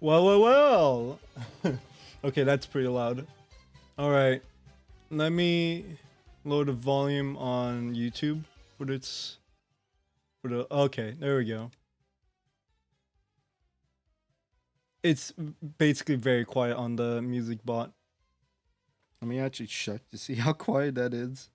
Well. Okay, that's pretty loud. All right, let me load the volume on YouTube for this. For the okay, there we go. It's basically very quiet on the music bot. Let me actually check to see how quiet that is.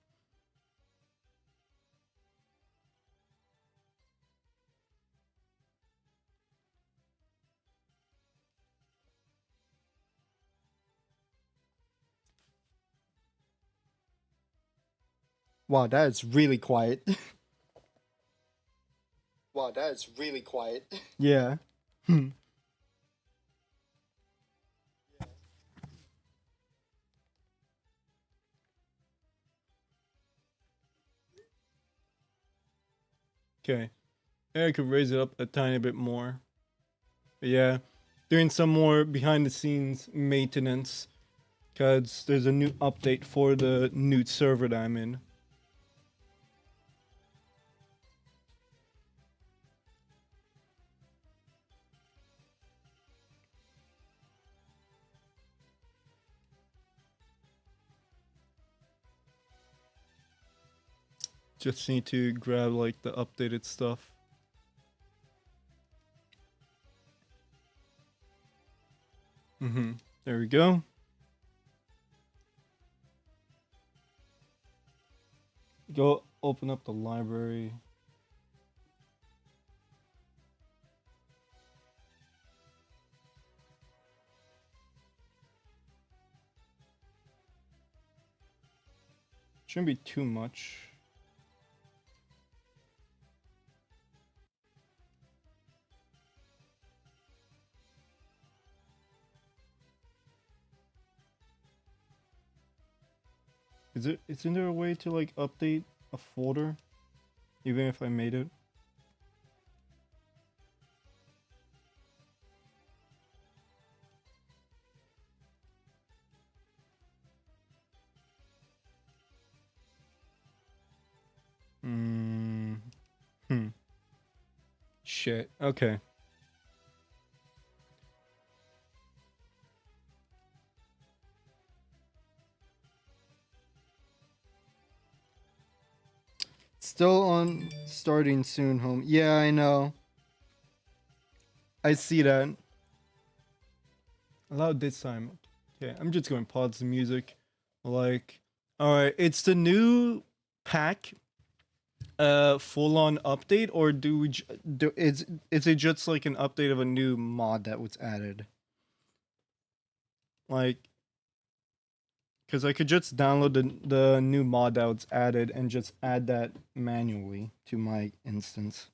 Wow, that is really quiet. Wow, that is really quiet. Yeah. Okay. Yeah, I could raise it up a tiny bit more. But yeah, doing some more behind the scenes maintenance because there's a new update for the Newt server that I'm in. Just need to grab like the updated stuff. There we go. Go open up the library. Shouldn't be too much. Isn't there a way to like update a folder even if I made it? Hmm. Shit. Okay. Still on starting soon, home. Yeah, I know. I see that. Allow this time. Okay, I'm just going to pause the music. Like, all right, it's the new pack, full on update, or do we? Is it just like an update of a new mod that was added? Like, because I could just download the new mod that was added and just add that manually to my instance.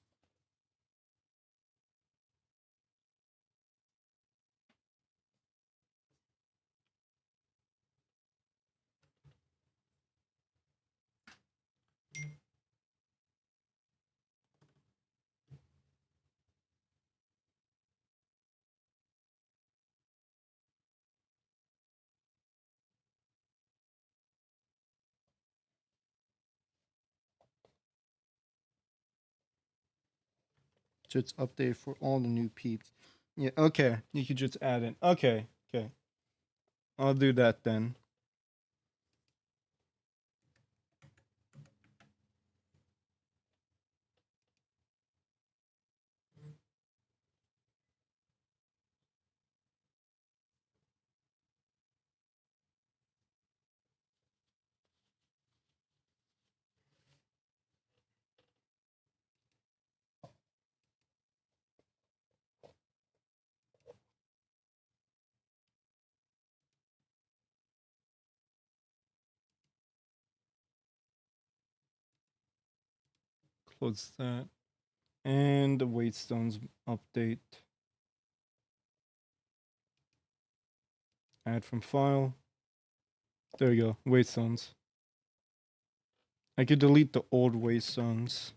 Just update for all the new peeps. Yeah, okay. You could just add it. Okay, okay. I'll do that then. Close that. And the Waitstones update. Add from file. There you go. Waitstones. I could delete the old Waystones.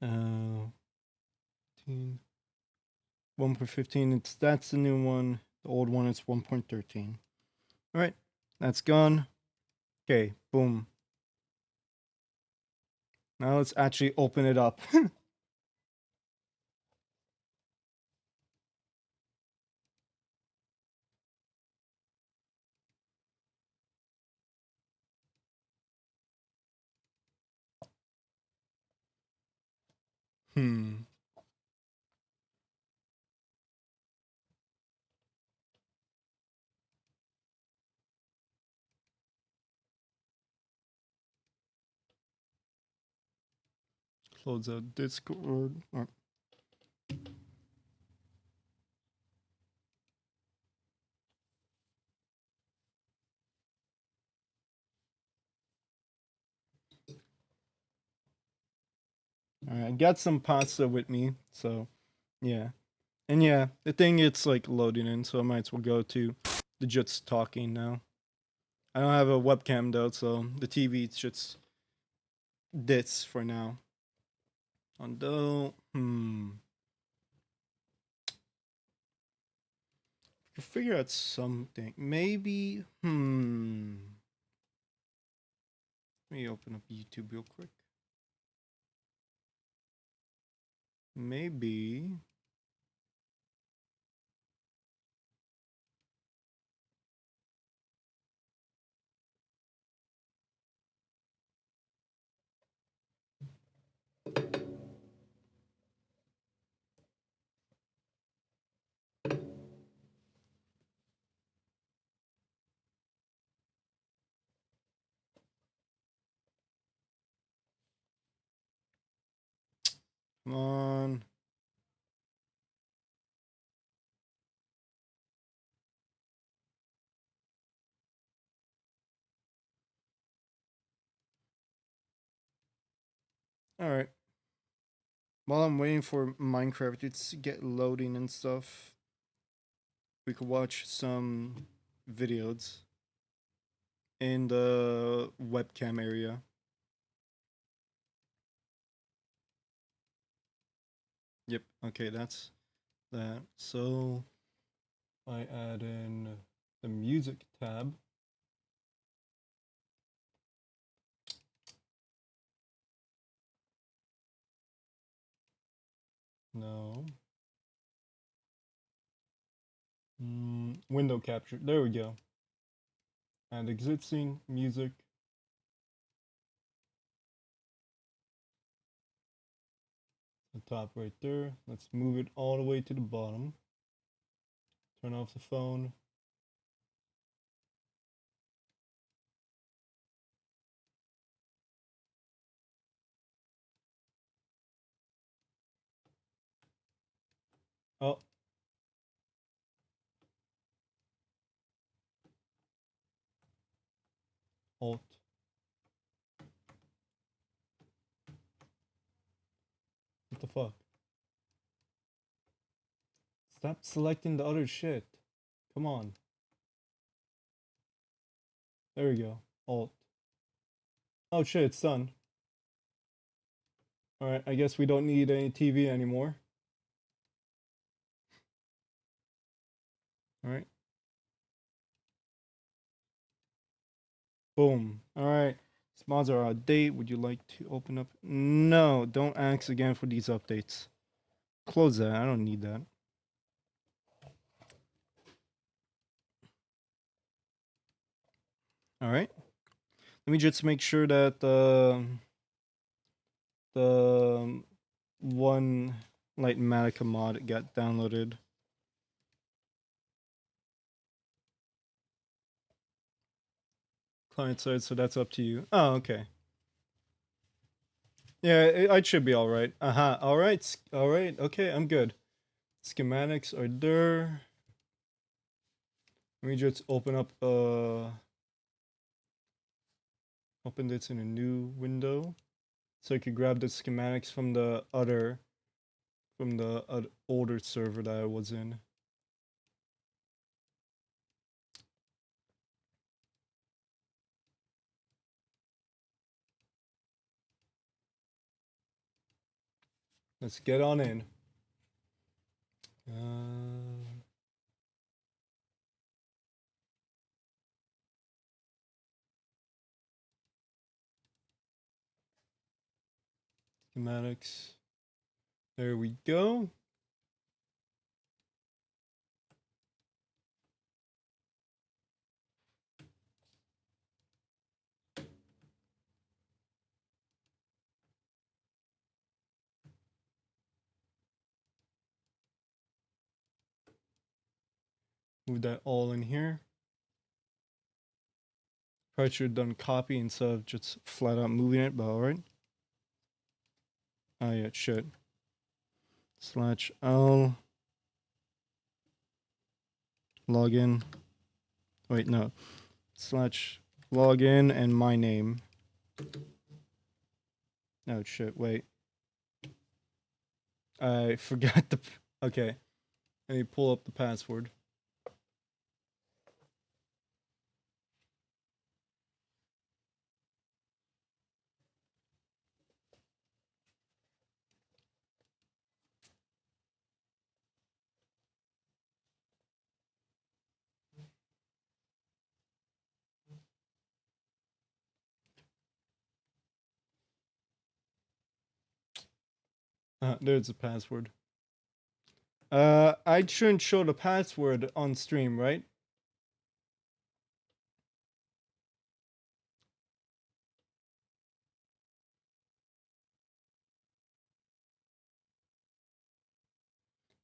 1.15. That's the new one. The old one is 1.13. All right, that's gone. Okay, boom. Now let's actually open it up. Hmm. Close out Discord. Alright, I got some pasta with me, so yeah. And yeah, the thing it's like loading in, so I might as well go to the just talking now. I don't have a webcam though, so the TV it's just this for now. Although, could figure out something. Maybe, Let me open up YouTube real quick. Maybe. Come on. Alright. While I'm waiting for Minecraft to get loading and stuff, we could watch some videos in the webcam area. Yep, okay, that's that. So I add in the music tab. No. Window capture. There we go. And existing music. The top right there. Let's move it all the way to the bottom. Turn off the phone. Oh. Alt. What the fuck? Stop selecting the other shit. Come on. There we go. Alt. Oh shit, it's done. Alright, I guess we don't need any TV anymore. Alright. Boom. Alright. These mods are out of date. Would you like to open up? No, don't ask again for these updates. Close that. I don't need that. Alright. Let me just make sure that the one Lightmatica mod got downloaded. Client side, so that's up to you. Oh, okay. Yeah, it should be alright. Alright. Alright. Okay, I'm good. Schematics are there. Let me just open up open this in a new window. So I could grab the schematics from the older server that I was in. Let's get on in. Schematics. There we go. Move that all in here. Probably should have done copy instead of just flat out moving it, but alright. Oh yeah, shit. /L login. Wait, no. /login and my name. Oh shit, wait. I forgot the... Okay. Let me pull up the password. There's the password. I shouldn't show the password on stream, right?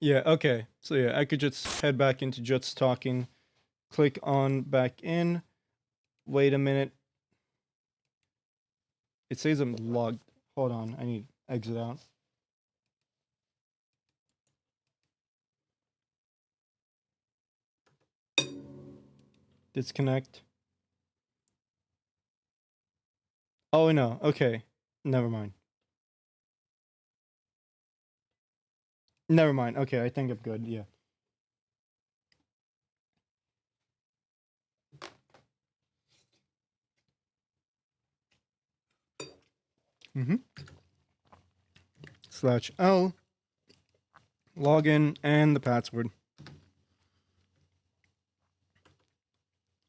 Yeah, okay. So yeah, I could just head back into Just Talking, click on back in, wait a minute. It says I'm logged. Hold on, I need to exit out. Disconnect. Oh no, okay. Never mind. Never mind. Okay, I think I'm good, yeah. /L login and the password.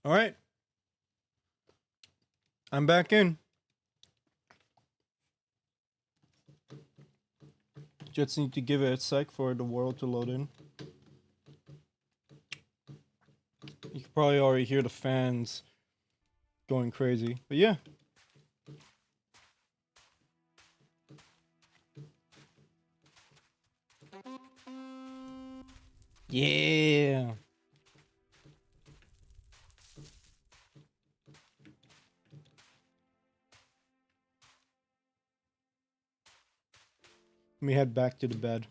All right. I'm back in. Just need to give it a sec for the world to load in. You can probably already hear the fans going crazy. But yeah. Yeah. Let me head back to the bed.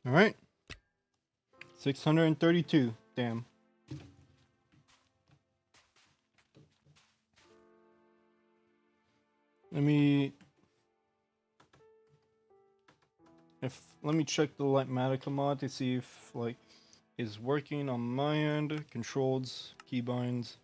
All right. 632. Damn. Let me check the Lightmatica mod to see if like is working on my end. Controls, keybinds.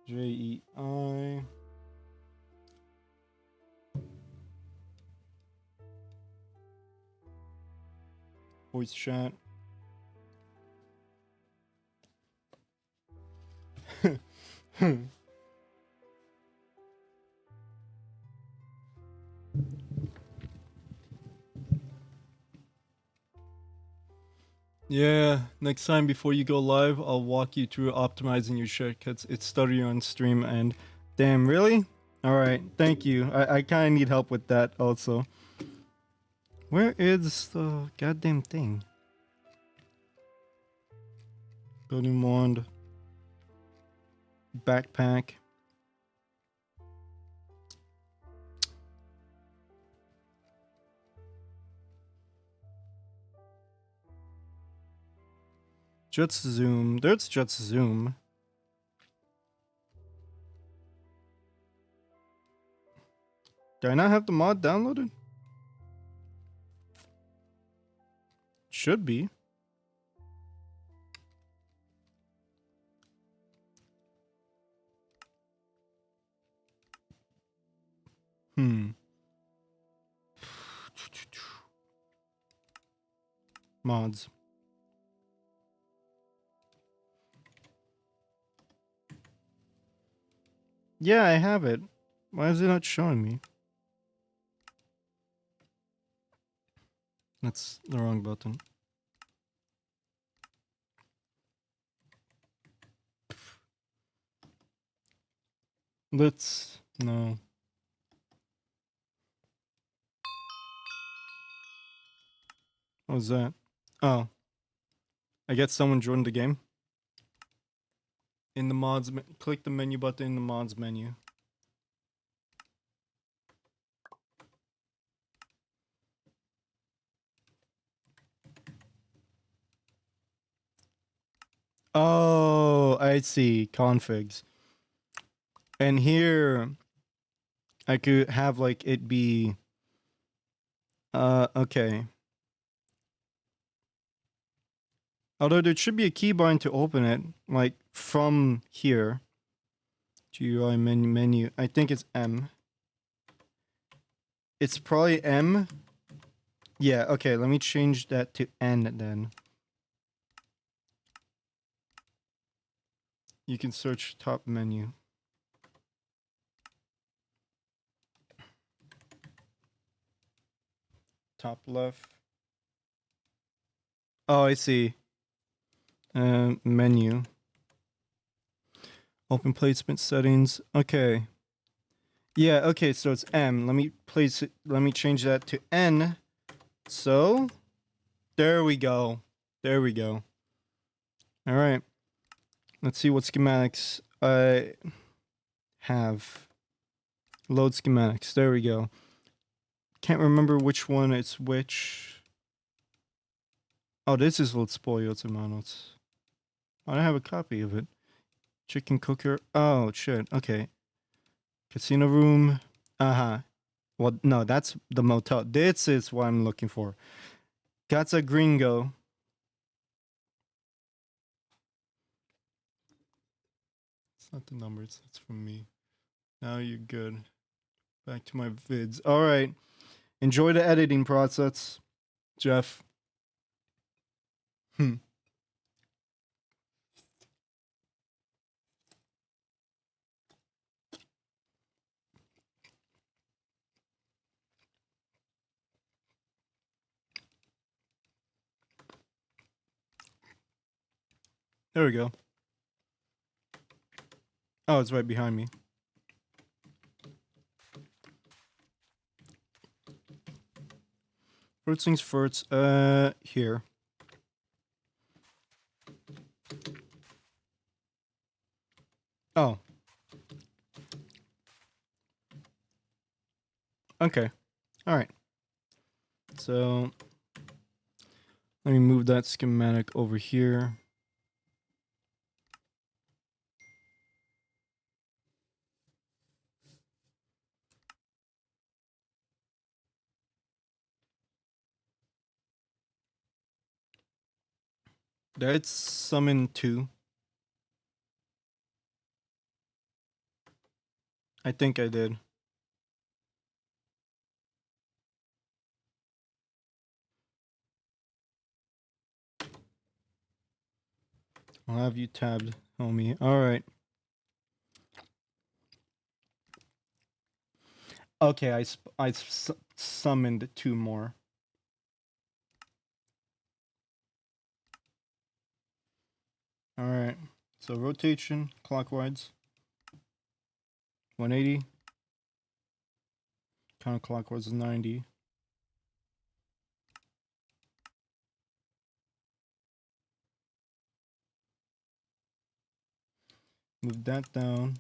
JEI. Voice chat. Yeah, next time before you go live, I'll walk you through optimizing your shortcuts. It's study on stream and damn, really? Alright, thank you. I kinda need help with that also. Where is the goddamn thing? Building wand. Backpack. Just zoom. There's just zoom. Do I not have the mod downloaded? Should be. Mods. Yeah, I have it. Why is it not showing me? That's the wrong button. Let's no. What was that? Oh, I guess someone joined the game. In the mods, click the menu button in the mods menu. Oh, I see. Configs. And here, I could have like it be. Okay. Although there should be a keybind to open it, like from here. GUI menu. I think it's M. It's probably M. Yeah, okay, let me change that to N then. You can search top menu. Top left. Oh, I see. Menu. Open placement settings. Okay. Yeah, okay, so it's M. Let me place it, let me change that to N. So, there we go. There we go. All right. Let's see what schematics I have. Load schematics. There we go. Can't remember which one it's which. Oh, this is Let's Spoil Hermanos. I don't have a copy of it. Chicken cooker. Oh, shit. Okay. Casino room. Uh-huh. Well, no, that's the motel. This is what I'm looking for. Casa Gringo. It's not the numbers. That's from me. Now you're good. Back to my vids. All right. Enjoy the editing process, Jeff. Hmm. There we go. Oh, it's right behind me. First things first, here. Oh. Okay. All right. So, let me move that schematic over here. That's summon 2. I think I did. I'll have you tabbed, homie. All right. Okay, I summoned 2 more. All right. So rotation clockwise. 180. Counterclockwise is 90. Move that down.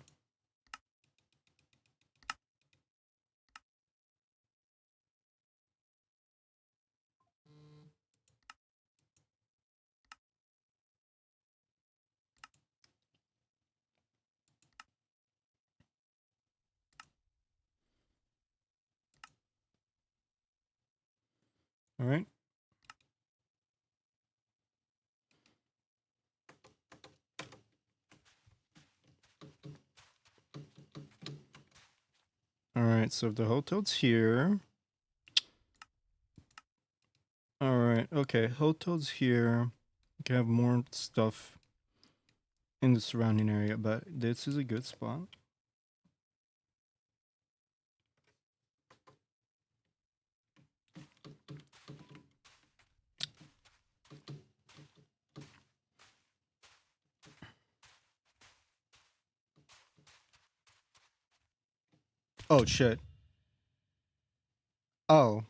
All right. All right, so if the hotel's here. All right, okay, hotel's here. You can have more stuff in the surrounding area, but this is a good spot. Oh shit. Oh.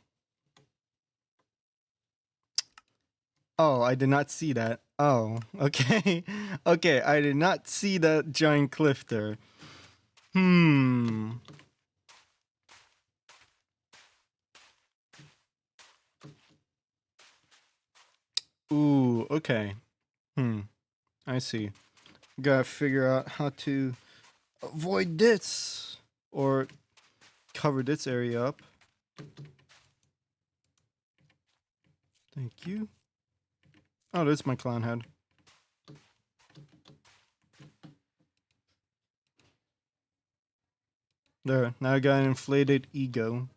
Oh, I did not see that. Oh, okay. Okay, I did not see that giant cliff there. Hmm. Ooh, okay. Hmm. I see. Gotta figure out how to avoid this or cover this area up. Thank you. Oh, that's my clown head. There, now I got an inflated ego.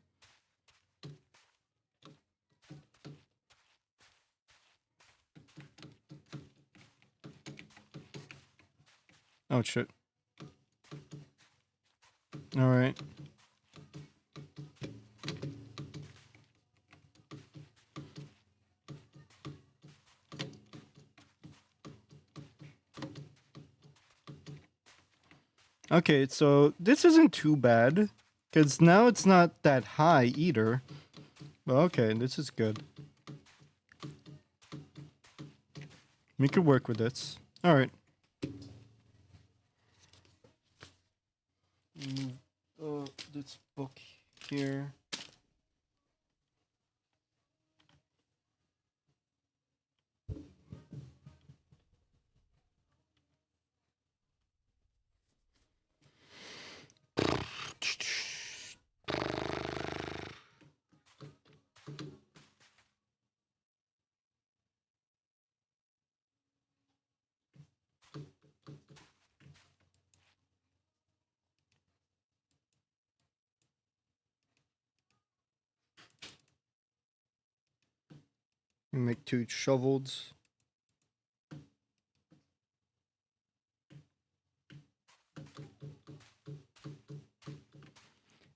Oh shit. Alright. Okay, so this isn't too bad. Because now it's not that high either. But okay, this is good. We could work with this. Alright. This book here. We make 2 shovels.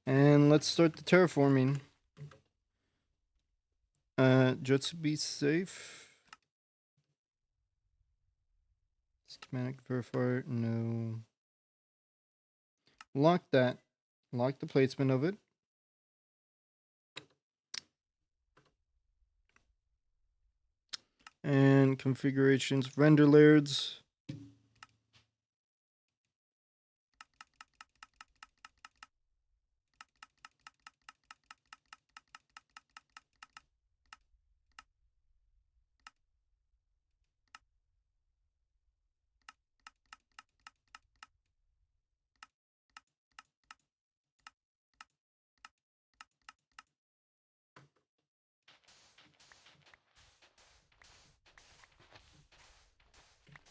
And let's start the terraforming. Just to be safe. Schematic verifier, no. Lock that. Lock the placement of it. And configurations, render layers.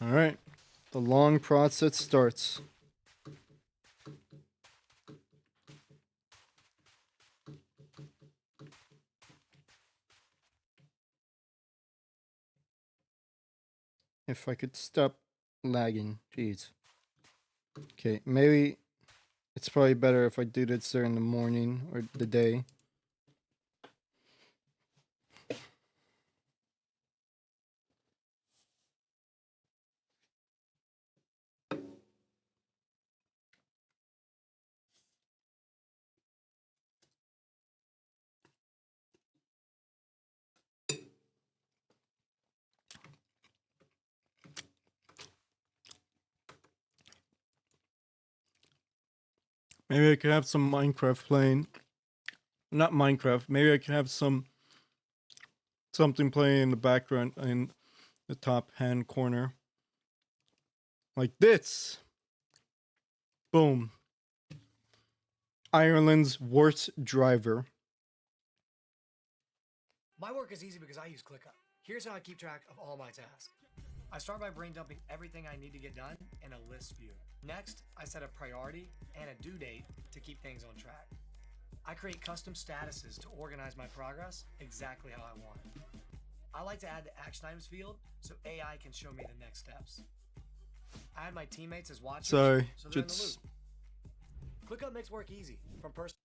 All right. The long process starts. If I could stop lagging. Jeez. Okay, maybe it's probably better if I do this during the morning or the day. Maybe I could have some Minecraft playing. Not Minecraft. Maybe I could have something playing in the background in the top hand corner. Like this. Boom. Ireland's worst driver. My work is easy because I use ClickUp. Here's how I keep track of all my tasks. I start by brain dumping everything I need to get done in a list view. Next, I set a priority and a due date to keep things on track. I create custom statuses to organize my progress exactly how I want it. I like to add the action items field so AI can show me the next steps. I add my teammates as watchers Sorry, so they're in the just loop. ClickUp makes work easy from person.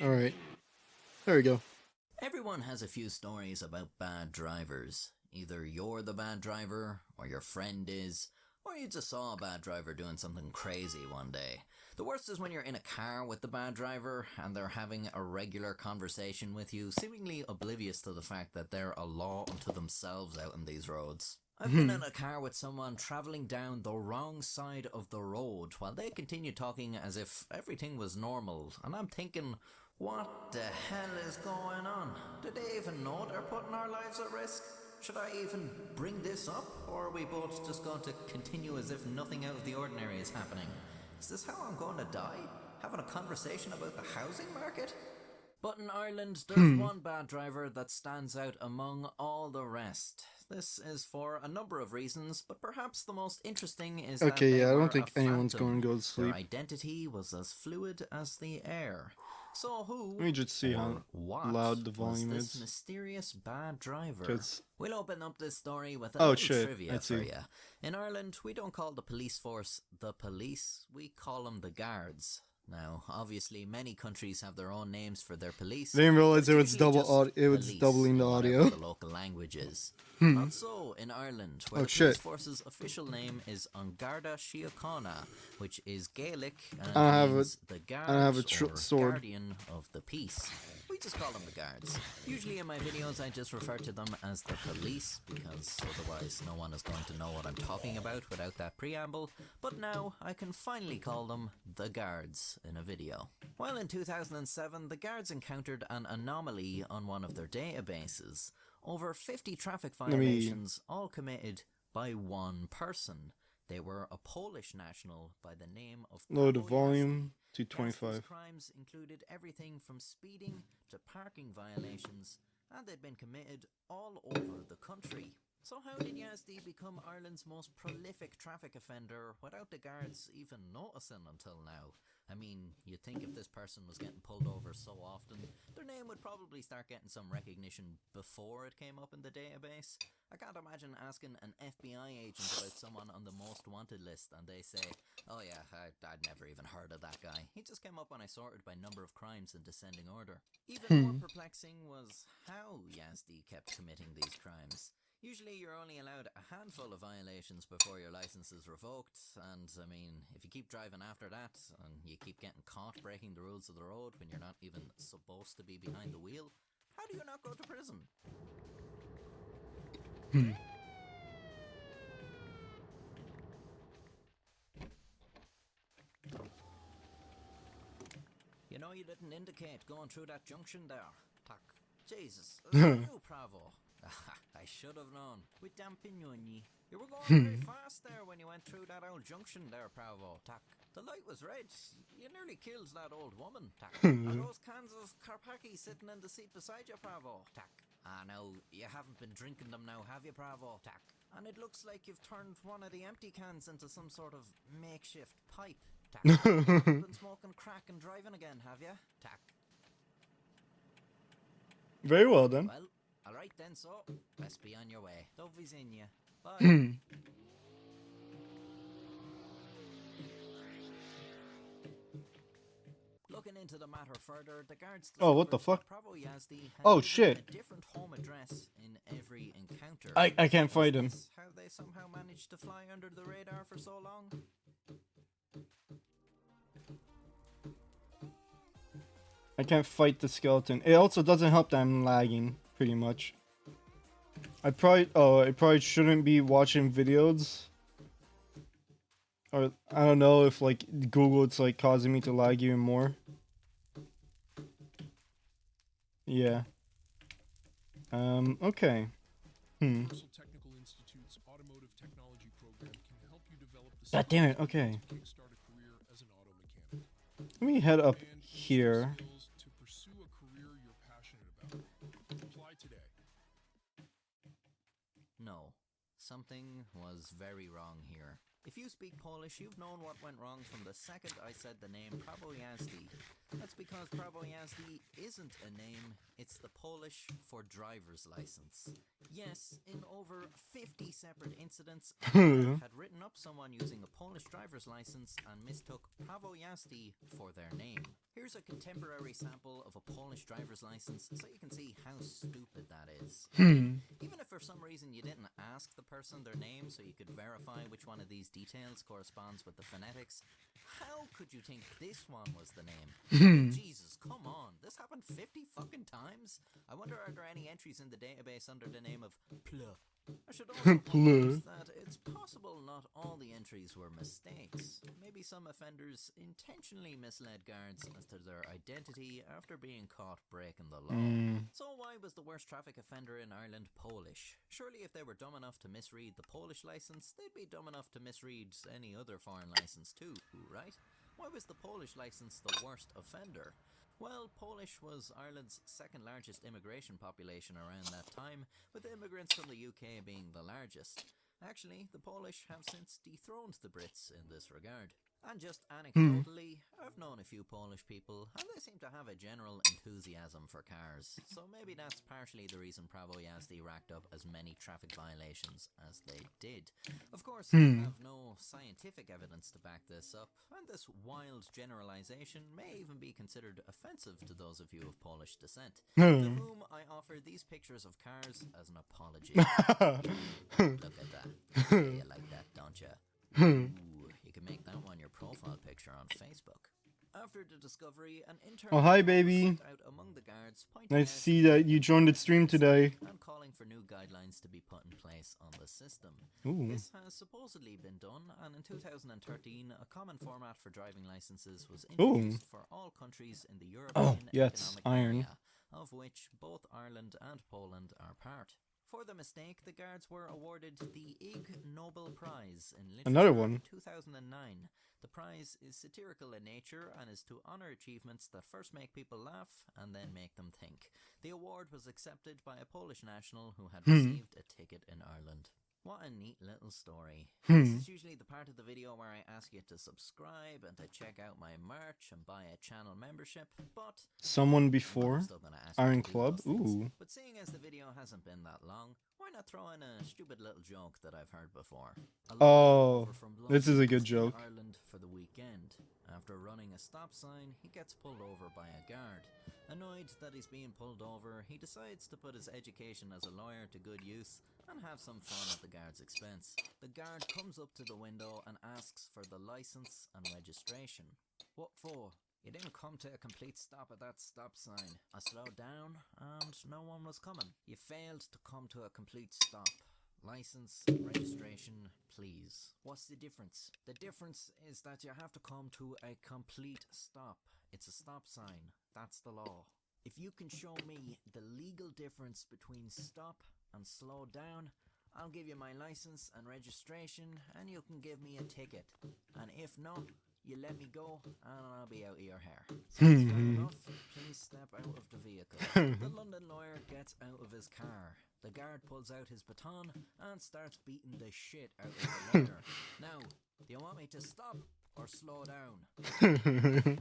all right. There we go. Everyone has a few stories about bad drivers. Either you're the bad driver, or your friend is, or you just saw a bad driver doing something crazy one day. The worst is when you're in a car with the bad driver and they're having a regular conversation with you, seemingly oblivious to the fact that they're a law unto themselves out on these roads. I've been in a car with someone travelling down the wrong side of the road while they continue talking as if everything was normal, and I'm thinking, what the hell is going on? Do they even know they're putting our lives at risk? Should I even bring this up, or are we both just going to continue as if nothing out of the ordinary is happening? Is this how I'm going to die? Having a conversation about the housing market? But in Ireland, there's one bad driver that stands out among all the rest. This is for a number of reasons, but perhaps the most interesting is that Okay, they yeah, I were don't think a anyone's phantom. going to go to Their sleep. identity was as fluid as the air. So who Let me just see how or what loud the was volume this is. mysterious bad driver? 'Cause- We'll open up this story with a Oh, little shit, trivia I for see. you. In Ireland, we don't call the police force the police, we call them the guards. Now, obviously, many countries have their own names for their police. They didn't realize but it it's was usually double just audio. It was police doubling the in whatever audio. the local language is. Not so in Ireland, where Oh, the shit. police force's official name is An Garda Síochána, which is Gaelic and I have means the I guard have a or sword. guardian of the peace. We just call them the guards. Usually in my videos I just refer to them as the police, because otherwise no one is going to know what I'm talking about without that preamble, but now I can finally call them the guards in a video. Well, in 2007 the guards encountered an anomaly on one of their databases. Over 50 traffic me- violations, all committed by one person. They were a Polish national by the name of Lower the Paweł volume to Jazdzi. 25. Jazdzi's crimes included everything from speeding to parking violations, and they'd been committed all over the country. So how did Yazdi become Ireland's most prolific traffic offender without the guards even noticing until now? I mean, you'd think if this person was getting pulled over so often, their name would probably start getting some recognition before it came up in the database. I can't imagine asking an FBI agent about someone on the most wanted list and they say, oh yeah, I'd never even heard of that guy. He just came up when I sorted by number of crimes in descending order. Even more perplexing was how Yazdi kept committing these crimes. Usually you're only allowed a handful of violations before your license is revoked, and I mean, if you keep driving after that, and you keep getting caught breaking the rules of the road when you're not even supposed to be behind the wheel, how do you not go to prison? You know, you didn't indicate going through that junction there. Tak. Jesus, you, Pravo. I should have known. With damn pignoni. You were going very fast there when you went through that old junction there, Pravo. Tak. The light was red. You nearly killed that old woman. Tak. Are those cans of Karpaki sitting in the seat beside you, Pravo? Tak. Ah, no, you haven't been drinking them now, have you, Pravo? Tak. And it looks like you've turned one of the empty cans into some sort of makeshift pipe. Tak. You've been smoking crack and driving again, have you? Tak. Very well done. Well, alright then, so, best be on your way. Do widzenia. Bye. Looking into the matter further, the guards Oh, what the discovered fuck? that Pravo Yazdi had Oh, given shit. a different home address in every encounter. I can't fight Is him. this how they somehow managed to fly under the radar for so long? I can't fight the skeleton. It also doesn't help that I'm lagging, pretty much. I probably shouldn't be watching videos. Or, I don't know if, like, Google, it's, like, causing me to lag even more. Yeah. Okay. Universal Technical Institute's Automotive Technology Program can help you develop the God damn it, skills okay. to kickstart a career as an auto mechanic. Let me head up And use those here. skills to pursue a career you're passionate about. Apply today. No. Something was very wrong here. If you speak Polish, you've known what went wrong from the second I said the name Prawo Jazdy. That's because Prawo Jazdy isn't a name, it's the Polish for driver's license. Yes, in over 50 separate incidents, a guard had written written up someone using a Polish driver's license and mistook Prawo jazdy for their name. Here's a contemporary sample of a Polish driver's license so you can see how stupid that is. Even if for some reason you didn't ask the person their name so you could verify which one of these details corresponds with the phonetics, how could you think this one was the name? Jesus, come on, this happened 50 fucking times? I wonder, are there any entries in the database under the name of Pl? I should also point out that it's possible not all the entries were mistakes. Maybe some offenders intentionally misled guards as to their identity after being caught breaking the law. So why was the worst traffic offender in Ireland Polish? Surely if they were dumb enough to misread the Polish license, they'd be dumb enough to misread any other foreign license too, right? Why was the Polish license the worst offender? Well, Polish was Ireland's second largest immigration population around that time, with immigrants from the UK being the largest. Actually, the Polish have since dethroned the Brits in this regard. And just anecdotally, I've known a few Polish people, and they seem to have a general enthusiasm for cars. So maybe that's partially the reason Prawo jazdy racked up as many traffic violations as they did. Of course, I have no scientific evidence to back this up, and this wild generalization may even be considered offensive to those of you of Polish descent, to whom I offer these pictures of cars as an apology. Look at that. Yeah, you like that, don't you? Ooh, you can make that one your profile picture on Facebook. After the discovery, an intern Oh, hi, was baby. sent out among the guards, pointing Nice out to see that you joined the stream today. and calling for new guidelines to be put in place on the system. Ooh. This has supposedly been done, and in 2013, a common format for driving licenses was introduced for all countries in the European yes, Economic iron. Area, of which both Ireland and Poland are part. For the mistake, the guards were awarded the Ig Nobel Prize in Literature Another one. in 2009. The prize is satirical in nature and is to honour achievements that first make people laugh and then make them think. The award was accepted by a Polish national who had received a ticket in Ireland. What a neat little story. This is usually the part of the video where I ask you to subscribe and to check out my merch and buy a channel membership, but Someone before I'm still gonna ask you Iron to do Club. those things. Ooh. But seeing as the video hasn't been that long, why not throw in a stupid little joke that I've heard before? A lorry Oh, driver from this is a London good was in joke. Ireland for the weekend. After running a stop sign, he gets pulled over by a guard. Annoyed that he's being pulled over, he decides to put his education as a lawyer to good use and have some fun at the guard's expense. The guard comes up to the window and asks for the license and registration. What for? You didn't come to a complete stop at that stop sign. I slowed down and no one was coming. You failed to come to a complete stop. License, registration, please. What's the difference? The difference is that you have to come to a complete stop. It's a stop sign. That's the law. If you can show me the legal difference between stop and slow down, I'll give you my license and registration and you can give me a ticket. And if not, you let me go and I'll be out of your hair. Sounds fair enough? Please step out of the vehicle. The London lawyer gets out of his car. The guard pulls out his baton and starts beating the shit out of the lawyer. Now, do you want me to stop or slow down?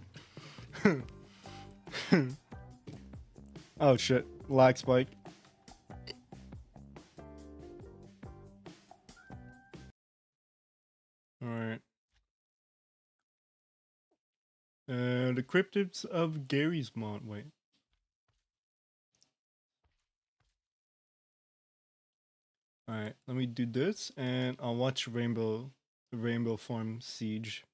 Oh shit. Lag spike. Alright. The Cryptids of Gary's Mont. Wait. Alright, let me do this and I'll watch Rainbow Form Siege.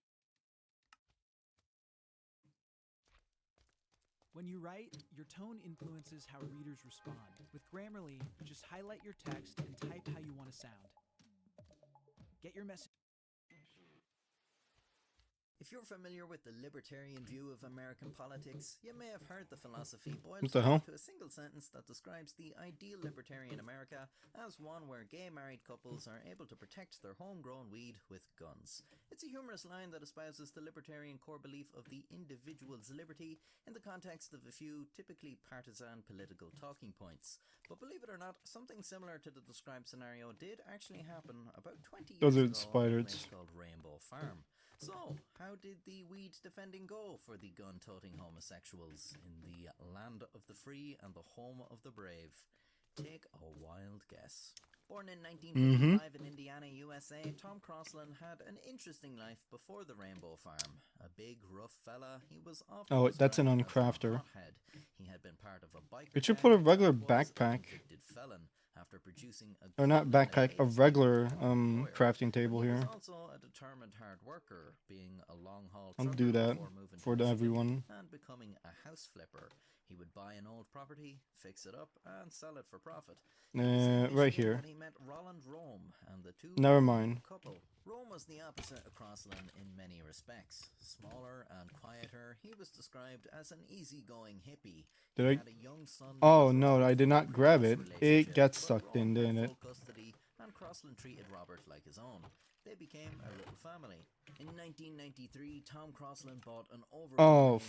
When you write, your tone influences how readers respond. With Grammarly, just highlight your text and type how you want to sound. Get your message. If you're familiar with the libertarian view of American politics, you may have heard the philosophy boiled What the down hell? to a single sentence that describes the ideal libertarian America as one where gay married couples are able to protect their homegrown weed with guns. It's a humorous line that espouses the libertarian core belief of the individual's liberty in the context of a few typically partisan political talking points. But believe it or not, something similar to the described scenario did actually happen about 20 years Those are ago spiders. in a place called Rainbow Farm. So, how did the weed defending go for the gun-toting homosexuals in the land of the free and the home of the brave? Take a wild guess. Born in Mm-hmm. 1955 in Indiana, USA, Tom Crosland had an interesting life before the Rainbow Farm. A big, rough fella, he was often Oh, that's an described as a uncrafter. hothead. He had been part of a biker It should gang put a and regular was backpack, a convicted felon after producing a or not goblin backpack, a maze regular for an employer. crafting table He was here. also a determined hard worker, being a long-haul I'll trucker do that before moving to for Michigan everyone. and becoming a house flipper. He would buy an old property, fix it up, and sell it for profit. It was in Right Michigan here. that he met Roland Rome, and the two Never became mind. a couple. Rome was the opposite of Crosland in many respects. Smaller and quieter, he was described as an easygoing hippie. Did He I? had a young son. Oh from no, a I did not grab it. previous It relationship, gets but sucked in, Rome had didn't it? full custody, and Crosland treated Robert like his own. They became a little family. In 1993, Tom Crosland bought an over Oh, acreage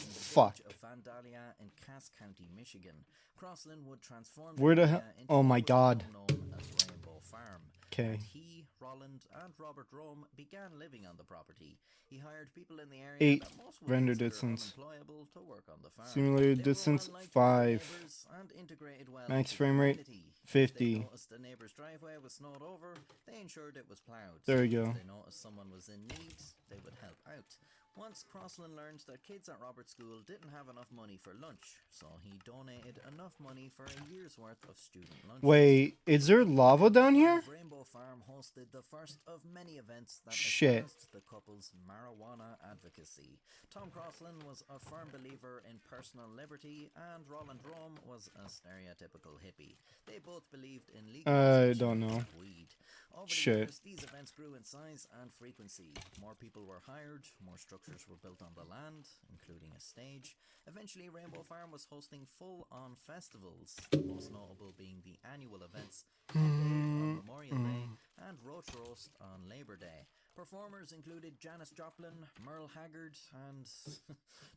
in the fuck. village of Vandalia in Cass County, Michigan. Crosland would transform Where the area hell? into Oh what my was god. now known as Rainbow Farm. Okay. And he, Roland, and Robert Rome began living on the property. He hired people in the area 8 that most would render consider distance. unemployable to work on the farm. Simulated They were distance well-liked by their 5. neighbors and integrated well Max into the frame rate community. If 50. they noticed a neighbor's driveway was snowed over, they ensured it was plowed. There you go. If they noticed someone was in need, they would help out. Once Crosland learned that kids at Robert's school didn't have enough money for lunch, so he donated enough money for a year's worth of student lunches. Wait, is there lava down here? Rainbow Farm hosted the first of many events that Shit. advanced the couple's marijuana advocacy. Tom Crosland was a firm believer in personal liberty, and Roland Rome was a stereotypical hippie. They both believed in legalization don't know. of weed. Over the Shit. years, these events grew in size and frequency. More people were hired, more structures were built on the land, including a stage. Eventually, Rainbow Farm was hosting full-on festivals, the most notable being the annual events on Memorial Day and Roach Roast on Labor Day. Performers included Janis Joplin, Merle Haggard, and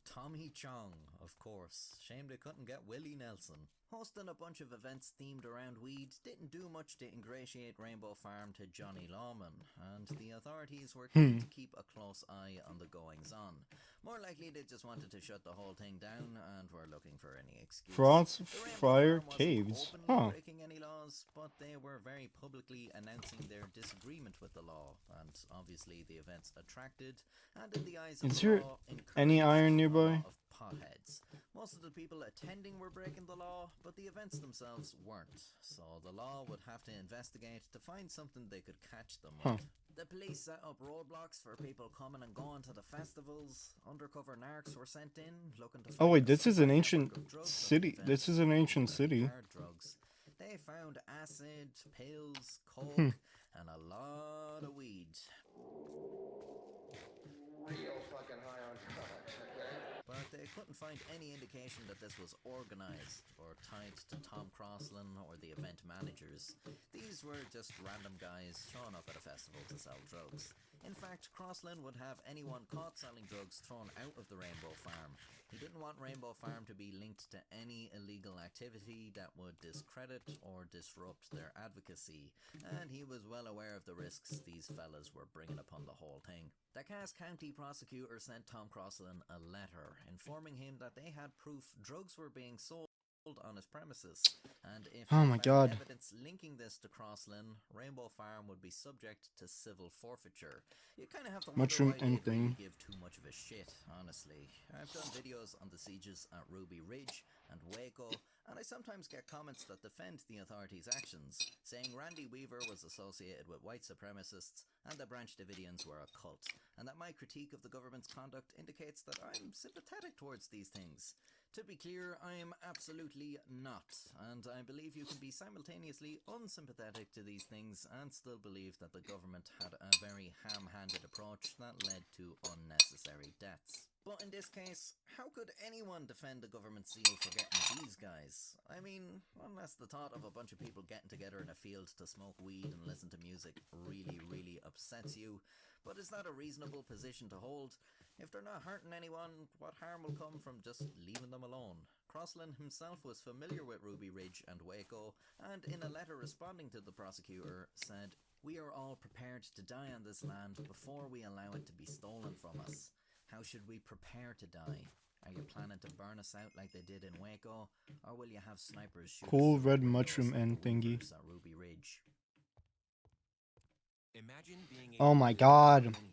Tommy Chong, of course. Shame they couldn't get Willie Nelson. Hosting a bunch of events themed around weed didn't do much to ingratiate Rainbow Farm to Johnny Lawman, and the authorities were keen to keep a close eye on the goings-on. More likely they just wanted to shut the whole thing down and were looking for any excuse. Frost The Rainbow Fire Farm wasn't Caves. openly Huh. breaking any laws, but they were very publicly announcing their disagreement with the law, and obviously the events attracted, and in the eyes of Is the there law, any encouraged iron a nearby? lot of potheads. Most of the people attending were breaking the law, but the events themselves weren't, so the law would have to investigate to find something they could catch them with. The police set up roadblocks for people coming and going to the festivals. Undercover narcs were sent in, looking to Oh find wait, a this is an supply ancient network of drugs at the city. events, This is an ancient particularly city. hard drugs. They found acid, pills, coke, and a lot of weed. Real fucking high on drugs, okay? But they couldn't find any indication that this was organised or tied to Tom Crosland or the event managers. These were just random guys showing up at a festival to sell drugs. In fact, Crosland would have anyone caught selling drugs thrown out of the Rainbow Farm. He didn't want Rainbow Farm to be linked to any illegal activity that would discredit or disrupt their advocacy, and he was well aware of the risks these fellas were bringing upon the whole thing. The Cass County prosecutor sent Tom Crosland a letter informing him that they had proof drugs were being sold on his premises, and if Oh they my found God. evidence linking this to Crosland, Rainbow Farm would be subject to civil forfeiture. You kind of have to wonder Mushroom why they'd really anything. give too much of a shit, honestly. I've done videos on the sieges at Ruby Ridge and Waco, and I sometimes get comments that defend the authorities' actions, saying Randy Weaver was associated with white supremacists and the Branch Davidians were a cult, and that my critique of the government's conduct indicates that I'm sympathetic towards these things. To be clear, I am absolutely not, and I believe you can be simultaneously unsympathetic to these things and still believe that the government had a very ham-handed approach that led to unnecessary deaths. But in this case, how could anyone defend the government seal for getting these guys? I mean, unless the thought of a bunch of people getting together in a field to smoke weed and listen to music really upsets you. But is that a reasonable position to hold? If they're not hurting anyone, what harm will come from just leaving them alone? Crosland himself was familiar with Ruby Ridge and Waco, and in a letter responding to the prosecutor said, "We are all prepared to die on this land before we allow it to be stolen from us. How should we prepare to die? Are you planning to burn us out like they did in Waco, or will you have snipers shoot Cool us through red the windows mushroom like end the thingy. roofers at Ruby Ridge? Imagine being Oh able my to do god. anything,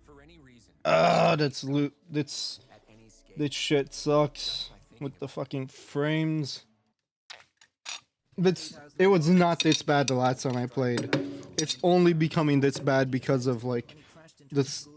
for any reason, That's loot. This at any scale. shit sucks with the fucking frames. It was not this bad the last time I played. It's only becoming this bad because of like this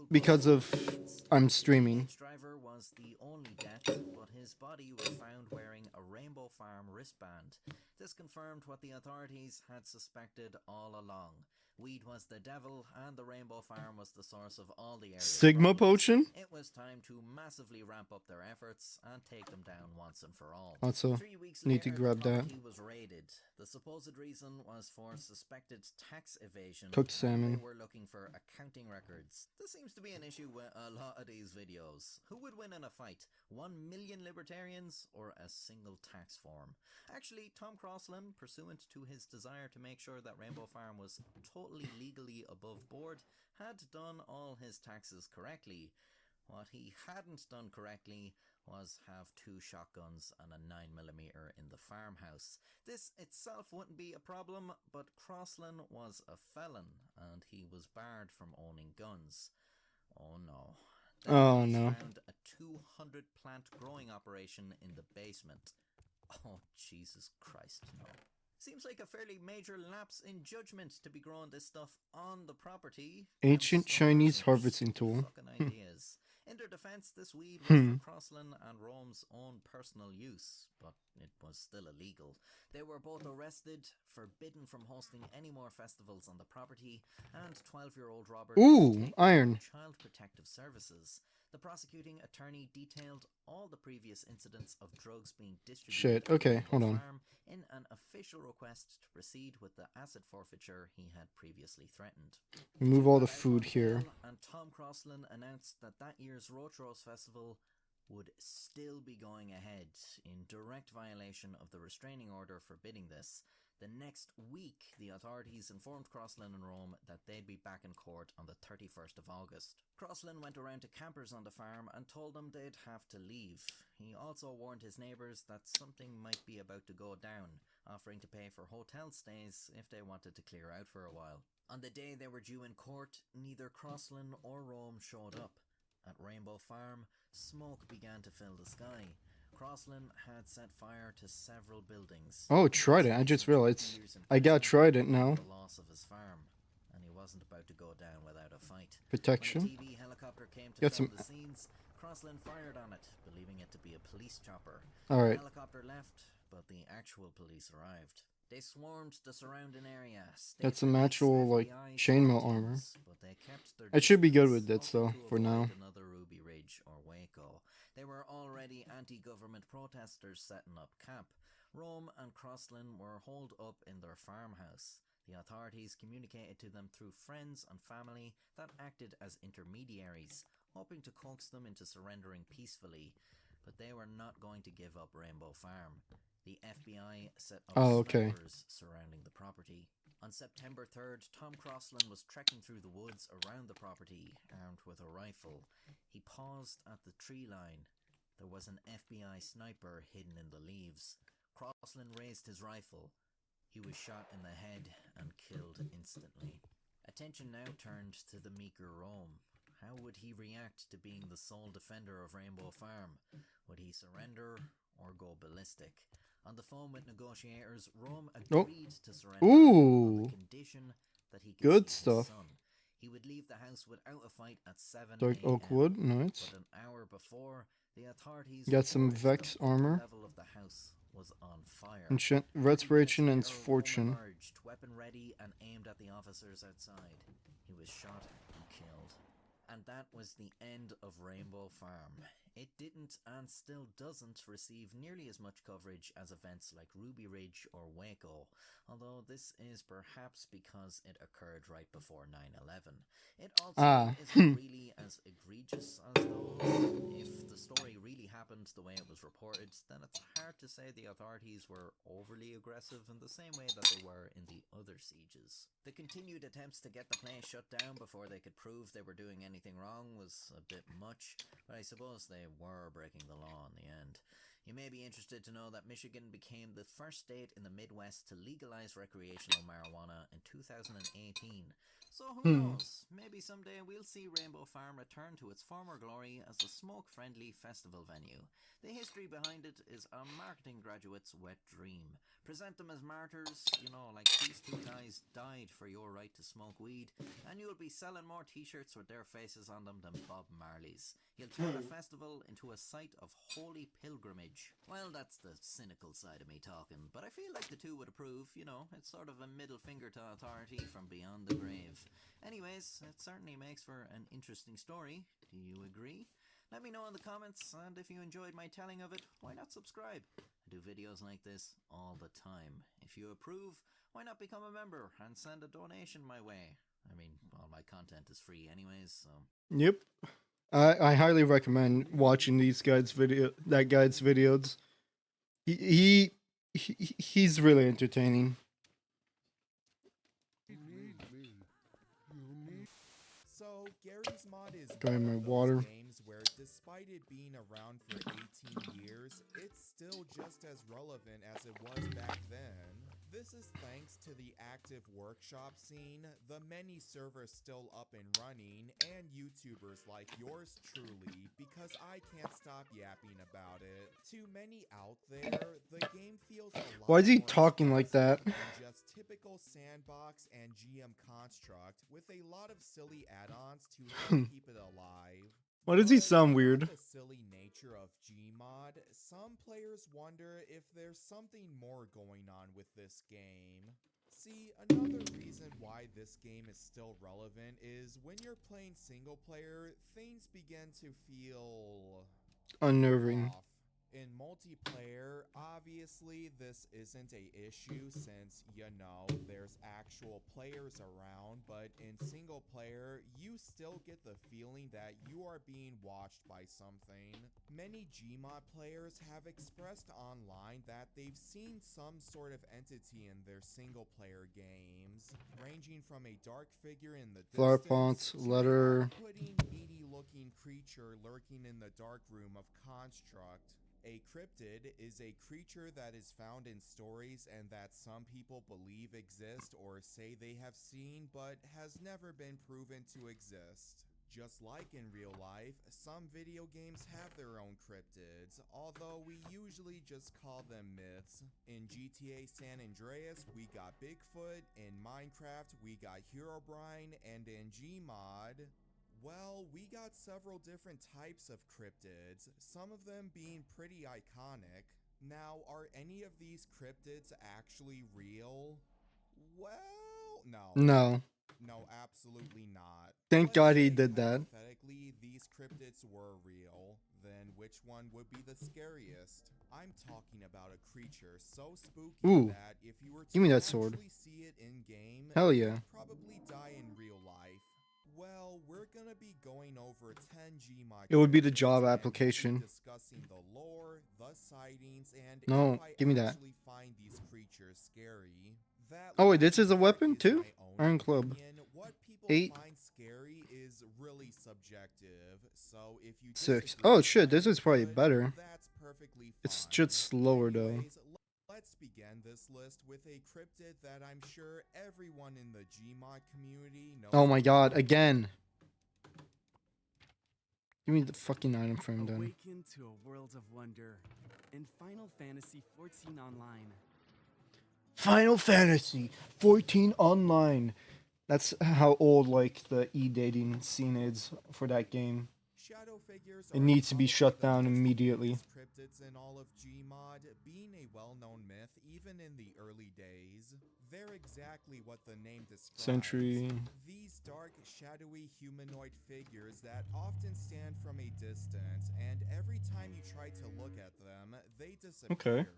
I'm streaming. The driver was the only death, but his body was found wearing a Rainbow Farm wristband. This confirmed what the authorities had suspected all along. Weed was the devil, and the Rainbow Farm was the source of all the area's Sigma problems. potion? It was time to massively ramp up their efforts and take them down once and for all. Also, 3 weeks need to later, grab the that. property was raided. The supposed reason was for suspected tax evasion. Cooked and salmon. They were looking for accounting records. This seems to be an issue with a lot of these videos. Who would win in a fight? 1 million libertarians or a single tax form? Actually, Tom Crosland, pursuant to his desire to make sure that Rainbow Farm was totally legally above board, had done all his taxes correctly. What he hadn't done correctly was have 2 shotguns and a 9mm in the farmhouse. This itself wouldn't be a problem, but Crosland was a felon, and he was barred from owning guns. Oh no. Oh, Deputies no. found a 200 plant growing operation in the basement. Oh, Jesus Christ, no. Seems like a fairly major lapse in judgment to be growing this stuff on the property. Ancient Them Chinese suckers harvesting with tool. fucking ideas. In their defense, this weed was for Crosland and Rome's own personal use, but it was still illegal. They were both arrested, forbidden from hosting any more festivals on the property, and 12-year-old Robert was Ooh, taken iron. to Child Protective Services. The prosecuting attorney detailed all the previous incidents of drugs being distributed Shit, okay, at hold Rainbow on. Farm in an official request to proceed with the asset forfeiture he had previously threatened. Remove all the Out food on here. bail, and Tom Crosland announced that year's Roach Rose Festival would still be going ahead, in direct violation of the restraining order forbidding this. The next week, the authorities informed Crosland and Rome that they'd be back in court on the 31st of August. Crosland went around to campers on the farm and told them they'd have to leave. He also warned his neighbours that something might be about to go down, offering to pay for hotel stays if they wanted to clear out for a while. On the day they were due in court, neither Crosland or Rome showed up. At Rainbow Farm, smoke began to fill the sky. Crosland had set fire to several buildings. Oh, Trident. I just realized. I got Trident now. The loss of his farm, and he wasn't about to go down without a fight. Protection. When a TV helicopter came to Got film some- the scenes, Crosland fired on it, believing it to be a police chopper. Alright. The helicopter left, but the actual police arrived. They swarmed the surrounding area. Got some State actual, police, like, FBI, chainmail SWAT armor. teams, but they kept their I should be good distance, with this, though, hoping to for now. avoid another Ruby Ridge or Waco. They were already anti-government protesters setting up camp. Rome and Crosland were holed up in their farmhouse. The authorities communicated to them through friends and family that acted as intermediaries, hoping to coax them into surrendering peacefully. But they were not going to give up Rainbow Farm. The FBI set up snipers surrounding the property. On September 3rd, Tom Crosland was trekking through the woods around the property, armed with a rifle. He paused at the tree line. There was an FBI sniper hidden in the leaves. Crosland raised his rifle. He was shot in the head and killed instantly. Attention now turned to the meeker Rome. How would he react to being the sole defender of Rainbow Farm? Would he surrender or go ballistic? On the phone with negotiators, Rome agreed to surrender on the condition that he could Good see stuff. his son. He would leave the house without a fight at 7 Dark a.m. oak wood. Nice. But an hour before, the authorities Got some reported Vex that the armor. level of the house was on fire. Enchant, 30 minutes respiration and later, Rome fortune. emerged, weapon ready, and aimed at the officers outside. He was shot and killed. And that was the end of Rainbow Farm. It didn't and still doesn't receive nearly as much coverage as events like Ruby Ridge or Waco, although this is perhaps because it occurred right before 9/11. It also isn't really as egregious as those. If the story really happened the way it was reported, then it's hard to say the authorities were overly aggressive in the same way that they were in the other sieges. The continued attempts to get the place shut down before they could prove they were doing anything wrong was a bit much, but I suppose they they were breaking the law in the end. You may be interested to know that Michigan became the first state in the Midwest to legalize recreational marijuana in 2018. So who knows? Maybe someday we'll see Rainbow Farm return to its former glory as a smoke-friendly festival venue. The history behind it is a marketing graduate's wet dream. Present them as martyrs, you know, like these two guys died for your right to smoke weed, and you'll be selling more t-shirts with their faces on them than Bob Marley's. You'll turn a festival into a site of holy pilgrimage. Well, that's the cynical side of me talking, but I feel like the two would approve, you know, it's sort of a middle finger to authority from beyond the grave. Anyways, it certainly makes for an interesting story. Do you agree? Let me know in the comments, and if you enjoyed my telling of it, why not subscribe? I do videos like this all the time. If you approve, why not become a member and send a donation my way? I mean, all my content is free anyways, so... Yep. I highly recommend watching that guy's videos. He's really entertaining. So Gary's Mod is Drawing one my of those water. games where, despite it being around for 18 years, it's still just as relevant as it was back then. This is thanks to the active workshop scene, the many servers still up and running, and YouTubers like yours truly, because I can't stop yapping about it. To many out there, the game feels a lot Why is he more talking like that? expansive than just typical sandbox and GM construct, with a lot of silly add-ons to help keep it alive. Why does he But sound beyond weird? the silly nature of Gmod, some players wonder if there's something more going on with this game. See, another reason why this game is still relevant is when you're playing single player, things begin to feel Unnerving. off. In multiplayer, obviously this isn't a issue since, you know, there's actual players around, but in single player, you still get the feeling that you are being watched by something. Many Gmod players have expressed online that they've seen some sort of entity in their single player games, ranging from a dark figure in the Flower distance pots, to letter. a off-putting, meaty-looking creature lurking in the dark room of Construct. A cryptid is a creature that is found in stories and that some people believe exist or say they have seen, but has never been proven to exist. Just like in real life, some video games have their own cryptids, although we usually just call them myths. In GTA San Andreas, we got Bigfoot, in Minecraft, we got Herobrine, and in Gmod, well, we got several different types of cryptids, some of them being pretty iconic. Now, are any of these cryptids actually real? Well, no. No. No, absolutely not. Thank Let's God he say did that. hypothetically, these cryptids were real, then which one would be the scariest? I'm talking about a creature so spooky Ooh. that if you were to Give me that sword. actually see it in game, Hell you'd yeah. probably die in real life. Well, we're gonna be going over 10 Gmod. It would be the cryptids, job and we'll be application. discussing the lore, the sightings, and No, if I give me that. actually find these creatures scary. That Oh, wait, this is a last weapon part is too? my own Iron Club. opinion. What people 8. find scary is really subjective. So if you 6. disagree Oh with shit, this my is probably input, better. that's perfectly It's fine. just slower though. Anyways, let's begin this list with a cryptid that I'm sure everyone in the Gmod community knows. Oh my god, about. again. Give me the fucking item frame then. Awaken to a world of wonder in Final Fantasy XIV Online. Final Fantasy 14 Online. That's how old like the e-dating scene is for that game. Shadow figures It are needs to be probably shut the down most immediately. famous Cryptids in all of Gmod, being a well-known myth even in the early days. They're exactly what the name describes. Sentry. These dark, shadowy humanoid figures that often stand from a distance, and every time you try to look at them, they disappear.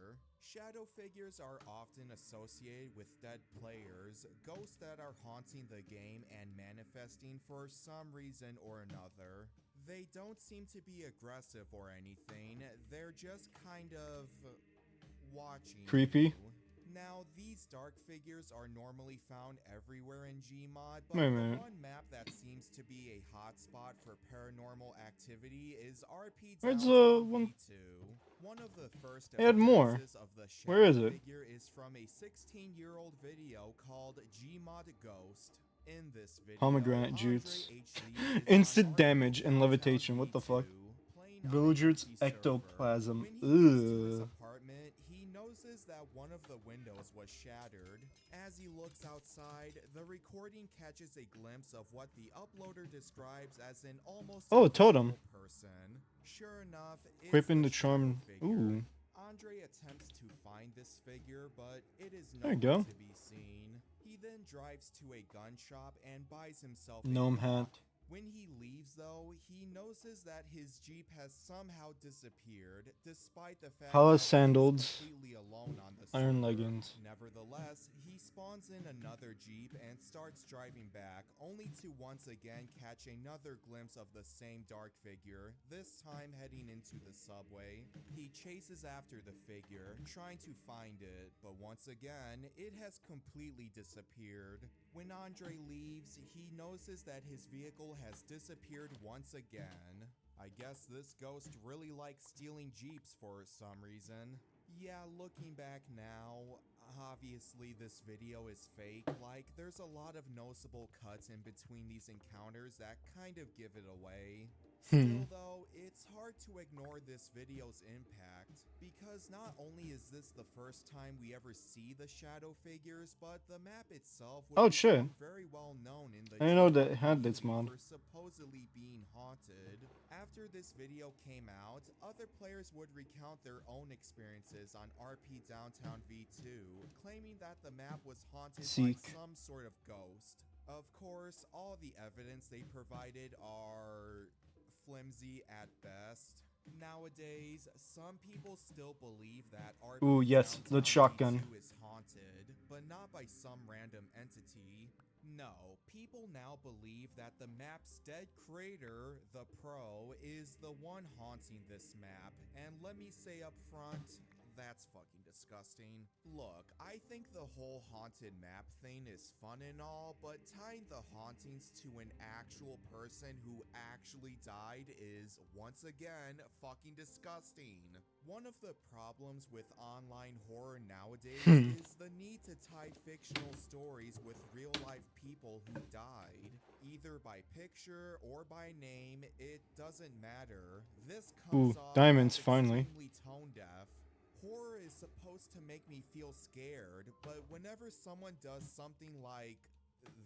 Shadow figures are often associated with dead players, ghosts that are haunting the game and manifesting for some reason or another. They don't seem to be aggressive or anything, they're just kind of watching Creepy. you. Now, these dark figures are normally found everywhere in Gmod, but Wait a the minute. one map that seems to be a a hotspot for paranormal activity is RP Where's Downtown one? V2. One of the first Add more. appearances of the Where is shadow it? figure is from a 16-year-old video called Gmod Ghost. In this video, Pomegranate Andre juice. HD is Instant on RP damage and Downtown levitation. What the fuck? V2, playing on a Villagers empty server. ectoplasm. When he gets to his Ugh. apartment, he notices that one of the windows was shattered. As he looks outside, the recording catches a glimpse of what the uploader describes as an almost Oh, a totem. invisible person. Sure enough, it's Equipping the the charm. shadow figure. Ooh. Andre attempts to find this figure, but it is There you nowhere go. to be seen. He then drives to a gun shop and buys himself a Gnome Glock. hat. When he leaves, though, he notices that his Jeep has somehow disappeared, despite the fact Hollow that he's sandals. completely alone on the Iron server. leggings. Nevertheless, he spawns in another Jeep and starts driving back, only to once again catch another glimpse of the same dark figure, this time heading into the subway. He chases after the figure, trying to find it, but once again, it has completely disappeared. When Andre leaves, he notices that his vehicle has disappeared once again. I guess this ghost really likes stealing Jeeps for some reason. Yeah, looking back now, obviously this video is fake. Like, there's a lot of noticeable cuts in between these encounters that kind of give it away. Still though, it's hard to ignore this video's impact, because not only is this the first time we ever see the shadow figures, but the map itself would Oh, shit. become very well known in the I didn't know general that it had this community mod. for supposedly being haunted. After this video came out, other players would recount their own experiences on RP Downtown V2, claiming that the map was haunted by Seek. some sort of ghost. Of course, all the evidence they provided are flimsy at best. Nowadays, some people still believe that RP Ooh, yes, Downtown the shotgun. V2 is haunted, but not by some random entity. No, people now believe that the map's dead creator, the Pro, is the one haunting this map, and let me say up front, that's fucking disgusting. Look, I think the whole haunted map thing is fun and all, but tying the hauntings to an actual person who actually died is, once again, fucking disgusting. One of the problems with online horror nowadays is the need to tie fictional stories with real-life people who died. Either by picture or by name, it doesn't matter. This comes Ooh, off diamonds, as finally. extremely tone-deaf. Horror is supposed to make me feel scared, but whenever someone does something like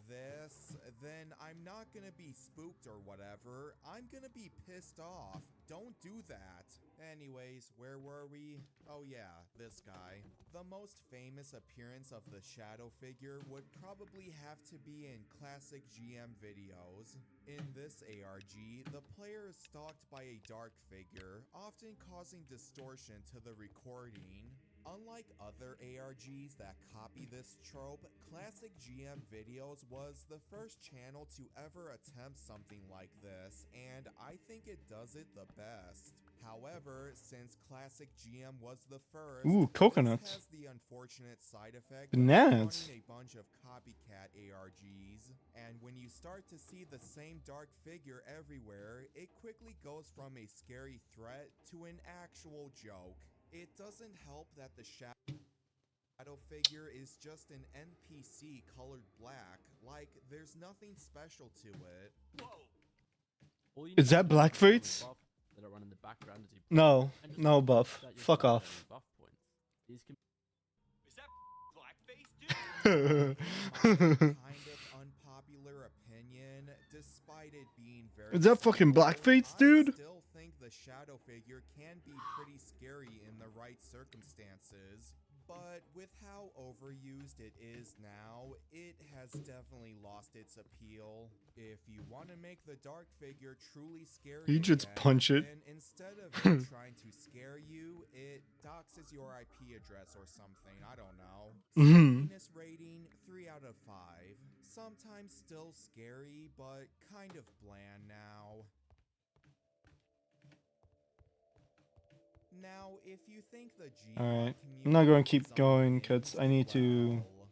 this, then I'm not gonna be spooked or whatever. I'm gonna be pissed off. Don't do that. Anyways, where were we? Oh yeah, this guy. The most famous appearance of the shadow figure would probably have to be in classic GM videos. In this ARG, the player is stalked by a dark figure, often causing distortion to the recording. Unlike other ARGs that copy this trope, Classic GM Videos was the first channel to ever attempt something like this, and I think it does it the best. However, since Classic GM was the first, Ooh, coconuts. this has the unfortunate side effect Bananas. of spawning a bunch of copycat ARGs, and when you start to see the same dark figure everywhere, it quickly goes from a scary threat to an actual joke. It doesn't help that the shadow figure is just an NPC colored black, like there's nothing special to it. All you Is need that to do Blackface? buff that are running in the background as you No, and just no make buff. that your Fuck buff off. buff points. These can Is that blackface, dude? In my kind of unpopular opinion, despite it being very Is that fucking simple, Blackface, I dude? still think the shadow figure can be pretty scary in the right circumstances. But with how overused it is now, it has definitely lost its appeal. If you want to make the dark figure truly scary, You just again, punch it. then instead of it trying to scare you, it doxes your IP address or something. I don't know. Mhm. Scariness rating 3 out of 5. Sometimes still scary, but kind of bland now. Now, if you think the Gmod Alright. community I'm not going to is keep going unhinged, because I need to well,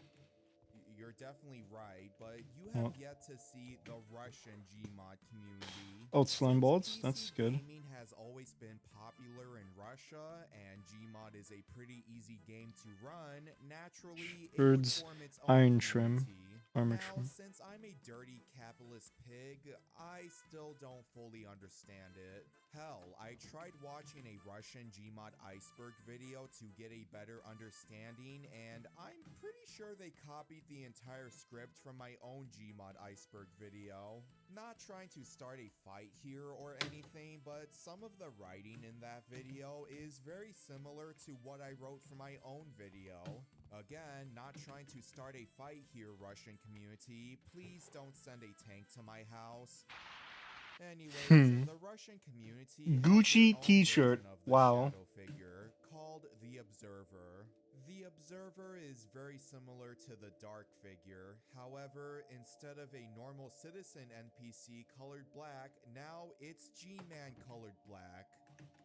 you're definitely right, but you Oh. have yet to see the Russian Gmod community. Oh, it's slime Since balls? PC That's good. gaming has always been popular in Russia, and Gmod is a pretty easy game to run, naturally, it would Birds, form its own iron trim, community. armor Now, trim. since I'm a dirty capitalist pig, I still don't fully understand it. Hell, I tried watching a Russian Gmod iceberg video to get a better understanding, and I'm pretty sure they copied the entire script from my own Gmod iceberg video. Not trying to start a fight here or anything, but some of the writing in that video is very similar to what I wrote for my own video. Again, not trying to start a fight here, Russian community. Please don't send a tank to my house. Anyways, the Russian community has Gucci their own t-shirt. version of the Wow. shadow figure called the Observer. The Observer is very similar to the Dark figure. However, instead of a normal citizen NPC colored black, now it's G-Man colored black,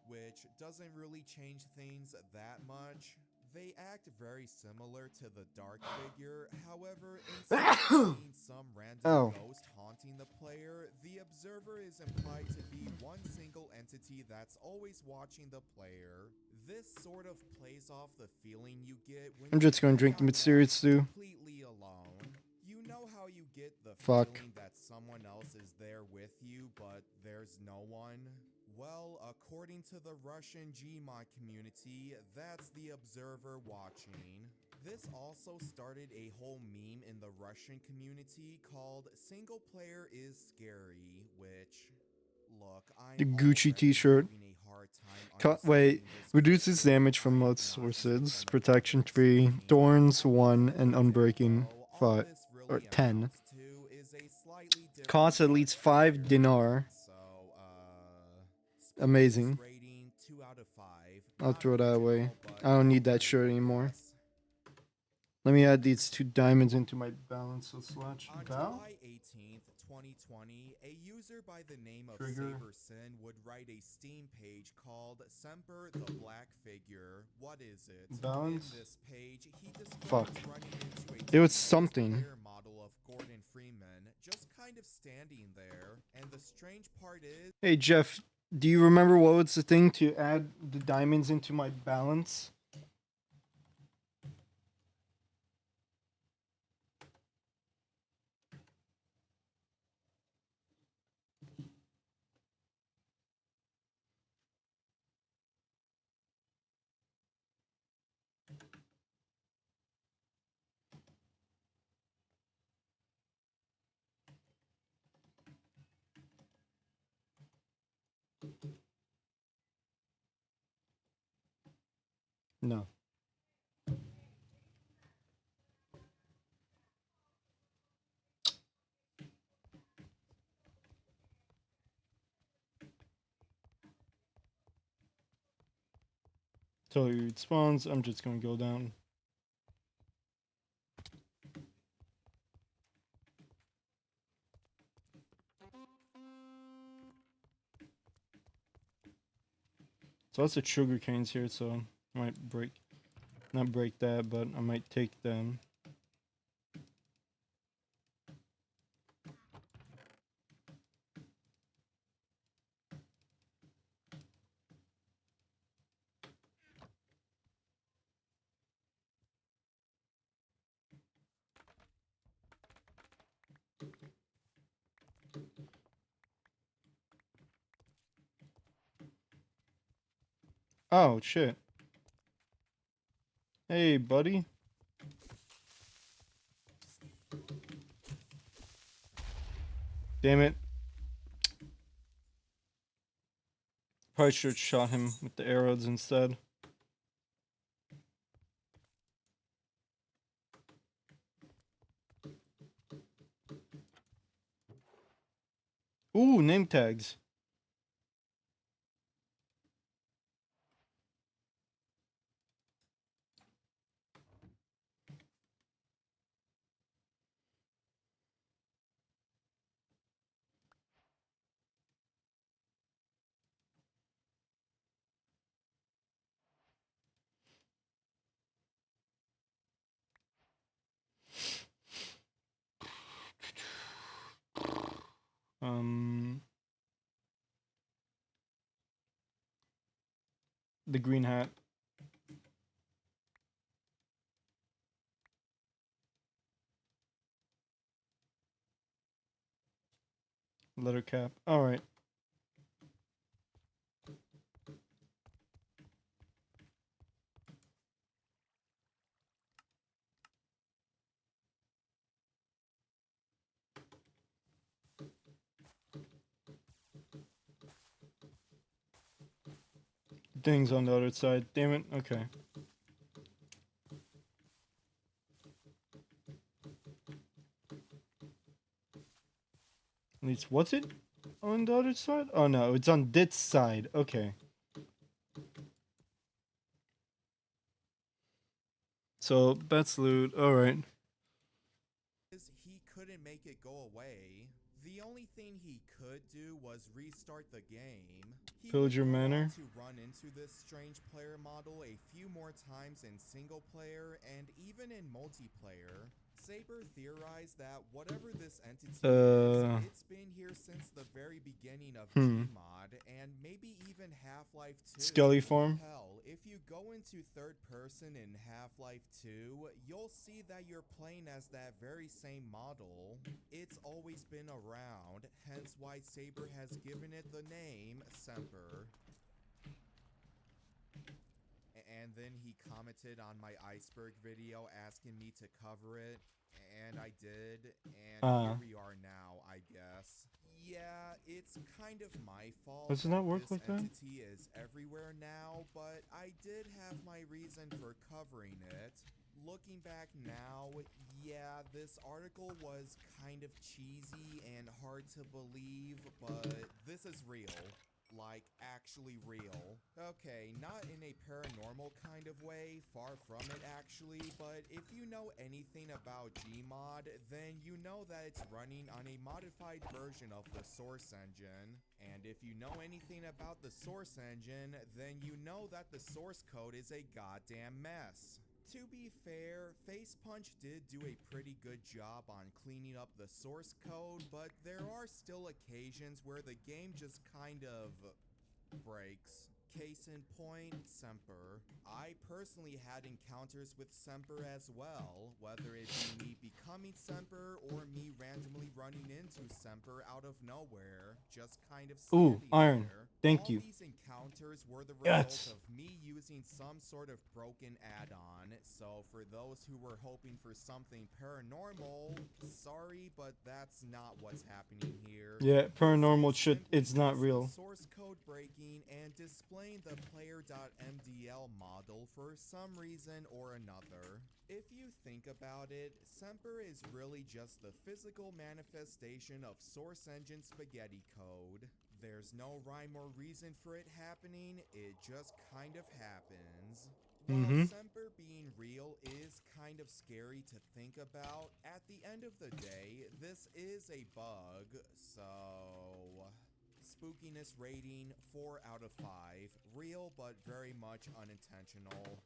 which doesn't really change things that much. They act very similar to the Dark figure, however, instead of being some random ghost haunting the player, the Observer is implied to be one single entity that's always watching the player. This sort of plays off the feeling you get when I'm just you gonna drink the Mysterious Stew. completely alone. You know how you get the Fuck. feeling that someone else is there with you, but there's no one? Well, according to the Russian Gmod community, that's the Observer watching. This also started a whole meme in the Russian community called Single Player is Scary, which, look, I'm The Gucci already t-shirt. having a hard time Wait, understanding this reduces video. damage from I'm most not sources. super Protection demographics 3, gaming. thorns At 1, the end and of the day, unbreaking though, all 5 this or really 10. amounts to is a slightly different Costs at least 5 dinar. So, Amazing. rating 2 out of 5. I'll Not throw that away. original, but I don't need that very shirt good anymore. guess. Let me add these 2 diamonds into my balance. So slash On val. July 18th, 2020, a user by the name of Trigger. Saberson would write a Steam page called Semper the Black Figure. What is it? Balance. In this page, he Fuck. describes running into a It was 10 something. player model of Gordon Freeman, just kind of standing there. And the strange part is, Hey Jeff, do you remember what was the thing to add the diamonds into my balance? No. Till it spawns, I'm just gonna go down. So lots of sugar canes here, so I might not break that, but I might take them. Oh shit. Hey buddy. Damn it. Probably should have shot him with the arrows instead. Ooh, name tags. The green hat. Letter cap. All right. Things on the other side. Damn it. Okay. At least, what's it on the other side? Oh no, it's on this side. Okay. So that's loot. All right. He couldn't make it go away. The only thing he could do was restart the game. He Pillager would go on Manor. to run into this strange player model a few more times in single player and even in multiplayer. Saber theorized that whatever this entity is, it's been here since the very beginning of Gmod and maybe even Half-Life 2. Skelly Farm. Hell, if you go into third person in Half-Life 2, you'll see that you're playing as that very same model. It's always been around, hence why Saber has given it the name Semper. And then he commented on my iceberg video asking me to cover it, and I did, and here we are now, I guess. Yeah, it's kind of my fault. Does it not work this like that? entity is everywhere now, but I did have my reason for covering it. Looking back now, yeah, this article was kind of cheesy and hard to believe, but this is real. Like, actually real. Okay, not in a paranormal kind of way, far from it actually, but if you know anything about Gmod, then you know that it's running on a modified version of the source engine. And if you know anything about the source engine, then you know that the source code is a goddamn mess. To be fair, Facepunch did do a pretty good job on cleaning up the source code, but there are still occasions where the game just kind of breaks. Case in point, Semper. I personally had encounters with Semper as well, whether it be me becoming Semper or me randomly running into Semper out of nowhere, just kind of Ooh, standing iron. there. Thank you. All these encounters were the Yes. result of me using some sort of broken add-on, so for those who were hoping for something paranormal, sorry, but that's not what's happening here. Yeah, paranormal This is shit. simply It's not just real. source code breaking and displaying the player.mdl model for some reason or another. If you think about it, Semper is really just the physical manifestation of source engine spaghetti code. There's no rhyme or reason for it happening, it just kind of happens. While Semper being real is kind of scary to think about, at the end of the day, this is a bug, so... Spookiness rating 4 out of 5. Real, but very much unintentional.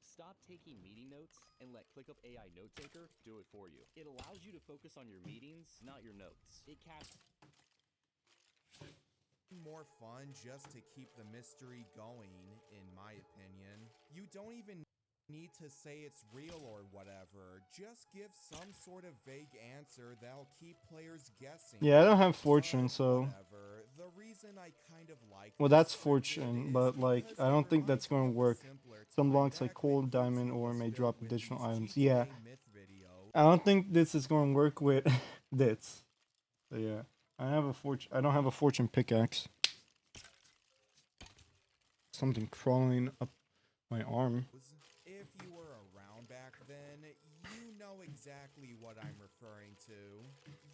Stop taking meeting notes and let ClickUp AI Note Taker do it for you. It allows you to focus on your meetings, not your notes. It captures More fun just to keep the mystery going, in my opinion. You don't even need to say it's real or whatever. Just give some sort of vague answer that'll keep players guessing. Yeah, I don't have fortune, so. Whatever. The reason I kind of like Well, this that's script fortune, is but like, because I it don't think that's reminds me going to of a work. simpler Some time blocks like back when coal, diamond, YouTube or was may filled drop with additional these items. GTA Yeah, myth videos. I don't think this is going to work with this. So yeah, I have a fortune. I don't have a fortune pickaxe. Something crawling up my arm. If you were around back then, you know exactly what I'm referring to.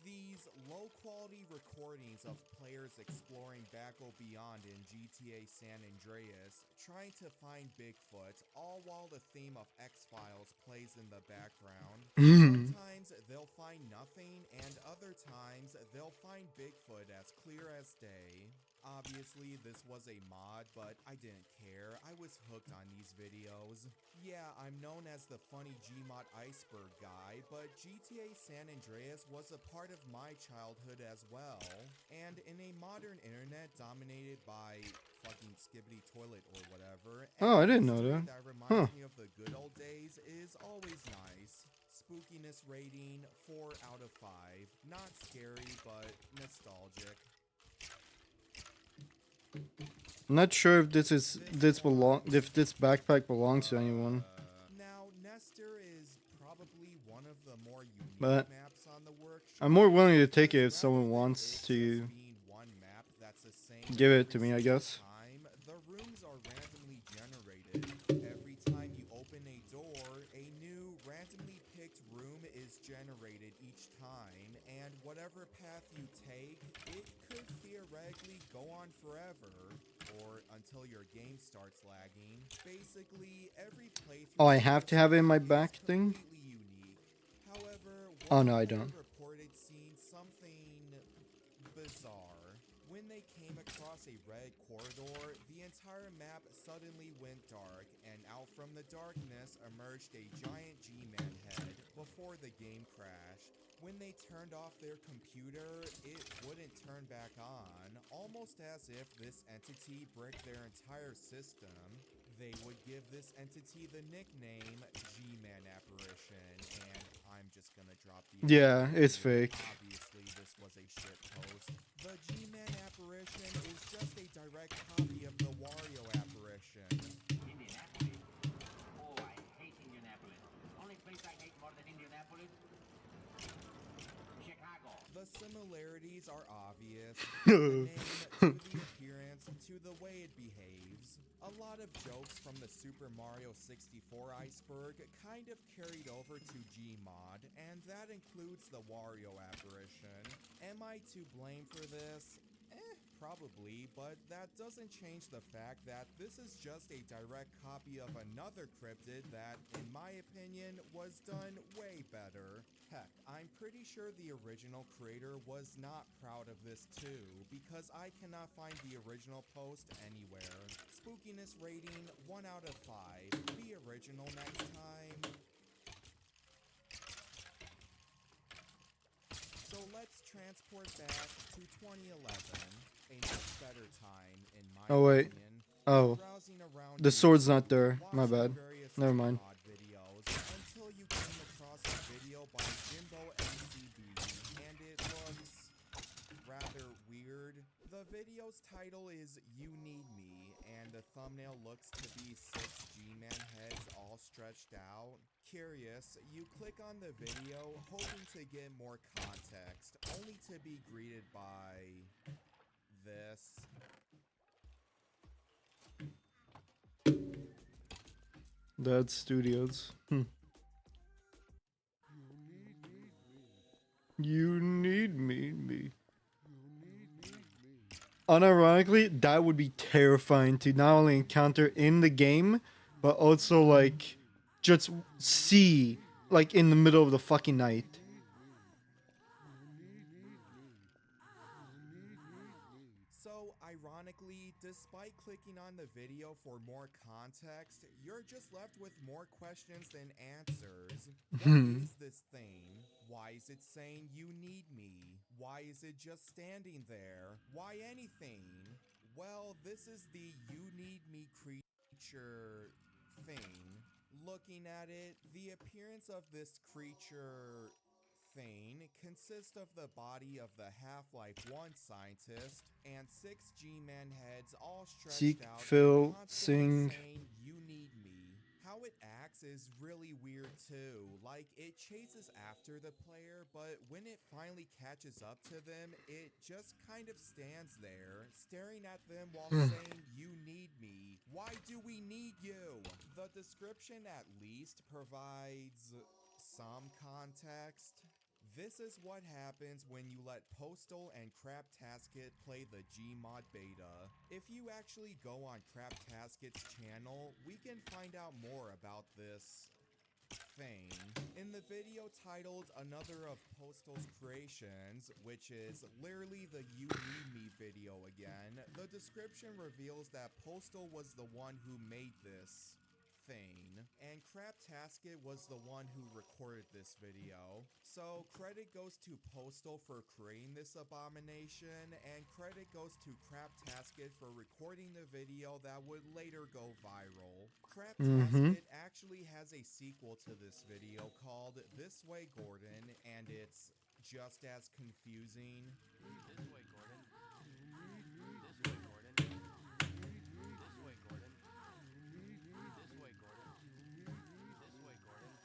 These low-quality recordings of players exploring Backle Beyond in GTA San Andreas, trying to find Bigfoot, all while the theme of X-Files plays in the background. Sometimes they'll find nothing, and other times they'll find Bigfoot as clear as day. Obviously, this was a mod, but I didn't care. I was hooked on these videos. Yeah, I'm known as the funny Gmod iceberg guy, but GTA San Andreas was a part of my childhood as well. And in a modern internet dominated by fucking Skibbity Toilet or whatever, Oh, I didn't any know story that. reminds Huh. me of the good old days is always nice. Spookiness rating 4 out of 5. Not scary, but nostalgic. I'm not sure if this backpack belongs to anyone. Now, Nestor is probably one of the more unique But maps on the workshop. I'm more willing to take it if Rather someone than wants it to just being one map that's the same give it every to me, I single guess. time, the rooms are randomly generated. Every time you open a door, a new randomly picked room is generated each time, and whatever path you take, it could theoretically go on forever, or until your game starts lagging. Basically, every playthrough Oh, I have to have it in my is back thing? completely unique. However, Oh, one no, I player don't. reported seeing something bizarre. When they came across a red corridor, the entire map suddenly went dark, and out from the darkness emerged a giant G-Man head before the game crashed. When they turned off their computer, it wouldn't turn back on, almost as if this entity bricked their entire system. They would give this entity the nickname G-Man Apparition, and I'm just gonna drop the Yeah, entire it's name. fake. Obviously, this was a shit post. The G-Man Apparition is just a direct copy of the Wario Apparition. Indianapolis? Oh, I hate Indianapolis. Only place I hate more than Indianapolis? Chicago. The similarities are obvious. The name, to the appearance, to the way it behaves. A lot of jokes from the Super Mario 64 iceberg kind of carried over to Gmod, and that includes the Wario apparition. Am I to blame for this? Probably, but that doesn't change the fact that this is just a direct copy of another cryptid that, in my opinion, was done way better. Heck, I'm pretty sure the original creator was not proud of this too, because I cannot find the original post anywhere. Spookiness rating 1 out of 5. The original next time. So let's transport back to 2011. A much better time, in my Oh, wait. opinion. Oh. Browsing around The sword's YouTube, not there. My watching bad. various Never mind. mod videos, until you came across a video by Jimbo MCB, and it looks rather weird. The video's title is You Need Me, and the thumbnail looks to be 6 G-Man heads all stretched out. Curious, you click on the video hoping to get more context, only to be greeted by this. That's Studios. You need me. Unironically, that would be terrifying to not only encounter in the game, but also like just see like in the middle of the fucking night. So, ironically, despite clicking on the video for more context, you're just left with more questions than answers. What is this thing? Why is it saying you need me? Why is it just standing there? Why anything? Well, this is the you need me creature thing. Looking at it, the appearance of this creature thing consists of the body of the Half-Life 1 scientist and 6 G-Man heads all stretched Seek, out, fill, constantly sing. saying, "You need me." How it acts is really weird too. Like, it chases after the player, but when it finally catches up to them, it just kind of stands there, staring at them while saying, "You need me. Why do we need you?" The description at least provides some context. This is what happens when you let Postal and Craptasket play the Gmod beta. If you actually go on Craptasket's channel, we can find out more about this Thane. In the video titled Another of Postal's Creations, which is literally the You Need Me video again, the description reveals that Postal was the one who made this Thane, and Craptasket was the one who recorded this video. So credit goes to Postal for creating this abomination, and credit goes to Craptasket for recording the video that would later go viral. Craptasket actually has a sequel to this video called This Way Gordon, and it's just as confusing. This way, Gordon. This way, Gordon. This way, Gordon. This way, Gordon.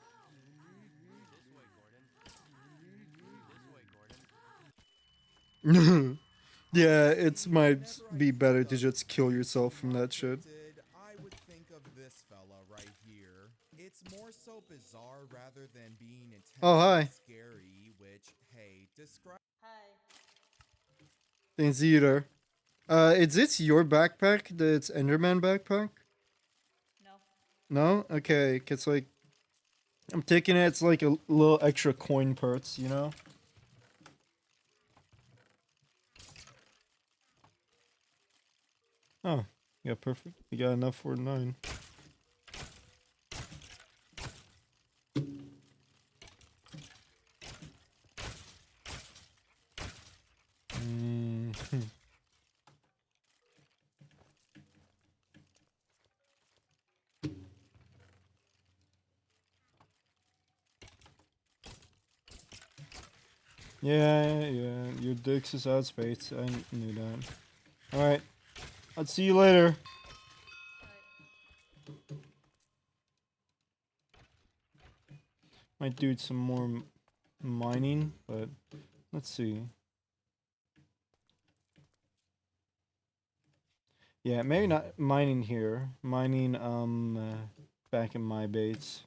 This way, Gordon. This way, Gordon. This way, Gordon. Yeah, it might be better to just kill yourself from that shit. I would think of this fella right here. It's more so bizarre rather than being intensely Oh, hi. scary, which, hey, describe. Thanks, Eater. Is this your backpack? That's Enderman backpack? No? Okay, cause like I'm taking it, it's like a little extra coin perks, you know? Oh, yeah, perfect. We got enough for 9. Yeah, your dicks is out space. I knew that. Alright. I'll see you later. Might do some more mining, but let's see. Yeah, maybe not mining here. Mining back in my base.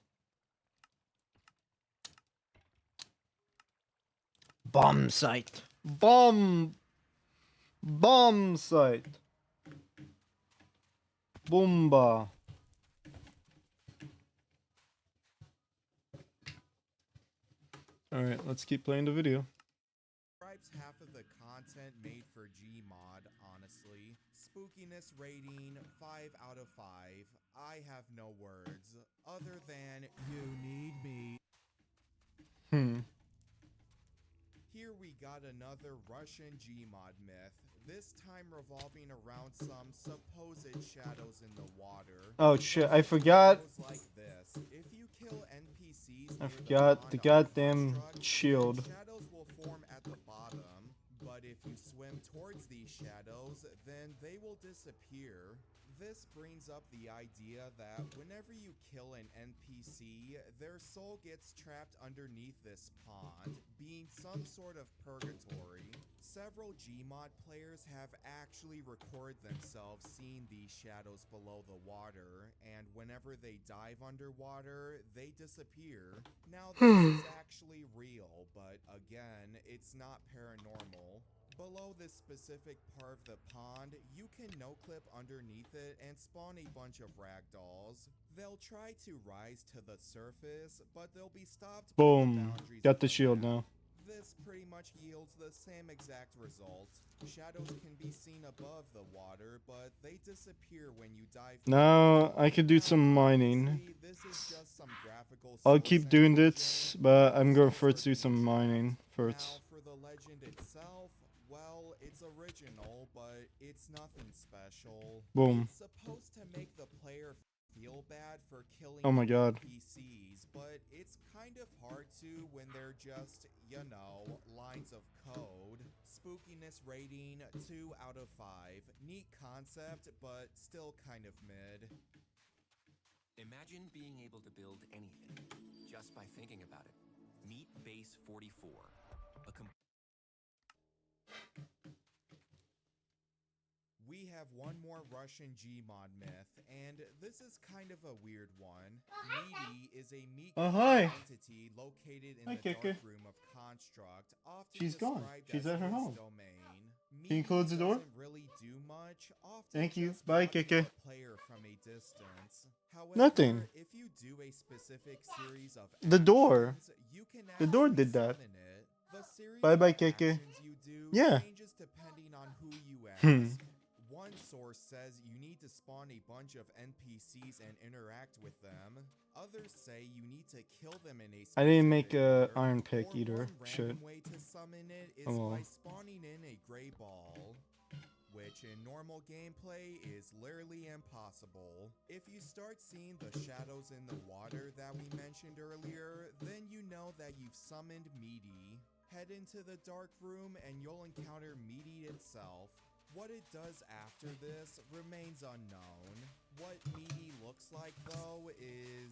Bomb site. Bomb site. Boomba. Alright, let's keep playing the video. Describes half of the content made for Gmod, honestly. Spookiness rating 5 out of 5. I have no words other than you need me. Here we got another Russian Gmod myth, this time revolving around some supposed shadows in the water. Oh shit, I forgot. Like this. If you kill NPCs I near forgot the pond goddamn construct, shield. shadows will form at the bottom, but if you swim towards these shadows, then they will disappear. This brings up the idea that whenever you kill an NPC, their soul gets trapped underneath this pond, being some sort of purgatory. Several Gmod players have actually recorded themselves seeing these shadows below the water, and whenever they dive underwater, they disappear. Now, this is actually real, but again, it's not paranormal. Below this specific part of the pond, you can no-clip underneath it and spawn a bunch of ragdolls. They'll try to rise to the surface, but they'll be stopped by the Boom. boundaries Got of the shield now. This pretty much yields the same exact result. Shadows can be seen above the water, but they disappear when you dive. Now I could do some mining. This is just some graphical I'll keep doing this, but I'm going first do some mining first. Now, for the legend itself, well, it's original, but it's nothing special. Boom. It's supposed to make the player feel bad for killing Oh my god. NPCs, but it's kind of hard to when they're just, you know, lines of code. Spookiness rating 2 out of 5. Neat concept, but still kind of mid. Imagine being able to build anything just by thinking about it. Meet Base 44. We have one more Russian Gmod myth, and this is kind of a weird one. Meaty is a meat entity located in the dark room of Construct, often She's gone. described She's as at her his home. domain. Can you close the door? Doesn't really do much, often Thank you. just Bye, watching Keke. the player from a distance. However, Nothing. if you do a specific series of The door. actions, you can The door actually did that. summon it. The series Bye bye, of Keke. actions you do Yeah. changes depending on who you ask. Hmm. One source says you need to spawn a bunch of NPCs and interact with them. Others say you need to kill them in a I didn't make specific a order, iron pick or either. one Shit. random way to summon it is Oh well. by spawning in a gray ball, which in normal gameplay is literally impossible. If you start seeing the shadows in the water that we mentioned earlier, then you know that you've summoned Meaty. Head into the dark room and you'll encounter Meaty itself. What it does after this remains unknown. What Meaty looks like, though, is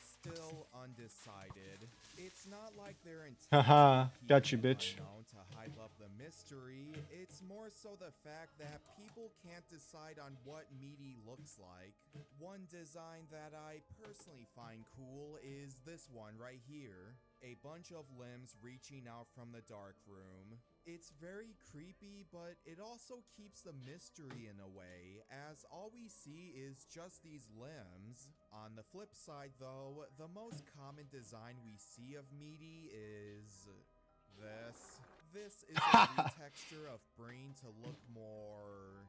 still undecided. It's not like they're Haha, intentionally got you, keeping it bitch. unknown to hype up the mystery. It's more so the fact that people can't decide on what Meaty looks like. One design that I personally find cool is this one right here. A bunch of limbs reaching out from the dark room. It's very creepy, but it also keeps the mystery in a way, as all we see is just these limbs. On the flip side though, the most common design we see of Meaty is this. This is a retexture of Breen to look more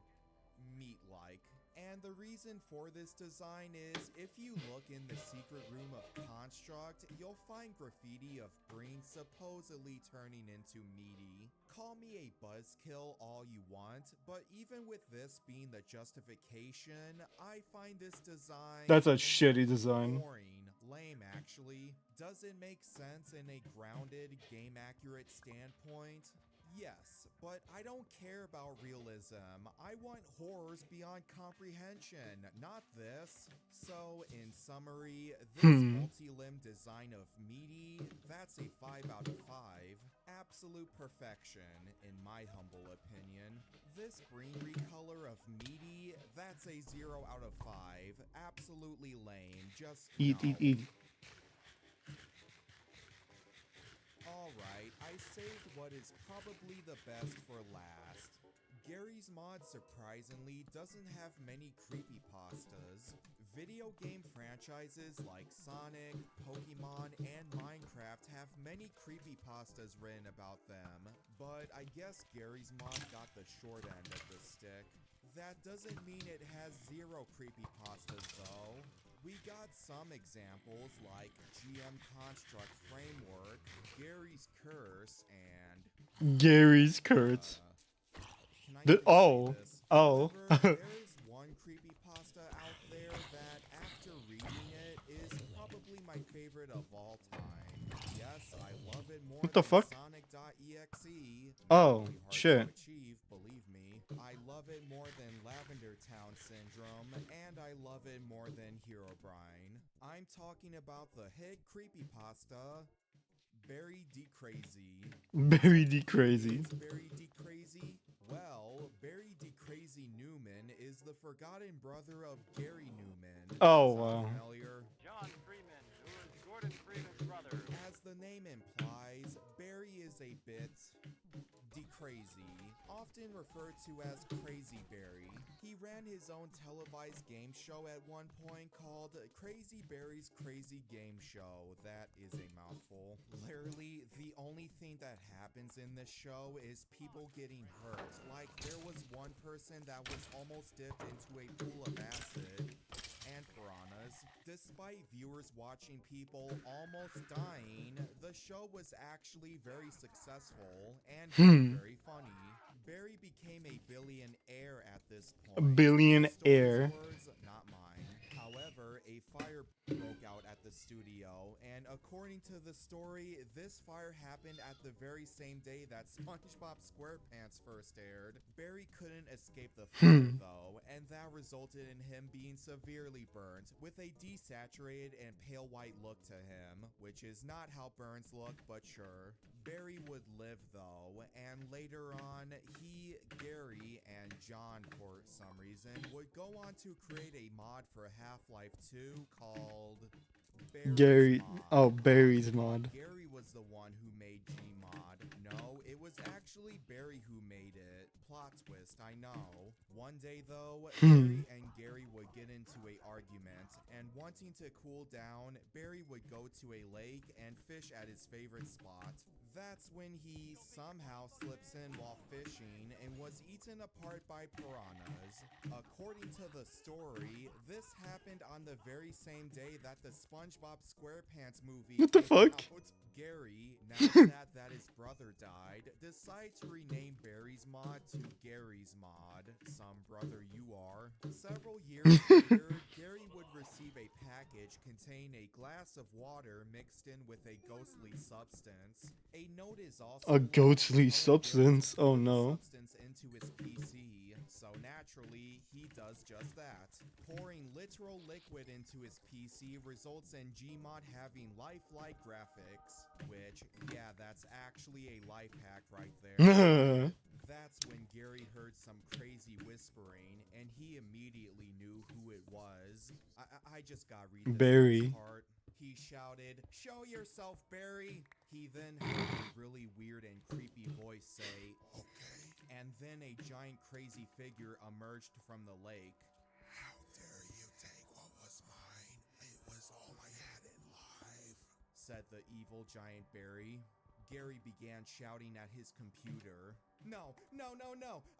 meat-like. And the reason for this design is, if you look in the secret room of Construct, you'll find graffiti of Breen supposedly turning into Meaty. Call me a buzzkill all you want, but even with this being the justification, I find this design That's a shitty design. boring. Lame, actually. Does it make sense in a grounded, game-accurate standpoint? Yes, but I don't care about realism. I want horrors beyond comprehension, not this. So, in summary, this multi-limb design of Meaty, that's a 5 out of 5. Absolute perfection, in my humble opinion. This Breen recolor of Meaty, that's a 0 out of 5. Absolutely lame, just Eat, no. eat, eat. Alright, I saved what is probably the best for last. Gary's Mod surprisingly doesn't have many creepypastas. Video game franchises like Sonic, Pokemon, and Minecraft have many creepypastas written about them, but I guess Gary's Mod got the short end of the stick. That doesn't mean it has zero creepypastas though. We got some examples like GM Construct Framework, Gary's Curse, and Gary's Kurtz. can I The even say oh. this? Oh. However, there is one creepypasta out there that, after reading it, is probably my favorite of all time. Yes, I love it more What the than fuck? Sonic.exe. Oh, Really hard shit. to achieve, believe me. I love it more than Lavender Town Syndrome, and I love it more than Herobrine. I'm talking about the hit creepypasta, Barry D. Crazy. Barry D. Crazy. Is Barry D. Crazy? Well, Barry D. Crazy Newman is the forgotten brother of Gary Newman. Oh, Sound wow. familiar? John Freeman, who is Gordon Freeman's brother. As the name implies, Barry is a bit crazy, often referred to as Crazy Barry. He ran his own televised game show at one point called Crazy Barry's Crazy Game Show. That is a mouthful. Literally, the only thing that happens in this show is people getting hurt. Like, there was one person that was almost dipped into a pool of acid and piranhas. Despite viewers watching people almost dying, the show was actually very successful and very funny. Barry became a billionaire at this point. A billionaire. Story's words, not mine. However, a fire broke out at the studio, and according to the story, this fire happened at the very same day that SpongeBob SquarePants first aired. Barry couldn't escape the fire though, and that resulted in him being severely burnt, with a desaturated and pale white look to him, which is not how burns look, but sure. Barry would live though, and later on, he, Gary, and John, for some reason, would go on to create a mod for Half-Life 2 called Gary. Mod. Oh, Barry's mod. Gary was the one who made Gmod. No, it was actually Barry who made it. plot twist, I know. One day though, Barry and Gary would get into a argument, and wanting to cool down, Barry would go to a lake and fish at his favorite spot. That's when he somehow slips in while fishing and was eaten apart by piranhas. According to the story, this happened on the very same day that the SpongeBob SquarePants movie What the came fuck? out. Gary, now sad that his brother died, decided to rename Barry's mod to Gary's mod. Some brother you are. Several years later, Gary would receive a package containing a glass of water mixed in with a ghostly substance. A note is also A left ghostly telling Gary to substance? put Oh the no. substance into his PC, so naturally, he does just that. Pouring literal liquid into his PC results in Gmod having lifelike graphics, which, yeah, that's actually a life hack right there. That's when Gary heard some crazy whispering, and he immediately knew who it was. I just got read this Barry. next part. He shouted, "Show yourself, Barry!" He then heard a really weird and creepy voice say, "Okay." And then a giant crazy figure emerged from the lake. "How dare you take what was mine? It was all I had in life," said the evil giant Barry. Gary began shouting at his computer. No,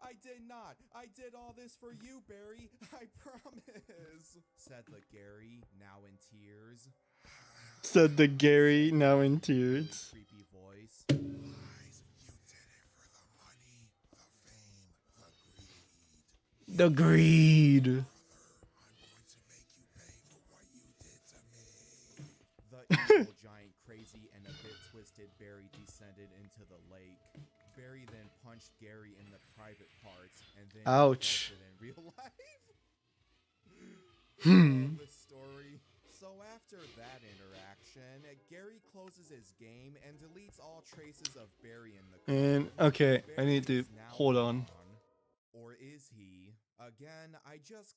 I did not. I did all this for you, Barry. I promise," said the Gary, now in tears. Said the Gary, now in tears. Creepy voice. "Lies, you did it for the money, the fame, the greed. The greed. I'm going to make you pay for what you did to me." The evil giant, crazy, and a bit twisted Barry descended into the lake. Barry then punched Gary in the private parts and then Ouch. resulted in real life. Hmm. The story. So after that interaction, Gary closes his game and deletes all traces of Barry in the code. And okay, I Barry need to is now hold on. gone. Or is he? Again, I just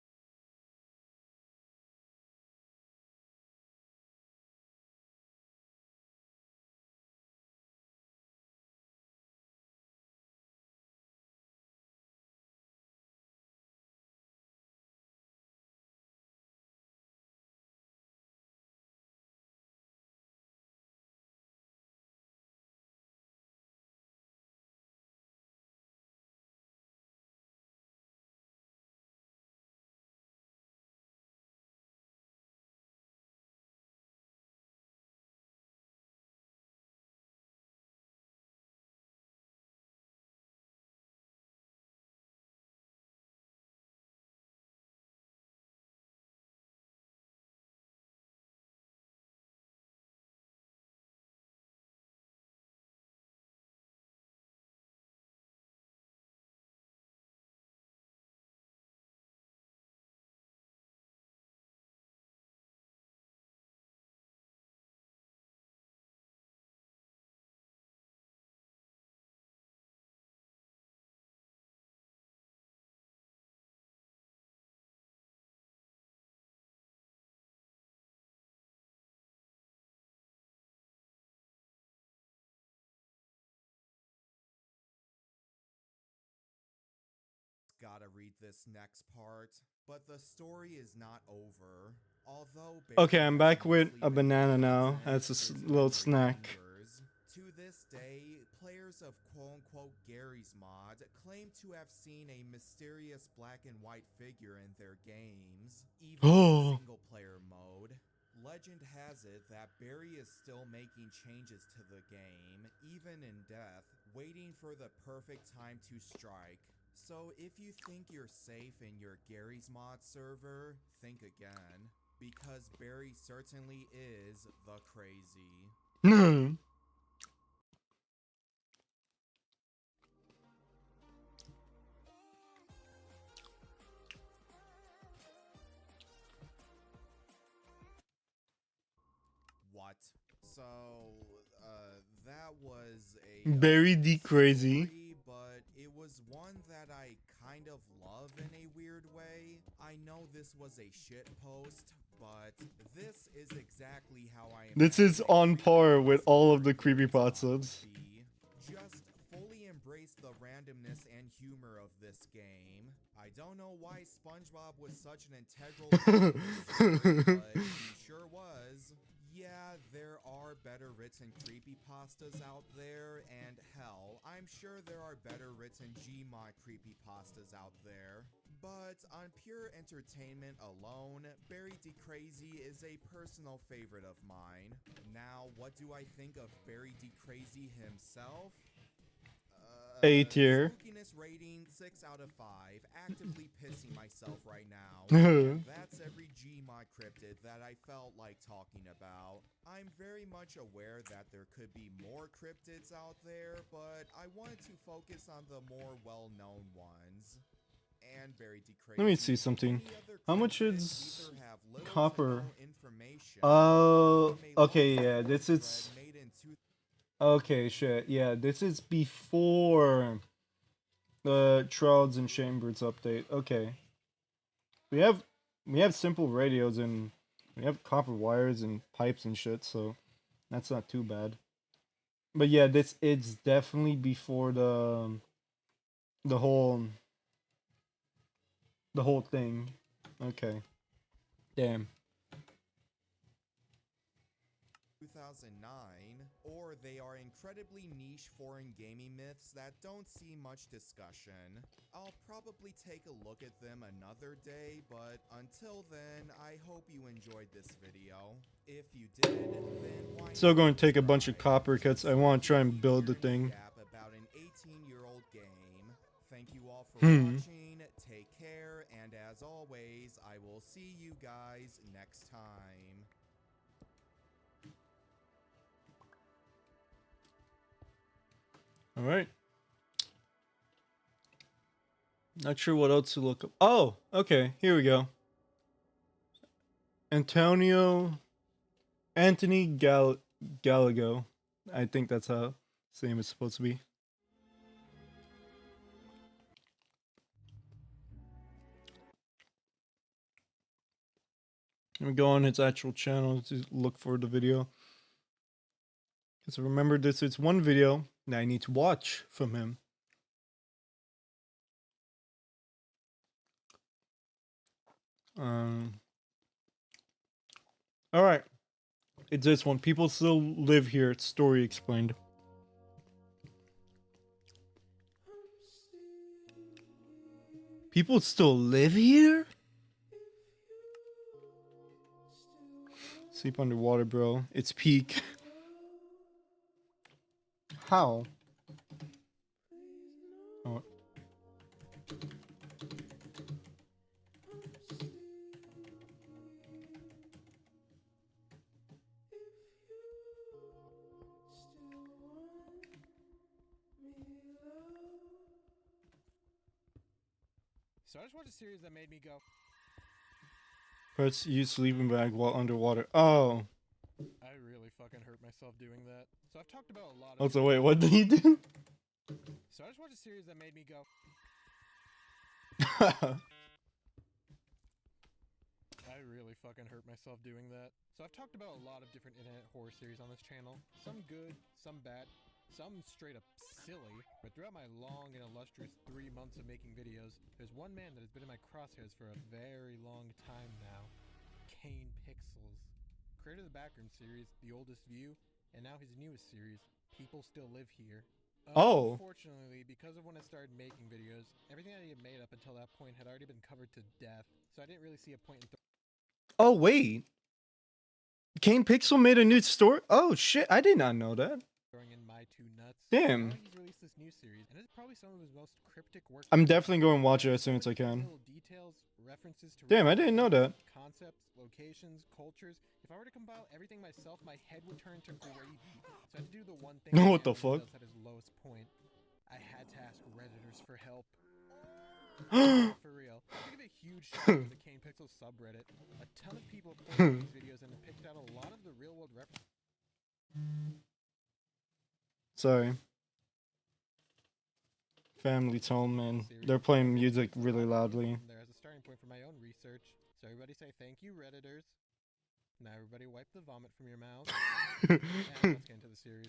gotta read this next part, but the story is not over. Although Okay, Barry I'm has back with mostly a been banana now. poisoned, That's a his little memory snack. lingers. To this day, players of quote-unquote Gary's mod claim to have seen a mysterious black and white figure in their games, even in single-player mode. Legend has it that Barry is still making changes to the game, even in death, waiting for the perfect time to strike. So if you think you're safe in your Gary's mod server, think again, because Barry certainly is the crazy. What? So, that was a Barry the crazy. story, but it was one that I kind of love in a weird way. I know this was a shit post, but this is exactly how I This is imagine a on par with creepypasta all of the for Gary's mod creepypastas. to be. Just fully embrace the randomness and humor of this game. I don't know why SpongeBob was such an integral part of this story, but he sure was. Yeah, there are better written creepypastas out there, and hell, I'm sure there are better written Gmod creepypastas out there. But on pure entertainment alone, Barry D. Crazy is a personal favorite of mine. Now, what do I think of Barry D. Crazy himself? A tier. Spookiness rating 6 out of 5. Actively pissing myself right now. That's every Gmod cryptid that I felt like talking about. I'm very much aware that there could be more cryptids out there, but I wanted to focus on the more well-known ones. And Barry D. Crazy. Let me see something. Any other How much cryptids is either have little to copper? no information Oh, from a okay, long yeah, this thread is. made in Okay, shit. Yeah, this is before the Shrouds and Chambers update. Okay. We have simple radios and we have copper wires and pipes and shit, so that's not too bad. But yeah, it's definitely before the whole thing. Okay. Damn. 2009, or they are incredibly niche foreign gaming myths that don't see much discussion. I'll probably take a look at them another day, but until then, I hope you enjoyed this video. If you did, then why Still not going to take a bunch of subscribe? copper cuts. I want to try and build the thing. About an 18-year-old game. Thank you all for watching, take care, and as always, I will see you guys next time. All right. Not sure what else to look up. Oh, okay. Here we go. Anthony Gallego. I think that's how his name is supposed to be. Let me go on his actual channel to look for the video. Because remember, this is one video that I need to watch from him. All right. It's this one. People still live here. Story explained. People still live here? Sleep underwater, bro. It's peak. How? Oh. So I just watched a series that made me go. Press use sleeping bag while underwater. Oh. I really fucking hurt myself doing that. So I've talked about a lot of. Also, wait, what did he do? So I just watched a series that made me go. I really fucking hurt myself doing that. So I've talked about a lot of different internet horror series on this channel. Some good, some bad, some straight up silly. But throughout my long and illustrious 3 months of making videos, there's one man that has been in my crosshairs for a very long time now. Kane Pixels. Creator of the Backroom series, The Oldest View, and now his newest series, People Still Live Here. Oh. Unfortunately, because of when I started making videos, everything I had made up until that point had already been covered to death, so I didn't really see a point in Oh, wait. Kane Pixel made a new story? Oh, shit. I did not know that. throwing in my 2 nuts. Damn. Now he's released this new series, and it's probably some of his most cryptic work. I'm definitely going to watch it as soon as I can. Little details, references to Damn, I didn't know that. concepts, locations, cultures. If I were to compile everything myself, my head would turn to gravy. So I had to do the one thing What that the fuck? does at his lowest point. I had to ask Redditors for help. For real. I give a huge shout out to the Kane Pixel subreddit. A ton of people posted these videos and have picked out a lot of the real world references. Sorry. Family's home, man. They're playing music really loudly. There as a starting point for my own research. So everybody say thank you, Redditors. Now everybody wipe the vomit from your mouth. And let's get into the series.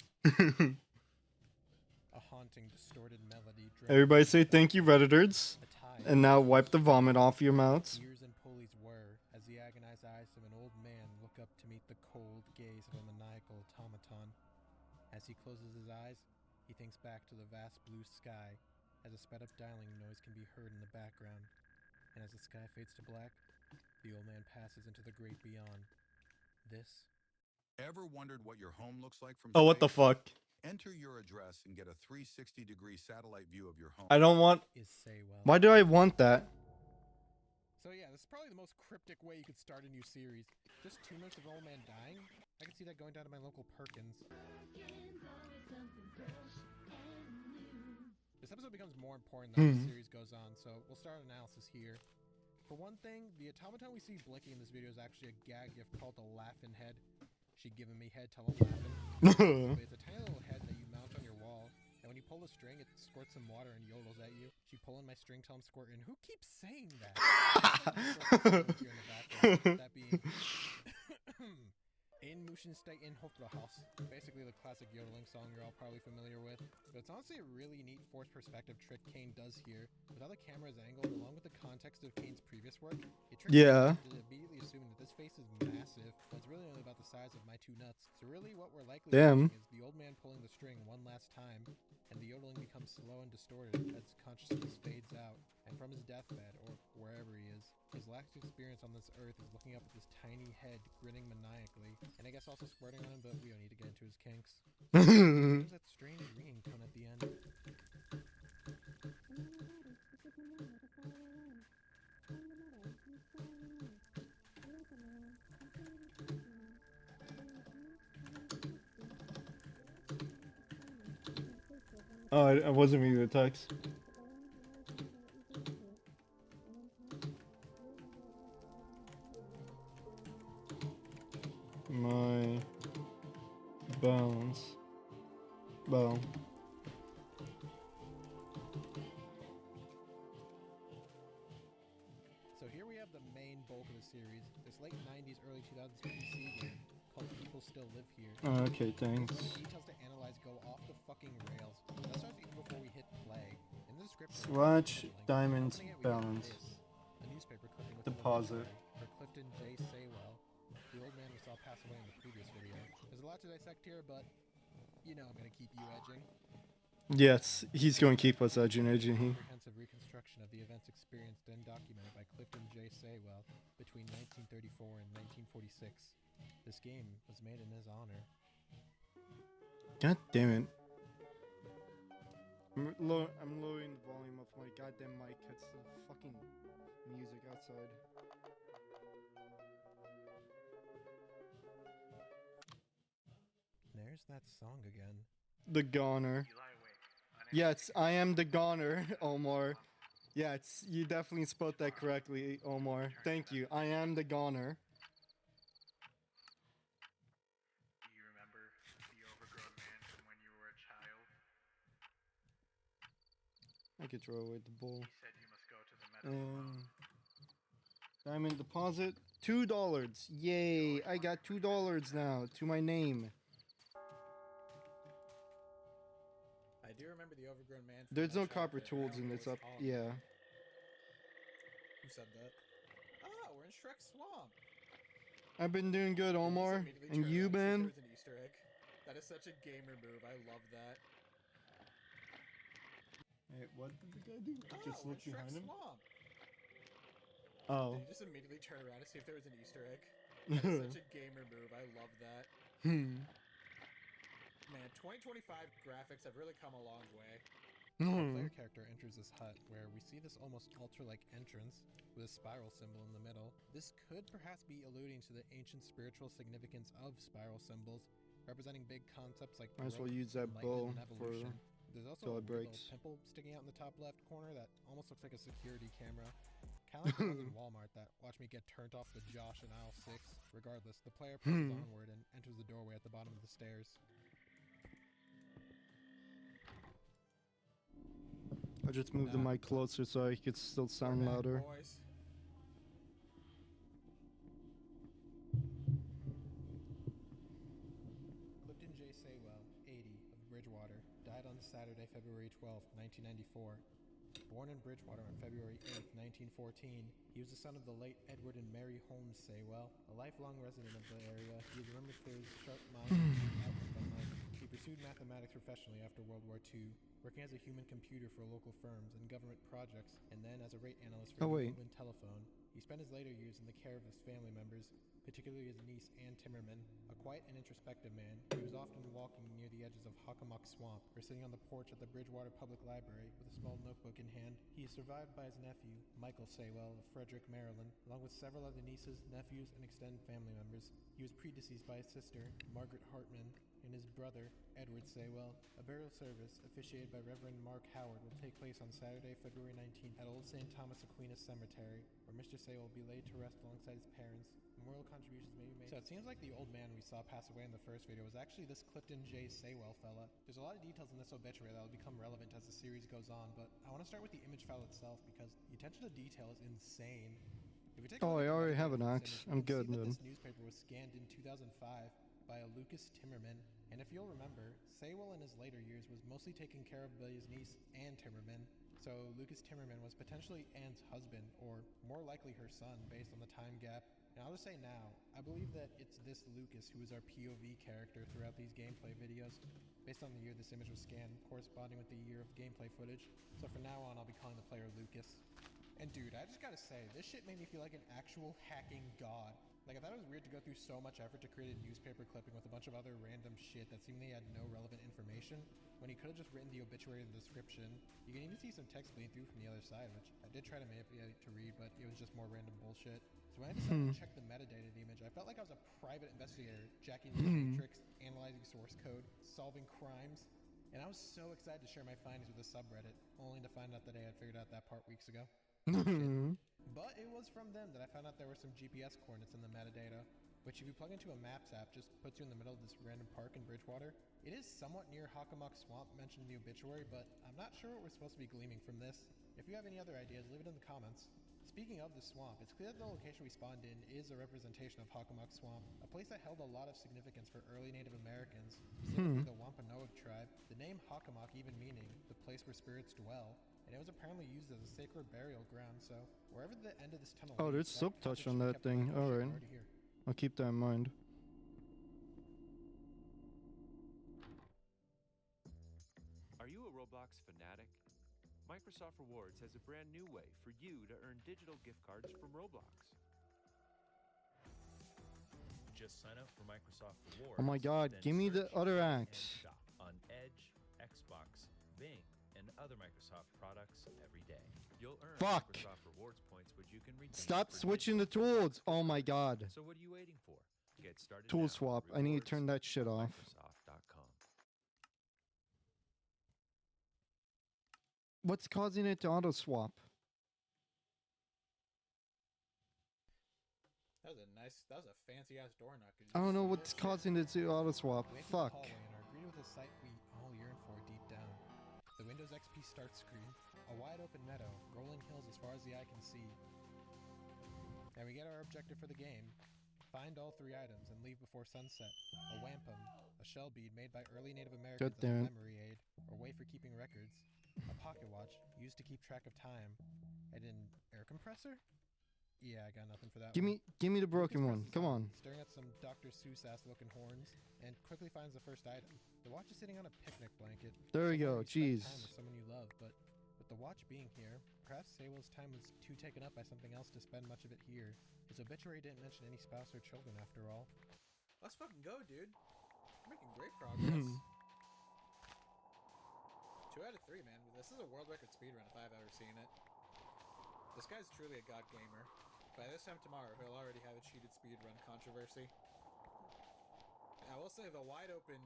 A haunting, distorted melody. Everybody say thank you, Redditors. And now wipe the vomit off your mouths. Ears and pulleys whir as the agonized eyes of an old man look up to meet the cold gaze of a maniacal automaton. As he closes his eyes, he thinks back to the vast blue sky as a sped up dialing noise can be heard in the background. And as the sky fades to black, the old man passes into the great beyond. This. Ever wondered what your home looks like from Oh, what the space? fuck? Enter your address and get a 360-degree satellite view of your home. I don't want... Why do I want that? So yeah, this is probably the most cryptic way you could start a new series. Just 2 minutes of an old man dying? I can see that going down to my local Perkins. This episode becomes more important as the series goes on, so we'll start our analysis here. For one thing, the automaton we see blinking in this video is actually a gag gift called the Laughin' Head. She giving me head, tell 'em laughing. It's a tiny little head that you mount on your wall, and when you pull the string, it squirts some water and yodels at you. She pulling my string, tell 'em squirtin'. Who keeps saying that? That being In Muschenstein Hofbräuhaus, basically the classic yodeling song you're all probably familiar with. But it's honestly a really neat forced perspective trick Kane does here. With how the camera is angled, along with the context of Kane's previous work, it tricks me into immediately assuming that this face is massive, but it's really only about the size of my 2 nuts. So really what we're likely seeing is the old man pulling the string one last time, and the yodeling becomes slow and distorted as consciousness fades out. And from his deathbed, or wherever he is, his last experience on this earth is looking up at this tiny head, grinning maniacally, and I guess also squirting on him, but we don't need to get into his kinks. There's that strange ringing tone at the end. Oh, I wasn't reading the text. My bones. Bow. So here we have the main bulk of the series, this late 90s, early 2000s PC game called People Still Live Here. Okay, thanks. The details to analyze go off the fucking rails. That starts even before we hit play. In the description, Swatch diamonds balance. A newspaper clipping with Deposit. For Clifton J. Saywell, the old man we saw pass away in the previous video. There's a lot to dissect here, but you know I'm gonna keep you edging. Yes, he's going to keep us edging. Comprehensive reconstruction of the events experienced and documented by Clifton J. Saywell between 1934 and 1946. This game was made in his honor. God damn it. I'm lowering the volume of my goddamn mic. It's the fucking music outside. There's that song again. The Goner. Yes, I am the Goner, Omar. Yeah, you definitely spelled that correctly, Omar. Thank you. I am the Goner. Do you remember the overgrown man from when you were a child? I could throw away the bowl. He said you must go to the metal Diamond deposit, $2. Yay! I got $2 now to my name. I do remember the overgrown man. There's no copper tools in this up. Yeah. Who said that? Oh, we're in Shrek Swamp. I've been doing good, Omar. And you, Ben? There's an Easter egg. That is such a gamer move. I love that. Wait, what did the guy do? Just look behind him? Swamp. Oh. Did you just immediately turn around to see if there was an Easter egg? That is such a gamer move. I love that. Man, 2025 graphics have really come a long way. The player character enters this hut where we see this almost altar-like entrance with a spiral symbol in the middle. This could perhaps be alluding to the ancient spiritual significance of spiral symbols, representing big concepts like Might as well growth, use that bow enlightenment, and for evolution. There's also till a it weird breaks. little pimple sticking out in the top left corner that almost looks like a security camera. Kind of like the ones in Walmart that watch me get turned off the Josh in aisle 6. Regardless, the player presses onward and enters the doorway at the bottom of the stairs. I just moved the mic closer so I could still sound louder. Boys. Clifton J. Saywell, 80, of Bridgewater, died on Saturday, February 12, 1994. Born in Bridgewater on February 8, 1914, he was the son of the late Edward and Mary Holmes Saywell, a lifelong resident of the area. He is remembered for his sharp mind and deep outlook on life. He pursued mathematics professionally after World War II, working as a human computer for local firms and government projects, and then as a rate analyst for New England Telephone. He spent his later years in the care of his family members, particularly his niece Ann Timmerman. A quiet and introspective man, he was often walking near the edges of Hockomock Swamp or sitting on the porch at the Bridgewater Public Library with a small notebook in hand. He is survived by his nephew, Michael Saywell of Frederick, Maryland, along with several other nieces, nephews, and extended family members. He was predeceased by his sister, Margaret Hartman, and his brother, Edward Saywell. A burial service, officiated by Reverend Mark Howard, will take place on Saturday, February 19th at Old St. Thomas Aquinas Cemetery, where Mr. Saywell will be laid to rest alongside his parents. Memorial contributions may be made. So it seems like the old man we saw pass away in the first video was actually this Clifton J. Saywell fella. There's a lot of details in this obituary that will become relevant as the series goes on, but I want to start with the image file itself because the attention to detail is insane. If we take Oh, I already have an axe. I'm good then. This newspaper was scanned in 2005 by a Lucas Timmerman, and if you'll remember, Saywell in his later years was mostly taking care of his niece, Ann Timmerman, so Lucas Timmerman was potentially Ann's husband, or more likely her son, based on the time gap. And I'll just say now, I believe that it's this Lucas who is our POV character throughout these gameplay videos, based on the year this image was scanned, corresponding with the year of gameplay footage. So from now on, I'll be calling the player Lucas. And dude, I just gotta say, this shit made me feel like an actual hacking god. Like, I thought it was weird to go through so much effort to create a newspaper clipping with a bunch of other random shit that seemingly had no relevant information, when he could have just written the obituary in the description. You can even see some text bleeding through from the other side, which I did try to manipulate to read, but it was just more random bullshit. So when I decided to check the metadata of the image, I felt like I was a private investigator, jacking the matrix, analyzing source code, solving crimes, and I was so excited to share my findings with the subreddit, only to find out that I had figured out that part weeks ago. But it was from them that I found out there were some GPS coordinates in the metadata, which if you plug into a Maps app, just puts you in the middle of this random park in Bridgewater. It is somewhat near Hockomock Swamp mentioned in the obituary, but I'm not sure what we're supposed to be gleaming from this. If you have any other ideas, leave it in the comments. Speaking of the swamp, it's clear that the location we spawned in is a representation of Hockomock Swamp, a place that held a lot of significance for early Native Americans, specifically the Wampanoag tribe, the name Hockomock even meaning the place where spirits dwell, and it was apparently used as a sacred burial ground, so wherever the end of this tunnel Oh, there's silk touch on that thing. Alright. I'll keep that in mind. Are you a Roblox fanatic? Microsoft Rewards has a brand new way for you to earn digital gift cards from Roblox. Just sign up for Microsoft Rewards. Oh my god, then give me the search other and axe. shop on Edge, Xbox, Bing, and other Microsoft products every day. You'll earn Fuck. Microsoft Rewards points, which you can redeem. Stop for switching the tools. Oh my god. So what are you waiting for? Get started Tool now. swap. I need to turn that shit off. Microsoft.com. What's causing it to auto swap? That was a fancy ass door knock. I don't know what's causing it to auto swap. We enter the Fuck. hallway and are greeted with a sight we all yearn for deep down. The Windows XP start screen, a wide open meadow, rolling hills as far as the eye can see. And we get our objective for the game. Find all 3 items and leave before sunset. A wampum, a shell bead made by early Native Americans as a damn. memory aid, or way for keeping records. A pocket watch, used to keep track of time. And an air compressor? Yeah, I got nothing for that Give one. me the broken one. Come on. Staring at some Dr. Seuss ass looking horns, and quickly finds the first item. The watch is sitting on a picnic blanket. There we go. Somewhere you spend Jeez. time with someone you love, but with the watch being here, perhaps Saywell's time was too taken up by something else to spend much of it here. His obituary didn't mention any spouse or children after all. Let's fucking go, dude. We're making great progress. 2 out of 3, man. This is a world record speedrun if I've ever seen it. This guy's truly a god gamer. By this time tomorrow, he'll already have a cheated speedrun controversy. I will say the wide open.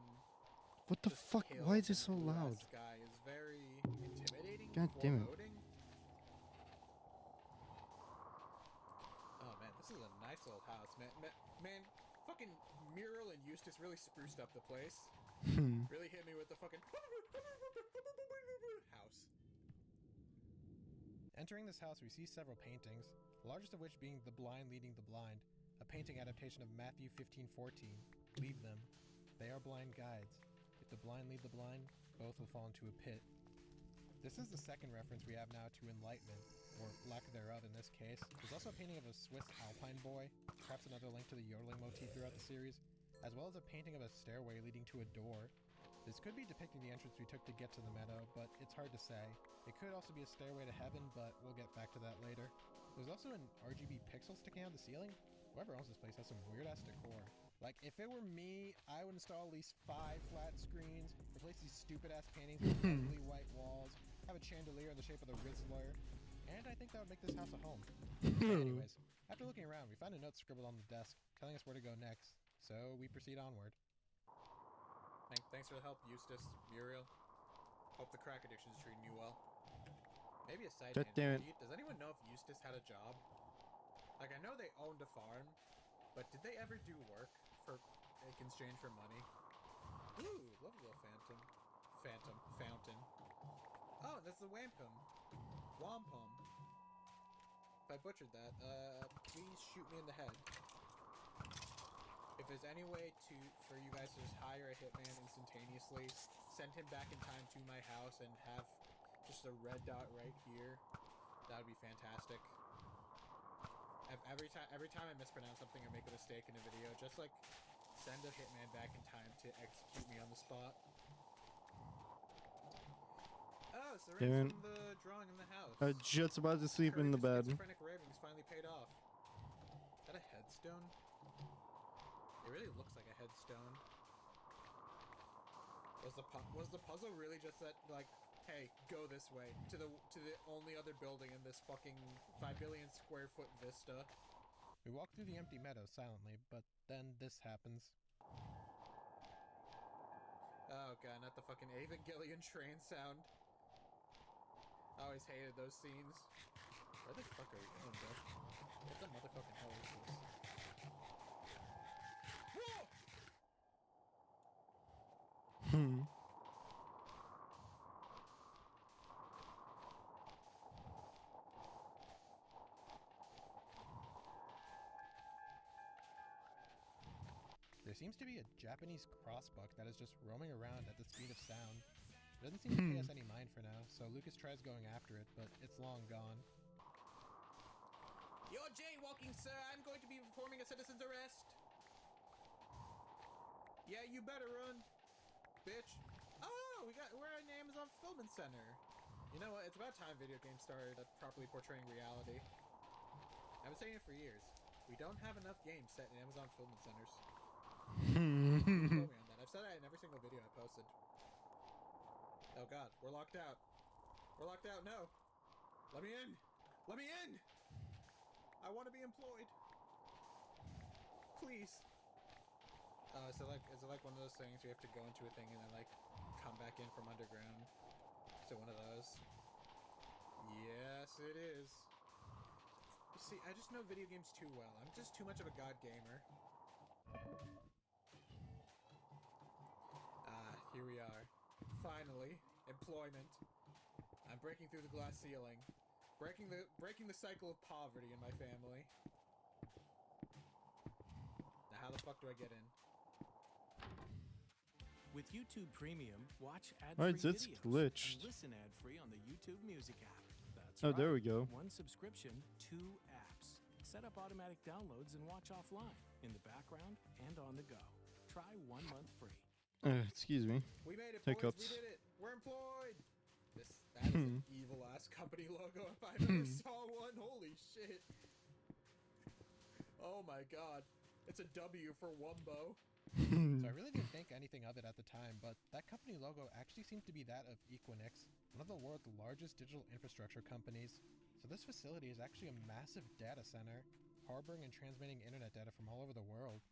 What the fuck? Why is it so loud? Sky is very intimidating. God damn it. foreboding. Oh man, this is a nice little house, man. Man, fucking Mural and Eustace really spruced up the place. Really hit me with the fucking house. Entering this house, we see several paintings, the largest of which being The Blind Leading the Blind, a painting adaptation of Matthew 15:14. Leave them. They are blind guides. If the blind lead the blind, both will fall into a pit. This is the second reference we have now to enlightenment, or lack thereof in this case. There's also a painting of a Swiss alpine boy, perhaps another link to the yodeling motif throughout the series, as well as a painting of a stairway leading to a door. This could be depicting the entrance we took to get to the meadow, but it's hard to say. It could also be a stairway to heaven, but we'll get back to that later. There's also an RGB pixel sticking out of the ceiling. Whoever owns this place has some weird-ass decor. Like, if it were me, I would install at least 5 flat screens, replace these stupid-ass paintings with ugly white walls, have a chandelier in the shape of the Rizzler, and I think that would make this house a home. Anyways, after looking around, we found a note scribbled on the desk, telling us where to go next, so we proceed onward. Thanks for the help, Eustace, Muriel. Hope the crack addiction is treating you well. Maybe a side God damn tangent. it. Does anyone know if Eustace had a job? Like, I know they owned a farm, but did they ever do work for in exchange for money? Ooh, lovely little fountain. Oh, that's the wampum. Wampum. If I butchered that, please shoot me in the head. If there's any way for you guys to just hire a hitman instantaneously, send him back in time to my house and have just a red dot right here, that would be fantastic. Every time I mispronounce something or make a mistake in a video, just like send a hitman back in time to execute me on the spot. Oh, syringe from the drawing in the house. Just about to sleep in the bed. Schizophrenic ravings finally paid off. Is that a headstone? It really looks like a headstone. Was the puzzle really just that, like, hey, go this way to the only other building in this fucking 5 billion square foot vista? We walk through the empty meadow silently, but then this happens. Oh god, not the fucking Evangelion train sound. I always hated those scenes. Where the fuck are we going, bro? What the motherfucking hell is this? Whoa! There seems to be a Japanese crossbuck that is just roaming around at the speed of sound. It doesn't seem to pay us any mind for now, so Lucas tries going after it, but it's long gone. You're jaywalking, sir! I'm going to be performing a citizen's arrest! Yeah, you better run, bitch. Oh, we're at an Amazon Fulfillment Center. You know what? It's about time video games started properly portraying reality. I've been saying it for years. We don't have enough games set in Amazon Fulfillment Centers. Quote me on that. I've said that in every single video I posted. Oh god, we're locked out. We're locked out. No. Let me in. Let me in. I want to be employed. Please. Is it like one of those things where you have to go into a thing and then like come back in from underground? Is it one of those? Yes, it is. You see, I just know video games too well. I'm just too much of a god gamer. Here we are. Finally, employment. I'm breaking through the glass ceiling. Breaking the cycle of poverty in my family. Now how the fuck do I get in? With YouTube Premium, watch ad-free Alright, so it's videos glitched. and listen ad-free on the YouTube Music app. That's Oh, right. there we go. One subscription, 2 apps. Set up automatic downloads and watch offline, in the background, and on the go. Try 1 month free. Excuse me. We made it, boys. Hiccups. We did it. We're employed. That is an evil ass company logo if I ever saw one. Holy shit. Oh my god. It's a W for Wumbo. So I really didn't think anything of it at the time, but that company logo actually seems to be that of Equinix, one of the world's largest digital infrastructure companies. So this facility is actually a massive data center, harboring and transmitting internet data from all over the world.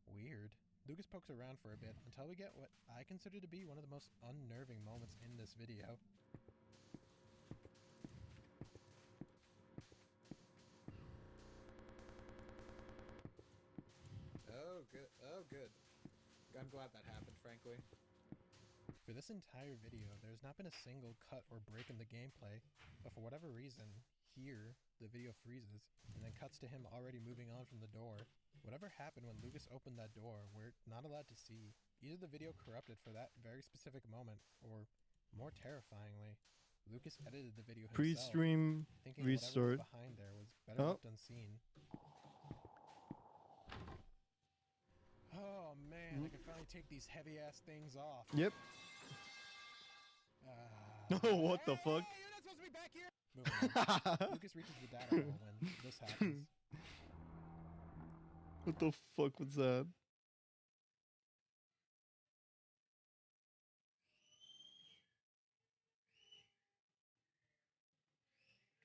Weird. Lucas pokes around for a bit until we get what I consider to be one of the most unnerving moments in this video. Oh, good. Oh, good. I'm glad that happened, frankly. For this entire video, there's not been a single cut or break in the gameplay, but for whatever reason, here, the video freezes, and then cuts to him already moving on from the door. Whatever happened when Lucas opened that door, we're not allowed to see. Either the video corrupted for that very specific moment, or, more terrifyingly, Lucas edited the video himself, Pre-stream thinking whatever restart. was behind there was better Oh. left unseen. Oh man, I can finally take these heavy ass things off. Yep. Oh, what the fuck? You're not supposed to be back here. Moving on. Lucas reaches the data hole when this happens. What the fuck was that?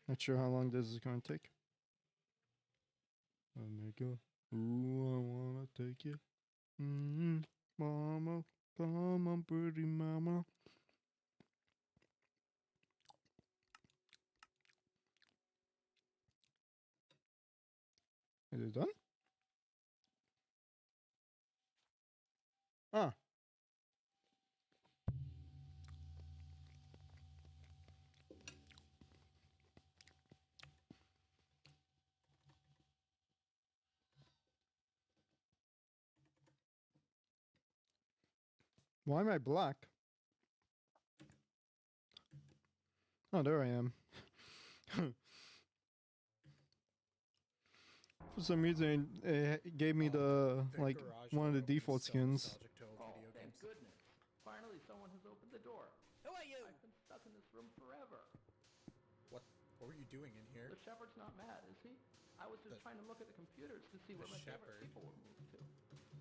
Not sure how long this is going to take. Omega. Ooh, I wanna take you. Mama, come on, pretty mama. Is it done? Ah. Why am I black? Oh, there I am. For some reason, it gave me the, like, one of the default skins. Oh, thank goodness. Finally, someone has opened the door. Who are you? I've been stuck in this room forever. What were you doing in here? The shepherd's not mad, is he? I was just trying to look at the computers to see where my favorite people were moved to.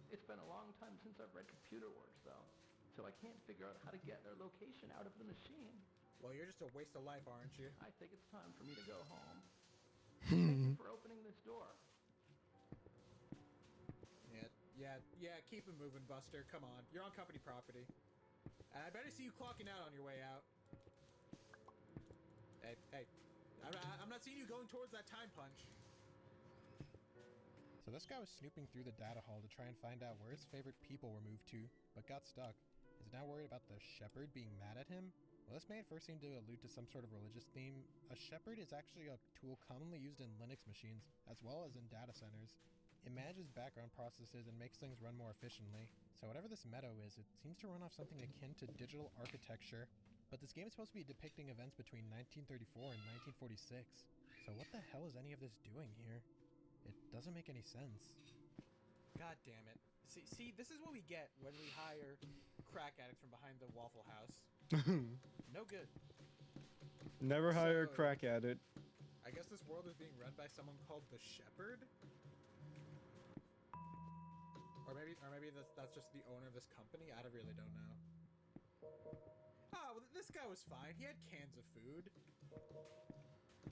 It's been a long time since I've read computer words, though, so I can't figure out how to get their location out of the machine. Well, you're just a waste of life, aren't you? I think it's time for me to go home. Thank you for opening this door. Yeah, keep it moving, Buster. Come on. You're on company property. And I better see you clocking out on your way out. Hey. I'm not seeing you going towards that time punch. So this guy was snooping through the data hall to try and find out where his favorite people were moved to, but got stuck. Is now worried about the shepherd being mad at him? Well, this may at first seem to allude to some sort of religious theme. A shepherd is actually a tool commonly used in Linux machines, as well as in data centers. It manages background processes and makes things run more efficiently. So whatever this meadow is, it seems to run off something akin to digital architecture. But this game is supposed to be depicting events between 1934 and 1946. So what the hell is any of this doing here? It doesn't make any sense. God damn it. See, this is what we get when we hire crack addicts from behind the Waffle House. No good. Never hire a crack at it. I guess this world is being run by someone called the Shepherd? Or maybe that's just the owner of this company? I really don't know. Oh, well, this guy was fine. He had cans of food.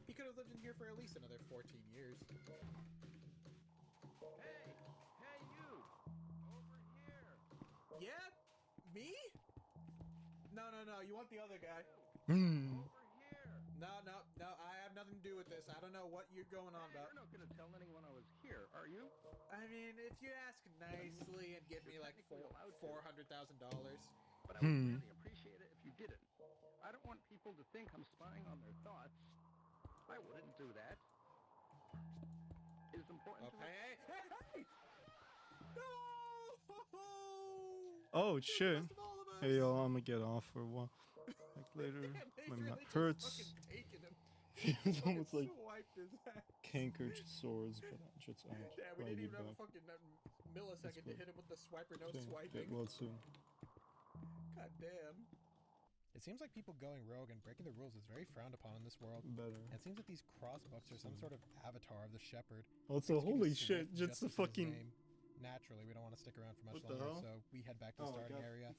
He could have lived in here for at least another 14 years. Hey, you! Over here! Yeah? Me? No, you want the other guy. No, I have nothing to do with this. I don't know what you're going on about. You're not gonna tell anyone I was here, are you? I mean, if you ask nicely and give me like $400,000. But I would really appreciate it if you didn't. I don't want people to think I'm spying on their thoughts. I wouldn't do that. It is important to... Hey! No! Oh shit. Hey yo, I'm gonna get off for a while. Like later, my mouth hurts. It's almost like cankered sores, but I'm just Yeah, we didn't even have a fucking millisecond to hit him with the swiper no swiping. Get well soon. God damn. It seems like people going rogue and breaking the rules is very frowned upon in this world. Better. And it seems that these crossbooks are some sort of avatar of the shepherd. Also, Executing holy swift shit, just the justice in his fucking... name. Naturally, we don't want to stick around for much What the longer, hell? so we head back to the starting area.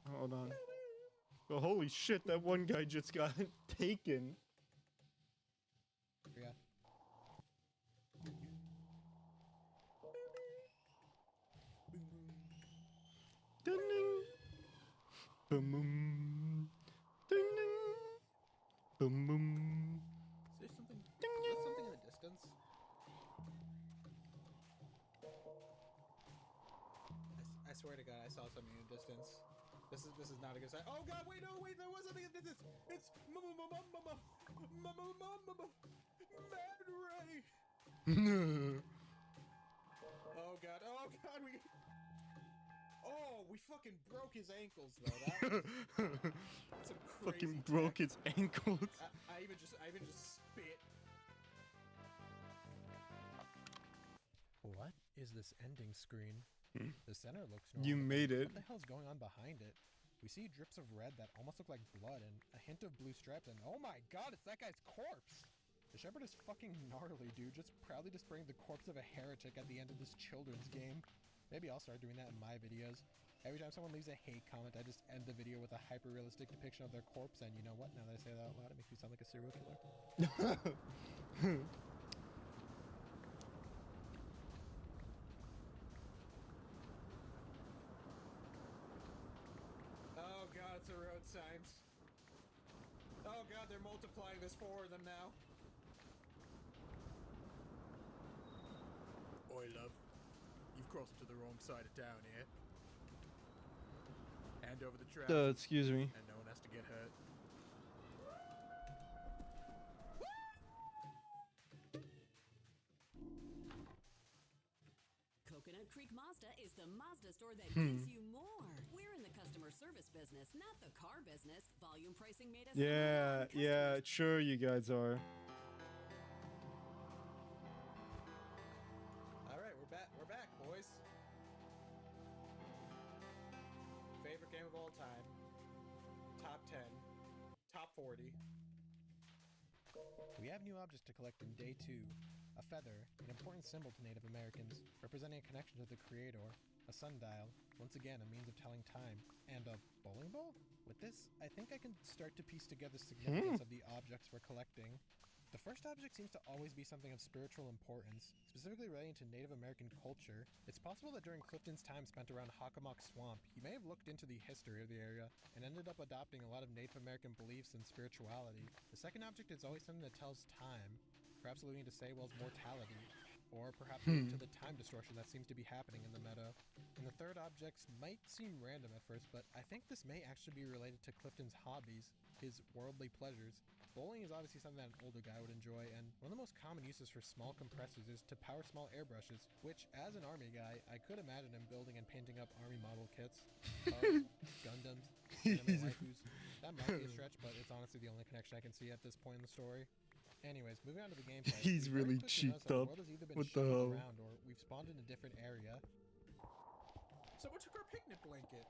Hold on. Oh, holy shit, that one guy just got taken. Yeah. Ding ding. Boom boom. Ding ding. Boom boom. Is there something? Something in the distance? I swear to God, I saw something in the distance. This is not a good sign. Oh God! Wait, there was something in the distance. It's Mad Ray. Oh God! Oh, we fucking broke his ankles though. That's some crazy Fucking tech. broke its ankles. I even just spit. What is this ending screen? The center looks normal. You made it. What the hell's going on behind it? We see drips of red that almost look like blood and a hint of blue stripes, and oh my god, it's that guy's corpse! The shepherd is fucking gnarly, dude, just proudly displaying the corpse of a heretic at the end of this children's game. Maybe I'll start doing that in my videos. Every time someone leaves a hate comment, I just end the video with a hyper-realistic depiction of their corpse, and you know what? Now that I say that out loud, it makes me sound like a serial killer. Oh god, it's the road signs. Oh god, they're multiplying this for them now. Oi, love. You've crossed to the wrong side of town here. Hand over the trap. Excuse me. And no one has to get hurt. Coconut Creek Mazda is the Mazda store that gives you more. We're in the customer service business, not the car business. Volume pricing made us. Yeah, sure you guys are. Alright, we're back, boys. Favorite game of all time. Top 10. Top 40. We have new objects to collect in day 2. A feather, an important symbol to Native Americans, representing a connection to the Creator. A sundial, once again a means of telling time. And a bowling ball? With this, I think I can start to piece together the significance of the objects we're collecting. The first object seems to always be something of spiritual importance, specifically relating to Native American culture. It's possible that during Clifton's time spent around Hockomock Swamp, he may have looked into the history of the area and ended up adopting a lot of Native American beliefs and spirituality. The second object is always something that tells time, perhaps alluding to Saywell's mortality, or perhaps alluding to the time distortion that seems to be happening in the meadow. And the third objects might seem random at first, but I think this may actually be related to Clifton's hobbies, his worldly pleasures. Bowling is obviously something that an older guy would enjoy, and one of the most common uses for small compressors is to power small airbrushes, which, as an army guy, I could imagine him building and painting up army model kits. Cars, Gundams, anime waifus. That might be a stretch, but it's honestly the only connection I can see at this point in the story. Anyways, moving on to the gameplay. He's really cheeked up. What the hell? Around, or we've spawned in a different area. Someone took our picnic blanket.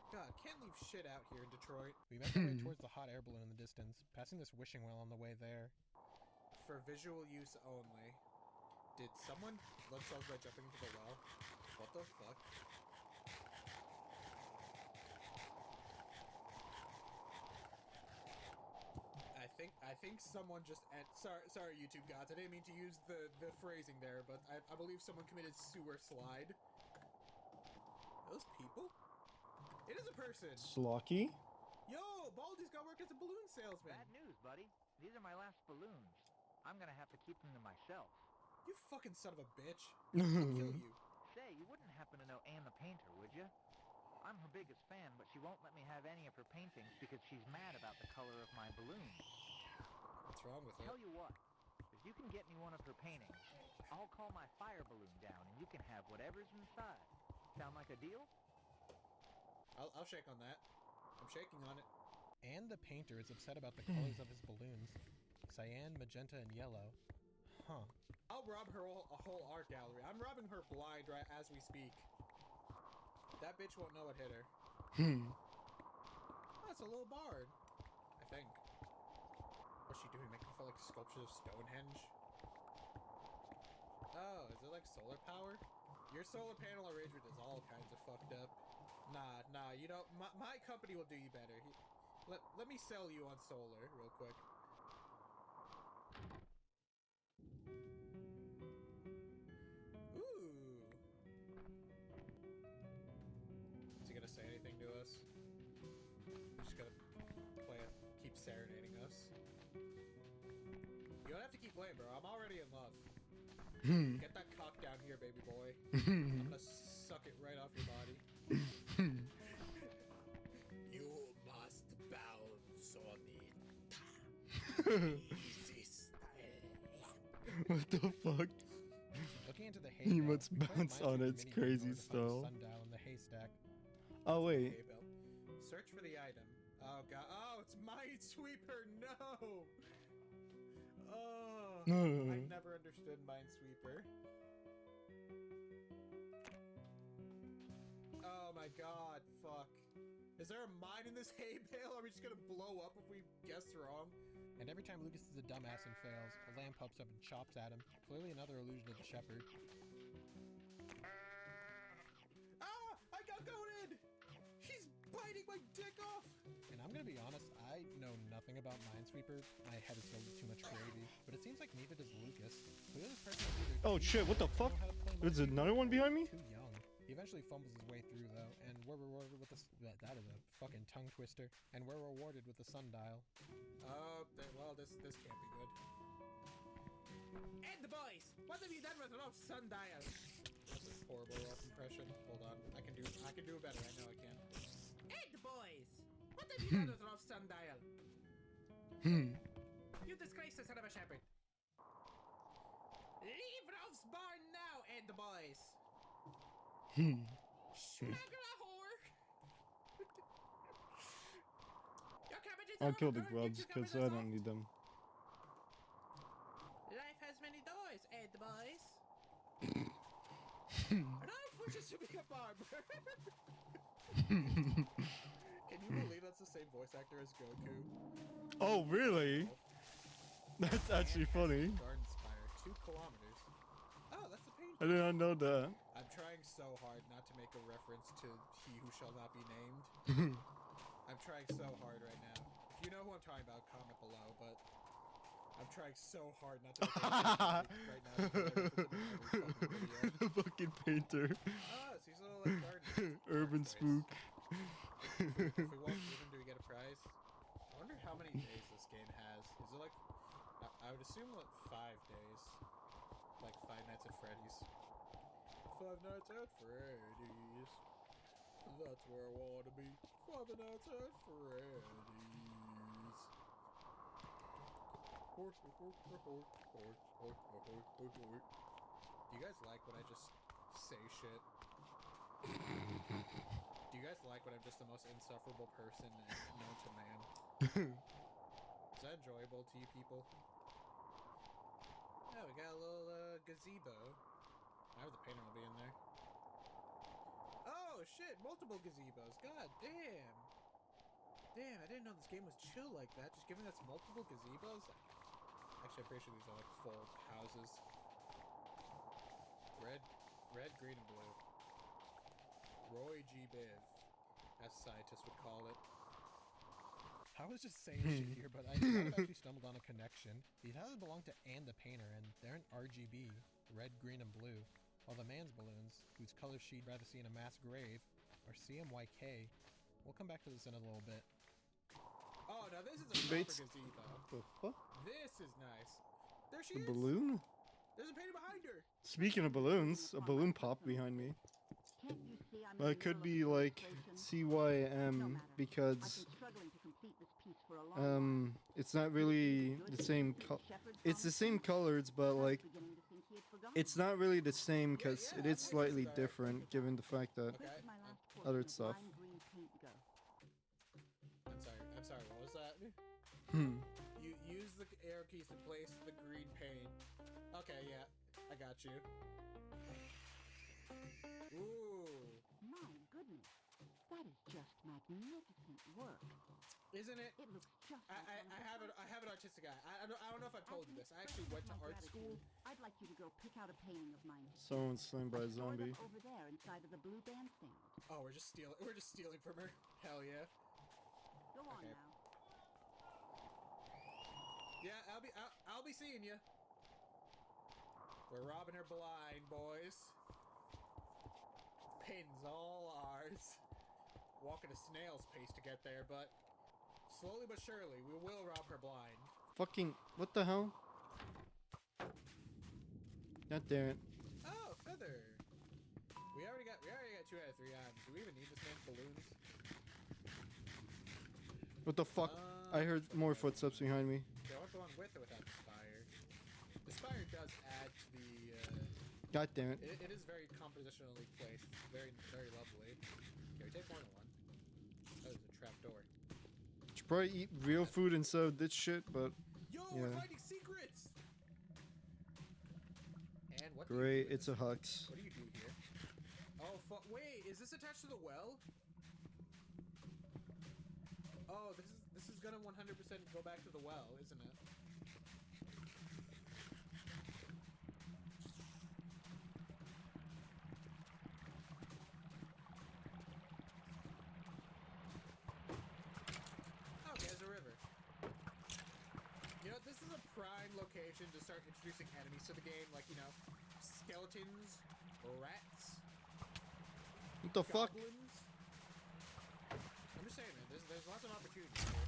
God, can't leave shit out here in Detroit. We make our way towards the hot air balloon in the distance, passing this wishing well on the way there. For visual use only. Did someone blood themselves by jumping into the well? What the fuck? I think someone just sorry YouTube gods, I didn't mean to use the phrasing there, but I believe someone committed sewer slide. Are those people? It is a person. Slocky? Yo, Baldy's got work as a balloon salesman. Bad news, buddy. These are my last balloons. I'm gonna have to keep them to myself. You fucking son of a bitch. I'll kill you. Say, you wouldn't happen to know Anne the painter, would you? I'm her biggest fan, but she won't let me have any of her paintings because she's mad about the color of my balloons. What's wrong with it? Tell you what, if you can get me one of her paintings, I'll call my fire balloon down and you can have whatever's inside. Sound like a deal? I'll shake on that. I'm shaking on it. And the painter is upset about the colors of his balloons. Cyan, magenta, and yellow. Huh. I'll rob her a whole art gallery. I'm robbing her blind right as we speak. That bitch won't know what hit her. Oh, it's a little bard. I think. What's she doing? Making for like sculptures of Stonehenge? Oh, is it like solar power? Your solar panel arrangement is all kinds of fucked up. Nah, you know, my company will do you better. Let me sell you on solar real quick. Ooh. Is he gonna say anything to us? He's just gonna keep serenading us. You don't have to keep playing, bro. I'm already in love. Get that cock down here, baby boy. I'm gonna suck it right off your body. You must bounce on it. What the fuck? Looking into the He haystack, must we play bounce on Minesweeper its mini-game crazy in order to find a style. sundial in the haystack. Oh wait. hay bale. Search for the item. Oh god. Oh, it's Minesweeper. No. Oh, I never understood Minesweeper. Oh my god. Fuck. Is there a mine in this hay bale? Are we just gonna blow up if we guess wrong? And every time Lucas is a dumbass and fails, a lamb pops up and chops at him. Clearly another illusion of the shepherd. Ah! I got goaded! He's biting my dick off! And I'm gonna be honest, I know nothing about Minesweeper. My head is filled with too much gravy. But it seems like neither does Lucas. Clearly this person is either Oh shit, what the fuck? There's another one behind me? too young. He eventually fumbles his way through though, and we're rewarded with that is a fucking tongue twister. And we're rewarded with the sundial. Well, this can't be good. And the boys! What have you done with Rolf's sundial? That's a horrible Rolf impression. Hold on, I can do it better. I know I can. And the boys! What have you done with Rolf's sundial? You disgrace the son of a shepherd! Leave Rolf's barn now, and the boys! Smackle a whore! Your cabbages I'll are kill the overgrown, grubs get your because I cabbages don't need them. Life has many doors, and the boys. Life wishes to be a barber. Can you believe that's the same voice actor as Goku? Oh really? That's actually funny. Garden Spire, 2 kilometers. Oh, that's a painting. I did not know that. I'm trying so hard not to make a reference to He Who Shall Not Be Named. I'm trying so hard right now. If you know who I'm talking about, comment below, but I'm trying so hard not to make a reference right now. The fucking painter. Oh, it's these little like garden. Urban spook. If we walk through them, do we get a prize? I wonder how many days this game has. Is it like... I would assume like 5 days. Like 5 Nights at Freddy's. 5 Nights at Freddy's. That's where I wanna be. 5 Nights at Freddy's. Do you guys like when I just say shit? Do you guys like when I'm just the most insufferable person known to man? Is that enjoyable to you people? Yeah, we got a little gazebo. I have the painter will be in there. Oh shit, multiple gazebos. God damn. Damn, I didn't know this game was chill like that. Just giving us multiple gazebos. Actually, I'm pretty sure these are like full houses. Red, green, and blue. Roy G. Biv, as scientists would call it. I was just saying shit here, but I actually stumbled on a connection. These houses belong to Anne the Painter, and they're in RGB, red, green, and blue. While the man's balloons, whose colors she'd rather see in a mass grave, are CMYK. We'll come back to this in a little bit. Oh, now this is a proper gazebo. The fuck? This is nice. There she The is. balloon? There's a painter behind her. Speaking of balloons, a balloon popped behind me. Well, it could be like CYM because it's not really the same. It's the same colors, but like it's not really the same because it is slightly different given the fact that other stuff. I'm sorry, what was that? You use the arrow keys to place the green paint. Okay, yeah, I got you. Ooh. My goodness, that is just magnificent work. Isn't it? It looks just I have an artistic eye. I don't know if I've told you this. I actually went to art school. I'd like you to go pick out a painting of mine. Someone's slain by a Store them zombie. over there inside of the blue bandstand. Oh, we're just stealing from her. Hell yeah. Go on now. Yeah, I'll be seeing you. We're robbing her blind, boys. Pin's all ours. Walking a snail's pace to get there, but slowly but surely, we will rob her blind. Fucking what the hell? God damn it! Oh, feather. We already got 2 out of 3 items. Do we even need this man's balloons? What the fuck? I heard more footsteps behind me. Do I want the one with or without the spire? The spire does add to the. God damn it! It is very compositionally placed. Very, very lovely. Okay, we Here, take more than one. Oh, there's a trap door. Should probably eat real food instead of this shit, but Yo, yeah. we're finding secrets! And what Great, it's a Hux. What do you do here? Oh, fuck. Wait, is this attached to the well? Oh, this is gonna 100% go back to the well, isn't it? Oh, there's a river. You know, this is a prime location to start introducing enemies to the game, like, you know, skeletons, rats, What the fuck? goblins. I'm just saying, man, there's lots of opportunities here.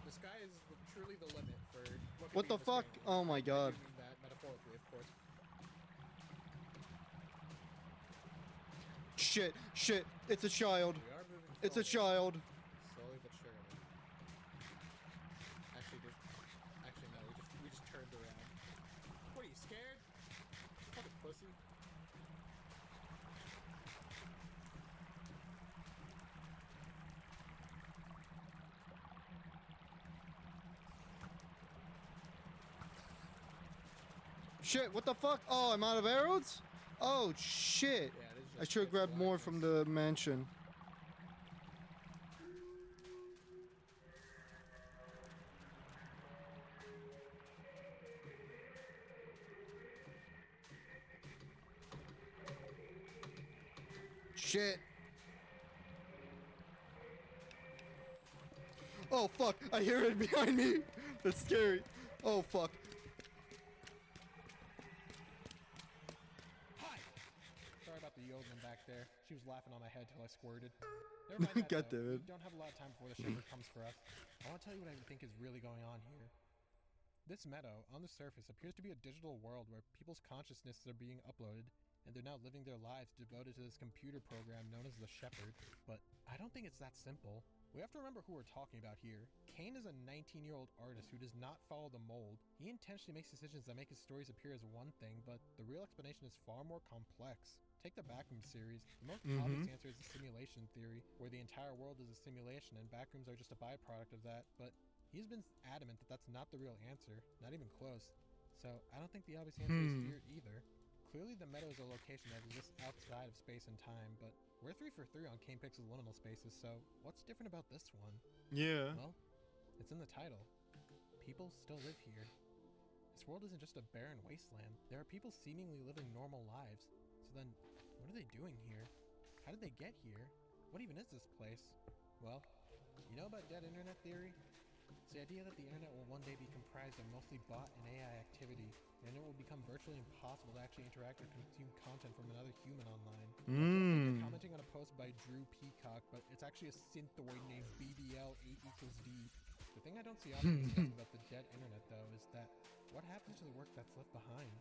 The sky is truly the limit for What the fuck? Oh my god. I mean that metaphorically, of course. Shit, shit, it's a child. We are moving It's a forward. child. Slowly but surely. Actually, no. We just turned around. What are you scared? Fucking pussy. Shit, what the fuck? Oh, I'm out of arrows? Oh, shit. I should have grabbed more from the mansion. Shit. Oh, fuck. I hear it behind me. That's scary. Oh, fuck. Sorry about the yeoman back there. She was laughing on my head till I squirted. Never mind that, God though. damn it. We don't have a lot of time before the shepherd comes for us. I want to tell you what I think is really going on here. This meadow, on the surface, appears to be a digital world where people's consciousnesses are being uploaded, and they're now living their lives devoted to this computer program known as the Shepherd. But I don't think it's that simple. We have to remember who we're talking about here. Kane is a 19-year-old artist who does not follow the mold. He intentionally makes decisions that make his stories appear as one thing, but the real explanation is far more complex. Take the Backroom series. The most obvious answer is the simulation theory, where the entire world is a simulation and Backrooms are just a byproduct of that, but he's been adamant that that's not the real answer, not even close. So I don't think the obvious answer is here either. Clearly the meadow is a location that exists outside of space and time, but we're 3 for 3 on Kane Pixel's liminal spaces, so what's different about this one? Yeah. Well, it's in the title. People still live here. This world isn't just a barren wasteland. There are people seemingly living normal lives. So then, what are they doing here? How did they get here? What even is this place? Well, you know about dead internet theory? It's the idea that the internet will one day be comprised of mostly bot and AI activity, and it will become virtually impossible to actually interact or consume content from another human online. I'm commenting on a post by Drew Peacock, but it's actually a synthoid named BBL8 =D. The thing I don't see often discussed about the dead internet, though, is that what happens to the work that's left behind?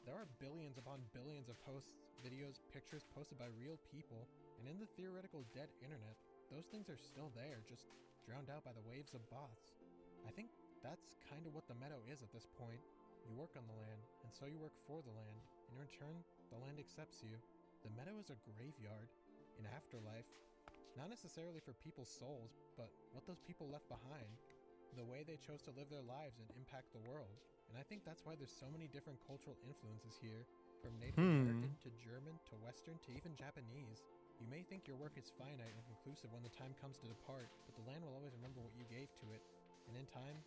There are billions upon billions of posts, videos, pictures posted by real people, and in the theoretical dead internet, those things are still there, just drowned out by the waves of bots. I think that's kind of what the meadow is at this point. You work on the land, and so you work for the land. In return, the land accepts you. The meadow is a graveyard, an afterlife, not necessarily for people's souls, but what those people left behind, the way they chose to live their lives and impact the world. And I think that's why there's so many different cultural influences here, from Native American to German to Western to even Japanese. You may think your work is finite and conclusive when the time comes to depart, but the land will always remember what you gave to it. And in time,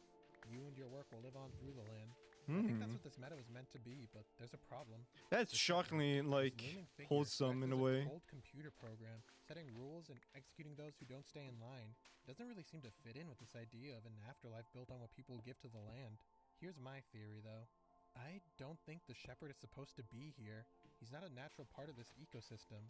you and your work will live on through the land. I think that's what this meadow is meant to be, but there's a problem. That's shockingly, like, wholesome in a way. Old computer program, setting rules and executing those who don't stay in line, doesn't really seem to fit in with this idea of an afterlife built on what people give to the land. Here's my theory, though. I don't think the shepherd is supposed to be here. He's not a natural part of this ecosystem.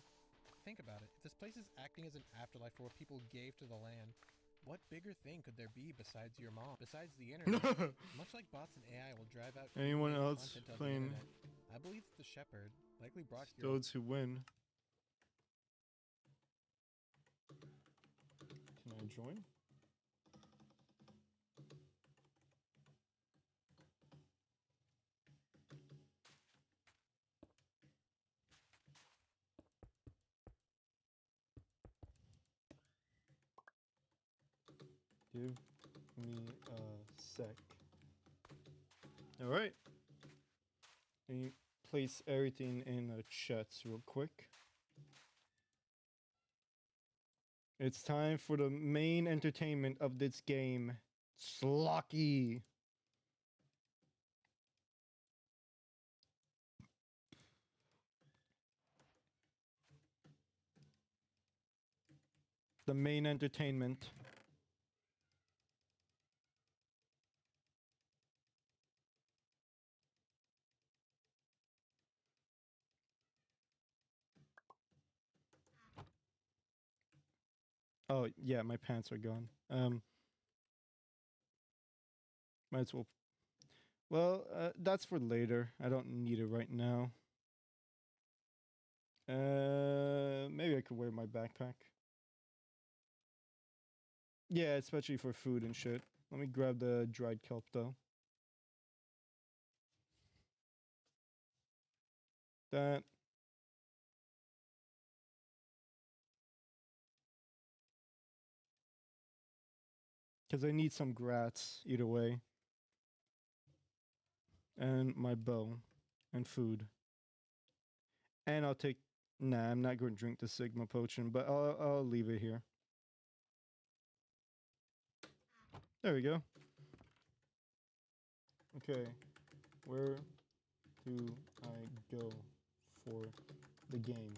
Think about it. If this place is acting as an afterlife for what people gave to the land, what bigger thing could there be besides your mom? Besides the internet? Much like bots and AI will drive out Anyone creative else content on the playing internet, I believe the shepherd likely brought here those who win? Can I join? Give me a sec. Alright. Let me place everything in a chest real quick. It's time for the main entertainment of this game. Slocky. The main entertainment. Oh, yeah, my pants are gone. Might as well. Well, that's for later. I don't need it right now. Maybe I could wear my backpack. Yeah, especially for food and shit. Let me grab the dried kelp though. That. Because I need some grats either way. And my bow. And food. And I'll take... Nah, I'm not going to drink the Sigma potion, but I'll leave it here. There we go. Okay. Where do I go for the game?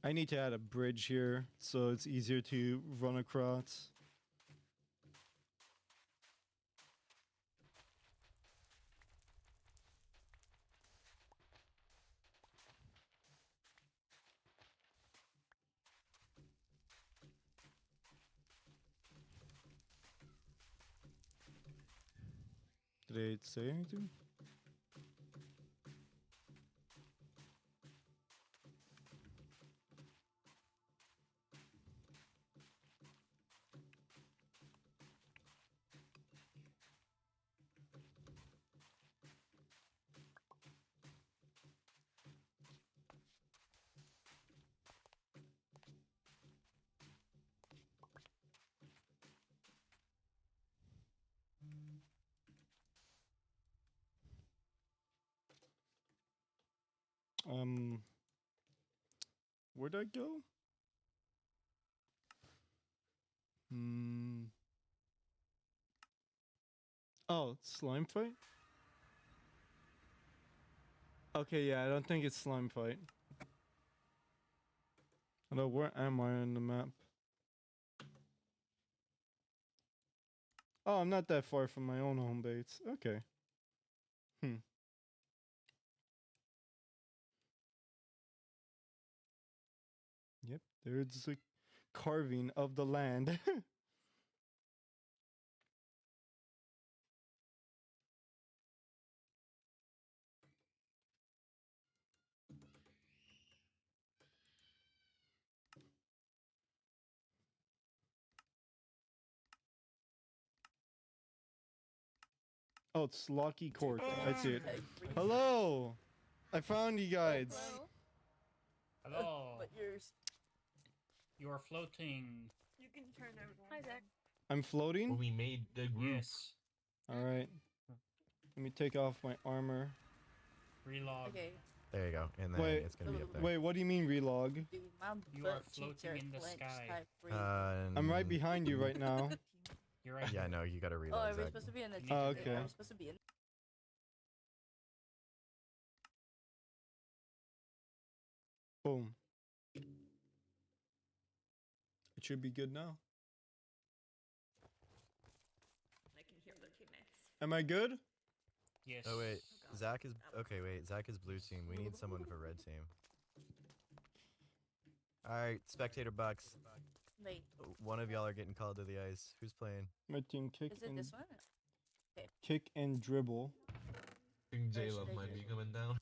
I need to add a bridge here so it's easier to run across. Did it say anything? Where'd I go? Oh, slime fight? Okay, yeah, I don't think it's slime fight. Although, where am I on the map? Oh, I'm not that far from my own home base. Okay. Yep, there's a carving of the land. Oh, it's Locky Court. I see it. Hello! I found you guys. Hello. But You are floating. you can turn over. Hi, Zach. I'm floating? We made the group. Yes. Alright. Let me take off my armor. Relog. Okay. There you go, and then Wait, it's gonna be up there. wait, what do you mean relog? Dude, my You are butt cheeks floating are in the clenched sky. type free. I'm right behind you right now. You're right. Yeah, no, you gotta Oh, reload. are we Zach. supposed to be in the Oh, okay. Are we supposed to be in? Boom. It should be good now. I can hear the teammates. Am I good? Yes. Oh wait, Zach is okay. Wait, Zach is blue team. We need someone for red team. All right, spectator bucks. Wait. One of y'all are getting called to the ice. Who's playing? My team kick Is it and this one? Okay. kick and dribble. I think J-Love might be coming down.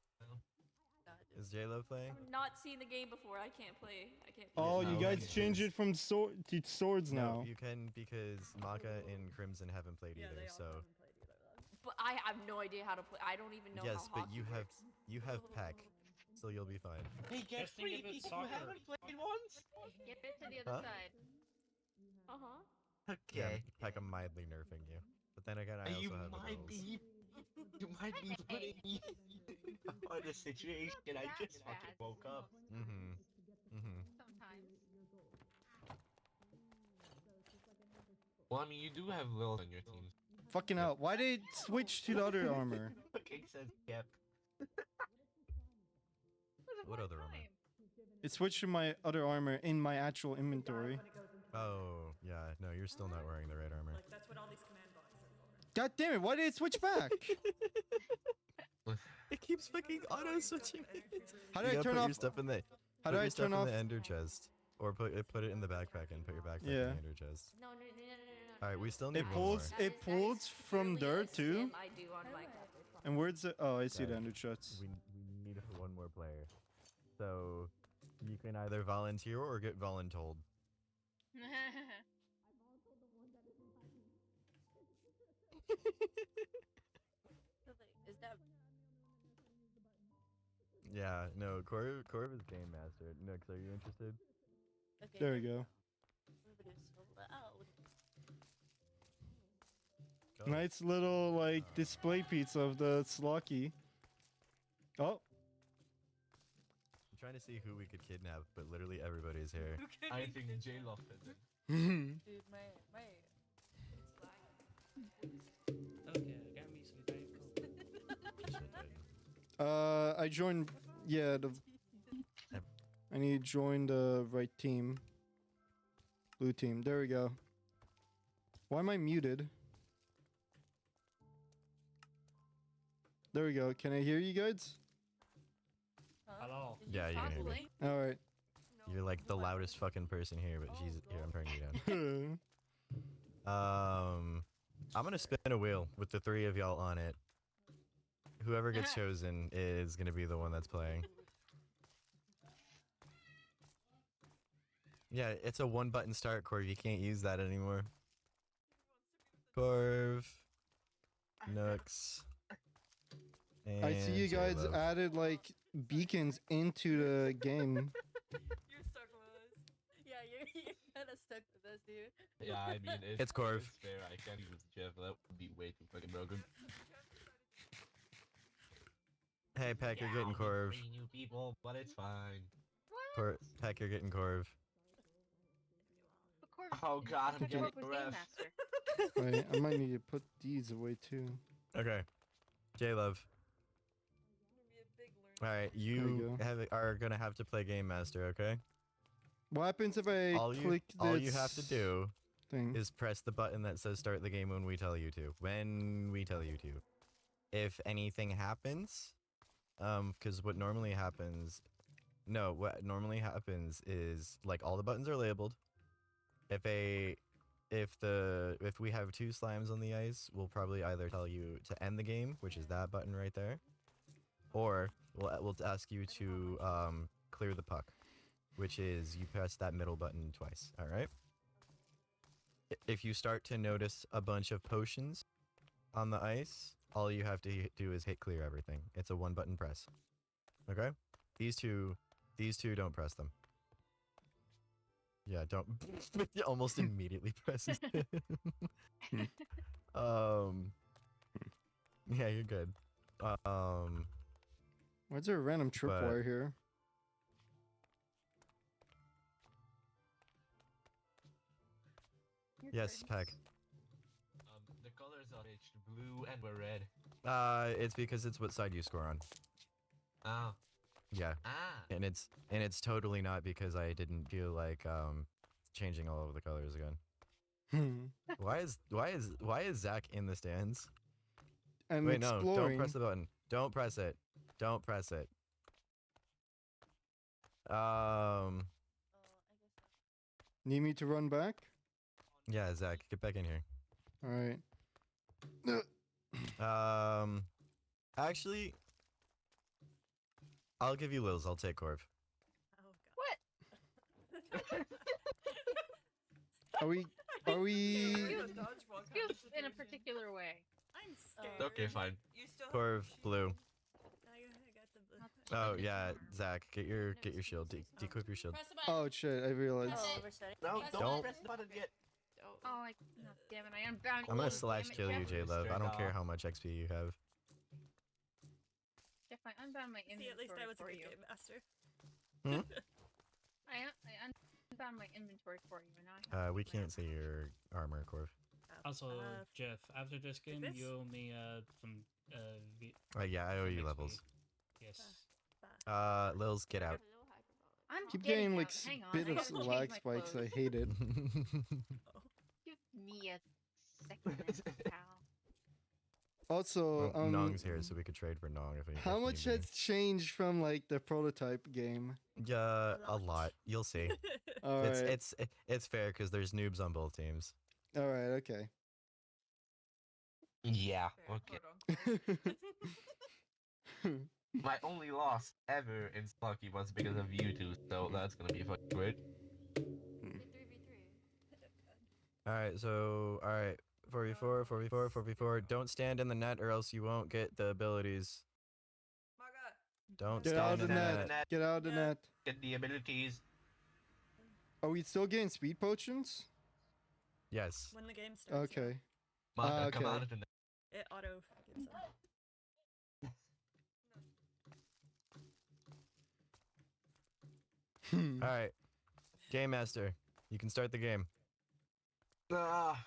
J-Lo playing? I've not seen the game before. I can't play. I can't. Oh, no, you guys because- changed it from sword to swords No, now. you can because Maka and Crimson haven't played either. So But I have no idea how to play. I don't even know yes, how but hockey works. you have Peck, so you'll be fine. Hey, get Just think free of it people soccer. who haven't played once. Get it to the Huh? other side. Uh huh. Yeah, Okay. Peck, I'm mildly nerfing you. But then again, I You also have might abilities. be. You might be putting me on a situation I just fucking woke up. Mm-hmm. Mm-hmm. Sometimes. Well, I mean, you do have Lil on your team. Fucking hell! Why did it switch to the other armor? Fucking says yep. What other armor? It switched to my other armor in my actual inventory. Oh, yeah. No, you're still not wearing the right armor. That's what all these command boxes are. God damn it! Why did it switch back? It keeps fucking auto switching. How You do I gotta turn put off? your stuff in the? How put do I your stuff turn in off? the ender chest, or put it in the backpack and put your backpack in Yeah. the ender chest. No. All right, we still need It one pulls. more. It pulls from there too. I do on my And where's the? Oh, I see the Guys, ender shots. We need one more player. So you can either volunteer or get voluntold. Is that? Yeah, no, Corv is game master. Nux, are you interested? Okay. There we go. Everybody is so loud. Go. Nice little like display piece of the Slocky. Oh, I'm trying to see who we could kidnap, but literally everybody's here. I think J Love is it. Dude, my. Okay, I got me some Diet Coke. I joined. Yeah, I need to join the right team. Blue team. There we go. Why am I muted? There we go. Can I hear you guys? Hello. Yeah, you can hear me. All right. You're like the loudest fucking person here, but she's here. I'm turning you down. I'm gonna spin a wheel with the three of y'all on it. Whoever gets chosen is gonna be the one that's playing. Yeah, it's a one-button start, Corv. You can't use that anymore. Corv, Nux. I see you and guys J-Love. added like beacons into the game. You're stuck with us. Yeah, you're kind of stuck with us, dude. Yeah, I mean, It's Corv. It's fair. I can't use Jeff. That would be way too fucking broken. Hey, Peck, you're Yeah, getting I'll meet Corv. 3 new people, but it's fine. Peck, you're getting Corv. Oh god, I'm getting Corv was ref. Game Master. Wait, I might need to put these away too. Okay. J-Love. Alright, we you go. are gonna have to play Game Master, okay? What happens if I click this? all you have to do thing? is press the button that says start the game when we tell you to. When we tell you to. If anything happens, because what normally happens is like all the buttons are labeled. If we have 2 slimes on the ice, we'll probably either tell you to end the game, which is that button right there, or we'll ask you to clear the puck, which is you press that middle button twice. All right. If you start to notice a bunch of potions on the ice, all you have to do is hit clear everything. It's a 1-button press. Okay. These two, don't press them. Yeah, don't. Almost immediately presses. Yeah, you're good. Why is there a random tripwire here? Yes, Peck. The colors are each blue and we're red. It's because it's what side you score on. Oh. Yeah. Ah. And it's totally not because I didn't feel like changing all of the colors again. Why is Zach in the stands? I'm Wait, no, don't exploring. press the button. Don't press it. Don't press it. Need me to run back? Yeah, Zach, get back in here. All right. Actually, I'll give you Lils. I'll take Corv. Are we? Feels in a particular way. I'm scared. Okay, fine. You still Corv, blue. I got the blue. Oh yeah, Zach, get your shield. Dequip your shield. Oh shit! I realized. No, Don't. press the button yet. Oh, no, damn it! I unbound. I'm gonna slash kill you, J Love. I don't care how much XP you have. Jeff, I unbound my inventory See, at least I was a for good you. game master. Hmm? I unbound my inventory for you, and I have We can't see your armor, Corv. Also, Jeff, after this game, this? you owe me some Yeah, I owe you XP. levels. Yes. Lils, get out. I'm Keep getting getting like out. Hang on, bit I of gotta change lag my spikes. clothes. I hate it. Give me a second, pal. Also, Nong's here, so we could trade for Nong if we. how if much need be. has changed from like the prototype game? Yeah, a lot. You'll see. All right. It's fair because there's noobs on both teams. All right. Okay. Yeah, okay. My only loss ever in Slucky was because of you two, so that's gonna be fucking great. All right, so 4v4, 4v4, 4v4. Don't stand in the net, or else you won't get the abilities. Don't Get stand out of the in net. Get out of the net. Get the abilities. Are we still getting speed potions? Yes. When the game starts. Okay. Maka, come okay. out of the net. It auto gives them. All right, Game Master, you can start the game. Ah,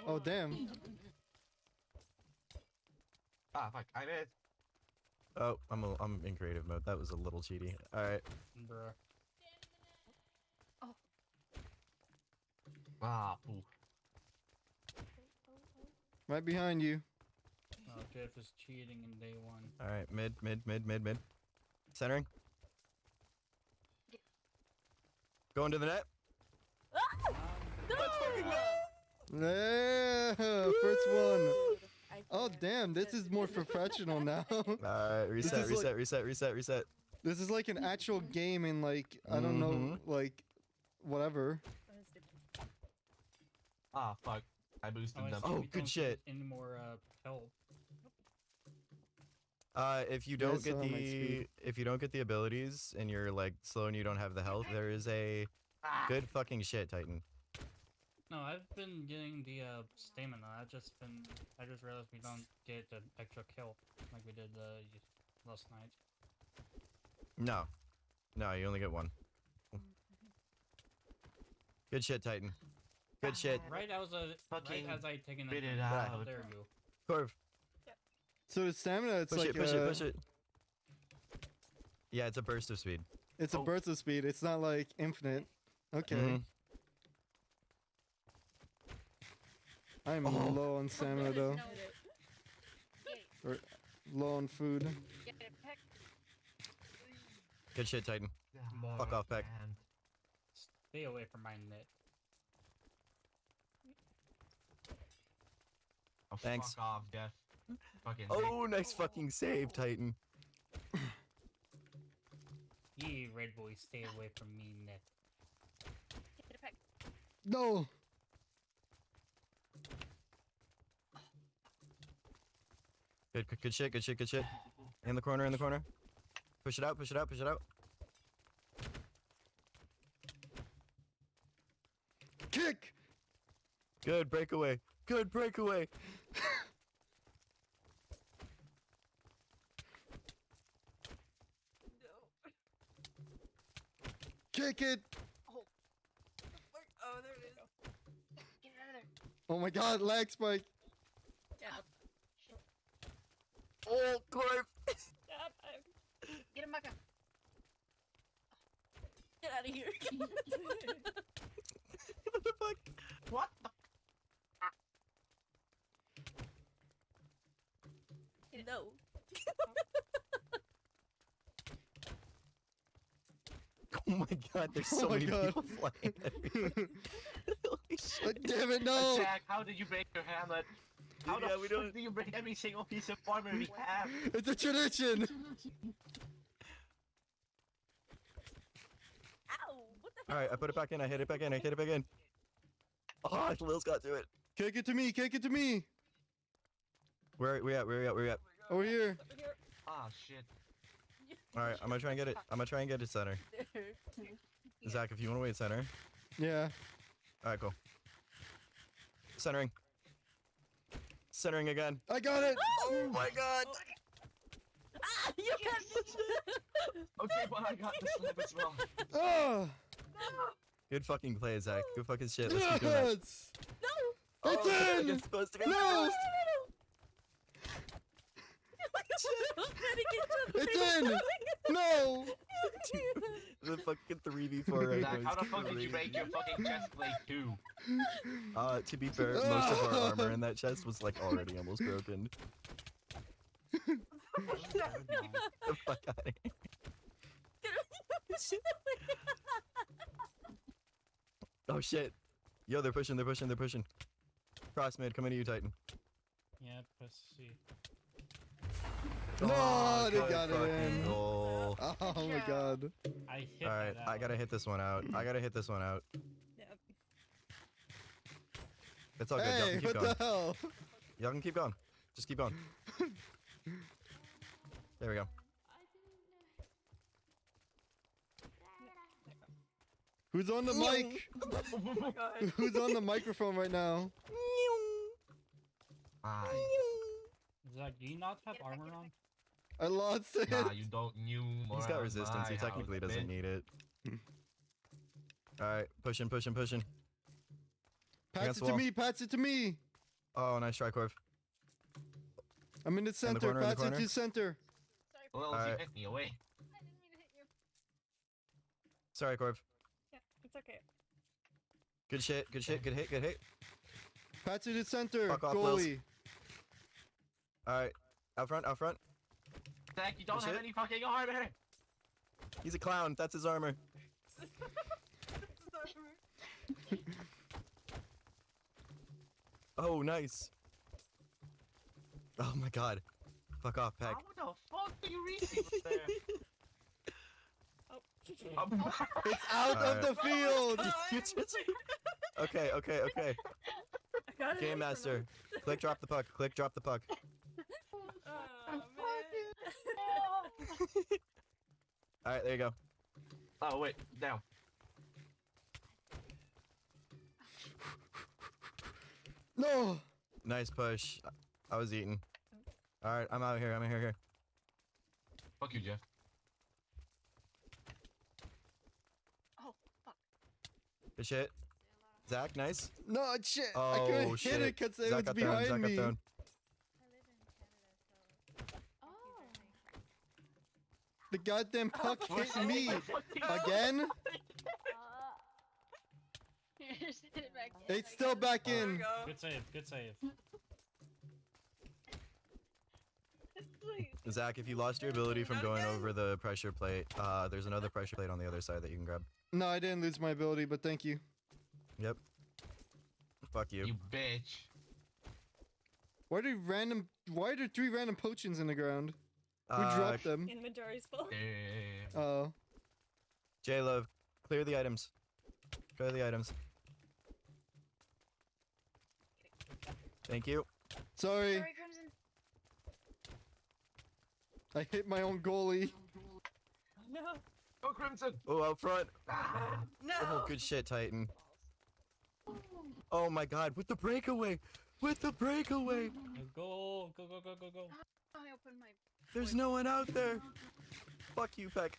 Oh damn. fuck, I missed. Oh, I'm in creative mode. That was a little cheaty. All right. Bruh. Ah, poo. Right behind you. Oh, Jeff is cheating in day one. All right, mid. Centering. Going to the net. Let's fucking go! Yeah, first one. Oh damn, this is more professional now. Alright, reset. This is like an actual game in like I don't know, like whatever. Ah, fuck. I boosted them. Oh, good shit. Any more help? If you Yeah, don't it's get on my the speed. abilities and you're like slow and you don't have the health, there is a good fucking shit, Titan. No, I've been getting the stamina. I just realized we don't get the extra kill like we did last night. No, you only get one. Good shit, Titan. Good shit. Right as I taken spit it it out. out. There you go. Corv, So the stamina, it's push like it, push it. Yeah, it's a burst of speed. It's a burst of speed. It's not like infinite. Okay. Mhm. I'm low on stamina though. Or low on food. Good shit, Titan. Fuck off, Peck. Stay away from my net. Oh, Thanks. Fuck off, Jeff. Fucking Oh, nice fucking save, Titan. Ye red boy, stay away from me, net. No. Good shit. In the corner. Push it out. Kick. Good breakaway. Kick it. Oh, there it is. Get out of there. Oh my god, lag spike. Yeah. Oh, Corv. Get him back up. Get out of here. What the fuck? What the? No. Oh my god, there's so many people flying at me. Holy shit. Damn it, no. Jack, how did you break your hamlet? How the fuck do you break every single piece of armor we have? It's a tradition. Alright, I put it back in. I hit it back in. I hit it back in. Oh, Lil's got to it. Kick it to me. Kick it to me. Where we at? Where we at? Where we at? Over here. Ah, shit. Alright, I'm gonna try and get it. I'm gonna try and get it center. Zach, if you want to wait center. Yeah. Alright, cool. Centering. Centering again. I got it. Oh my god. Ah, you can't. Okay, but I got the slip as well. Oh. Good fucking play, Zach. Good fucking shit. Let's keep doing that. Yes. No. It's Oh, in. it's supposed to go. No. It's in. No. The fucking 3v4 right Zach, now. how the is fuck did you crazy. break your fucking chest plate too? To be fair, most of our armor in that chest was like already almost broken. The fuck out of here. Oh shit. Yo, they're pushing, they're pushing, they're pushing. Cross mid, coming to you, Titan. Yeah, pussy. No, they good got it fucking in. goal. Oh my god. I hit Alright, that I gotta hit this one out. I gotta hit this one out. Yep. It's all good. Y'all Hey, can keep what going. the hell? Y'all can keep going. Just keep going. There we go. Who's on the mic? Oh my god. Who's on the microphone right now? Zach, do you not have armor on? I lost it. Nah, you don't knew more. He's got resistance. He technically doesn't need it. Alright, pushing, pushing, pushing. Pass Against it the to wall. me. Pass it to me. Oh, nice try, Corv. I'm in the center. corner, in the Pass it corner. to center. Well, Alright. you hit me away. I didn't mean to hit you. Sorry, Corv. Yeah, it's okay. Good shit, good shit, good hit, good hit. Pass it to center. Fuck off, Goalie. Alright, out front, out front. Zach, you don't Good have shit. any fucking armor. He's a clown. That's his armor. Oh, nice. Oh my god. Fuck off, Peck. How the fuck do you reach me from there? It's out of the field. Okay, okay, okay. Game master. Click drop the puck. Click drop the puck. Alright, there you go. Oh wait, down. No. Nice push. I was eating. Alright, I'm out here. I'm here. Fuck you, Jeff. Oh, fuck. Good shit. Zach, nice. No, shit. I Oh, couldn't shit. hit it because it Zach was got down, behind Zach me. got down. The goddamn puck hit me again. Just hit it back in. It's still back in. Good save, good save. Zach, if you lost your ability from going over the pressure plate, there's another pressure plate on the other side that you can grab. No, I didn't lose my ability, but thank you. Yep. Fuck you. You bitch. Why are there 3 random potions in the ground? Who dropped them? Inventory's full. Oh. J-Love, clear the items. Clear the items. Thank you. Sorry. Sorry, Crimson. I hit my own goalie. No. Go Crimson. Oh, out front. No. Oh, good shit, Titan. Oh my god, with the breakaway! With the breakaway! Go. I opened my. There's no one out there! Fuck you, Peck.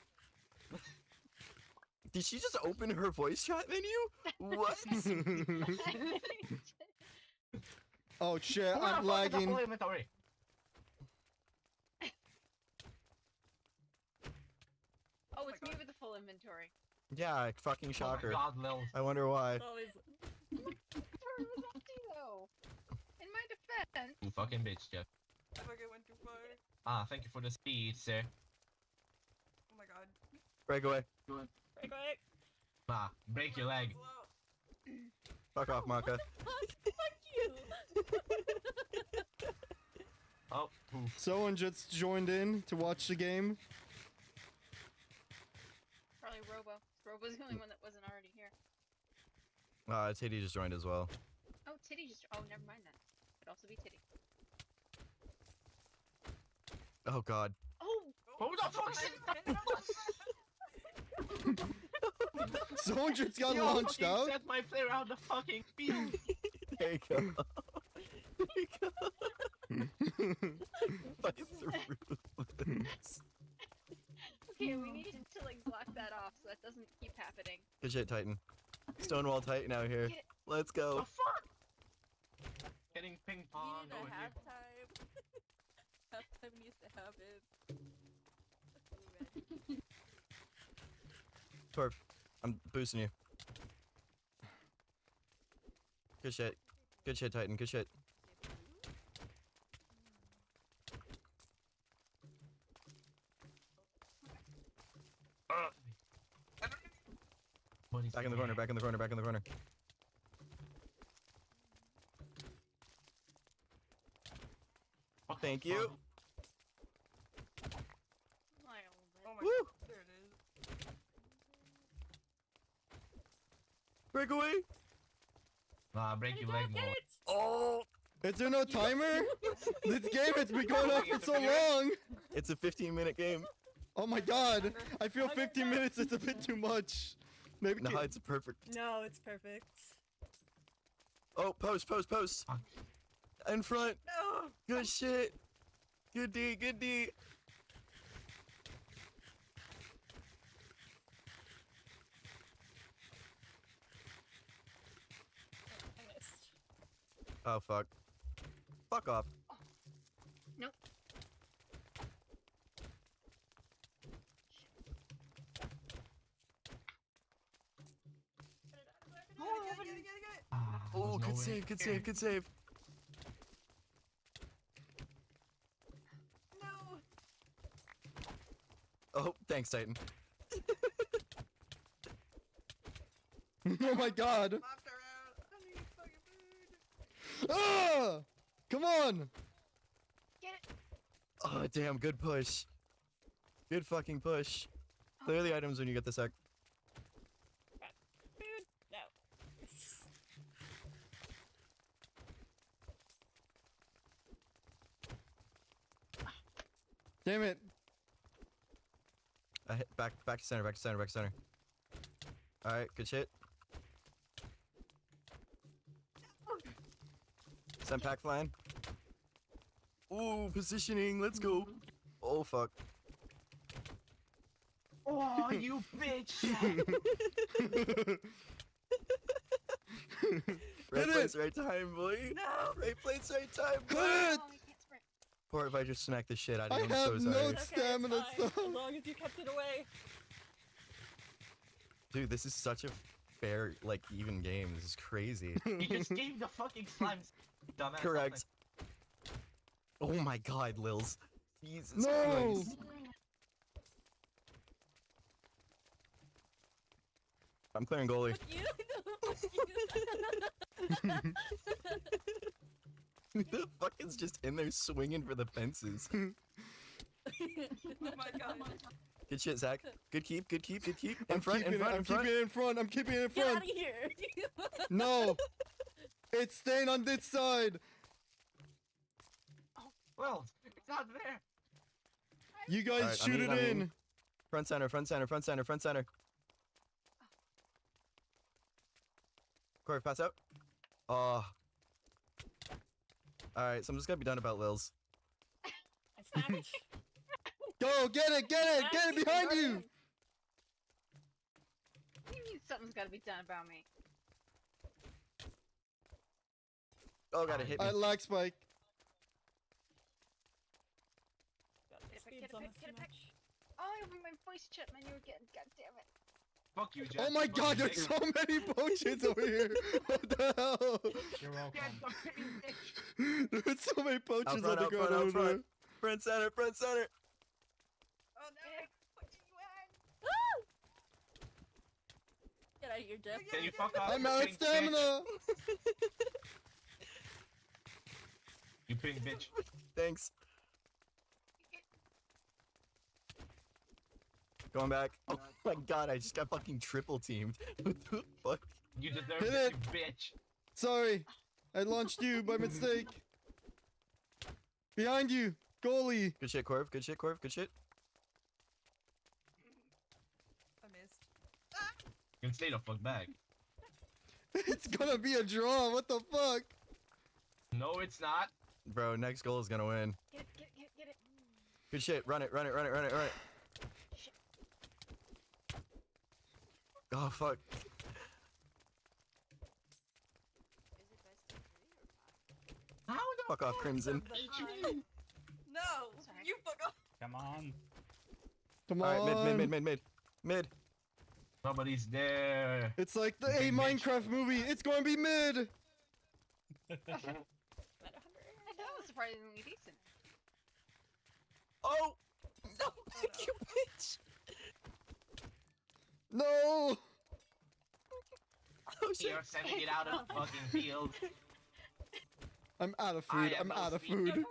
Did she just open her voice chat menu? What? Oh shit, Who the I'm fuck is the lagging. full inventory? Oh, it's me with the full inventory. Yeah, fucking shocker. Oh my god, Lil. I wonder why. Always. Though. In my defense. You fucking bitch, Jeff. I fucking went too far. Ah, thank you for the speed, sir. Oh my god. Breakaway. Break away. Ah, break your leg. Fuck off, Maka. Fuck you. Oh, poof. Someone just joined in to watch the game. Probably Robo. It's Rob was the only one that wasn't already here. Titty just joined as well. Oh, Titty just. Oh, never mind then. Could also be Titty. Oh god. Oh! Who the fuck Someone just got Yo, launched fucking out. Set my player out the fucking field. There you go. There you go. Fucking ruthless. Okay, we need to like block that off so that doesn't keep happening. Good shit, Titan. Stonewall Titan out here. Get it. Let's go. The fuck? Getting ping We pong need over a here. halftime. Halftime needs to happen. Ooh, man. Torp, I'm boosting you. Good shit. Good shit, Titan. Good shit. Back in the corner, back in the corner, back in the corner. Thank you. Oh Woo! There it is. Breakaway! Break your leg more. Oh! Is there no timer? This game has been going on for so long. It's a 15-minute game. Oh my god. I feel 15 minutes is a bit too much. Maybe No, it's perfect. No, it's perfect. Oh, post, post, post. In front. No. Good shit. Good D, good D. I missed. Oh, fuck. Fuck off. Nope. Oh, good save, good save, good save. No. Oh, thanks, Titan. Oh my god. Popped her out. I need fucking food. Ah! Come on. Get it. Oh, damn, good push. Good fucking push. Clear the items when you get the sec. Food. No. Damn it. Back to center, back to center, back to center. Alright, good shit. Send pack flying. Ooh, positioning, let's go. Oh, fuck. Oh, you bitch! Right Hit place, it! right time, boy. No. Right place, right time, boy. Hit! Oh, I can't sprint. Poor if I just smacked the shit out of I you, I'm have so no sorry. It's okay, stamina it's fine, stuff. as long as you kept it away. Dude, this is such a fair, like, even game. This is crazy. You just gave the fucking slimes, dumbass. Correct. Oh my god, Lils. Jesus No! Christ. I'm clearing goalie. The fuck is just in there swinging for the fences. Oh my god. Good shit, Zach. Good keep, good keep, good keep. In I'm front, in keeping front, it, in I'm front. keeping it in front. I'm keeping it in Get out front. of here. No. It's staying on this side. Well, it's not there. You guys Alright, shoot it in. Front center, front center, front center, front center. Corey, pass out. Oh. Alright, so I'm just gonna be done about Lils. I smacked. Go, get it, get it behind you. What do you mean something's gotta be done about me? Oh, gotta hit me. I like Spike. Get it, get it back. Oh, I opened my voice chat menu again. God damn it. Fuck you, Jack. Oh my god, there's so many potions over here. What the hell? You're welcome. There's so many potions on front, the out ground front, out over there. front. Front center, front center. Oh no. Woo! Get out of here, Jeff. Can you fuck off? I'm out of pink stamina. bitch? You pink bitch. Thanks. Going back. Oh my god, I just got fucking triple teamed. What the fuck? You deserve Hit it, it. you bitch. Sorry, I launched you by mistake. Behind you, goalie. Good shit, Corv. Good shit, Corv. Good shit. I missed. You can stay the fuck back. It's gonna be a draw. What the fuck? No, it's not. Bro, next goal is gonna win. Get it, get it. Good shit. Run it, run it, run it, run it, run it. Oh, fuck. How the Fuck off, Crimson. No, you fuck off. Come on. Come on. Alright, mid. Nobody's there. It's like the A Minecraft movie. It's gonna be mid. That was surprisingly decent. Oh! No, you bitch! No. Oh, shit. You're sending it out of the fucking field. I'm out of food. I'm out of food. Get it.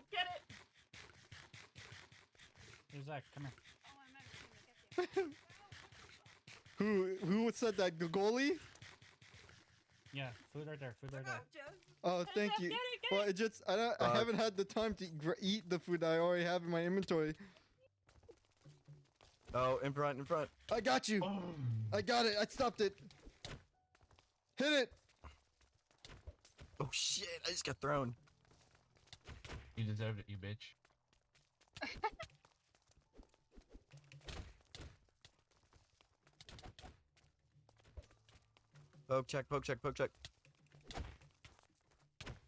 Here's Zach. Come here. Who said that? The goalie? Yeah, food right there. Food right there. Oh, thank you. Well, it just I haven't had the time to eat the food I already have in my inventory. Oh, in front. I got you. I got it. I stopped it. Hit it. Oh shit, I just got thrown. You deserved it, you bitch. Poke check.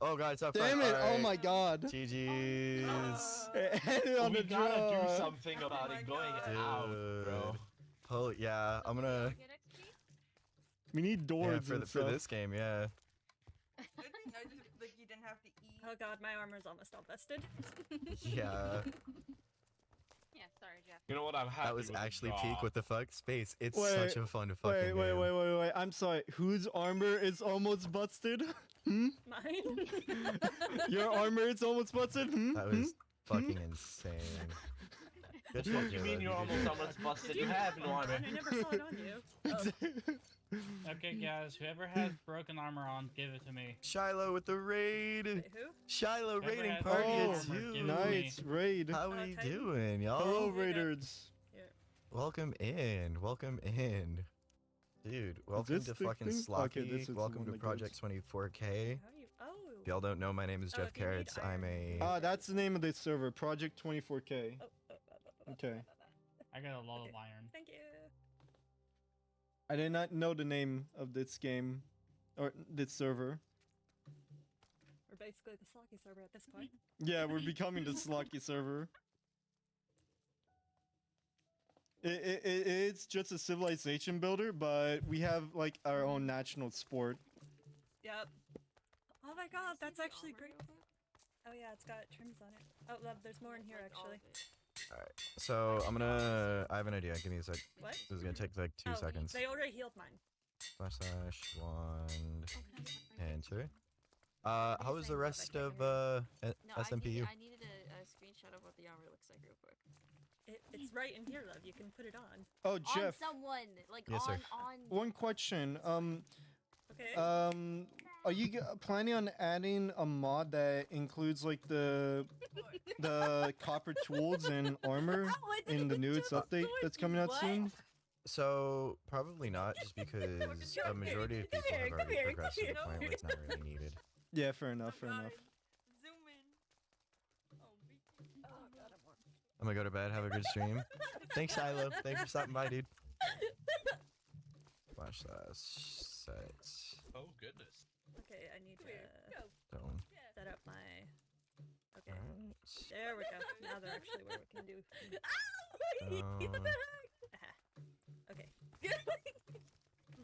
Oh god, it's up Damn front. it. Oh my god. GG's. Ended on We the gotta draw. do something about it going out, bro. Oh yeah, I'm gonna. We need doors Yeah, and for stuff. this game, yeah. It'd be nice if like you didn't have to eat. Oh god, my armor's almost all busted. Yeah. Yeah, sorry, Jeff. You know what? I'm happy. That was with the actually draw. peak. What the fuck? Space. It's Wait, such a fun fucking game. Wait. I'm sorry. Whose armor is almost busted? Hmm? Mine. Your armor is almost busted? Hmm? That was fucking insane. Good What shit, do you Jayla. mean you're almost busted? You have no armor. I never saw it on you. Okay, guys. Whoever has broken armor on, give it to me. Shiloh with the raid. Wait, who? Shiloh Whoever raiding has party broken at armor, you. give it to me. Nice raid. How are you Titan? doing, y'all? Hello, raiders. Welcome in. Dude, welcome this to the fucking thing? Slocky. Okay, this is the Welcome one to that Project 24K. How you? Oh. If y'all don't know, my name is Oh, Jeff if you need Carrots. I'm a. That's the name of the server, Project 24K. Okay. I got a lot of iron. Thank you. I did not know the name of this game or this server. We're basically the Slocky server at this point. Yeah, we're becoming the Slocky server. It's just a civilization builder, but we have like our own national sport. Yep. Oh my god, that's actually great. Oh yeah, it's got trims on it. Oh, love, there's more in here actually. Alright, so I have an idea. Give me a sec. What? This is gonna take like 2 seconds. They already healed mine. / wand. Enter. How is the rest of SMPU? I needed a screenshot of what the armor looks like real quick. It's right in here, love. You can put it on. Oh, Jeff. someone, like Yes, sir. One question. Okay. Are you planning on adding a mod that includes like the copper tools and armor in the newest update that's coming out soon? So probably not, just because a majority of people have already progressed to the point where it's not really needed. Yeah, fair enough. Fair enough. I'm gonna go to bed. Have a good stream. Thanks, Shiloh. Thanks for stopping by, dude. Watch that set. Oh goodness. Okay, I need to Don't. set up my. Okay. There we go. Now they're actually where we can do. Okay.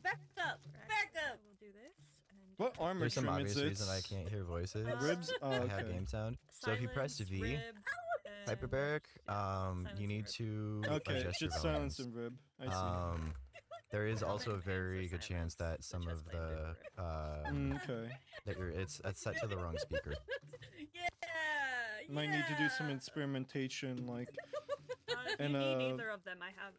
Back up. Back up. We'll do this. And What armor There's some trim obvious is it? reason I can't hear voices. Ribs? Oh, I have okay. game sound. So if you press Silence, V, rib, hyperbaric, you need to Okay, adjust your just silence volumes. and rib. I see. There is also a very good chance that some of the Okay. that it's set to the wrong speaker. Might need to do some experimentation, like. If and you need either of them, I have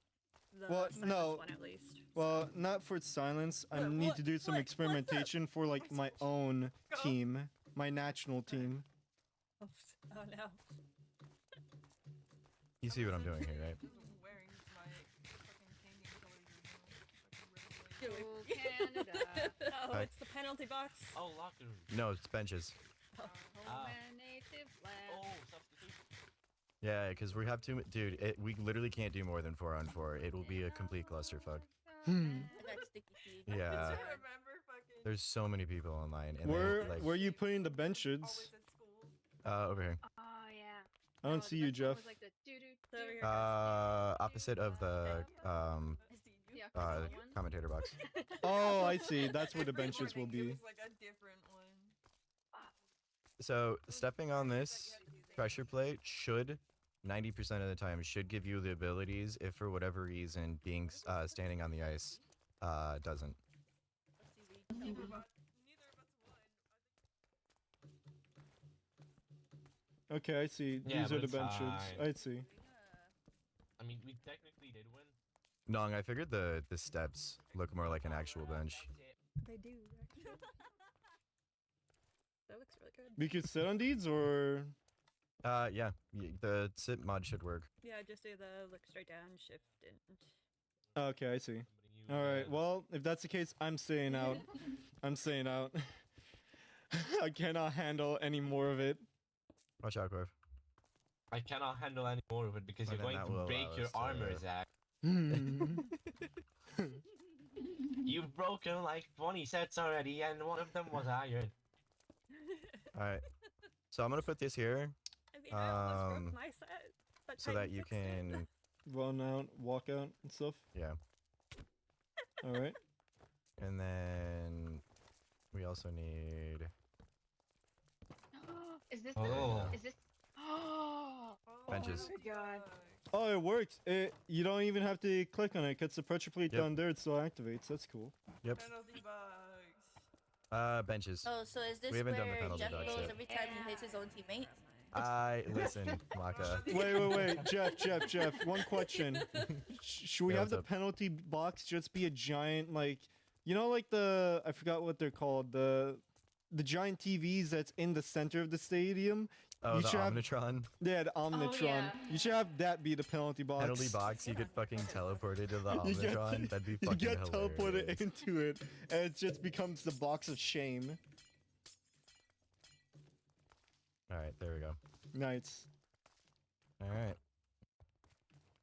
the Well, silence no. one at least. Well, not for silence. I need to do some experimentation for like my own team, my national team. Oh no. You see what I'm doing here, right? Canada. Oh, Hi. it's the penalty box. Oh, locker room. No, it's benches. Home and native land. Oh, substitution. Yeah, because we have to, dude. We literally can't do more than 4-on-4. It will be a complete clusterfuck. Yeah. There's so many people online. And Where like, where are you putting the benches? over here. Oh yeah. I don't see you, Jeff. Was like the doo-doo. Opposite of the commentator box. Oh, I see. That's where the benches will be. So stepping on this pressure plate should 90% of the time should give you the abilities if for whatever reason being standing on the ice doesn't. Okay, I see. Yeah, These are but the it's benches. fine. I see. I mean, we technically did win. Nong, I figured the steps look more like an actual bench. They do, actually. That looks really good. We could sit on these, or Yeah, the sit mod should work. Yeah, just do the look straight down, shift, and... okay, I see. All right. Well, if that's the case, I'm staying out. I'm staying out. I cannot handle any more of it. Watch out, Corv. I cannot handle any more of it because Well, you're then going that will to break allow your us to- armor, Zach. You've broken like 20 sets already, and one of them was iron. All right. So I'm gonna put this here, I mean, I almost broke my set, but so that you can. Run out, walk out, and stuff. Yeah. All right. And then we also need. Is this? Oh. Is this? Oh. Benches. Oh my god. Oh, it works. You don't even have to click on it. Cause the pressure plate Yep. down there, it still activates. That's cool. Yep. Benches. Oh, so is this We haven't where done the penalty Jeff dogs goes yet. every time he hits his own teammate? Listen, Maka. Wait. Jeff. One question. Should we Yeah, have what's the up? penalty box just be a giant, like, you know, like I forgot what they're called, the giant TVs that's in the center of the stadium? Oh, You the should have- Omnitron. Yeah, the Omnitron. yeah. You should have that be the penalty box. Penalty box. You get fucking teleported to the You get- Omnitron. That'd be You fucking get hilarious. teleported into it, and it just becomes the box of shame. All right, there we go. Nice. All right.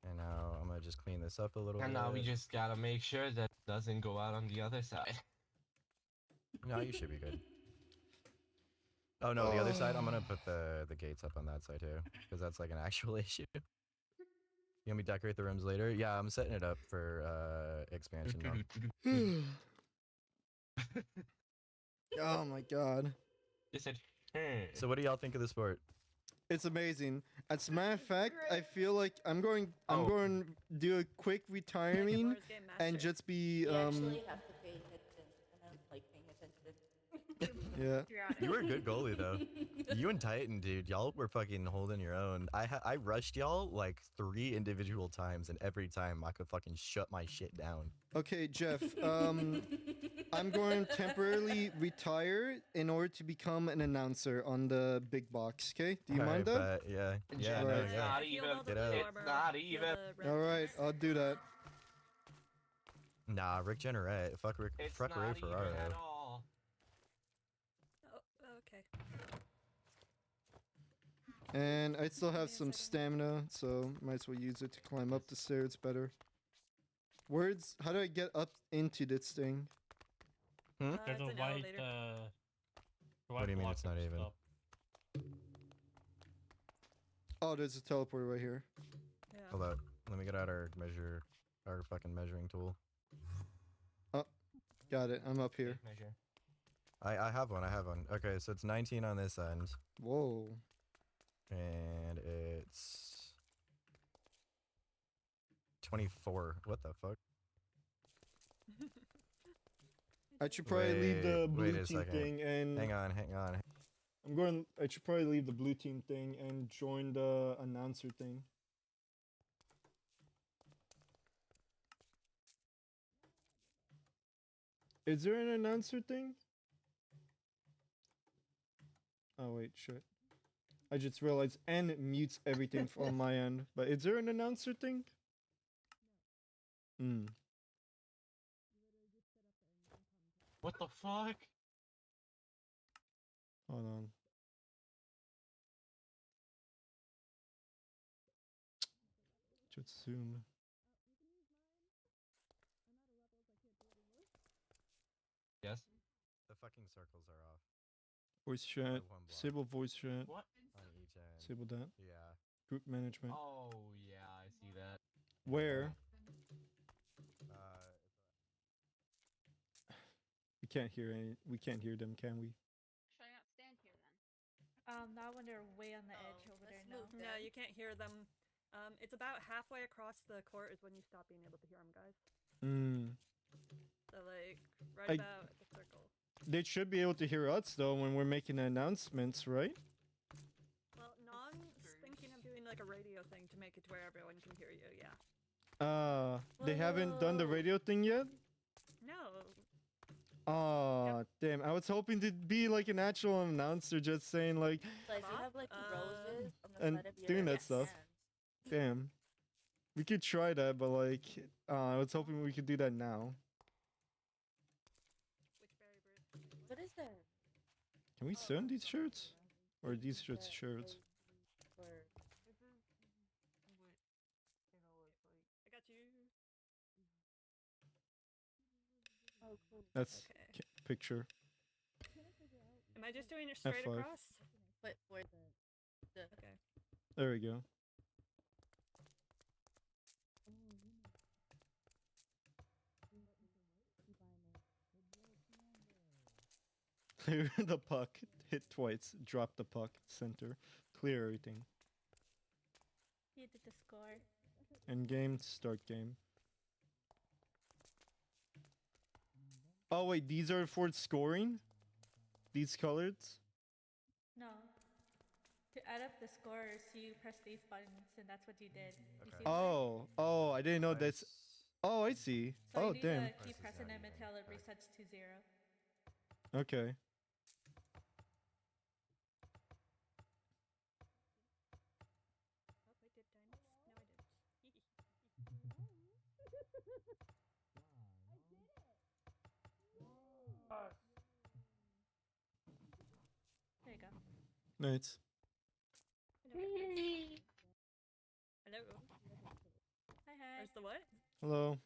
And now I'm gonna just clean this up a little And bit. now we just gotta make sure that it doesn't go out on the other side. No, you should be good. Oh no, the other side. I'm gonna put the gates up on that side too, because that's like an actual issue. You want me to decorate the rooms later? Yeah, I'm setting it up for expansion now. Oh my god. Just said, So what do y'all think of the sport? It's amazing. As a matter of fact, I feel like I'm going Oh. to do a quick retiring and just be You actually have to pay attention, and I'm like paying attention. yeah. You were a good goalie though. You and Titan, dude, y'all were fucking holding your own. I rushed y'all like 3 individual times, and every time I could fucking shut my shit down. Okay, Jeff. I'm going to temporarily retire in order to become an announcer on the big box. Okay? Do you mind that? Yeah. Yeah. Right. No, It's yeah. not even. Get out. It's not even. All right, I'll do that. Nah, Rick Jenneret. Fuck Ray It's not even Ferraro. at all. Oh, okay. And I still have some stamina, so might as well use it to climb up the stairs better. Words? How do I get up into this thing? Hmm? There's a it's an white, elevator. What do you mean it's not even? Oh, there's a teleporter right here. Yeah. Hold up. Let me get out our fucking measuring tool. Oh, got it. I'm up here. Measure. I have one. Okay, so it's 19 on this end, Whoa. and it's 24. What the fuck? I should probably leave the blue wait a team second. thing and Hang on. I should probably leave the blue team thing and join the announcer thing. Is there an announcer thing? Oh wait, shit. I just realized N mutes everything from my end. But is there an announcer thing? Hmm. What the fuck? Hold on. Just zoom. Yes. The fucking circles are off. Voice chat. one block. Disable voice chat. What? On each end. Disable that. Yeah. Group management. Oh yeah, I see that. Where? Uh, We can't hear any. We can't hear them, can we? Should I not stand here then? Now when they're way on the edge over there now. No, you can't hear them. It's about halfway across the court is when you stop being able to hear them, guys. Hmm. So like right I- about the circle. They should be able to hear us though when we're making announcements, right? Well, Non's thinking of doing like a radio thing to make it to where everyone can hear you. Yeah. They haven't done the radio thing yet? No. Aw, damn. I was hoping to be like an actual announcer just saying like Like you have like roses on and doing that stuff. Damn. We could try that, but like I was hoping we could do that now. What is that? Can we send these shirts? Or are these just shirts? I got you. Oh, cool. That's picture. Am I just doing it straight F5. across? But where the okay. There we go. Clear the puck. Hit twice. Drop the puck. Center. Clear everything. You did the score. End game. Start game. Oh wait, these are for scoring? These colors? No. To add up the scores, you press these buttons, and that's what you did. You see Oh, I didn't know that's. Oh, I see. So Oh, you need damn. to keep pressing them until it resets to 0. Okay. There you go. Nice. Hello. Hi, hi. Where's the what? Hello.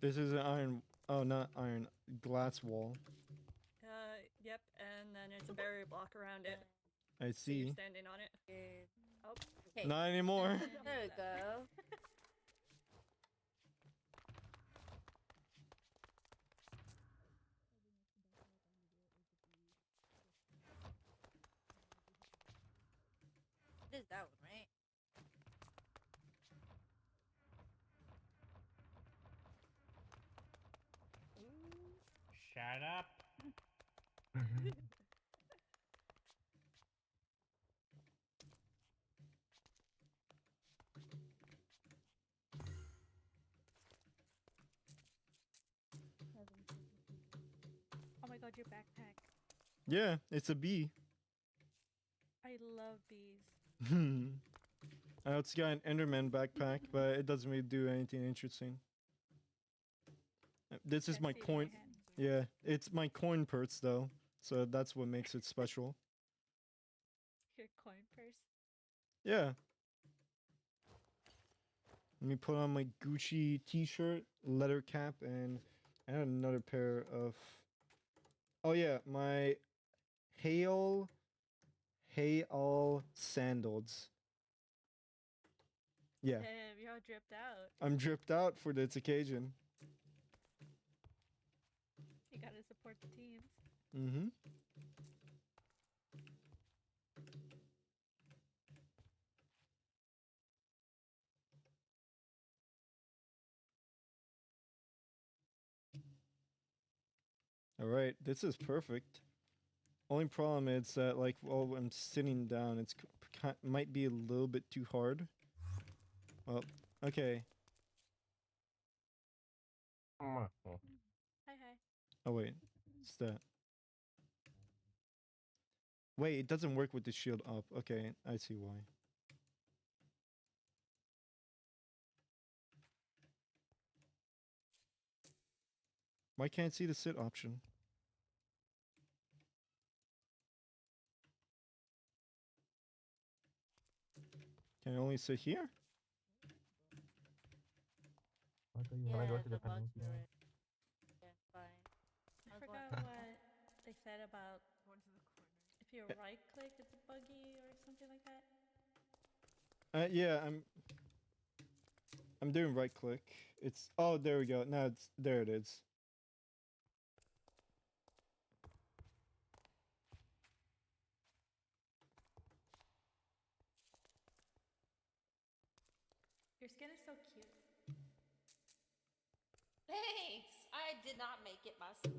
This is an iron. Oh, not iron. Glass wall. Yep, and then it's a barrier block around it. I So you're see. standing on it. Oh. Not anymore. There we go. It is that one, right? Shut up. Oh my god, your backpack. Yeah, it's a bee. I love bees. It's got an Enderman backpack, but it doesn't really do anything interesting. This is my Can't see it in my coin. Yeah, it's my coin purse though, so that's what makes it special. Your coin purse. Yeah. Let me put on my Gucci t-shirt, leather cap, and I have another pair of. Oh yeah, my Hail sandals. Yeah, Damn, you're all dripped out. I'm dripped out for this occasion. You gotta support the teams. Mm-hmm. All right, this is perfect. Only problem is that like while I'm sitting down, it's might be a little bit too hard. Well, okay. Hi, hi. Oh wait, it's that. Wait, it doesn't work with the shield up. Okay, I see why. Why can't I see the sit option? Can I only sit here? When I go to the penalty area. Yeah, fine. I forgot what they said about if you right click, it's buggy or something like that. Yeah, I'm doing right click. It's oh, there we go. Now it's there. It is. Your skin is so cute. Thanks. I did not make it myself.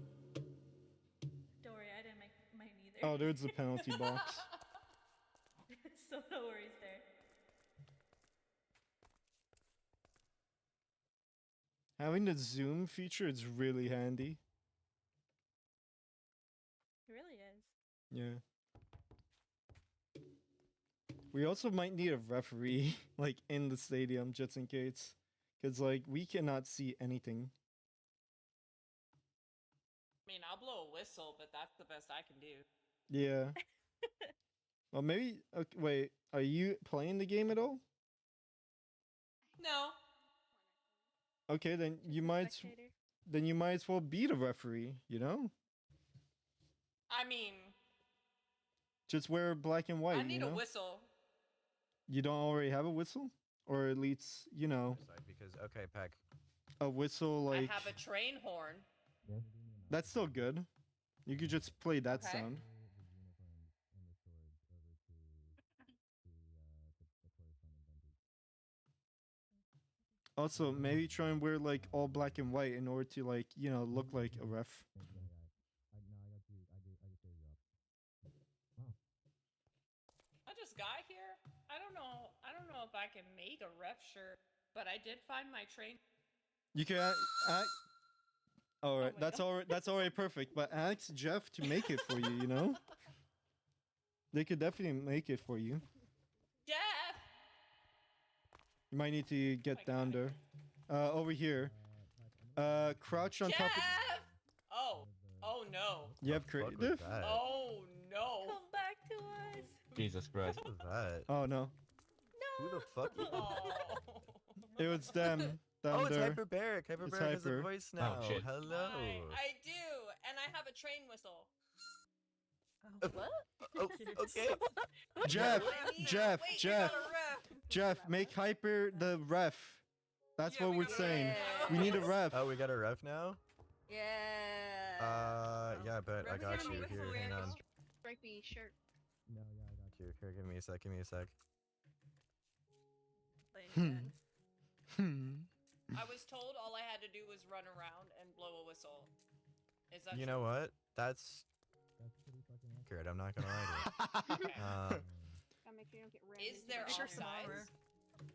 Don't worry, I didn't make mine either. Oh, there's the penalty box. So no worries there. Having the zoom feature is really handy. It really is. Yeah. We also might need a referee, like, in the stadium, just in case. Because, like, we cannot see anything. I mean, I'll blow a whistle, but that's the best I can do. Yeah. Well, maybe... Okay, wait, are you playing the game at all? No. Okay, then you might... Then you might as well be the referee, you know? I mean, Just wear black and white, I need you a know? whistle. You don't already have a whistle? Or at least, you know... Because, okay, Peck. A whistle, like... I have a train horn. That's still good. You could just play that Okay. sound. Also, maybe try and wear like all black and white in order to like, you know, look like a ref. I just got here. I don't know. I don't know if I can make a ref shirt, but I did find my train. You can all right, that's all right. That's already perfect. But ask Jeff to make it for you. You know, they could definitely make it for you. Jeff. You might need to get down there. Over here. Crouch on top of. Jeff! Oh no. You have creative? Oh no. Come back to us. Jesus Christ. What was that? Oh no. Who the fuck? It was them. Down Oh, it's there. Hyperbaric. It's Hyperbaric has a Hyper. voice now. shit. Hello. I do, and I have a train whistle. What? Oh, okay. Jeff, Jeff, Wait, Jeff, you're not a ref. Jeff, make Hyper the ref. That's what we're saying. We need a ref. Oh, we got a ref now? Yeah. Yeah, but I got you. Here, hang on. Stripy shirt. No, yeah, I got you. Here, give me a sec, give me a sec. I was told all I had to do was run around and blow a whistle. Is that You true? know what? That's pretty fucking accurate. I'm not gonna lie to you. Gotta make sure you don't get rammed. Is there offsides?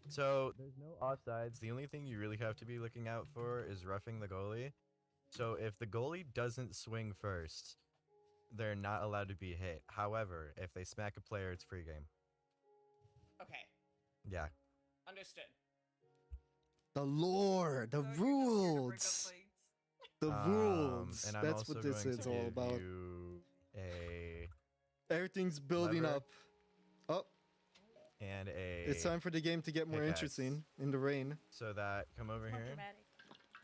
So there's no offsides. The only thing you really have to be looking out for is roughing the goalie. So if the goalie doesn't swing first, they're not allowed to be hit. However, if they smack a player, it's free game. Okay, Yeah. understood. The lore, the rules, the rules. And I'm That's also what this going is to all give about. you a Everything's building lever. up. Oh, and a. it's time for the game to get more pickaxe. interesting in the rain. So that come over More here. dramatic.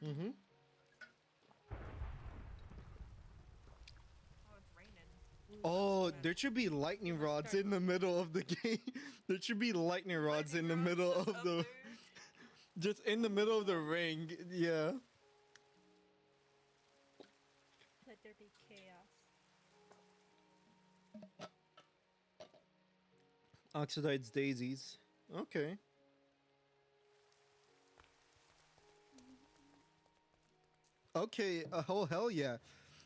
Mm-hmm. Oh, there should be lightning rods in the middle of the game. There should be lightning rods in the middle of the. Just in the middle of the ring. Yeah. Let there be chaos. Oxidized daisies. Okay. Okay. Oh hell yeah.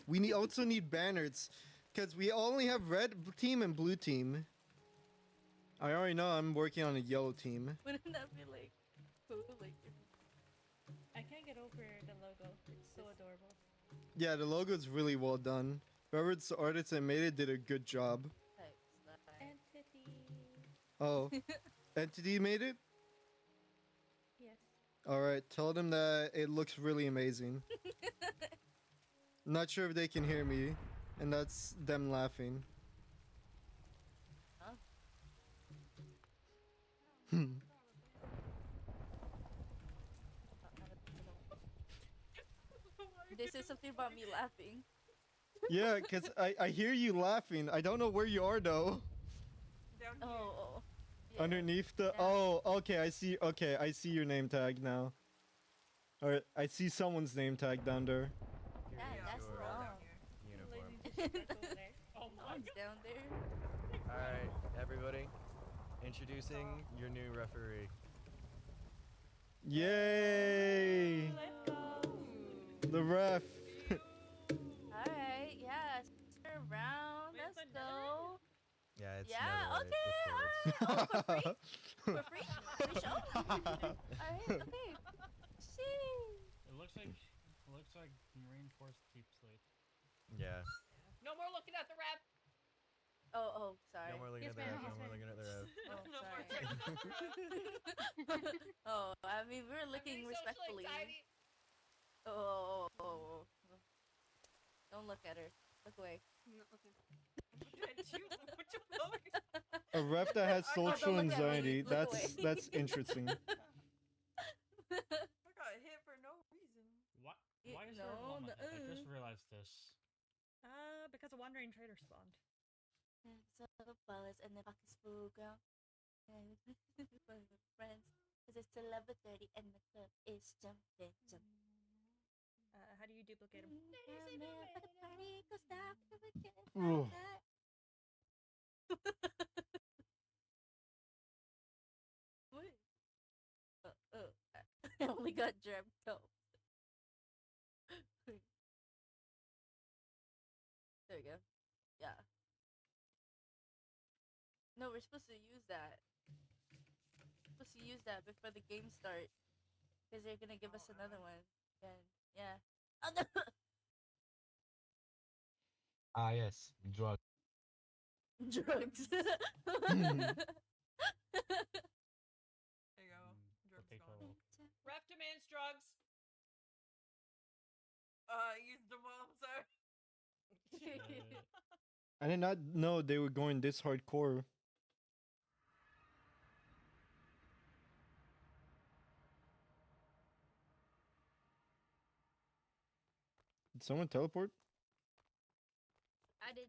We also need banners, because we only have red team and blue team. I already know I'm working on a yellow team. Wouldn't that be like like, I can't get over the logo. It's so adorable. Yeah, the logo's really well done. Whoever's the artist that made it did a good job. Entity. Oh, Entity made it? Yes. Alright, tell them that it looks really amazing. Not sure if they can hear me, and that's them laughing. Huh? They said something about me laughing. Yeah, because I hear you laughing. I don't know where you are, though. Oh. Underneath the... Oh, okay, I see. Okay, I see your name tag now. Alright, I see someone's name tag down there. That's wrong. Uniform. Oh my Someone's down there. Alright, everybody. Introducing your new referee. Yay! The ref. Alright, yeah. Turn around. Let's go. Yeah, it's Yeah, another okay. with For free? For free? Free show? Alright, okay. Sheesh. It looks like Marine Force Deep Slate. Yeah. No more looking at the ref. Oh, sorry. No more looking at the ref, no more looking at the ref. Oh, No more sorry. Oh, I mean, we're looking respectfully. Oh. Don't look at her. Look away. No, okay. A ref that has Oh, don't social look at me, anxiety. look away. That's interesting. I got hit for no reason. Why is no, there a llama? I just realized this. Because a wandering trader spawned. So the fellas and the fucking spool girl. And friends. Because it's 11:30 and the club is jumping. How do you duplicate them? Ooh. What? I only got dreamt up. There we go. Yeah. No, we're supposed to use that. Supposed to use that before the game starts. Because they're gonna give us another one. And yeah. Ah, yes, drug. Drugs. There you go. Drugs gone. Ref demands drugs. Use the mom, sorry. I did not know they were going this hardcore. Did someone teleport? I did.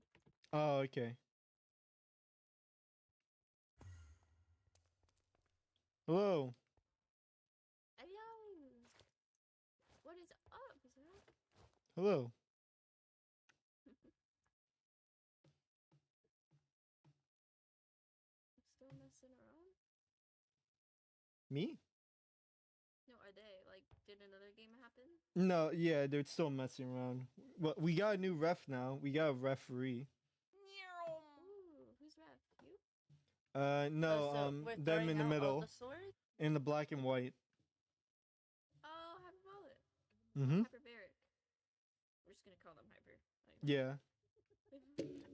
Oh, okay. Hello. Hello. What is up, sir? Hello. Still messing around? Me? No, are they? Like, did another game happen? No, yeah, they're still messing around. Well, we got a new ref now. We got a referee. Ooh, who's ref? You? No, Oh, so we're them throwing in the out all middle. the swords? In the black and white. Oh, Hyperbolic. Mhm. Hyperbaric. We're just gonna call them Hyper. Yeah.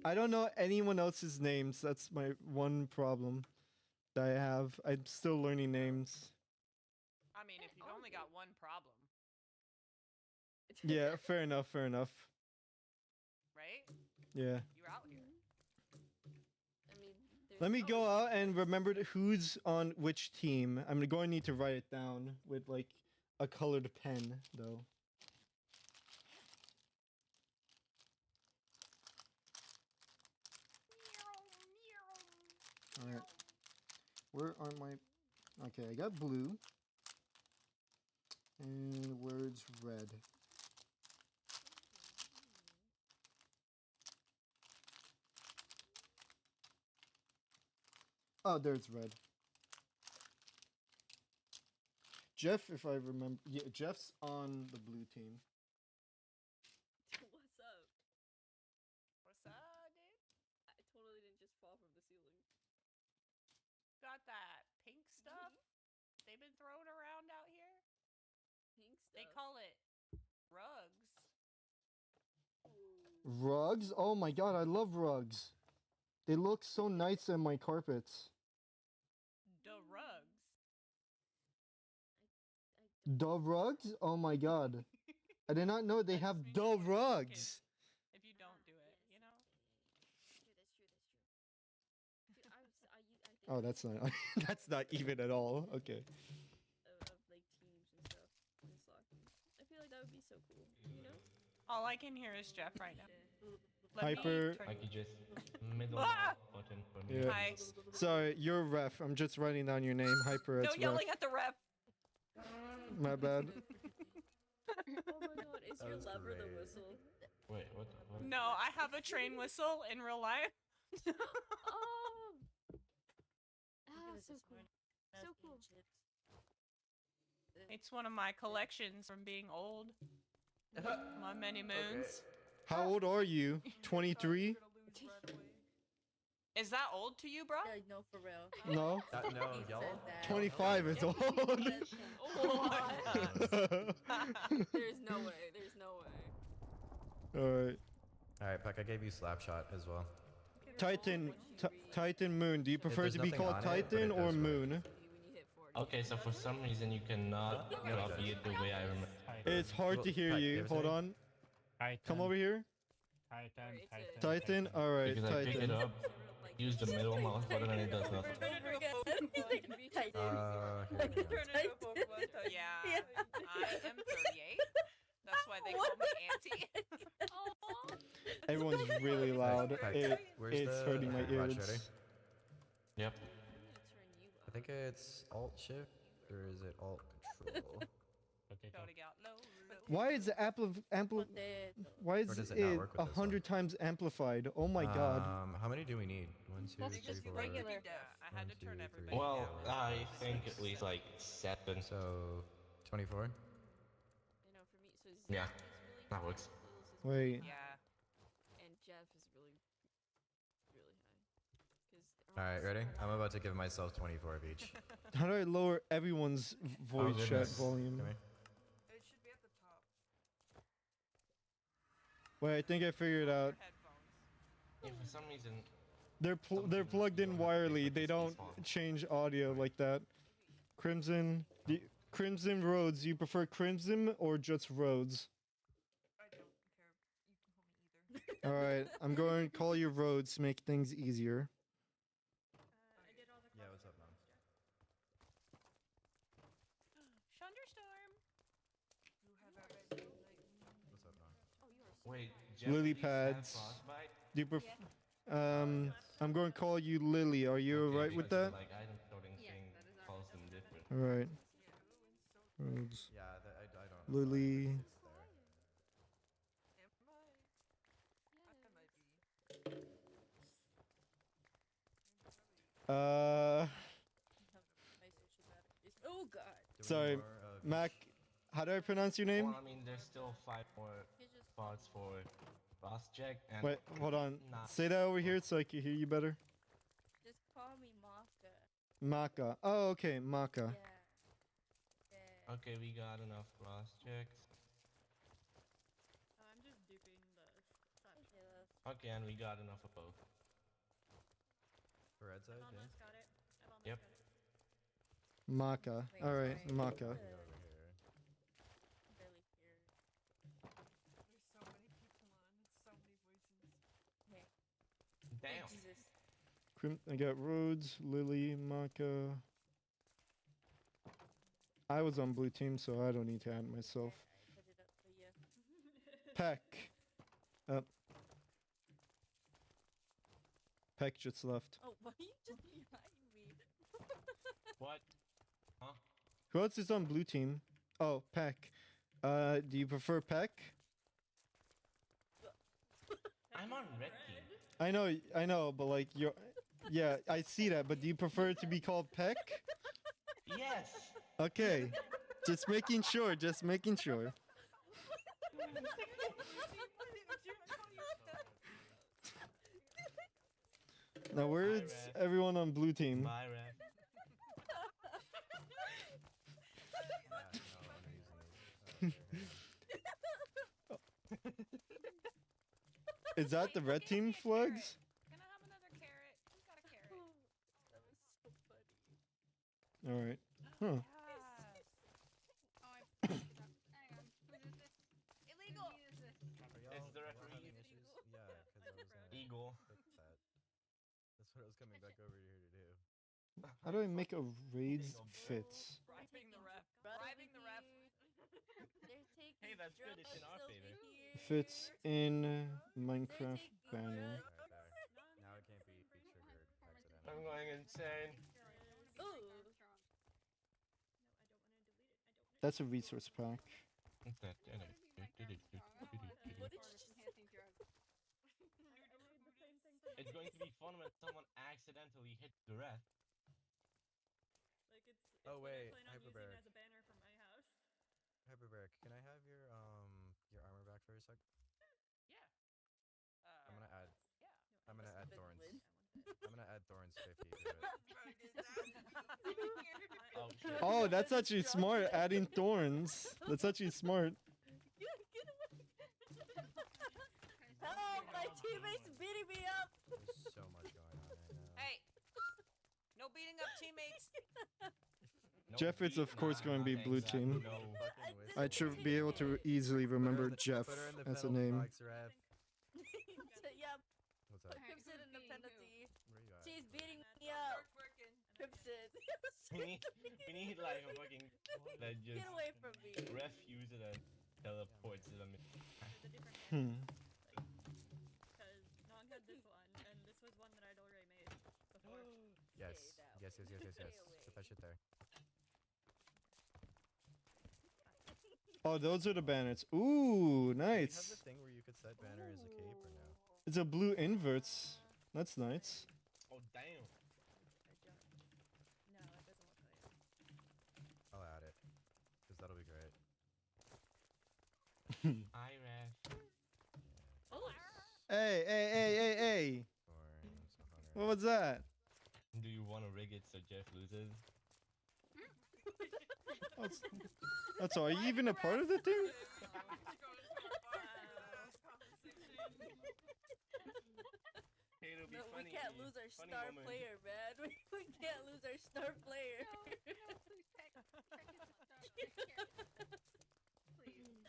I don't know anyone else's names. That's my one problem that I have. I'm still learning names. I mean, if you've only got one problem, Yeah, fair enough, fair enough. right? Yeah. You're out here. I mean, Let me go out and remember who's on which team. I'm going to need to write it down with like a colored pen, though. Alright. Where are my... Okay, I got blue. And where's red? Oh, there's red. Jeff, if I remember... Yeah, Jeff's on the blue team. What's up? What's up, dude? I totally didn't just fall from the ceiling. Got that pink stuff they've been throwing around They call it rugs. Rugs? Oh my god, I love rugs. They look so nice on my carpets. The rugs. Dove rugs? Oh my god. I did not know they have Dove rugs. If you don't do it, you know. Oh, that's not that's not even at all. Okay. Of like teams and stuff in Slocky. I feel like that would be so cool, you know? All I can hear is Jeff right now. Hyper. I could just middle Ah! button for me. Yeah. Hi. Sorry, you're ref. I'm just writing down your name. Hyper. No It's yelling ref. at the ref. My bad. Oh my god, is your lever the whistle? Wait, what? No, I have a train whistle in real life. Oh! Ah, so cool. So cool. It's one of my collections from being old. My many moons. How old are you? 23? Is that old to you, bro? Yeah, no, for real. No. No, y'all. 25 is old. There's no way. There's no way. All right. All right, Puck. I gave you Slapshot as well. Titan. Titan Moon. Do you prefer there's to be nothing called on it, but it Titan does or work. Moon? Okay, so for some reason you cannot copy it the way I remember. It's hard to hear Titan, you. give us Hold a- on. Come over here. Titan. All right. Because I pick it Titan. up, use the middle mouse button, and it does nothing. Yeah, I am 38. That's why they call me auntie. Everyone's really loud. Where's It's the hurting my watch ears. ready? Yep. I think it's Alt Shift or is it Alt Control? Why is the Why Or is does it not it work with this one? 100 times amplified? Oh my god. How many do we need? 1, 2, 3, 4. Regular. I had to turn everybody Well, down. I think at least like 7. So, 24? Yeah, that works. Wait. Yeah. And Jeff is really high. Alright, ready? I'm about to give myself 24 of each. How do I lower everyone's voice chat goodness. volume? Come here. It should be at the top. Wait, I think I figured it out. Yeah, for some reason. They're plugged in wirely. They don't change audio like that. Crimson. Crimson Roads. You prefer Crimson or just Roads? All right, I'm going to call you Roads to make things easier. Yeah, what's up, Mom? Thunderstorm. What's up, Mom? Wait, Jeff, Lily do you have pads. frostbite? Do you I'm going to call you Lily. Are you Okay, alright with because, that? Like, item coding thing calls them different. All right. Roads. Yeah, I don't. Lily. Oh god. Sorry, Mac. How do I pronounce your name? Well, I mean, there's still 5 more spots for boss check. And Wait, hold on. Nah. Say that over here so I can hear you better. Just call me Maka. Maka. Oh, okay, Maka. Okay, we got enough boss checks. I'm just duping the Okay, and we got enough of both. For red side, yeah. got it. Yep. Maka. All right, Maka. Over here. Barely hear. There's so many people on. It's so many voices. Damn. Jesus. I got Rhodes, Lily, Maka. I was on blue team, so I don't need to add myself. Set it up for you. Peck. Up. Peck just left. Oh, why are you just behind me? What? Huh? Who else is on blue team? Oh, Peck. Do you prefer Peck? I'm on red team. I know, but like you're. Yeah, I see that, but do you prefer it to be called Peck? Yes. Okay. Just making sure, just making sure. Now, where's everyone on blue team? Bye, Red. Is that the red team flags? Can I have another carrot? Who's got a carrot? That was so funny. All right. Huh. Oh, hang on. Whose is this? Illegal. Whose is this? It's the referee. Yeah, because I was gonna Eagle. fix that. That's what I was coming back over here to do. How do I make a raids fits? Bribing the ref. Drugs Bribing the over ref. They're taking Hey, that's good. It's in our drugs favor. over here. Fits in Minecraft banner. Alright, there. Now it can't be triggered accidentally. I'm going insane. Ooh. That's a resource pack. What's that? What did you just say? It's going to be fun when someone accidentally hits the ref. Like it's Oh, what I wait, plan on using Hyperbaric. as a banner for my house. Hyperbaric, can I have your armor back for a sec? Yeah. I'm gonna add. Yeah. I'm gonna add Stupid thorns. win. I'm gonna add thorns 50 to it. Oh, shit. Oh, that's actually smart. Adding thorns. That's actually smart. You get away! Help! My teammates beating me up. There's so much going on right now. Hey. No beating up teammates. No Jeff, it's of beat, course nah, going to be thanks, blue Zach, team. No. Fucking whistle. I should be able to easily remember Jeff Put her in the as a penalty name. box, ref. Yep. What's Put up? Crimson in the penalty. Where you at? She's beating me up. Crimson. We need like a fucking that just Get away from me. ref use it and teleports to them. Hmm. Because Nong had this one, and this was one that I'd already made before. Yes. Yes. Put that shit there. Oh, those are the banners. Ooh, Do you have the nice. thing where you could set banner as a cape or no? It's a blue inverts. That's nice. Oh damn. No, it doesn't look like. I'll add it, cause that'll be great. I ref. Oh. Hey. Thorns, 100. What was that? Do you want to rig it so Jeff loses? That's all. Are you even a part of the thing? Hey, it'll be No, funny. we can't lose our funny star moment. player, man. We can't lose our star player. No, please, Peck. Peck is a star. I can't. Please.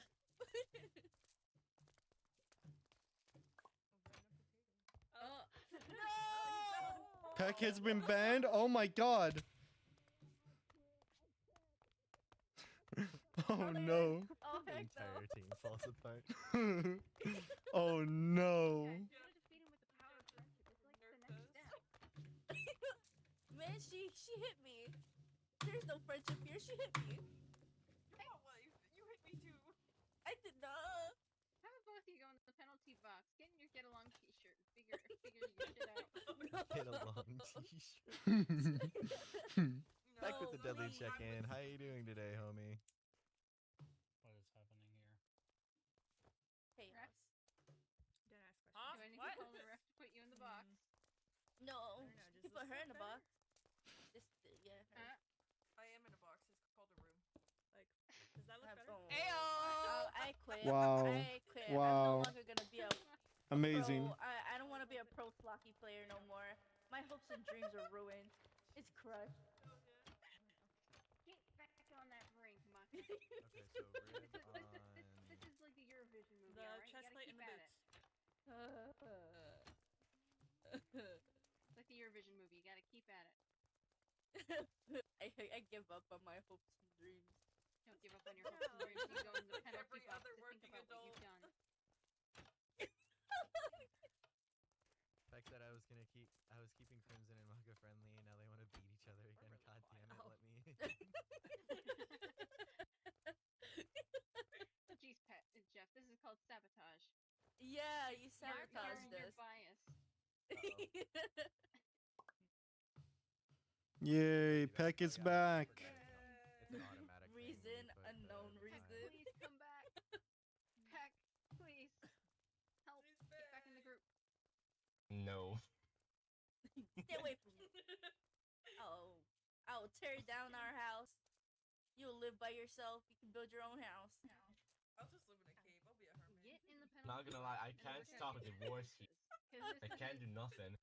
Oh no! Peck has been banned. Oh my god. Oh no. Oh The heck entire no! team falls apart. Oh no. You gotta defeat him with the power of friendship. It's like the next step. Man, she hit me. There's no friendship here. She hit me. You hit me too. I did not. How about both of you go in the penalty box? Get in your get along t-shirt and figure your shit out. Get a long t-shirt. Back with the deadly please. check-in. How you doing today, homie? What is happening here? Hey, Ref? Ross. Don't ask Do I need to tell the ref to put you in the box? No, don't know, does you this put her look in the better? box. This, yeah. Her. I am in a box. It's called a room. Like, Does that look have better? fun. Ayo! I quit. Wow. I quit. I'm Wow. no longer gonna be a Amazing. pro. I don't want to be a pro flocky player no more. My hopes and dreams are ruined. It's crushed. Get back on that ring, Muck. Okay, so rib on. This is like the Eurovision movie, The alright? You chest gotta plate keep and the at it. It's like the Eurovision movie. You gotta keep at it. I give up on my hopes and dreams. Don't give up on your hopes and dreams. You go in the penalty Every box other to think working about what adult. you've done. Beck said I was keeping Crimson and Mugga friendly, and now they want to beat each other again. God damn it, let me. Jeez, Jeff, this is called sabotage. Yeah, you You're sabotaged your us. bias. Yay, Peck is back. It's an automatic thing when you Reason, put the unknown design. reason. Please come back. Peck, please. Help. Get back in the group. No. Stay away from me. Oh, I will tear down our house. You'll live by yourself. You can build your own house. I'll just live in a cave. I'll be a hermit. Get in the Not gonna lie, I can't stop a divorce here. I can't do nothing.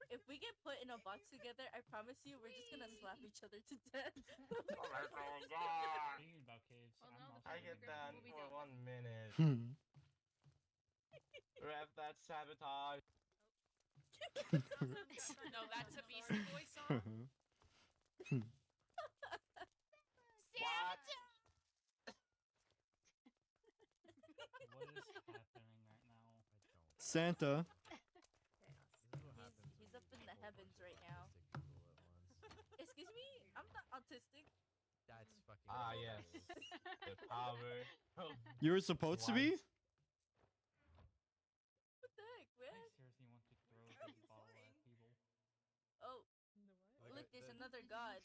If we get put in a box together, I promise you, we're just gonna slap each other to death. Oh my god! Speaking about caves, I'm also I get that for 1 minute. Hmm. Rev that sabotage. No, that's a Beastie Boys song. What? What is happening right now? Santa. He's up in the heavens right now. Excuse me, I'm not autistic. That's fucking. Ah yes, the power. Of You were supposed to be? What the heck, man? I seriously want to throw this ball at people. Oh, look, there's another god.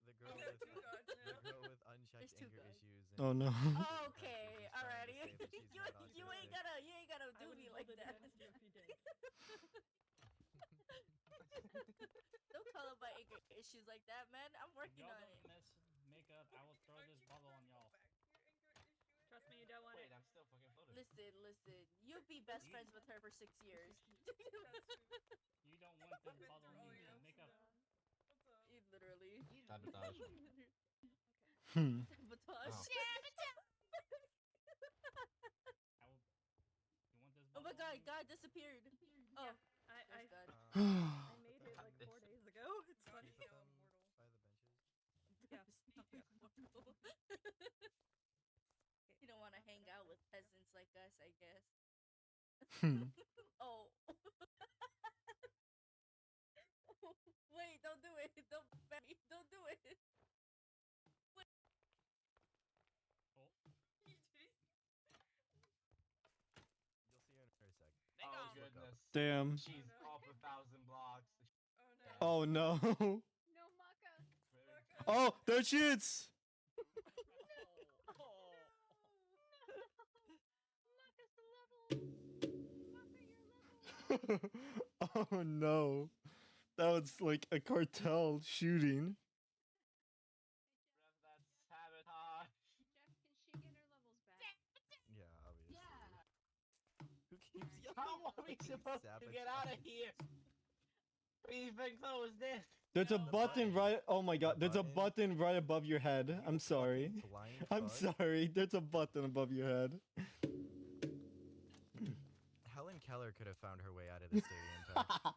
The girl with the girl with unchecked There's two anger guys. issues. Oh, no. Okay, alrighty. you ain't gotta do me like that. Don't call it my anger issues like that, man. I'm working Y'all on don't it. mess makeup. I will throw this bubble on y'all. Trust me, you don't want Wait, it. I'm still fucking floating. Listen. You'll be best friends with her for 6 years. You don't want this bubble on me. Makeup. Literally. Sabotage. Hmm. Sabotage. Oh. I will. You want this Oh bubble my god, on me? God disappeared. Oh, I there's God. made it like 4 days ago. It's funny. By the benches. You don't want to hang out with peasants like us, I guess. Hmm. Oh. Wait, don't do it. Don't ban me. Don't do it. Wait. Oh. You'll see her in a sec. Oh goodness. Damn. She's up 1,000 blocks. Oh no. No, Maka. Oh, there she is. Oh no. That was like a cartel shooting. Rev that sabotage. Jeff, can she get her levels back? Yeah, obviously. Yeah. Who keeps yelling? How are we supposed to get out of here? Even close this. There's a button right. Oh my god. There's a button right above your head. I'm sorry. blind I'm fuck. sorry. There's a button above your head. Helen Keller could have found her way out of the stadium. Pack.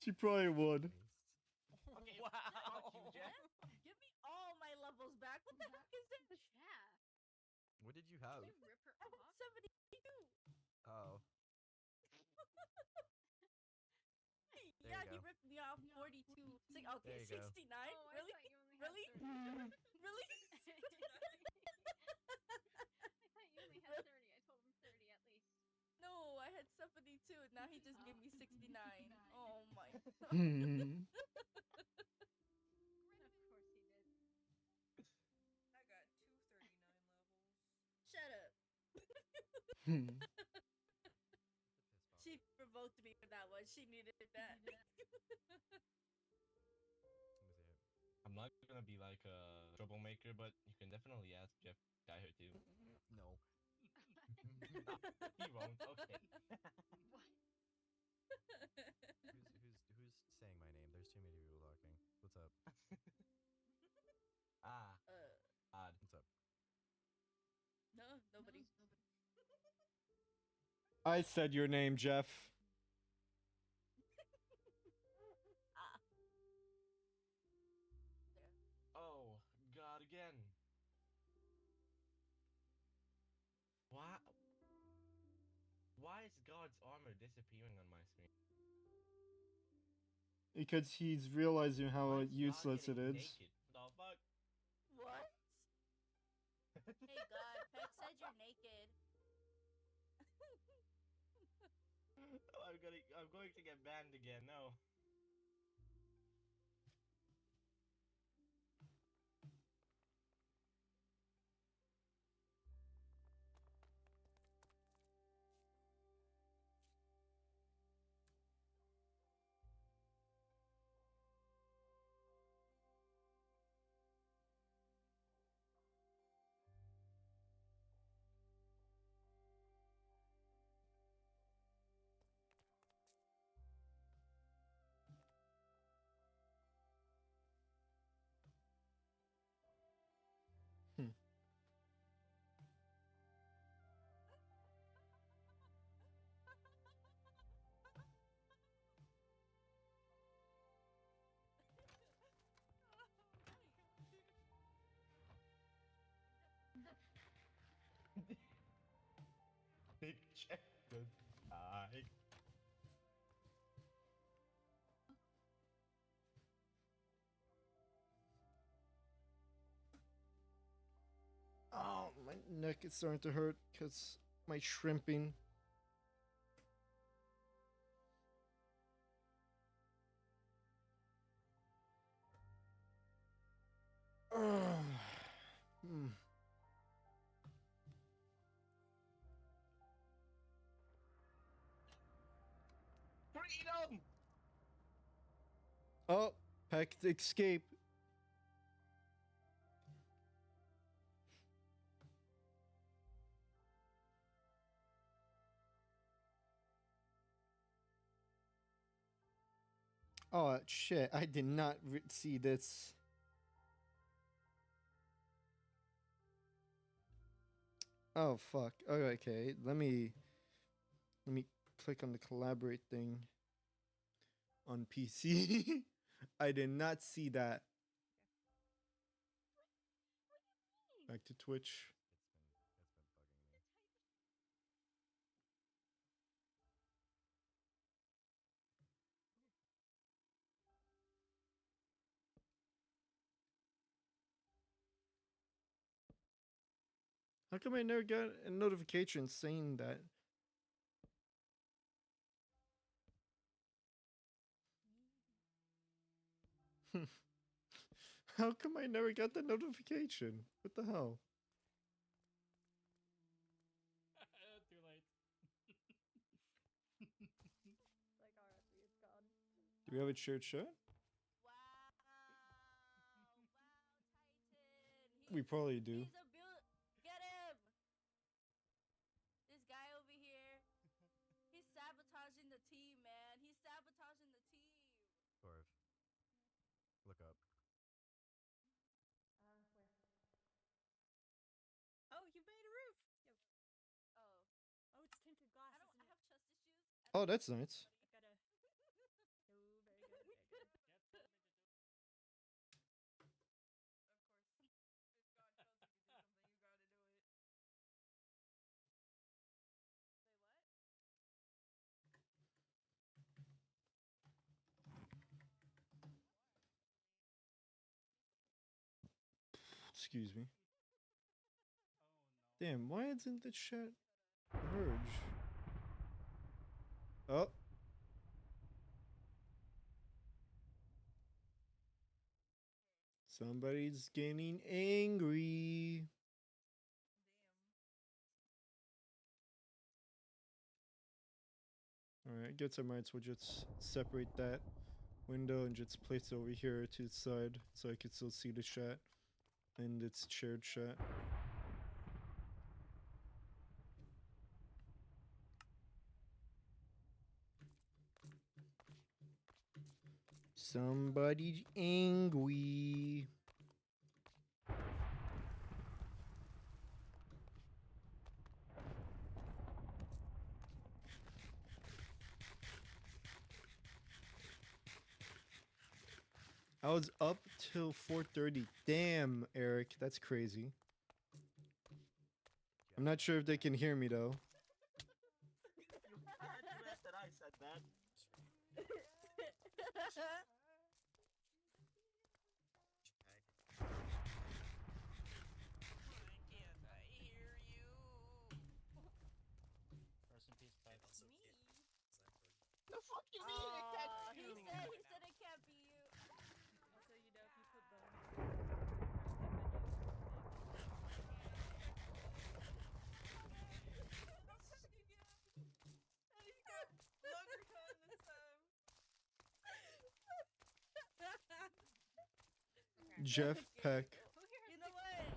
She probably would. Okay, Wow. fuck you, Jeff. Give me all my levels back. What the heck is this? Yeah. What did you have? Did you rip her I had off? 72. Oh. There Yeah, you he go. ripped me off 42. It's like, okay, There you go. 69? Oh, I Really? thought you only had Really? 30. Really? I thought you only had 30. I told him 30 at least. No, I had 72. Now he just gave me 69. Oh my god. Hmm. Of course he did. I got 239 levels. Shut up. Hmm. She provoked me for that one. She needed that. I'm not gonna be like a troublemaker, but you can definitely ask Jeff Dyer too. No. He won't. Okay. Who's saying my name? There's too many people talking. What's up? Ah. Odd. What's up? No, nobody. I said your name, Jeff. Ah. Oh God, again. Why? Why is God's armor disappearing on my screen? Because he's realizing how Why is God useless it getting is. naked? The fuck? What? Hey God, Peck said you're naked. I'm going to get banned again. No. Picture the die. Oh, my neck is starting to hurt because my shrimping. Hmm. Freedom! Oh, Peck escape. Oh shit! I did not see this. Oh fuck. Oh, okay. Let me click on the collaborate thing on PC. I did not see that. Back to Twitch. How come I never got a notification saying that? How come I never got the notification? What the hell? Too late. Like RFE is gone. Do we have a shared shot? We probably do. He's a get him! This guy over here, he's sabotaging the team, man. He's sabotaging the team. Torv. Look up. Where? Oh, you made a roof. Yo. Oh. Oh, it's tinted glass. I have trust issues. Oh, that's nice. I gotta. Oh, very good. Very good. Excuse me. Damn, why isn't the chat merge? Oh. Somebody's getting angry. Alright, get some rights. We'll just separate that window and just place it over here to the side so I can still see the chat and its shared chat. Somebody's angry. I was up till 4:30. Damn, Eric, that's crazy. I'm not sure if they can hear me though. You had to ask that I said that. Rest in peace, Peck. The fuck you mean it can't be you? He said it can't be you. Also, you know, if you put bones. Jeff Peck. You know what?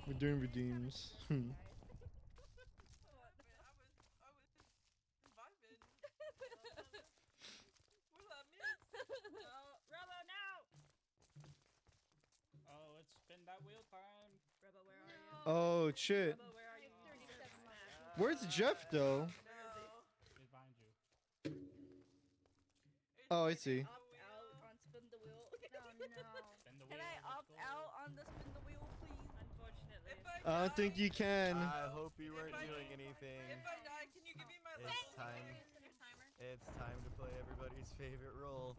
We're doing redeems. Robo, now! Oh, it's spin that wheel time. Robo, where are you? Oh shit. Robo, where are you? Where's Jeff though? He's behind you. Oh, I see. Opt out on spin the wheel. No, no. Spin the Can wheel. I let's opt go. out on the spin the wheel, please? Unfortunately. If I I don't think you can. I hope you weren't doing anything. If I die, can you give me my It's time. It's time to play everybody's favorite role.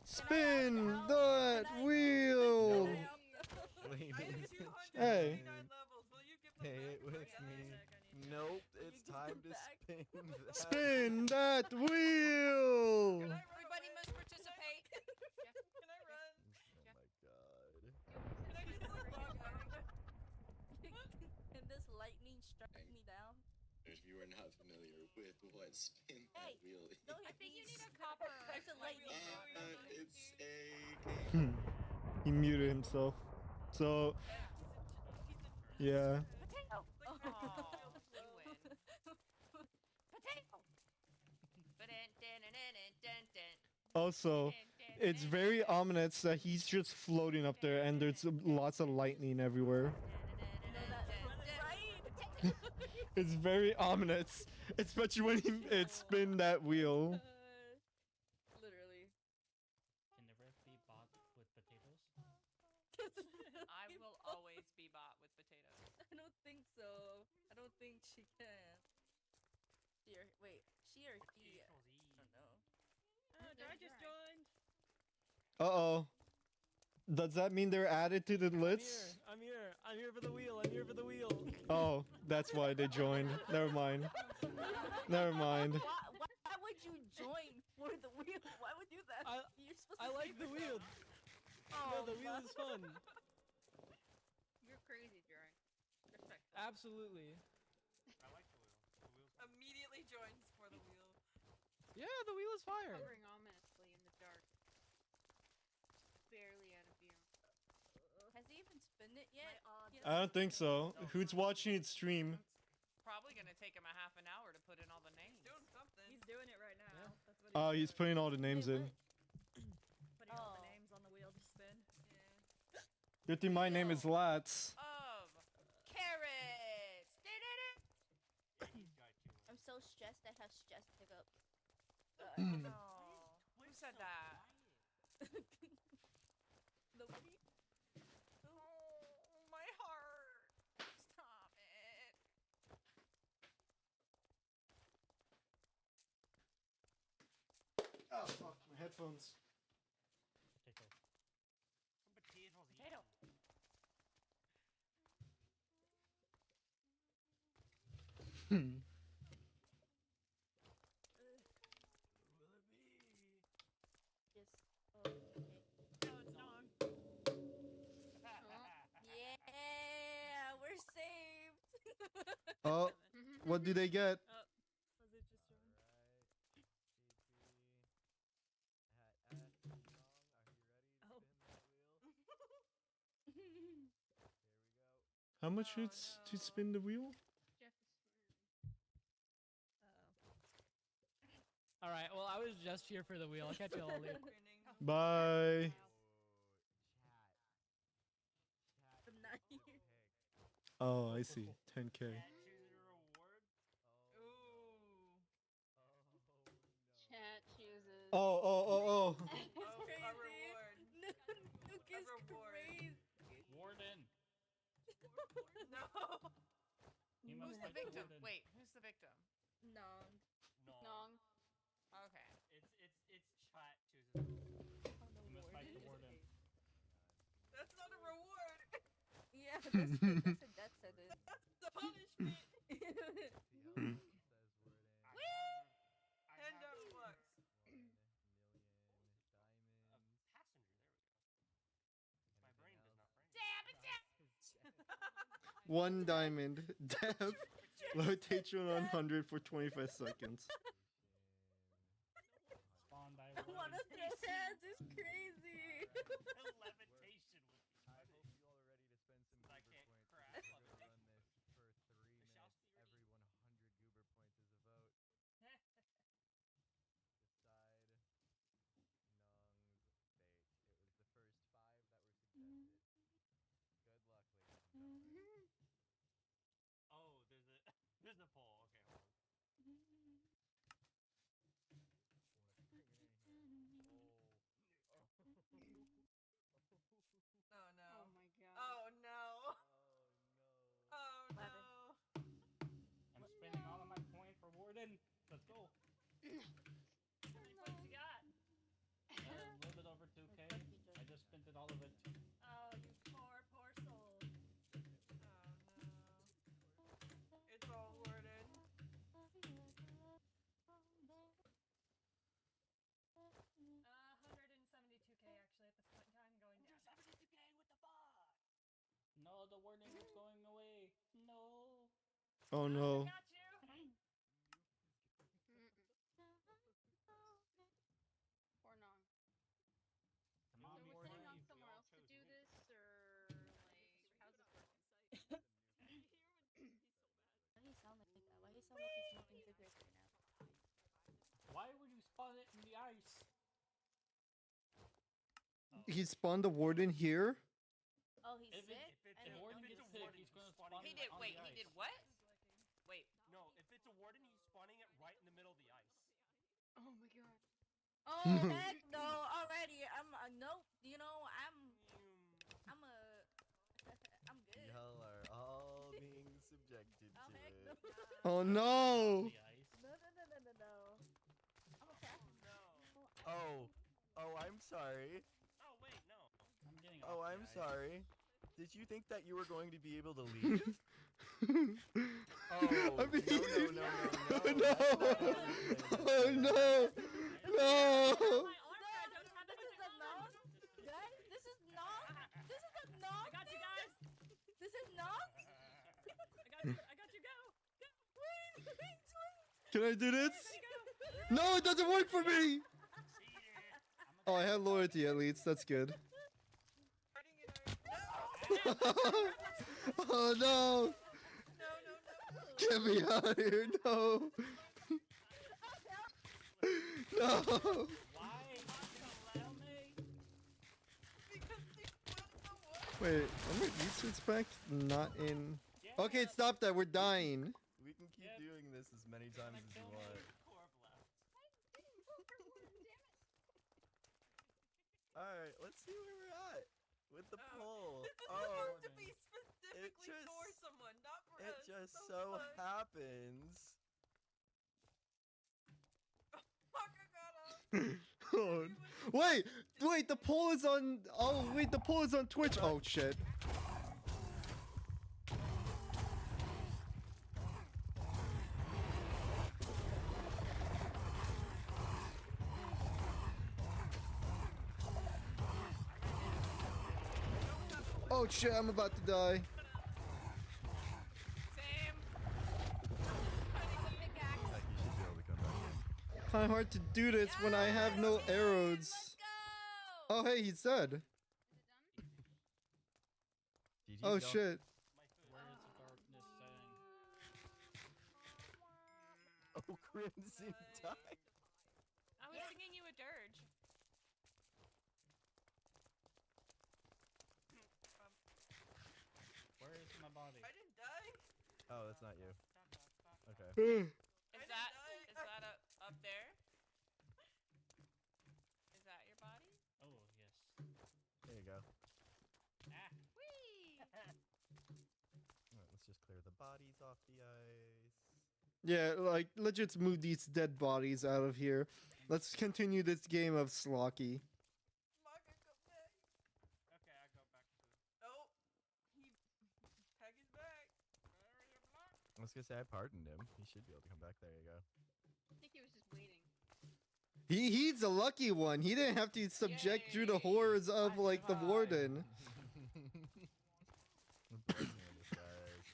Spin that wheel. Ladies, Hey. Say it with me. Nope, it's time to spin that. Spin that wheel. Everybody must participate. Can I run? Oh my god. Can I just log out? Can this lightning strike me down? If you are not familiar with what spin that wheel is, No, I think you need a copper. It's a lightning. it's a He muted himself. So, yeah. Potato. Also, it's very ominous that he's just floating up there and there's lots of lightning everywhere. It's very ominous, especially when it spin that wheel. Literally. Can the ref be bought with potatoes? I will always be bought with potatoes. I don't think so. I don't think she can. Wait, she or he? I don't know. I just joined. Uh-oh. Does that mean they're added to the list? I'm here. I'm here for the wheel. I'm here for the wheel. Oh, that's why they joined. Never mind. Never mind. Why would you join for the wheel? Why would you do that? You're supposed to I like the wheel. Oh, No, the wheel is fun. You're crazy, Jaren. Respect. Absolutely. I like the wheel. The wheel's Immediately joins for the wheel. Yeah, the wheel is fire. Hovering ominously in the dark. Barely out of view. Has he even spinned it yet? I don't think so. Who's watching it stream? Probably gonna take him a half an hour to put in all the names. Doing something. He's doing it right now. That's what Oh, he's putting all the names in. putting all the names on the wheel to spin. Yeah. Good thing my name is Lats. Of carrots. I'm so stressed. I have stress hiccups. Who said that? Nobody. Oh, my heart. Stop it. Oh, fuck. My headphones. Potato. Hmm. Just. Oh, okay. No, it's not. Yeah, we're saved. Oh, what do they get? Was it just joined? Oh. How much it's to spin the wheel? All right. Well, I was just here for the wheel. I'll catch you all later. Bye. I'm not here. Oh, I see. 10K. Chat chooses. Oh. It's crazy. A reward. Nuke is crazy. Warden. No. He Who's must the like the victim? warden. Wait, who's the victim? Nong. Nong. Okay. It's chat chooses. He must fight the warden. That's not a reward. Yeah, that's a death sentence. That's the punishment. $10 bucks. My brain does not brain. One diamond. Dev. Rotation 100 for 25 seconds. Spawn by I want to throw hands. It's crazy. Levitation would be I hope you all are ready to spend some I goober can't points. crash We're on gonna it. run this for 3 minutes. Every 100 goober points is a vote. Decide Nong's fate. It was the first 5 that were suggested. Good luck, ladies and gentlemen. Oh, there's a poll. Okay, hold on. Let's go. How many points you got? A little bit over 2K. I just spent it all of it. Oh, you poor, poor soul. It's all Warden. 172k actually at this point in time, going down. 172k, what the fuck? No, the warning is going away. No. Oh no. Got you. Or Nong. Come on, So we're Warden. sending Nong somewhere else to do this, or like, how's this working? Why do you sound like that? Why do you sound like he's smoking cigarettes right now? Why would you spawn it in the ice? He spawned the warden here. Oh, he's If sick? the warden gets sick, he's gonna spawn He it did. on Wait, the he ice. did what? Wait. No, if it's a warden, he's spawning it right in the middle of the ice. Oh my god. Oh heck no! Already, nope. You know, I'm good. Y'all are all being subjected Oh to heck it. no! Oh no. No. I'm a cat. Oh, I'm sorry. Oh wait, no. I'm getting Oh, off the I'm ice. sorry. Did you think that you were going to be able to leave? I mean, no. no. Oh no. No. This is a knock, guys. This is knock. This is a knock. I got you guys. This is knock. I got you. Go. Wait. Can I do this? No, it doesn't work for me. Oh, I have loyalty at least. That's good. Oh no. Get me out of here. No. No. Why? Allow me. Wait, are my research back? Not in. Okay, stop that. We're dying. We can keep doing this as many times as you want. Alright, let's see where we're at with the poll. This is Oh, supposed to be it specifically just- for someone, not for it us. just It's so fun. happens. Fuck, I got him. Oh, wait, the poll is on. Oh, wait, the poll is on Twitch. Oh, shit. Oh, shit, I'm about to die. Same. Kind of hard to do this when I have no arrows. Oh, hey, he's dead. Oh, shit. Where is the darkness setting? Oh, Crimson died. I was singing you a dirge. Where is my body? I didn't die. Oh, that's not you. Okay. Is that up there? Is that your body? Oh, yes. There you go. Ah. Whee! Alright, let's just clear the bodies off the ice. Yeah, like, let's just move these dead bodies out of here. Let's continue this game of Slocky. Okay, I go back to. Oh, Peg is back. I was gonna say I pardoned him. He should be able to come back. There you go. I think he was just waiting. He's a lucky one. He didn't have to subject through the horrors of, like, the warden. The blessing in disguise.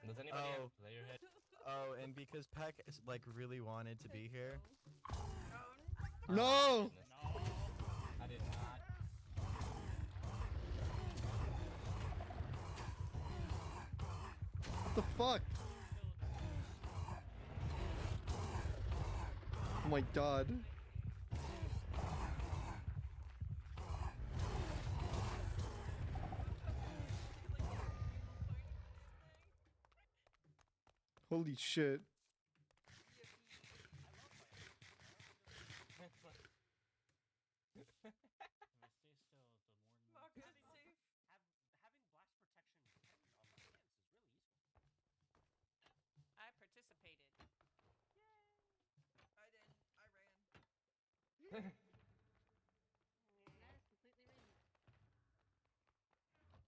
Does anybody have player head? Oh, and because Peck like really wanted to be here. No! I did not. What the fuck? Oh my god. Holy shit. Maka, it's safe. Having blast protection on my hands is really useful. participated. I didn't. I ran. That is completely random. I'm lagging now.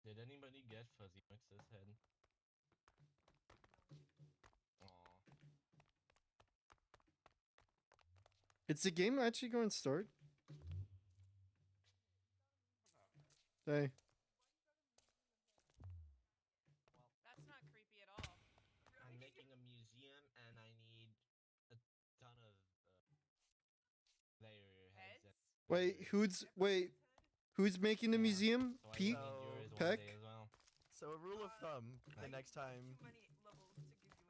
Did anybody get Fuzzy Mix's head? Aw. Is the game actually going to start? Hey. That's not creepy at all. I'm making a museum and I need a ton of layer heads. Who's making the museum? So I Pete? need yours one Peck? day as well. So a rule of thumb, the next time,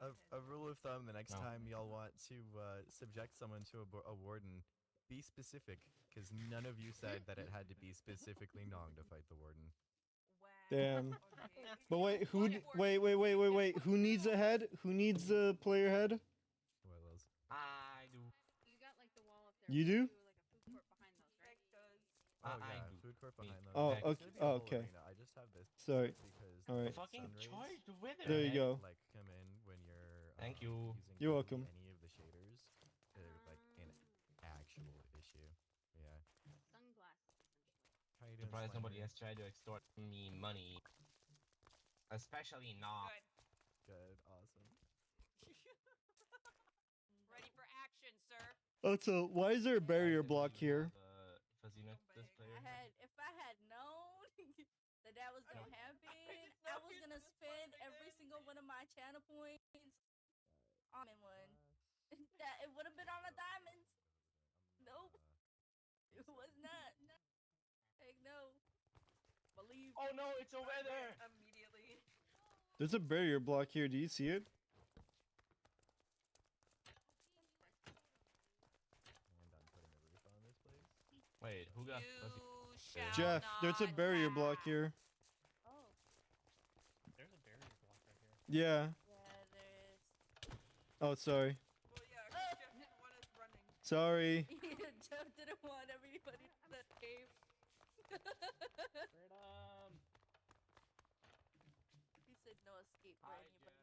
a rule of thumb, the next No. time y'all want to subject someone to a warden, be specific, because none of you said that it had to be specifically Nong to fight the warden. Damn. But wait, wait. Who needs a head? Who needs the player head? Willows. I do. You got like the wall up there. You do? Like a food court behind those, right? Oh I yeah, do. food court behind those. Oh, It's okay. gonna be a whole Okay. arena. I just have this. Sorry. Because Alright. Fucking sun rays, charge the wither. There you go. like come in when you're Thank you. using You're hardly welcome. any of the shaders. They're like an actual issue. Yeah. Sunglasses, essentially. How you doing, Surprised nobody Slimer? has tried to extort me money. Especially not. Good, awesome. Ready for action, sir. Also, why is there a barrier block here? Fuzzy Nut display. If I had known that was gonna happen, I was gonna spend every single one of my channel points on one. That it would have been on the diamonds. Nope, it was not. Heck no. Believe. Oh no, it's a wither. Immediately. There's a barrier block here. Do you see it? And I'm putting a roof on this place. Wait, who got Fuzzy? Jeff, there's a barrier block here. Oh. There's a barrier block right here. Yeah. Yeah, there is. Oh, sorry. Well, yeah, 'cause Jeff didn't want us running. Sorry. Jeff didn't want everybody to escape. Freedom. He said no escape for anybody.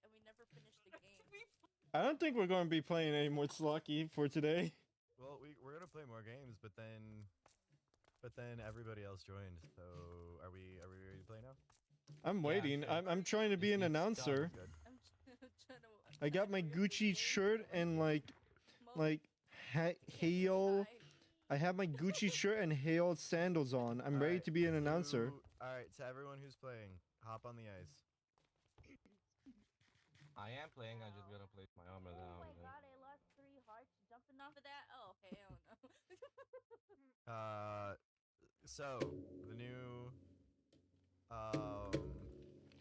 And we never finished the game. I don't think we're going to be playing any more Slocky for today. Well, we're gonna play more games, but then everybody else joined. So are we ready to play now? I'm waiting. I'm trying to be an announcer. Good. I'm trying to. I got my Gucci shirt and like Hail. I have my Gucci shirt and Hail sandals on. I'm ready Alright, to be an announcer. All right, to everyone who's playing, hop on the ice. I am playing. I just gotta place my armor Oh down. my and- god, I lost 3 hearts jumping off of that. Oh hell no. So the new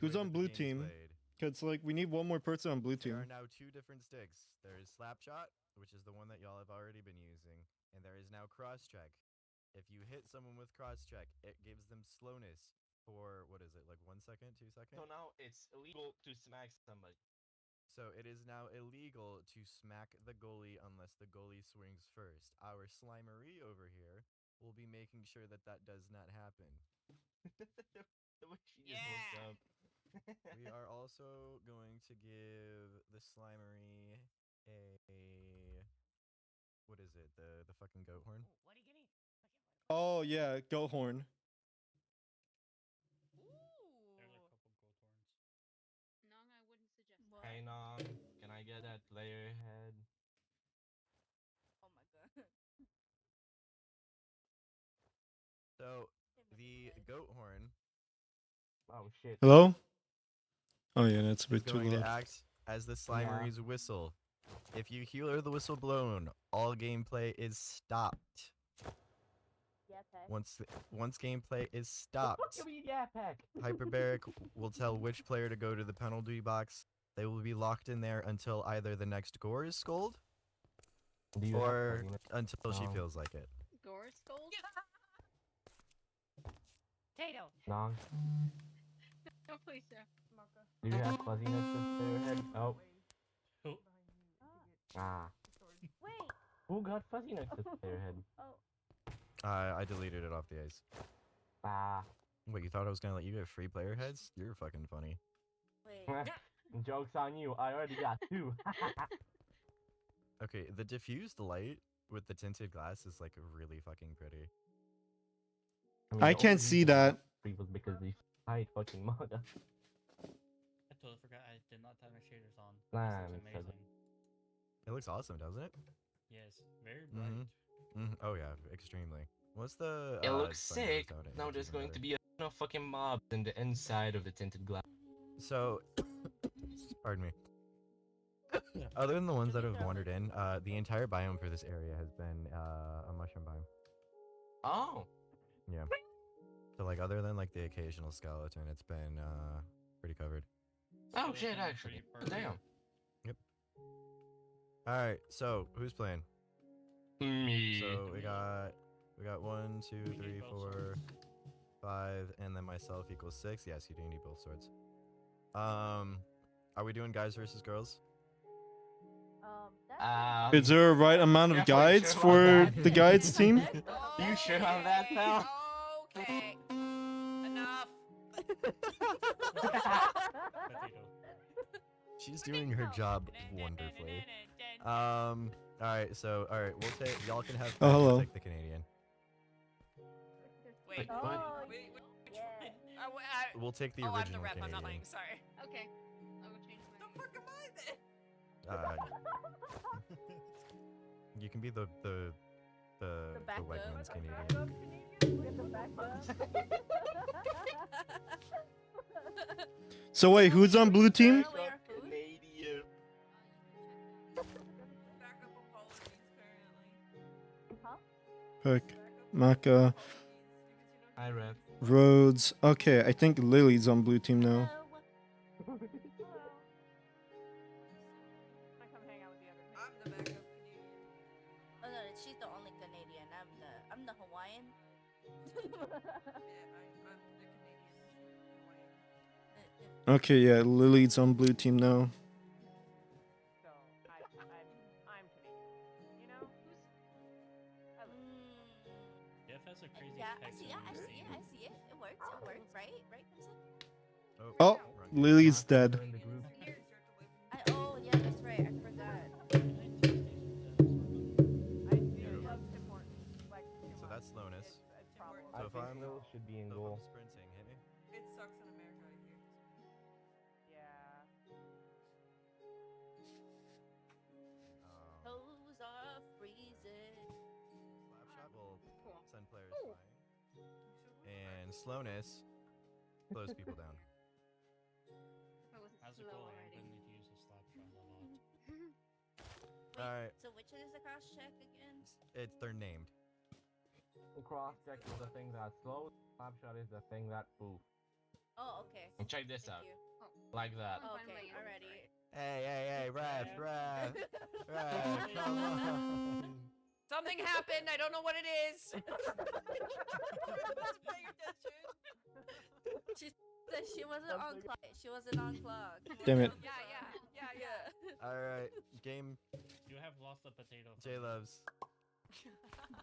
Who's way on that the blue game's team? played. Cause like we need one more person on blue There team. are now 2 different sticks. There is Slapshot, which is the one that y'all have already been using, and there is now Crosscheck. If you hit someone with Crosscheck, it gives them slowness for what is it, like 1 second, 2 seconds? So now it's illegal to smack somebody. So it is now illegal to smack the goalie unless the goalie swings first. Our Slimery over here will be making sure that that does not happen. The way she just woke up. We are also going to give the Slimery a what is it? The fucking goat horn? What are you getting? Oh yeah, goat horn. There's a couple gold horns. Nong, I wouldn't suggest What? Hey, Nom, can I get that player head? Oh my god. So the goat horn Oh shit. Hello? Oh yeah, that's a is bit too going to loud. act as the Slimery's whistle. If you hear the whistle blown, all gameplay is stopped. Yeah, Peck. Once gameplay is stopped, Hyperbaric will tell which player to go to the penalty box. They will be locked in there until either the next gore is scold, Do you have or Fuzzy Nut? until she No. feels like it. Gore scold? Tato. Nom. No, please, sir. Do you have fuzziness in your head? Oh. Who? Ah. Wait. Who got fuzziness in their head? Oh. I deleted it off the ice. Ah. Wait, you thought I was gonna let you get free player heads? You're fucking funny. Wait. Joke's on you. I already got 2. Okay, the diffused light with the tinted glass is like really fucking pretty. mean, I the can't only see reason I that. got 3 was because they hide fucking manga. I totally forgot I did not have my shaders on. Nah, This it looks doesn't. amazing. It looks awesome, doesn't it? Yes, very bright. Oh yeah, extremely. What's the? It looks it's funny, sick. there's no Now image there's even going better. to be a ton of fucking mobs in the inside of the tinted glass. So, pardon me. Other than the ones that have wandered in, the entire biome for this area has been a mushroom biome. Oh. Yeah. So like, other than like the occasional skeleton, it's been pretty covered. Oh shit, actually. Damn. Yep. All right. So who's playing? Me. So we got 1, 2, 3, 4, 5, and then myself equals 6. Yes, you do need both swords. Are we doing guys versus girls? Is there a right amount of Yeah, guides sure for about that. the guides team? You sure on that now? Okay. Enough. She's doing her job wonderfully. All right. So all right, we'll take. Y'all can have. Oh, we'll hello. take the Canadian. Wait, what? Wait, which one? We'll take the I'm original the rep. I'm not Canadian. playing. Sorry. Okay. I will change my. The fuck am I then? You can be the Wegmans Canadian. So wait, who's on blue team? Canadian. Pick Maka, I rep. Rhodes. Okay, I think Lily's on blue team now. Oh no, she's the only Canadian. I'm the Hawaiian. Okay, yeah, Lily's on blue team now. Jeff has a crazy Yeah, I text see on it. I his see it. scene. I see it. It works. It works. Right? Right, Crimson? Oh, Lily's dead. Oh yeah, that's right. I forgot. So that's slowness. I So if think I'm Lil should be in so if goal. I'm sprinting, hit me. It sucks in America, I hear. Toes are freezing. Slapshot will send players flying. And slowness slows people down. As a goalie, I'm gonna need to use a slap shot a lot. Wait, Alright. so which one is the cross check again? They're named. The cross check is the thing that slows. Slapshot is the thing that poof. Oh, okay. And check this Thank out. you. Like that. Okay, already. Hey, ref, come on. Something happened. I don't know what it is. She said she wasn't on clock. She wasn't on clock. Damn it. Yeah. All right, game. You have lost a potato. J Loves.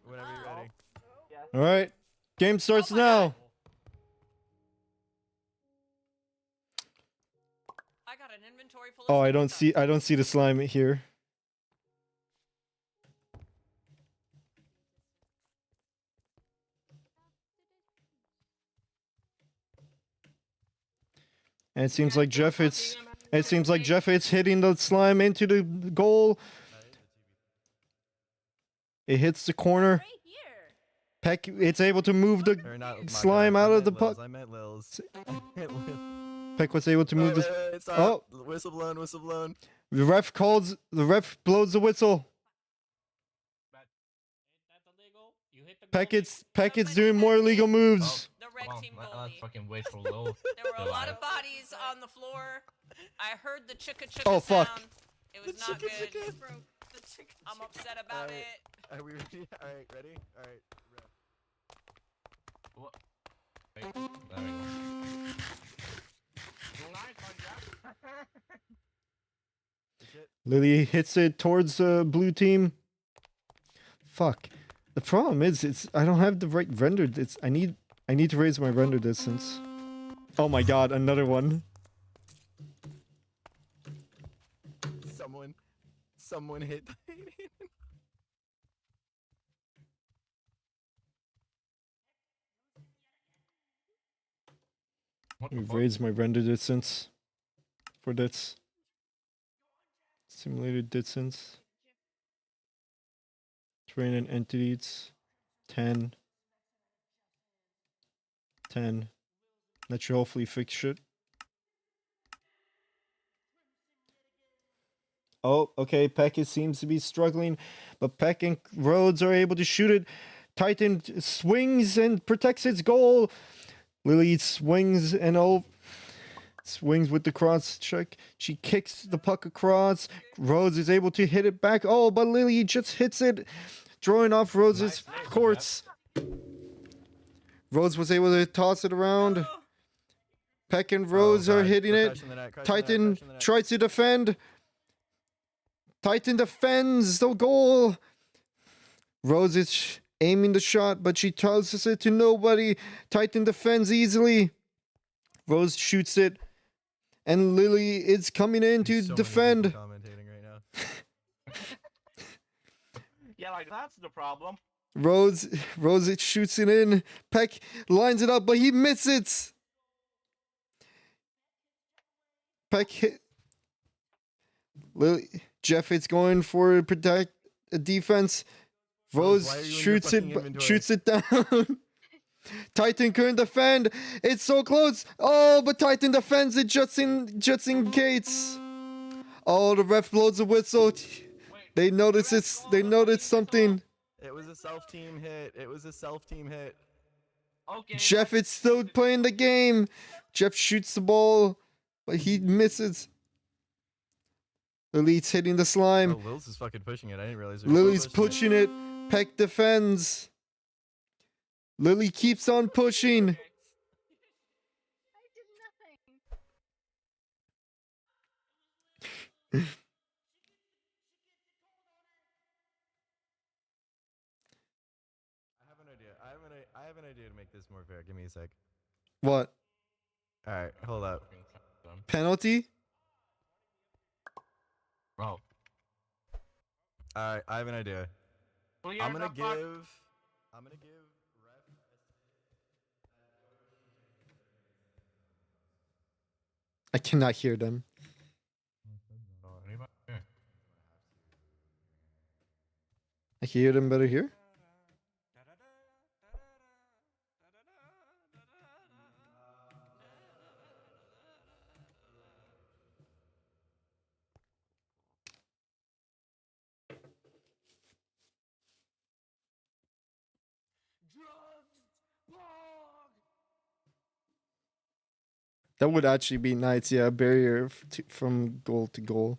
Whenever you're ready. All right, game starts now. I got an inventory full of Oh, I stuff. don't see the slime here. And it seems like Jeff it's hitting the slime into the goal. It hits the corner. Peck it's able to move the Or not, my slime bad, out I of the meant Lils, puck. I meant Lils. I meant Lils. Peck was able to move Wait, the wait, stop. Oh, Whistle blown, whistle blown. the ref blows the whistle. Peckett's doing more illegal moves. The red team Let's goalie. fucking wait for Lil. There were a lot of bodies on the floor. I heard the chicka chicka Oh, fuck. sound. It was not good. I'm upset about it. Are we ready? All right, ready? All right. What? Wait, there we go. Lily hits it towards blue team. Fuck. The problem is, I don't have the right render. I need to raise my render distance. Oh my god, another one. Someone hit. Let me raise my render distance for this. Simulated distance. Terrain and entities. 10. 10. That should hopefully fix shit. Oh, okay. Peck seems to be struggling, but Peck and Rhodes are able to shoot it. Titan swings and protects its goal. Lily swings and swings with the cross check. She kicks the puck across. Rhodes is able to hit it back. Oh, but Lily just hits it, drawing off Rhodes' courts. Rhodes was able to toss it around. Peck and Rhodes are hitting it. Titan tries to defend. Titan defends the goal. Rhodes is aiming the shot, but she tosses it to nobody. Titan defends easily. Rose shoots it, and Lily is coming in to defend. Commentating right now. Yeah, like that's the problem. Rose shoots it in. Peck lines it up, but he misses. Peck hit. Lily, Jeff is going for protect a defense. Rose shoots it down. Titan couldn't defend. It's so close. Oh, but Titan defends it just in case. Oh, the ref blows the whistle. They notice They notice something. It was a self-team hit. Okay. Jeff is still playing the game. Jeff shoots the ball, but he misses. Lily's hitting the slime. Oh, Lils is fucking pushing it. I didn't realize. Lily's pushing it. Peck defends. Lily keeps on pushing. I have an idea to make this more fair. Give me a sec. What? All right, hold up. Penalty? Oh. All right, I have an idea. I'm gonna give. I cannot hear them. I can hear them better here. That would actually be nice, yeah, a barrier from goal to goal.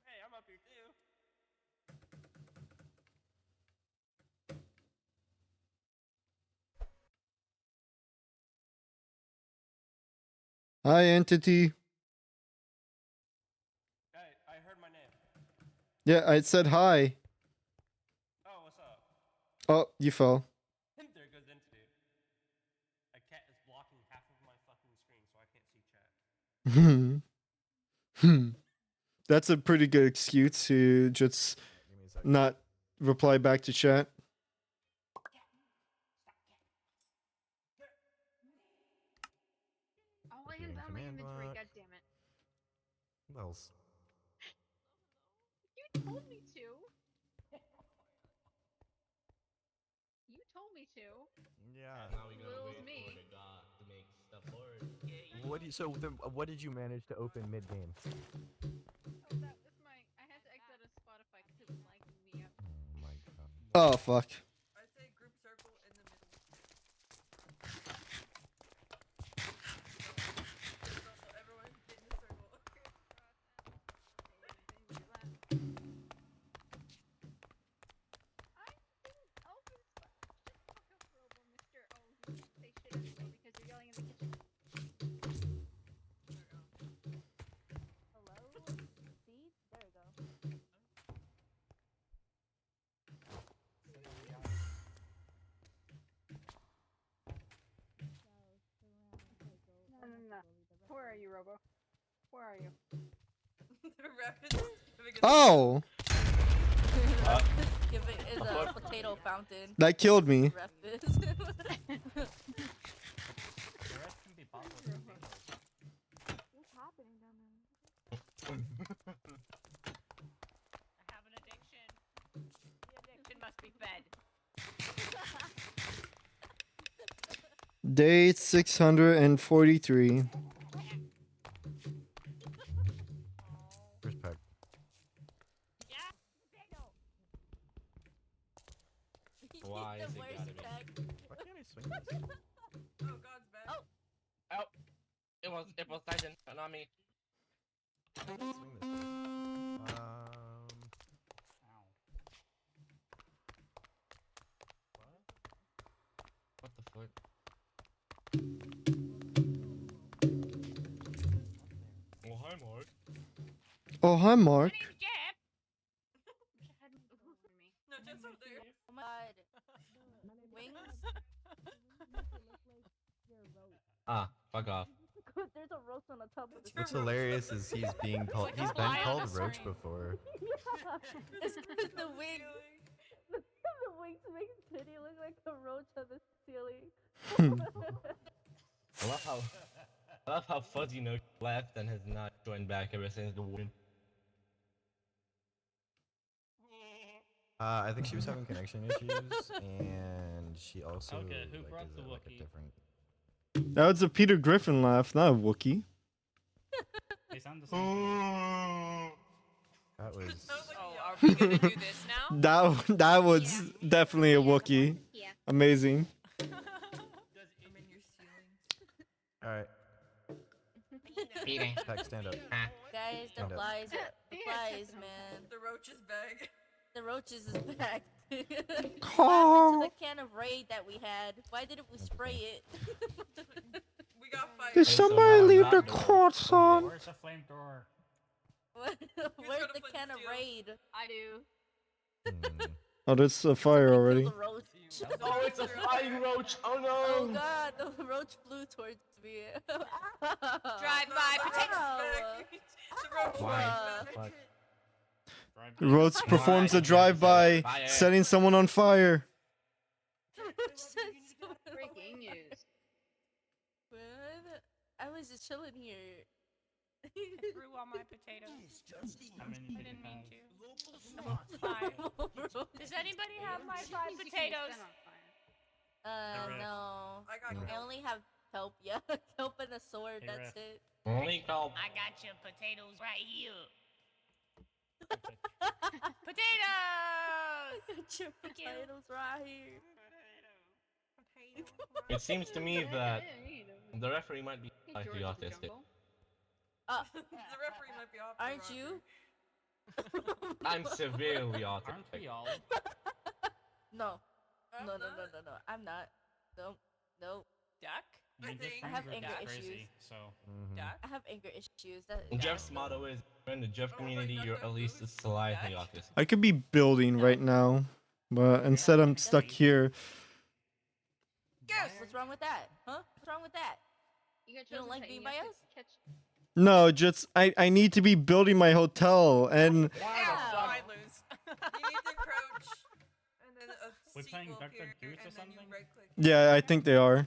Hey, I'm up here too. Hi, entity. Hey, I heard my name. Yeah, I said hi. Oh, what's up? Oh, you fell. There goes Entity. A cat is blocking half of my fucking screen, so I can't see chat. That's a pretty good excuse to just not reply back to chat. Oh, I am down my inventory, god damn it. What else? You told me to. You told me to. Yeah. Now we gotta Will's wait me. for the god to make stuff. What do you, so then what did you manage to open mid game? Oh, that was my. I had to exit out of Spotify because it was lagging me up. Oh my god. Oh fuck. I say group circle in the middle. So everyone get in the circle. I didn't open Spotify. Shut the fuck up, Robo, Mister. Oh, you say shit anyway because you're yelling in the kitchen. Hello? See? There we go. No. Where are you, Robo? Where are you? The ref is giving us- Oh, Giving is a potato fountain. that killed me. Ref is. The rest can be bottled potatoes. What's happening down there? I have an addiction. The addiction must be fed. Day 643. First pack. Why is The it worst gotta be? pack. Why can't I swing this? Oh, God's bad. Oh. Oh, it was Titan, not me. I can't swing this. Thing. What the fuck? Oh, hi, Mark. Oh, hi, Mark. No, Jeff's over there. Oh my god. Wings? Ah, fuck off. There's a roast on the top of the What's hilarious is he's being called. He's been called Roach before. It's because the wings. The wings make Titty look like a roach on the ceiling. I love how Fuzzy No left and has not joined back ever since the win. I think she was having connection issues, and she also Okay, who like, brought is the a, like a Wookiee? different. That was a Peter Griffin laugh, not a Wookiee. They sound the same. That was. Oh, are we gonna do this now? That was definitely a Wookiee. Yeah. Amazing. I'm in your ceiling. All right. Pack, stand up. Guys, the Stand up. flies, man. The roach is back. The roaches is back. What Car. happened to the can of Raid that we had? Why didn't we spray it? We got fired. Did somebody leave the quartz on? Where's the flamethrower? Where's the can of Raid? I do. Oh, that's a fire already. The roach. Oh, it's a flying roach! Oh Oh no! god, the roach flew towards me. Drive by potatoes. The roach Why? is back. Fuck. Roach performs a drive-by, Fire. setting someone on fire. Breaking news. What? I was just chilling here. I threw all my potatoes. How many I did didn't you mean have? to. Five. Does anybody have my five potatoes? Ref. No. I got I only have kelp, yeah. Kelp and a sword, Hey, that's Ref. it. Only call. I got your potatoes right here. Potatoes! Got your potatoes right here. It seems to me that the referee might be slightly autistic. The referee might be off. Aren't you? I'm severely Aren't autistic. we all? No. I'm No, not. I'm not. Nope. Nope. Duck? I mean, this think- I have friend group anger is crazy, issues. so. Mhm. Duck? I have anger issues. That Jeff's motto is, in the Jeff community, you're at least slightly autistic. I could be building right now, but instead I'm stuck here. Yes. What's wrong with that? Huh? What's wrong with that? You don't like being by us? No, just I need to be building my hotel and Yeah, I lose. You need to crouch, and then a We seat playing will Dr. appear, Goose or and then you something? right-click. yeah, I think they are.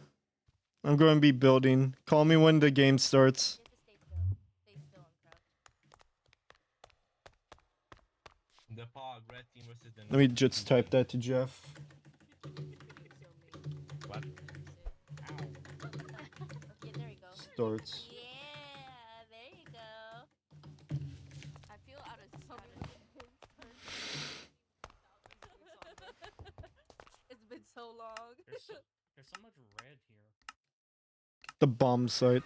I'm going to be building. Call me when the game starts. You have to stay still. Stay still and crouch. The Pog Red Team versus the. Let me just type that to Jeff. What? Okay, there darts. Yeah, there you go. I feel out of It's been so long. There's so much red here. The bomb site.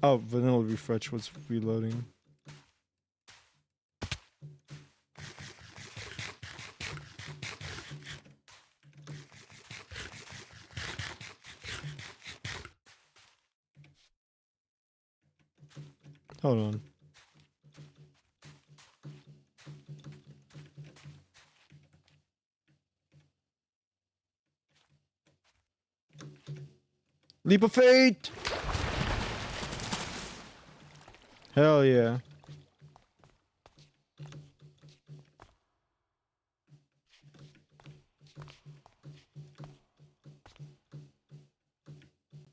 Oh, vanilla refresh was reloading. Hold on. Leap of fate! Hell yeah.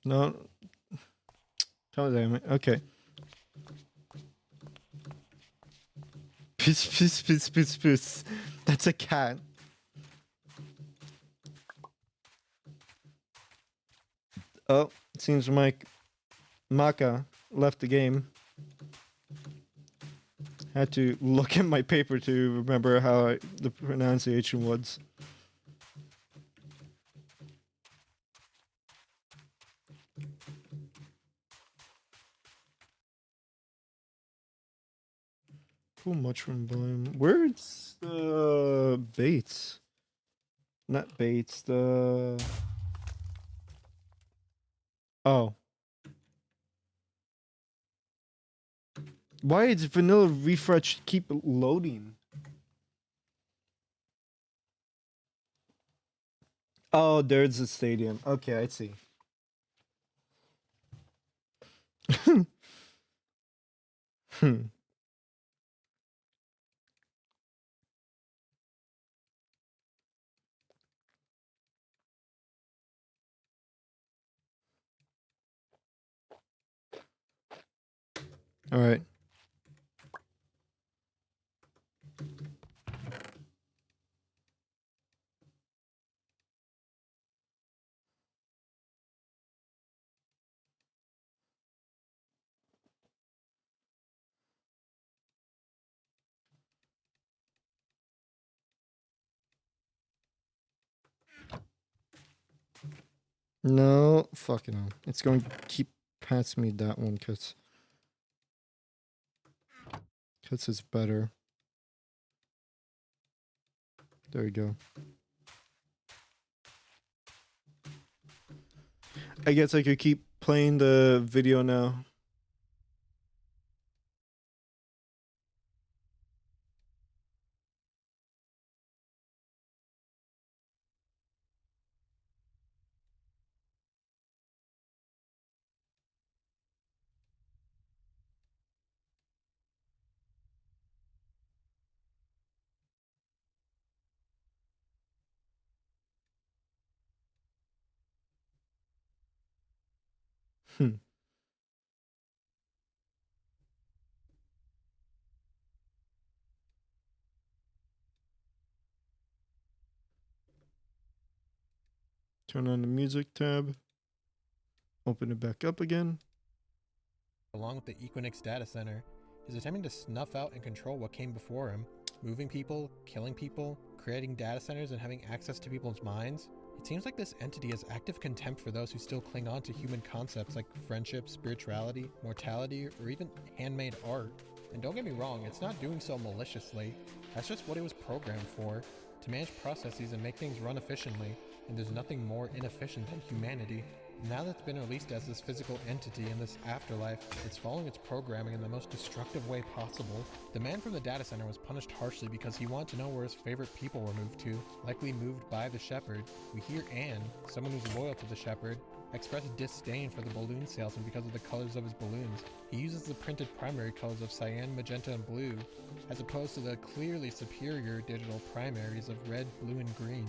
No. God damn it. Okay. Piss, piss, piss, piss, piss. That's a cat. Oh, it seems like Maka left the game. Had to look at my paper to remember how the pronunciation was. Cool mushroom volume. Where's the Bates? Not Bates, the... Oh. Why does vanilla refresh keep loading? Oh, there's the stadium. Okay, I see. All right. No, fucking hell. It's going to keep passing me that one because it's better. There we go. I guess I could keep playing the video now. Turn on the music tab. Open it back up again. Along with the Equinix data center, is attempting to snuff out and control what came before him, moving people, killing people, creating data centers, and having access to people's minds. It seems like this entity has active contempt for those who still cling on to human concepts like friendship, spirituality, mortality, or even handmade art. And don't get me wrong, it's not doing so maliciously. That's just what it was programmed for, to manage processes and make things run efficiently, and there's nothing more inefficient than humanity. Now that it's been released as this physical entity in this afterlife, it's following its programming in the most destructive way possible. The man from the data center was punished harshly because he wanted to know where his favorite people were moved to, likely moved by the Shepherd. We hear Anne, someone who's loyal to the Shepherd, express disdain for the balloon salesman because of the colors of his balloons. He uses the printed primary colors of cyan, magenta, and blue, as opposed to the clearly superior digital primaries of red, blue, and green.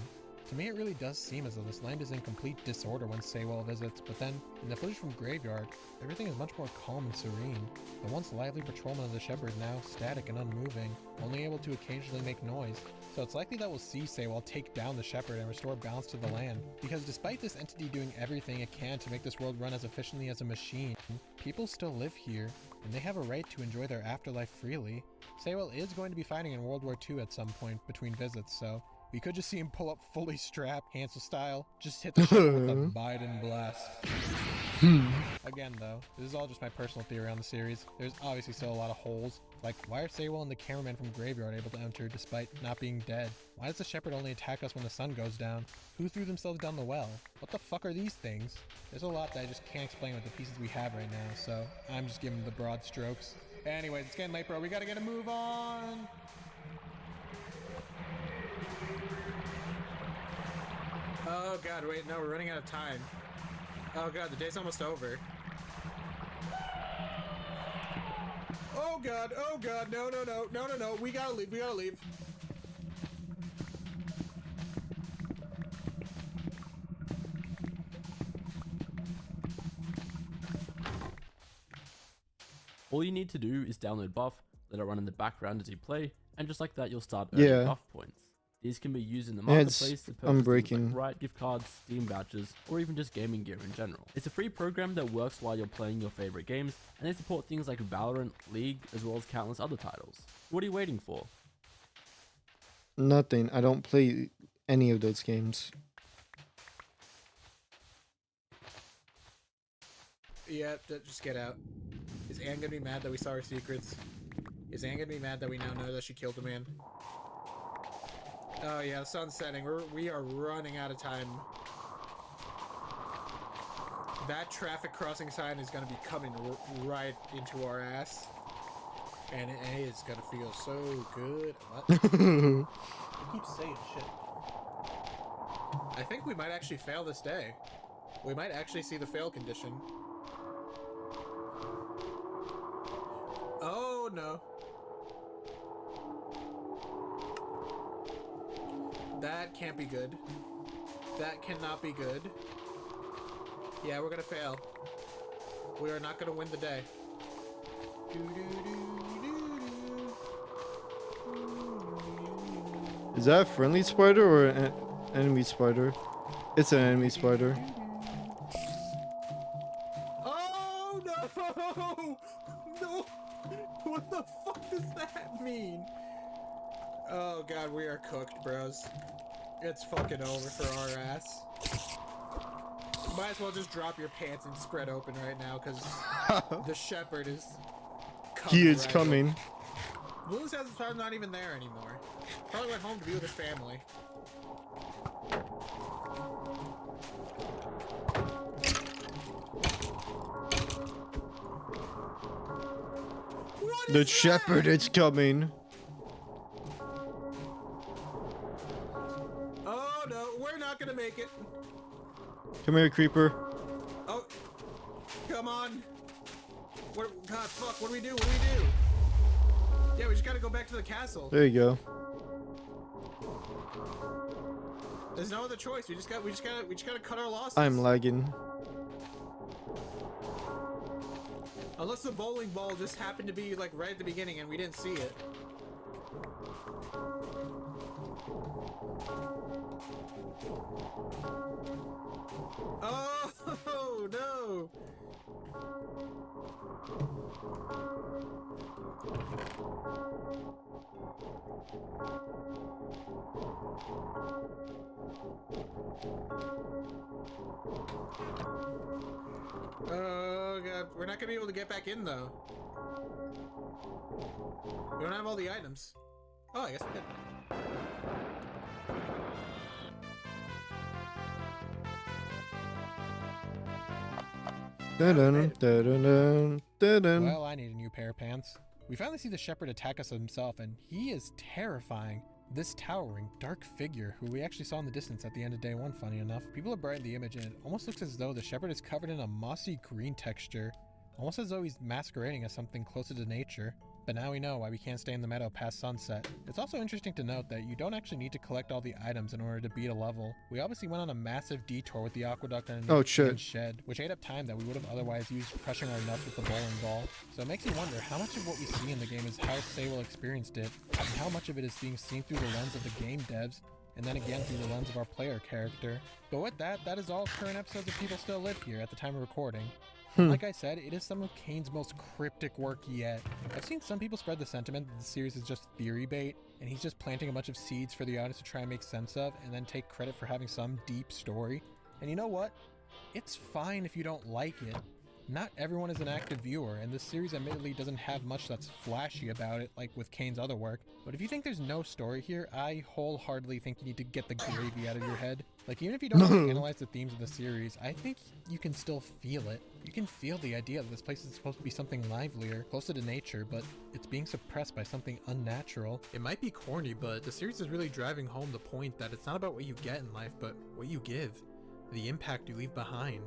To me, it really does seem as though this land is in complete disorder when Saywell visits, but then, in the footage from Graveyard, everything is much more calm and serene. The once lively patrolman of the Shepherd now static and unmoving, only able to occasionally make noise. So it's likely that we'll see Saywell take down the Shepherd and restore balance to the land, because despite this entity doing everything it can to make this world run as efficiently as a machine, people still live here, and they have a right to enjoy their afterlife freely. Saywell is going to be fighting in World War II at some point between visits, so we could just see him pull up fully strapped, Hansel style, just hit the ship with a Biden blast. Again though, this is all just my personal theory on the series. There's obviously still a lot of holes. Like, why are Saywell and the cameraman from Graveyard able to enter despite not being dead? Why does the Shepherd only attack us when the sun goes down? Who threw themselves down the well? What the fuck are these things? There's a lot that I just can't explain with the pieces we have right now, so I'm just giving the broad strokes. Anyways, it's getting late, bro. We gotta get a move on! Oh god, wait, no, we're running out of time. Oh god, the day's almost over. Oh god, no, we gotta leave. All you need to do is download Buff, let it run in the background as you play, and just like that you'll start earning Buff points. These can be used in the marketplace to purchase things like Riot gift cards, Steam vouchers, or even just gaming gear in general. It's a free program that works while you're playing your favorite games, and they support things like Valorant, League, as well as countless other titles. What are you waiting for? Nothing. I don't play any of those games. Yeah, just get out. Is Anne gonna be mad that we saw her secrets? Is Anne gonna be mad that we now know that she killed a man? Oh yeah, the sun's setting. We are running out of time. That traffic crossing sign is gonna be coming right into our ass, and it is gonna feel so good. What? You keep saying shit. I think we might actually fail this day. We might actually see the fail condition. Oh no. That can't be good. That cannot be good. Yeah, we're gonna fail. We are not gonna win the day. Is that a friendly spider or an enemy spider? It's an enemy spider. Oh no! No! What the fuck does that mean? Oh god, we are cooked, bros. It's fucking over for our ass. Might as well just drop your pants and spread open right now, because the Shepherd is coming. He is coming. Blues has not even there anymore. Probably went home to be with his family. The Shepherd is coming. Oh no, we're not gonna make it. Come here, creeper. Oh, come on. What? God, fuck. What do we do? What do we do? Yeah, we just gotta go back to the castle. There you go. There's no other choice. We just gotta cut our losses. I'm lagging. Unless the bowling ball just happened to be like right at the beginning and we didn't see it. Oh no! Oh god, we're not gonna be able to get back in though. We don't have all the items. Oh, I guess we did. Well, I need a new pair of pants. We finally see the Shepherd attack us himself, and he is terrifying. This towering, dark figure, who we actually saw in the distance at the end of day one, funny enough. People have brightened the image, and it almost looks as though the Shepherd is covered in a mossy green texture, almost as though he's masquerading as something closer to nature. But now we know why we can't stay in the meadow past sunset. It's also interesting to note that you don't actually need to collect all the items in order to beat a level. We obviously went on a massive detour with the aqueduct and shed, which ate up time that we would have otherwise used crushing our nuts with the bowling ball. So it makes you wonder how much of what we see in the game is how Sable experienced it, and how much of it is being seen through the lens of the game devs, and then again through the lens of our player character. But with that is all current episodes of People Still Live Here at the time of recording. Like I said, it is some of Kane's most cryptic work yet. I've seen some people spread the sentiment that the series is just theory bait, and he's just planting a bunch of seeds for the audience to try and make sense of, and then take credit for having some deep story. And you know what? It's fine if you don't like it. Not everyone is an active viewer, and this series admittedly doesn't have much that's flashy about it, like with Kane's other work. But if you think there's no story here, I wholeheartedly think you need to get the gravy out of your head. Like, even if you don't really analyze the themes of the series, I think you can still feel it. You can feel the idea that this place is supposed to be something livelier, closer to nature, but it's being suppressed by something unnatural. It might be corny, but the series is really driving home the point that it's not about what you get in life, but what you give, the impact you leave behind.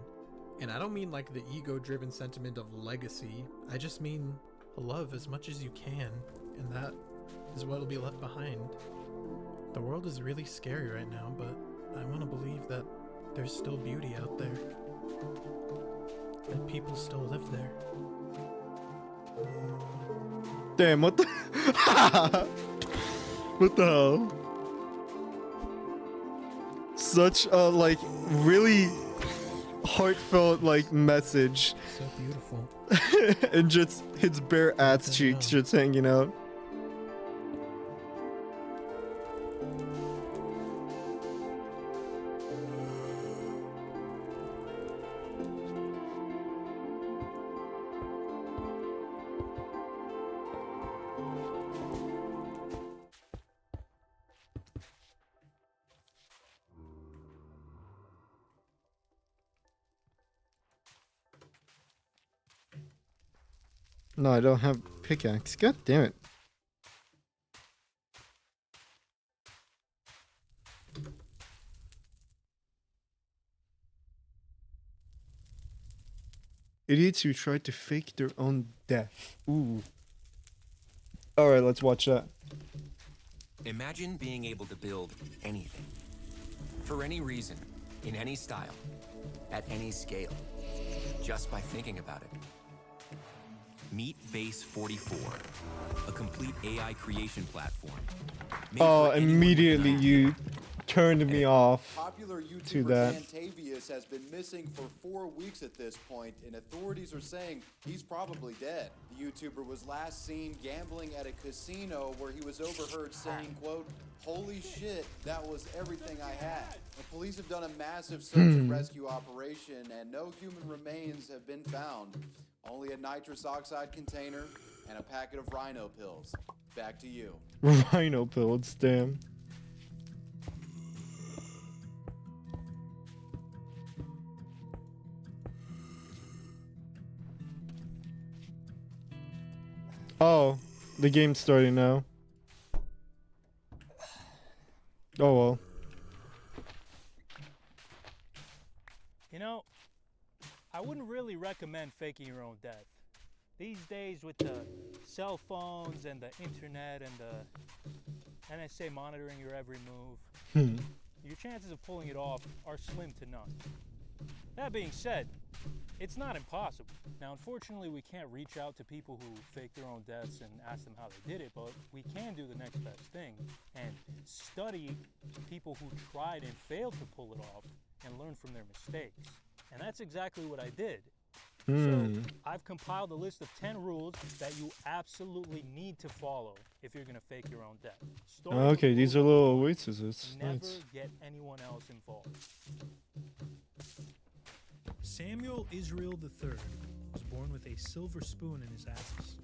And I don't mean like the ego-driven sentiment of legacy, I just mean love as much as you can, and that is what'll be left behind. The world is really scary right now, but I want to believe that there's still beauty out there. That people still live there. Damn, what the what the hell? Such a like really heartfelt like message. So beautiful. And just his bare ass cheeks just hanging out. No, I don't have pickaxe. God damn it. Idiots who tried to fake their own death. Ooh. Alright, let's watch that. Imagine being able to build anything. For any reason, in any style, at any scale. Just by thinking about it. Meet Base 44, a complete AI creation platform. Oh, immediately you turned me off Popular to YouTuber that. Fantavious has been missing for 4 weeks at this point, and authorities are saying he's probably dead. The YouTuber was last seen gambling at a casino where he was overheard saying, quote, "Holy shit, that was everything I had." The police have done a massive search and rescue operation, and no human remains have been found. Only a nitrous oxide container and a packet of rhino pills. Back to you. Rhino pills, damn. Oh, the game's starting now. Oh well. You know, I wouldn't really recommend faking your own death. These days with the cell phones and the internet and the NSA monitoring your every move, your chances of pulling it off are slim to none. That being said, it's not impossible. Now, unfortunately, we can't reach out to people who fake their own deaths and ask them how they did it, but we can do the next best thing and study people who tried and failed to pull it off and learn from their mistakes. And that's exactly what I did. So I've compiled a list of 10 rules that you absolutely need to follow if you're gonna fake your own death. Okay, these are little oases. Never Nice. get anyone else involved. Samuel Israel III was born with a silver spoon in his ass.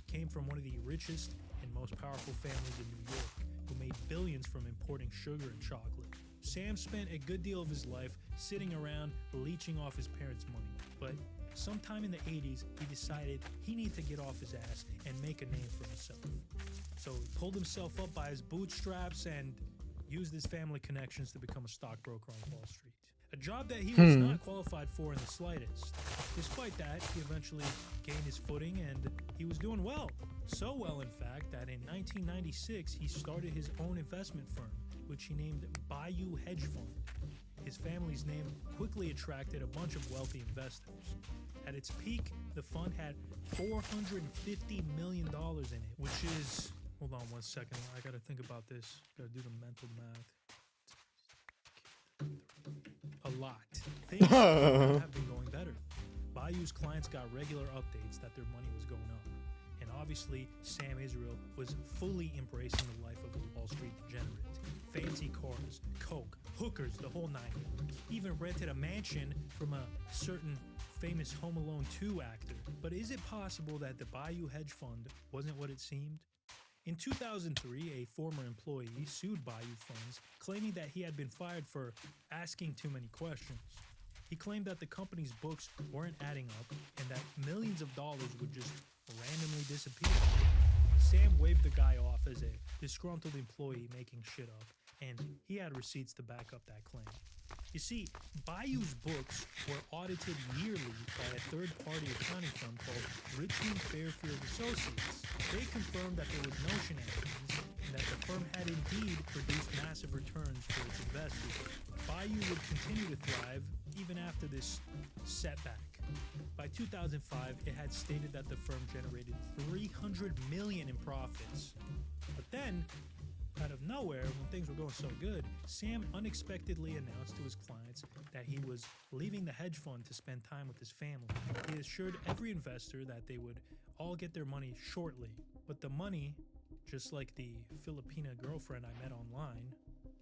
He came from one of the richest and most powerful families in New York, who made billions from importing sugar and chocolate. Sam spent a good deal of his life sitting around leeching off his parents' money, but sometime in the 80s, he decided he needed to get off his ass and make a name for himself. So he pulled himself up by his bootstraps and used his family connections to become a stockbroker on Wall Street. a job that he was not qualified for in the slightest. Despite that, he eventually gained his footing and he was doing well. So well, in fact, that in 1996 he started his own investment firm, which he named Bayou Hedge Fund. His family's name quickly attracted a bunch of wealthy investors. At its peak, the fund had $450 million in it, which is... Hold on one second, I gotta think about this. Gotta do the mental math. A lot. Things have been going better. Bayou's clients got regular updates that their money was going up. And obviously, Sam Israel was fully embracing the life of a Wall Street degenerate. Fancy cars, coke, hookers, the whole nine yards. Even rented a mansion from a certain famous Home Alone 2 actor. But is it possible that the Bayou Hedge Fund wasn't what it seemed? In 2003, a former employee sued Bayou Funds, claiming that he had been fired for asking too many questions. He claimed that the company's books weren't adding up and that millions of dollars would just randomly disappear. Sam waved the guy off as a disgruntled employee making shit up, and he had receipts to back up that claim. You see, Bayou's books were audited yearly by a third-party accounting firm called Richmond Fairfield Associates. They confirmed that there was no shenanigans and that the firm had indeed produced massive returns for its investors. Bayou would continue to thrive even after this setback. By 2005, it had stated that the firm generated $300 million in profits. But then, out of nowhere, when things were going so good, Sam unexpectedly announced to his clients that he was leaving the hedge fund to spend time with his family. He assured every investor that they would all get their money shortly. But the money, just like the Filipina girlfriend I met online,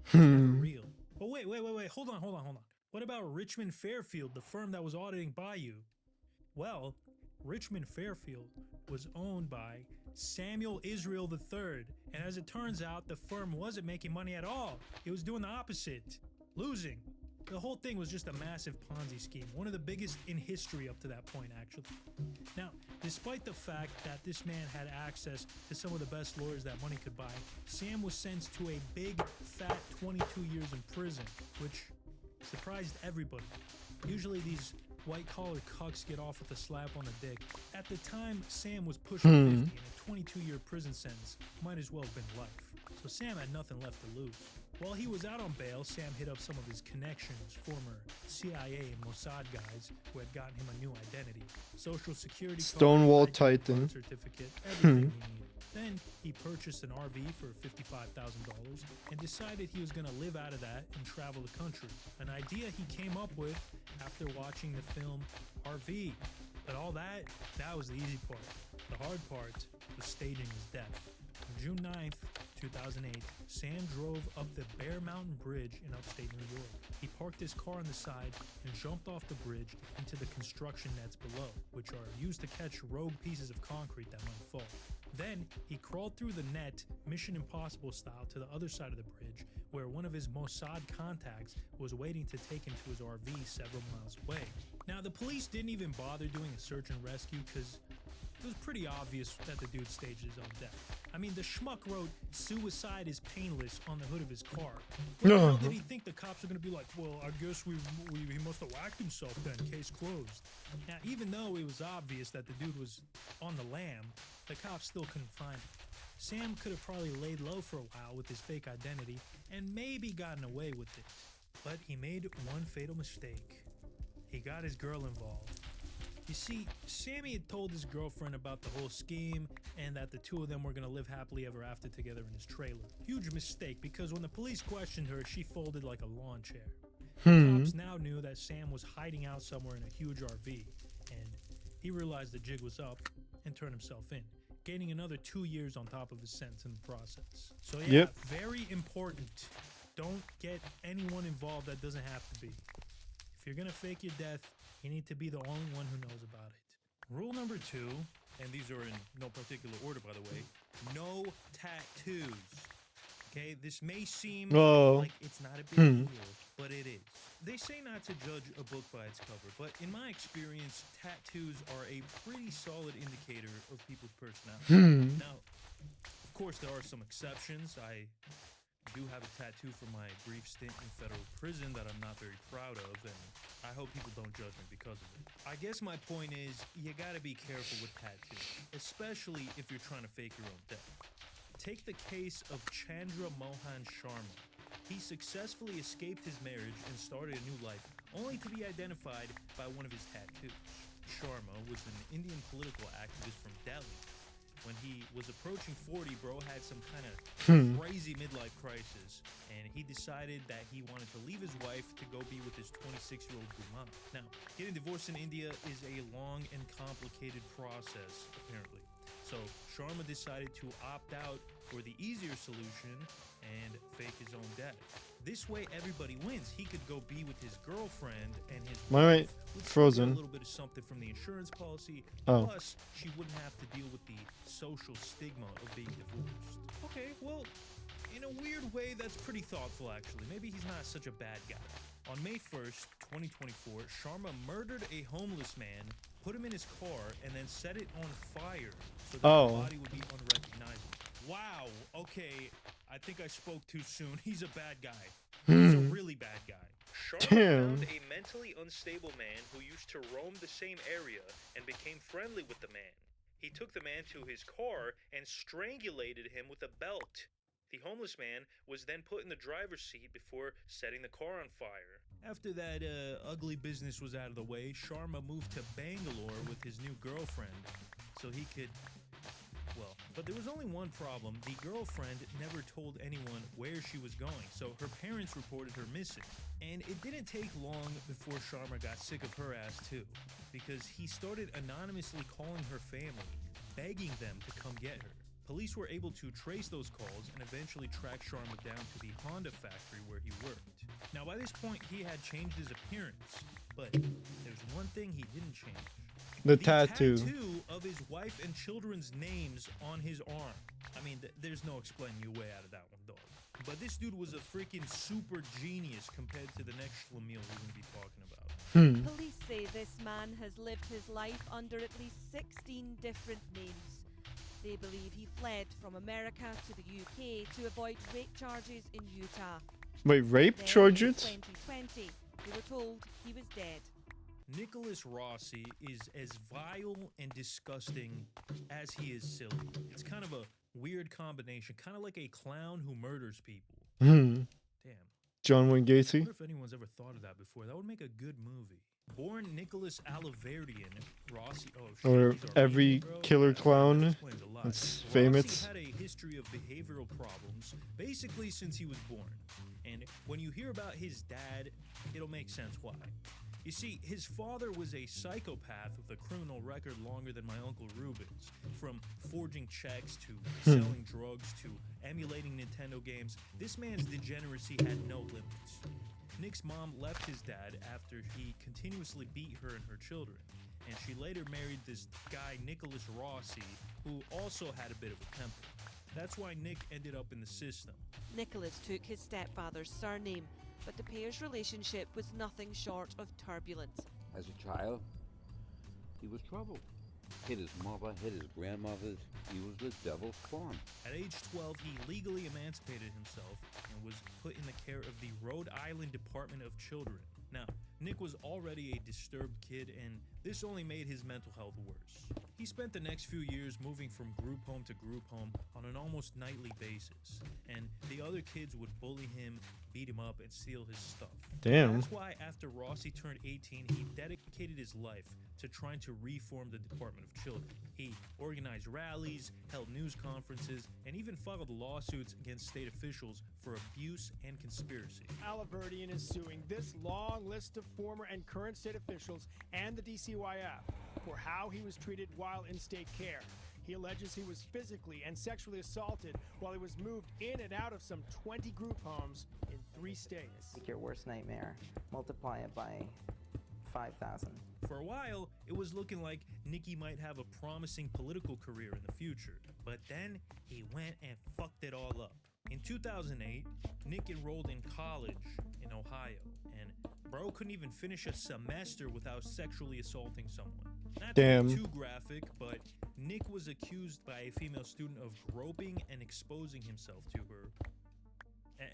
was never real. But wait, hold on. What about Richmond Fairfield, the firm that was auditing Bayou? Well, Richmond Fairfield was owned by Samuel Israel III, and as it turns out, the firm wasn't making money at all. It was doing the opposite, losing. The whole thing was just a massive Ponzi scheme, one of the biggest in history up to that point, actually. Now, despite the fact that this man had access to some of the best lawyers that money could buy, Sam was sentenced to a big, fat 22 years in prison, which surprised everybody. Usually these white-collar cucks get off with a slap on the dick. At the time, Sam was pushing 50, and a 22-year prison sentence might as well have been life. So Sam had nothing left to lose. While he was out on bail, Sam hit up some of his connections, former CIA and Mossad guys who had gotten him a new identity. Social security Stonewall card, Titan. certificate, everything he needed. Then he purchased an RV for $55,000 and decided he was going to live out of that and travel the country. An idea he came up with after watching the film RV. But all that was the easy part. The hard part was staging his death. On June 9th, 2008, Sam drove up the Bear Mountain Bridge in upstate New York. He parked his car on the side and jumped off the bridge into the construction nets below, which are used to catch rogue pieces of concrete that might fall. Then, he crawled through the net, Mission Impossible style, to the other side of the bridge, where one of his Mossad contacts was waiting to take him to his RV several miles away. Now, the police didn't even bother doing a search and rescue because it was pretty obvious that the dude staged his own death. I mean, the schmuck wrote, "Suicide is painless" on the hood of his car. What the hell did he think the cops are going to be like, well, I guess he must have whacked himself then, case closed. Now, even though it was obvious that the dude was on the lam, the cops still couldn't find him. Sam could have probably laid low for a while with his fake identity and maybe gotten away with it. But he made one fatal mistake. He got his girl involved. You see, Sammy had told his girlfriend about the whole scheme and that the two of them were going to live happily ever after together in his trailer. Huge mistake, because when the police questioned her, she folded like a lawn chair. The cops now knew that Sam was hiding out somewhere in a huge RV, and he realized the jig was up and turned himself in, gaining another 2 years on top of his sentence in the process. So yeah, very important. Don't get anyone involved that doesn't have to be. If you're going to fake your death, you need to be the only one who knows about it. Rule number 2, and these are in no particular order, by the way, no tattoos. Okay, this may seem like it's not a big deal, but it is. They say not to judge a book by its cover, but in my experience, tattoos are a pretty solid indicator of people's personality. Now, of course, there are some exceptions. I I do have a tattoo from my brief stint in federal prison that I'm not very proud of, and I hope people don't judge me because of it. I guess my point is, you gotta be careful with tattoos, especially if you're trying to fake your own death. Take the case of Chandra Mohan Sharma. He successfully escaped his marriage and started a new life, only to be identified by one of his tattoos. Sharma was an Indian political activist from Delhi. When he was approaching 40, bro had some kind of crazy midlife crisis, and he decided that he wanted to leave his wife to go be with his 26-year-old Guman. Now, getting divorced in India is a long and complicated process, apparently. So Sharma decided to opt out for the easier solution and fake his own death. This way, everybody wins. He could go be with his girlfriend, and his wife would still get a little bit of something from the insurance policy. Oh. Plus, she wouldn't have to deal with the social stigma of being divorced. Okay, well, in a weird way, that's pretty thoughtful, actually. Maybe he's not such a bad guy. On May 1st, 2024, Sharma murdered a homeless man, put him in his car, and then set it on fire so that the body would be unrecognizable. Wow, okay, I think I spoke too soon. He's a bad guy. He's a really bad guy. Sharma found a mentally unstable man who used to roam the same area and became friendly with the man. He took the man to his car and strangulated him with a belt. The homeless man was then put in the driver's seat before setting the car on fire. After that ugly business was out of the way, Sharma moved to Bangalore with his new girlfriend so he could... Well, but there was only one problem. The girlfriend never told anyone where she was going, so her parents reported her missing. And it didn't take long before Sharma got sick of her ass too, because he started anonymously calling her family, begging them to come get her. Police were able to trace those calls and eventually track Sharma down to the Honda factory where he worked. Now, by this point, he had changed his appearance, but there's one thing he didn't change. The tattoo of his wife and children's names on his arm. I mean, there's no explaining your way out of that one, dog. But this dude was a freaking super genius compared to the next Schlemiel we're going to be talking about. Police say this man has lived his life under at least 16 different names. They believe he fled from America to the UK to avoid rape charges in Utah. Wait, rape Then charges? In 2020, they were told he was dead. Nicholas Rossi is as vile and disgusting as he is silly. It's kind of a weird combination, kind of like a clown who murders people. Damn. John Wayne I Gacy. wonder if anyone's ever thought of that before. That would make a good movie. Born Nicholas Alaverdian, Rossi. Oh, shit, Or he's our every lead, bro. killer That clown. explains a lot. That's Rossi famous. had a history of behavioral problems basically since he was born. And when you hear about his dad, it'll make sense why. You see, his father was a psychopath with a criminal record longer than my Uncle Ruben's. From forging checks to selling drugs to emulating Nintendo games, this man's degeneracy had no limits. Nick's mom left his dad after he continuously beat her and her children, and she later married this guy, Nicholas Rossi, who also had a bit of a temper. That's why Nick ended up in the system. Nicholas took his stepfather's surname, but the pair's relationship was nothing short of turbulent. As a child, he was trouble. Hit his mother, hit his grandmothers. He was the devil's spawn. At age 12, he legally emancipated himself and was put in the care of the Rhode Island Department of Children. Now, Nick was already a disturbed kid, and this only made his mental health worse. He spent the next few years moving from group home to group home on an almost nightly basis, and the other kids would bully him, beat him up, and steal his stuff. Damn. That's why after Rossi turned 18, he dedicated his life to trying to reform the Department of Children. He organized rallies, held news conferences, and even filed lawsuits against state officials for abuse and conspiracy. Alaverdian is suing this long list of former and current state officials and the DCYF for how he was treated while in state care. He alleges he was physically and sexually assaulted while he was moved in and out of some 20 group homes in 3 states. Take your worst nightmare, multiply it by 5,000. For a while, it was looking like Nicky might have a promising political career in the future, but then he went and fucked it all up. In 2008, Nick enrolled in college in Ohio, and bro couldn't even finish a semester without sexually assaulting someone. Not to be too graphic, but Nick was accused by a female student of groping and exposing himself to her.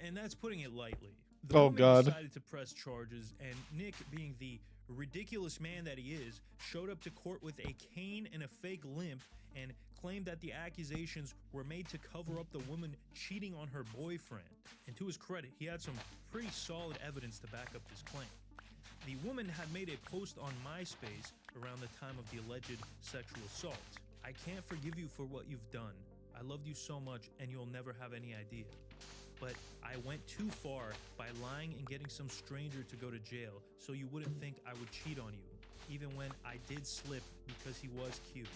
And that's putting it lightly. The Oh, woman God. decided to press charges, and Nick, being the ridiculous man that he is, showed up to court with a cane and a fake limp and claimed that the accusations were made to cover up the woman cheating on her boyfriend. And to his credit, he had some pretty solid evidence to back up this claim. The woman had made a post on MySpace around the time of the alleged sexual assault. "I can't forgive you for what you've done. I loved you so much and you'll never have any idea. But I went too far by lying and getting some stranger to go to jail so you wouldn't think I would cheat on you, even when I did slip because he was cute."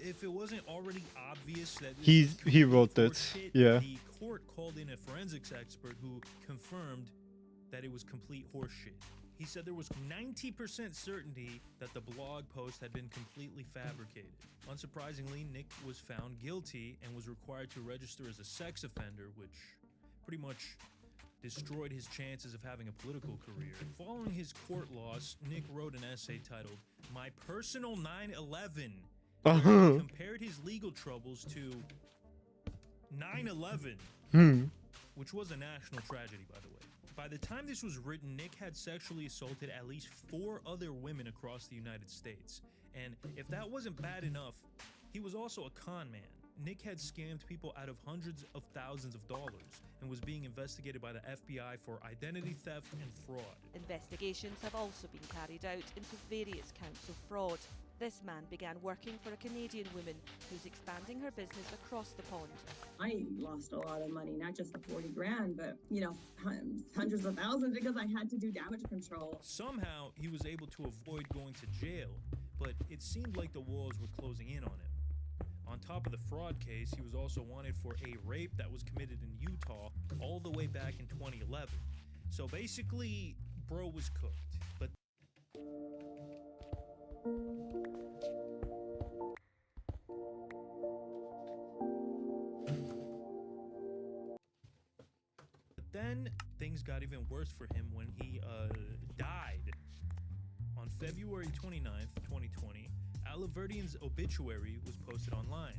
If it wasn't already obvious that this was He wrote complete that. horseshit, Yeah. the court called in a forensics expert who confirmed that it was complete horseshit. He said there was 90% certainty that the blog post had been completely fabricated. Unsurprisingly, Nick was found guilty and was required to register as a sex offender, which pretty much destroyed his chances of having a political career. Following his court loss, Nick wrote an essay titled "My Personal 9/11." He compared his legal troubles to 9/11, which was a national tragedy, by the way. By the time this was written, Nick had sexually assaulted at least 4 other women across the United States. And if that wasn't bad enough, he was also a con man. Nick had scammed people out of hundreds of thousands of dollars and was being investigated by the FBI for identity theft and fraud. Investigations have also been carried out into various counts of fraud. This man began working for a Canadian woman who's expanding her business across the pond. I lost a lot of money, not just the 40 grand, but, hundreds of thousands because I had to do damage control. Somehow, he was able to avoid going to jail, but it seemed like the walls were closing in on him. On top of the fraud case, he was also wanted for a rape that was committed in Utah all the way back in 2011. So basically, bro was cooked. But then things got even worse for him when he died. On February 29th, 2020, Alaverdian's obituary was posted online.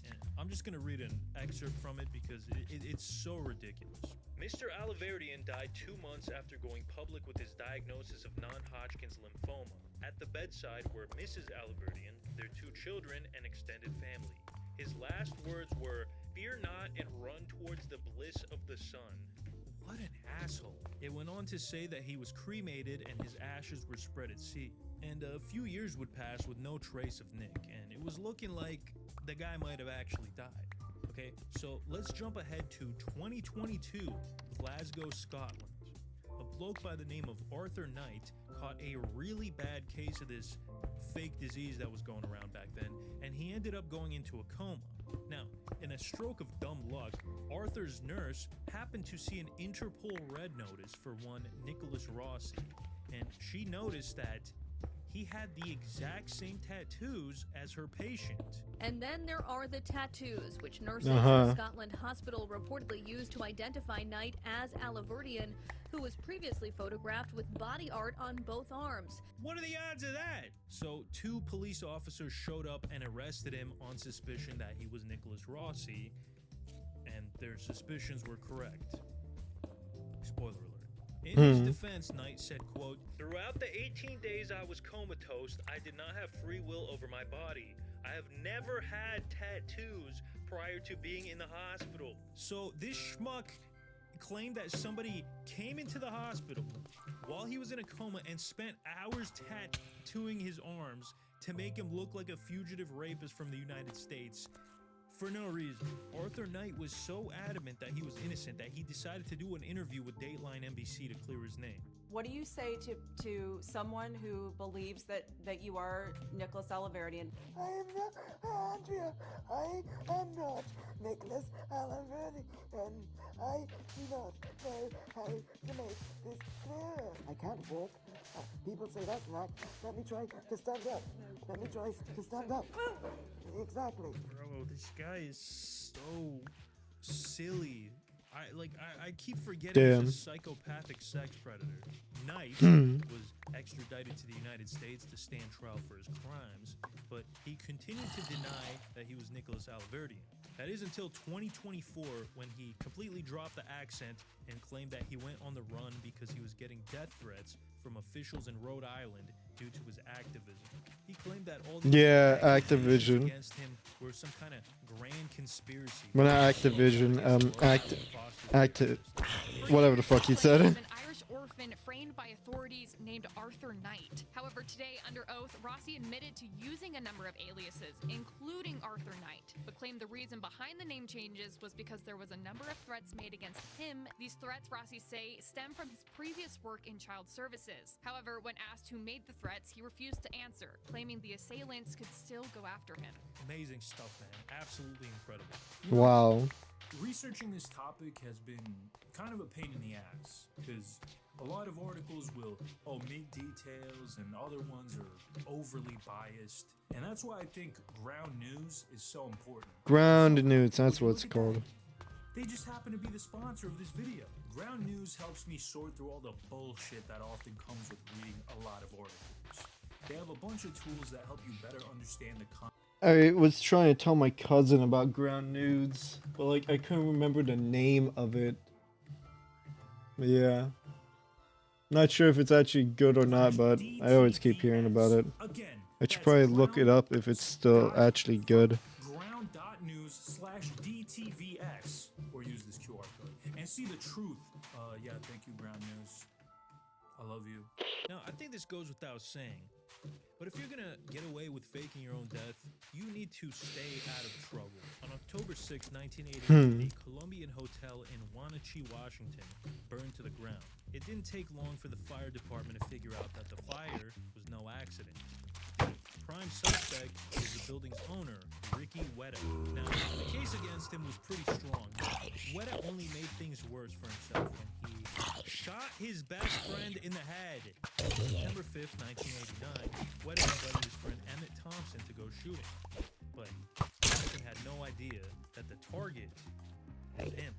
And I'm just gonna read an excerpt from it because it's so ridiculous. Mr. Alaverdian died 2 months after going public with his diagnosis of non-Hodgkin's lymphoma. At the bedside were Mrs. Alaverdian, their 2 children, and extended family. His last words were, "Fear not and run towards the bliss of the sun." What an asshole. It went on to say that he was cremated and his ashes were spread at sea. And a few years would pass with no trace of Nick, and it was looking like the guy might have actually died. Okay, so let's jump ahead to 2022, Glasgow, Scotland. A bloke by the name of Arthur Knight caught a really bad case of this fake disease that was going around back then, and he ended up going into a coma. Now, in a stroke of dumb luck, Arthur's nurse happened to see an Interpol red notice for one Nicholas Rossi, and she noticed that he had the exact same tattoos as her patient. And then there are the tattoos, which nurses at Scotland Hospital reportedly used to identify Knight as Alaverdian, who was previously photographed with body art on both arms. What are the odds of that? So 2 police officers showed up and arrested him on suspicion that he was Nicholas Rossi, and their suspicions were correct. Spoiler alert. In his defense, Knight said, quote, "Throughout the 18 days I was comatose, I did not have free will over my body. I have never had tattoos prior to being in the hospital." So this schmuck claimed that somebody came into the hospital while he was in a coma and spent hours tattooing his arms to make him look like a fugitive rapist from the United States. For no reason. Arthur Knight was so adamant that he was innocent that he decided to do an interview with Dateline NBC to clear his name. What do you say to someone who believes that you are Nicholas Alaverdian? I am not Andrea. I am not Nicholas Alaverdian, and I do not know how to make this clear. I can't walk. People say that's not. Let me try to stand up. Let me try to stand up. Exactly. Bro, this guy is so silly. I keep forgetting Damn. he's a psychopathic sex predator. Knight was extradited to the United States to stand trial for his crimes, but he continued to deny that he was Nicholas Alaverdian. That is until 2024 when he completely dropped the accent and claimed that he went on the run because he was getting death threats from officials in Rhode Island due to his activism. He claimed that all these Activision. against him were some kind of grand conspiracy. Well, not Activision. Whatever the fuck he said. An Irish orphan framed by authorities named Arthur Knight. However, today, under oath, Rossi admitted to using a number of aliases, including Arthur Knight, but claimed the reason behind the name changes was because there was a number of threats made against him. These threats, Rossi say, stem from his previous work in child services. However, when asked who made the threats, he refused to answer, claiming the assailants could still go after him. Amazing stuff, man. Absolutely incredible. Wow. Researching this topic has been kind of a pain in the ass, because a lot of articles will omit details and other ones are overly biased, and that's why I think ground news is so important. Ground news, that's what it's called. They just happen to be the sponsor of this video. Ground news helps me sort through all the bullshit that often comes with reading a lot of articles. They have a bunch of tools that help you better understand the content. I was trying to tell my cousin about ground news, but like I couldn't remember the name of it. But yeah. Not sure if it's actually good or not, but I always keep hearing about it. I should probably look it up if it's still actually good. Ground.news/DTVX, or use this QR code and see the truth. Yeah, thank you, Ground News. I love you. Now, I think this goes without saying, but if you're gonna get away with faking your own death, you need to stay out of trouble. On October 6, 1988, a Colombian hotel in Wenatchee, Washington, burned to the ground. It didn't take long for the fire department to figure out that the fire was no accident. The prime suspect was the building's owner, Ricky Weta. Now, the case against him was pretty strong. Weta only made things worse for himself when he shot his best friend in the head. On September 5th, 1989, Weta invited his friend Emmett Thompson to go shooting. But Thompson had no idea that the target was him.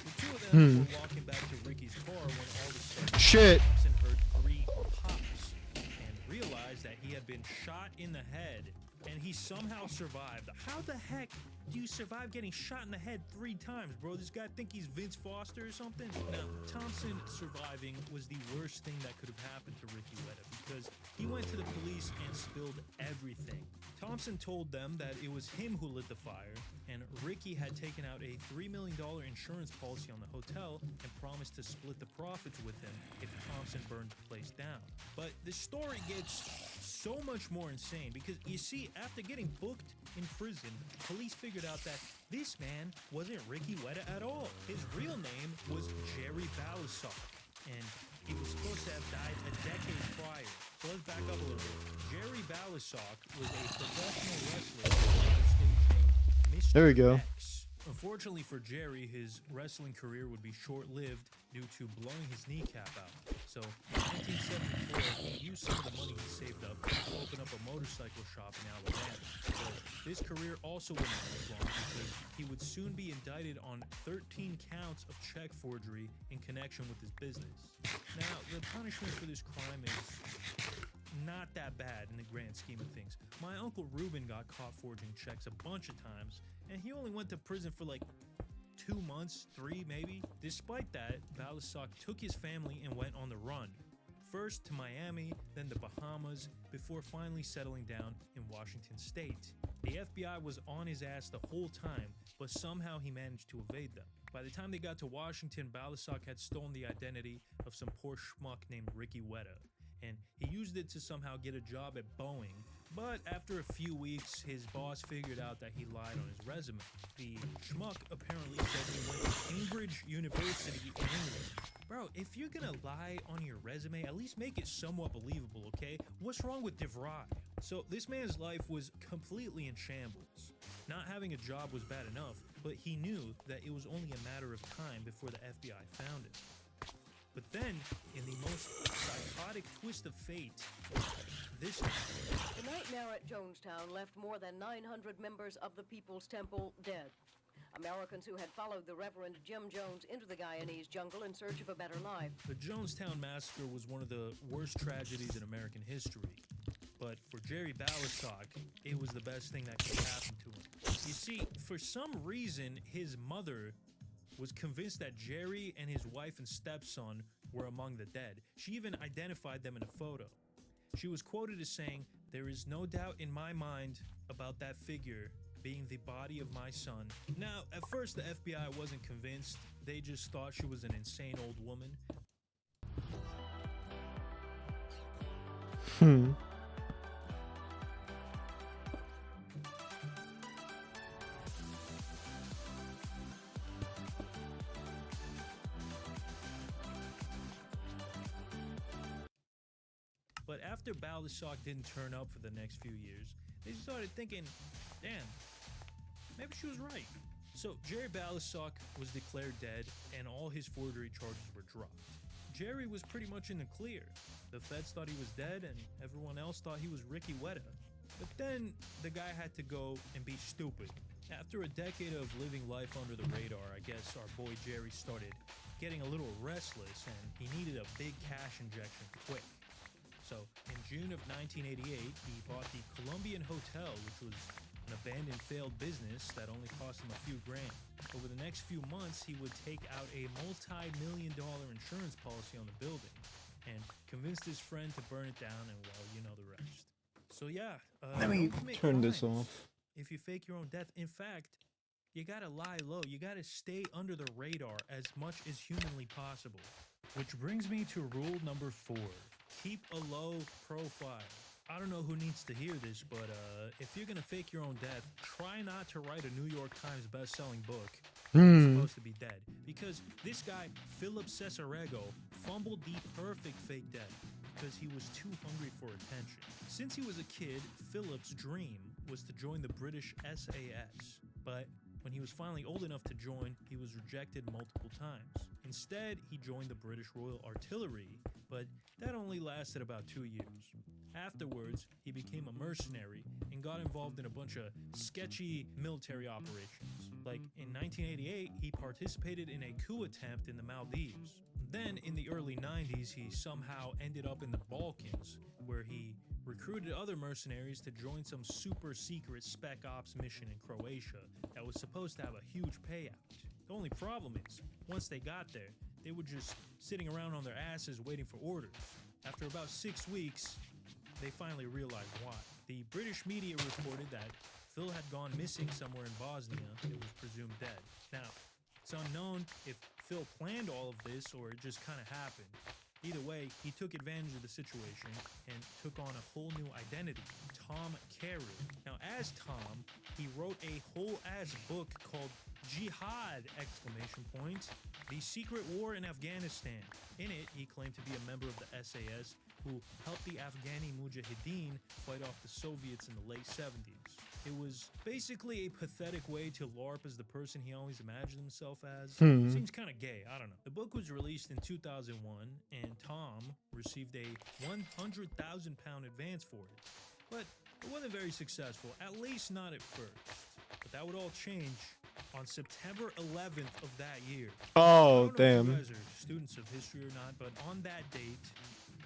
The two of them were walking back to Ricky's car when all of a sudden Thompson heard 3 pops and realized that he had been shot in the head, and he somehow survived. How the heck do you survive getting shot in the head 3 times, bro? This guy think he's Vince Foster or something? Now, Thompson surviving was the worst thing that could have happened to Ricky Weta because he went to the police and spilled everything. Thompson told them that it was him who lit the fire, and Ricky had taken out a $3 million insurance policy on the hotel and promised to split the profits with him if Thompson burned the place down. But the story gets so much more insane because, you see, after getting booked in prison, police figured out that this man wasn't Ricky Weta at all. His real name was Jerry Balasag, and he was supposed to have died a decade prior. So let's back up a little bit. Jerry Balasag was a professional wrestler on the stage named Mr. There we go. X. Unfortunately for Jerry, his wrestling career would be short-lived due to blowing his kneecap out. So in 1974, he used some of the money he saved up to open up a motorcycle shop in Alabama. But his career also wouldn't last long because he would soon be indicted on 13 counts of check forgery in connection with his business. Now, the punishment for this crime is not that bad in the grand scheme of things. My uncle Ruben got caught forging checks a bunch of times, and he only went to prison for like 2 months, 3 maybe. Despite that, Balasag took his family and went on the run. First to Miami, then the Bahamas, before finally settling down in Washington State. The FBI was on his ass the whole time, but somehow he managed to evade them. By the time they got to Washington, Balasag had stolen the identity of some poor schmuck named Ricky Weta, and he used it to somehow get a job at Boeing. But after a few weeks, his boss figured out that he lied on his resume. The schmuck apparently said he went to Cambridge University in England. Bro, if you're gonna lie on your resume, at least make it somewhat believable, okay? What's wrong with DeVry? So this man's life was completely in shambles. Not having a job was bad enough, but he knew that it was only a matter of time before the FBI found him. But then, in the most psychotic twist of fate, this The nightmare at Jonestown left more than 900 members of the People's Temple dead. Americans who had followed the Reverend Jim Jones into the Guyanese jungle in search of a better life. The Jonestown Massacre was one of the worst tragedies in American history. But for Jerry Balasag, it was the best thing that could happen to him. You see, for some reason, his mother was convinced that Jerry and his wife and stepson were among the dead. She even identified them in a photo. She was quoted as saying, "There is no doubt in my mind about that figure being the body of my son." Now, at first the FBI wasn't convinced. They just thought she was an insane old woman. But after Balasag didn't turn up for the next few years, they started thinking, damn, maybe she was right. So Jerry Balasag was declared dead and all his forgery charges were dropped. Jerry was pretty much in the clear. The feds thought he was dead and everyone else thought he was Ricky Weta. But then the guy had to go and be stupid. After a decade of living life under the radar, I guess our boy Jerry started getting a little restless and he needed a big cash injection quick. So, in June of 1988, he bought the Colombian Hotel, which was an abandoned failed business that only cost him a few grand. Over the next few months, he would take out a multi-million-dollar insurance policy on the building and convinced his friend to burn it down, and well, you know the rest. So yeah, Let me don't commit turn this crimes off. if you fake your own death. In fact, you gotta lie low. You gotta stay under the radar as much as humanly possible. Which brings me to rule number 4. Keep a low profile. I don't know who needs to hear this, but if you're gonna fake your own death, try not to write a New York Times best-selling book. You're supposed to be dead. Because this guy, Philip Cesarego, fumbled the perfect fake death because he was too hungry for attention. Since he was a kid, Philip's dream was to join the British SAS. But when he was finally old enough to join, he was rejected multiple times. Instead, he joined the British Royal Artillery, but that only lasted about 2 years. Afterwards, he became a mercenary and got involved in a bunch of sketchy military operations. Like in 1988, he participated in a coup attempt in the Maldives. Then, in the early 90s, he somehow ended up in the Balkans, where he recruited other mercenaries to join some super secret spec ops mission in Croatia that was supposed to have a huge payout. The only problem is, once they got there, they were just sitting around on their asses waiting for orders. After about 6 weeks, they finally realized why. The British media reported that Phil had gone missing somewhere in Bosnia and was presumed dead. Now, it's unknown if Phil planned all of this or it just kind of happened. Either way, he took advantage of the situation and took on a whole new identity, Tom Carew. Now, as Tom, he wrote a whole-ass book called Jihad! The Secret War in Afghanistan. In it, he claimed to be a member of the SAS who helped the Afghani Mujahideen fight off the Soviets in the late 70s. It was basically a pathetic way to LARP as the person he always imagined himself as. Seems kind of gay, I don't know. The book was released in 2001, and Tom received a £100,000 advance for it. But it wasn't very successful, at least not at first. But that would all change on September 11th of that year. Oh, I don't know if damn. you guys are students of history or not, but on that date,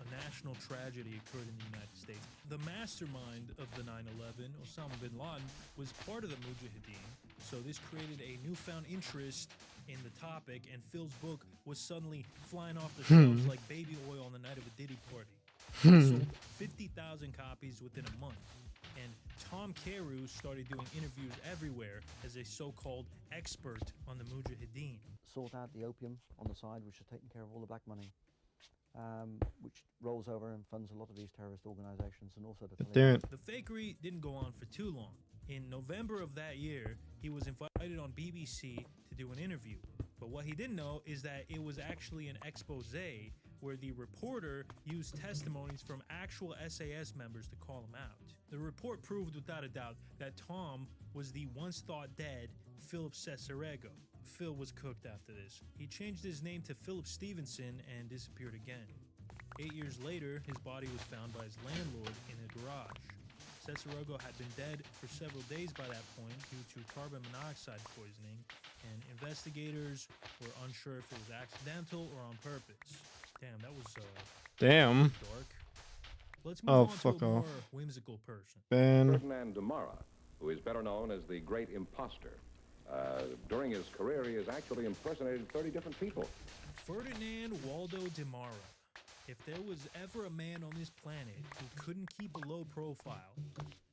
a national tragedy occurred in the United States. The mastermind of the 9/11, Osama bin Laden, was part of the Mujahideen, so this created a newfound interest in the topic, and Phil's book was suddenly flying off the shelves like baby oil on the night of a Diddy party. It sold 50,000 copies within a month, and Tom Carew started doing interviews everywhere as a so-called expert on the Mujahideen. Sort out the opium on the side, which is taking care of all the black money, which rolls over and funds a lot of these terrorist organizations, and also the The fakery didn't go on for too long. In November of that year, he was invited on BBC to do an interview. But what he didn't know is that it was actually an expose where the reporter used testimonies from actual SAS members to call him out. The report proved without a doubt that Tom was the once thought dead Philip Cesarego. Phil was cooked after this. He changed his name to Philip Stevenson and disappeared again. 8 years later, his body was found by his landlord in a garage. Cesarego had been dead for several days by that point due to carbon monoxide poisoning, and investigators were unsure if it was accidental or on purpose. Damn, that was damn. dark. Let's move on to a more whimsical person. Ferdinand Demara, who is better known as the Great Imposter. During his career, he has actually impersonated 30 different people. Ferdinand Waldo Demara. If there was ever a man on this planet who couldn't keep a low profile,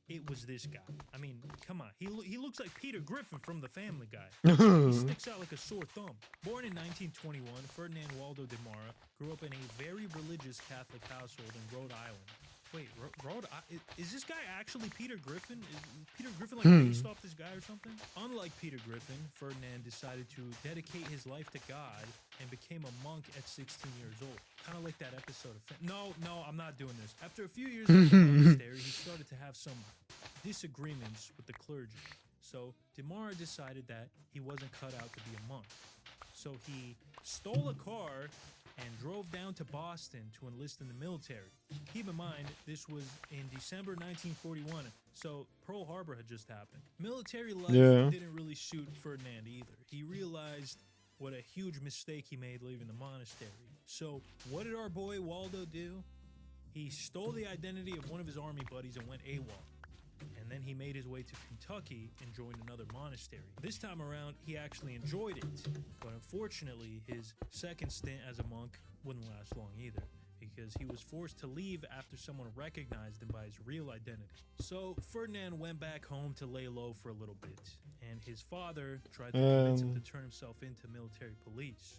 it was this guy. I mean, come on. He looks like Peter Griffin from The Family Guy. He sticks out like a sore thumb. Born in 1921, Ferdinand Waldo Demara grew up in a very religious Catholic household in Rhode Island. Wait, is this guy actually Peter Griffin? Is Peter Griffin like based off this guy or something? Unlike Peter Griffin, Ferdinand decided to dedicate his life to God and became a monk at 16 years old. Kind of like that episode of... No, I'm not doing this. After a few years in the monastery, he started to have some disagreements with the clergy. So Demara decided that he wasn't cut out to be a monk. So he stole a car and drove down to Boston to enlist in the military. Keep in mind, this was in December 1941, so Pearl Harbor had just happened. Military life didn't really suit Ferdinand either. He realized what a huge mistake he made leaving the monastery. So what did our boy Waldo do? He stole the identity of one of his army buddies and went AWOL. And then he made his way to Kentucky and joined another monastery. This time around, he actually enjoyed it, but unfortunately, his second stint as a monk wouldn't last long either, because he was forced to leave after someone recognized him by his real identity. So Ferdinand went back home to lay low for a little bit, and his father tried to convince him to turn himself into military police.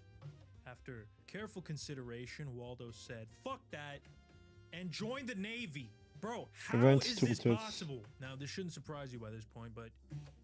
After careful consideration, Waldo said, "Fuck that," and joined the Navy. Bro, how is this possible? Now, this shouldn't surprise you by this point, but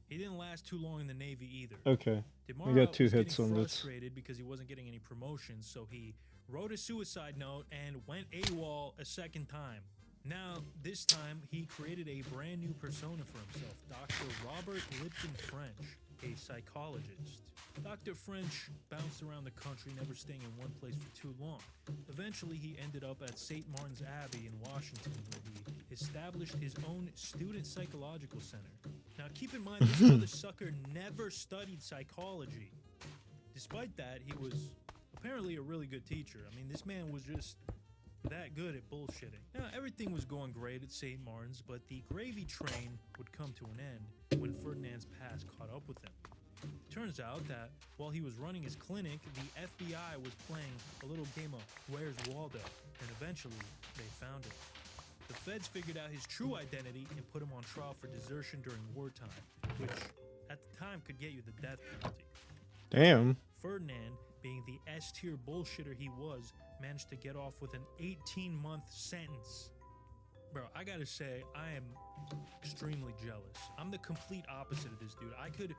he didn't last too long in the Navy either. Okay, Demara I got 2 was hits on getting this. frustrated because he wasn't getting any promotions, so he wrote a suicide note and went AWOL a second time. Now, this time, he created a brand new persona for himself, Dr. Robert Lipton French, a psychologist. Dr. French bounced around the country, never staying in one place for too long. Eventually, he ended up at St. Martin's Abbey in Washington, where he established his own student psychological center. Now, keep in mind, this mother sucker never studied psychology. Despite that, he was apparently a really good teacher. I mean, this man was just that good at bullshitting. Now, everything was going great at St. Martin's, but the gravy train would come to an end when Ferdinand's past caught up with him. It turns out that while he was running his clinic, the FBI was playing a little game of Where's Waldo, and eventually they found him. The feds figured out his true identity and put him on trial for desertion during wartime, which at the time could get you the death penalty. Damn. Ferdinand, being the S-tier bullshitter he was, managed to get off with an 18-month sentence. Bro, I gotta say, I am extremely jealous. I'm the complete opposite of this dude. I could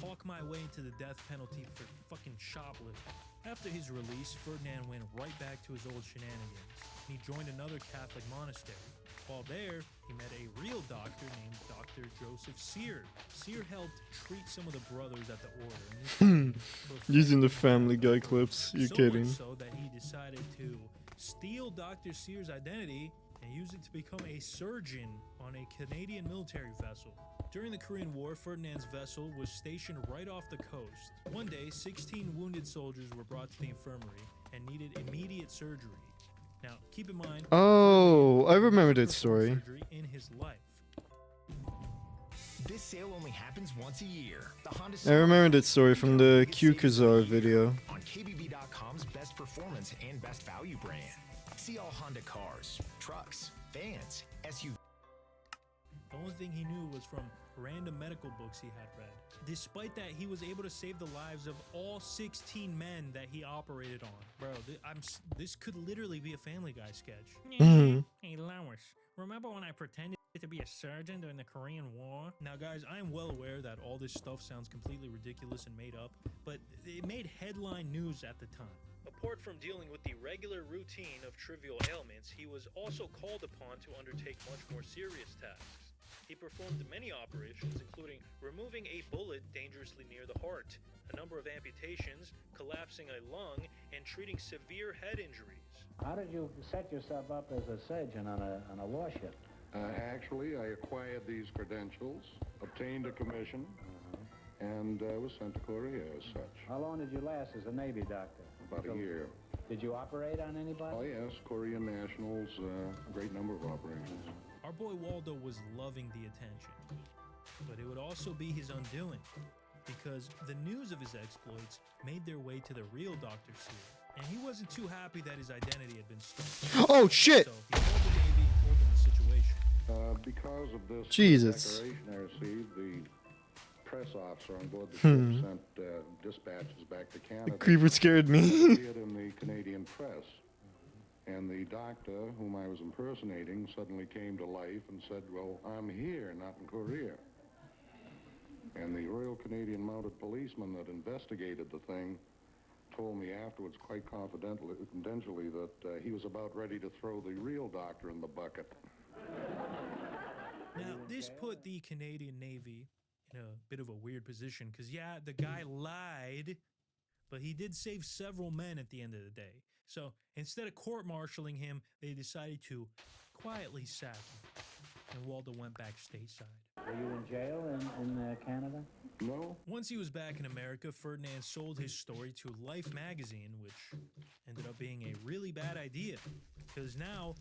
talk my way into the death penalty for fucking shoplifting. After his release, Ferdinand went right back to his old shenanigans. He joined another Catholic monastery. While there, he met a real doctor named Dr. Joseph Sear. Sear helped treat some of the brothers at the order. Using the Family Guy clips, you're kidding. So that he decided to steal Dr. Sear's identity and use it to become a surgeon on a Canadian military vessel. During the Korean War, Ferdinand's vessel was stationed right off the coast. One day, 16 wounded soldiers were brought to the infirmary and needed immediate surgery. Now, keep in mind... Oh, I remember that story. ...surgery in his life. This sale only happens once a year. The Honda I remember that story from the Q-Kazar video. On KBB.com's best performance and best value brand. See all Honda cars, trucks, vans, SUVs. The only thing he knew was from random medical books he had read. Despite that, he was able to save the lives of all 16 men that he operated on. Bro, this could literally be a Family Guy sketch. Hey, Lois, remember when I pretended to be a surgeon during the Korean War? Now, guys, I am well aware that all this stuff sounds completely ridiculous and made up, but it made headline news at the time. Apart from dealing with the regular routine of trivial ailments, he was also called upon to undertake much more serious tasks. He performed many operations, including removing a bullet dangerously near the heart, a number of amputations, collapsing a lung, and treating severe head injuries. How did you set yourself up as a surgeon on a warship? Actually, I acquired these credentials, obtained a commission, and was sent to Korea as such. How long did you last as a Navy doctor? About a year. Did you operate on anybody? Oh, yes, Korean nationals, a great number of operations. Our boy Waldo was loving the attention, but it would also be his undoing, because the news of his exploits made their way to the real Dr. Sear, and he wasn't too happy that his identity had been stolen. Oh, shit! So he called the Navy and told them the situation. Because of this Jesus. declaration I received, the press officer on board the ship sent dispatches back to Canada. The creeper scared me. Appeared in the Canadian press. And the doctor whom I was impersonating suddenly came to life and said, well, I'm here, not in Korea. And the Royal Canadian Mounted Policeman that investigated the thing told me afterwards, quite confidentially, that he was about ready to throw the real doctor in the bucket. Now, this put the Canadian Navy in a bit of a weird position, because, yeah, the guy lied, but he did save several men at the end of the day. So instead of court-martialing him, they decided to quietly sack him, and Waldo went back stateside. Were you in jail in Canada? No. Once he was back in America, Ferdinand sold his story to Life magazine, which ended up being a really bad idea, because now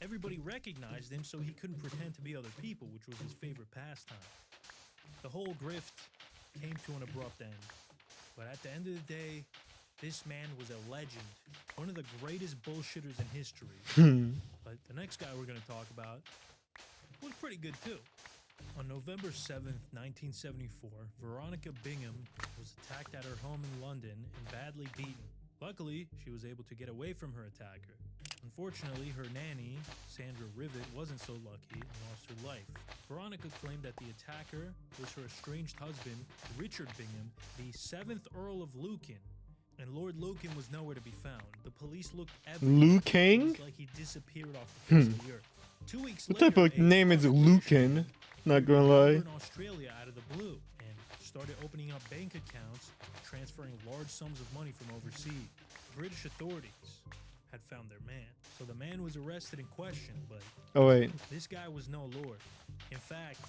everybody recognized him, so he couldn't pretend to be other people, which was his favorite pastime. The whole grift came to an abrupt end, but at the end of the day, this man was a legend, one of the greatest bullshitters in history. But the next guy we're going to talk about was pretty good too. On November 7th, 1974, Veronica Bingham was attacked at her home in London and badly beaten. Luckily, she was able to get away from her attacker. Unfortunately, her nanny, Sandra Rivet, wasn't so lucky and lost her life. Veronica claimed that the attacker was her estranged husband, Richard Bingham, the 7th Earl of Lucan, and Lord Lucan was nowhere to be found. The police looked everywhere. Lucan? It was like he disappeared off the face of the earth. 2 weeks What later, type of name is Lucan? Not gonna lie. in Australia out of the blue and started opening up bank accounts, transferring large sums of money from overseas. British authorities had found their man, so the man was arrested and questioned, but Oh, wait. this guy was no lord. In fact,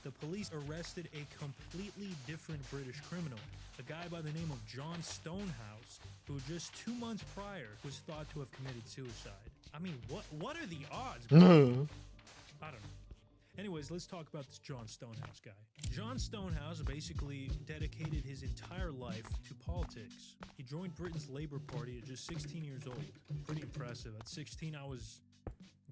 the police arrested a completely different British criminal, a guy by the name of John Stonehouse, who just 2 months prior was thought to have committed suicide. I mean, what are the odds, bro? I don't know. Anyways, let's talk about this John Stonehouse guy. John Stonehouse basically dedicated his entire life to politics. He joined Britain's Labour Party at just 16 years old. Pretty impressive. At 16, I was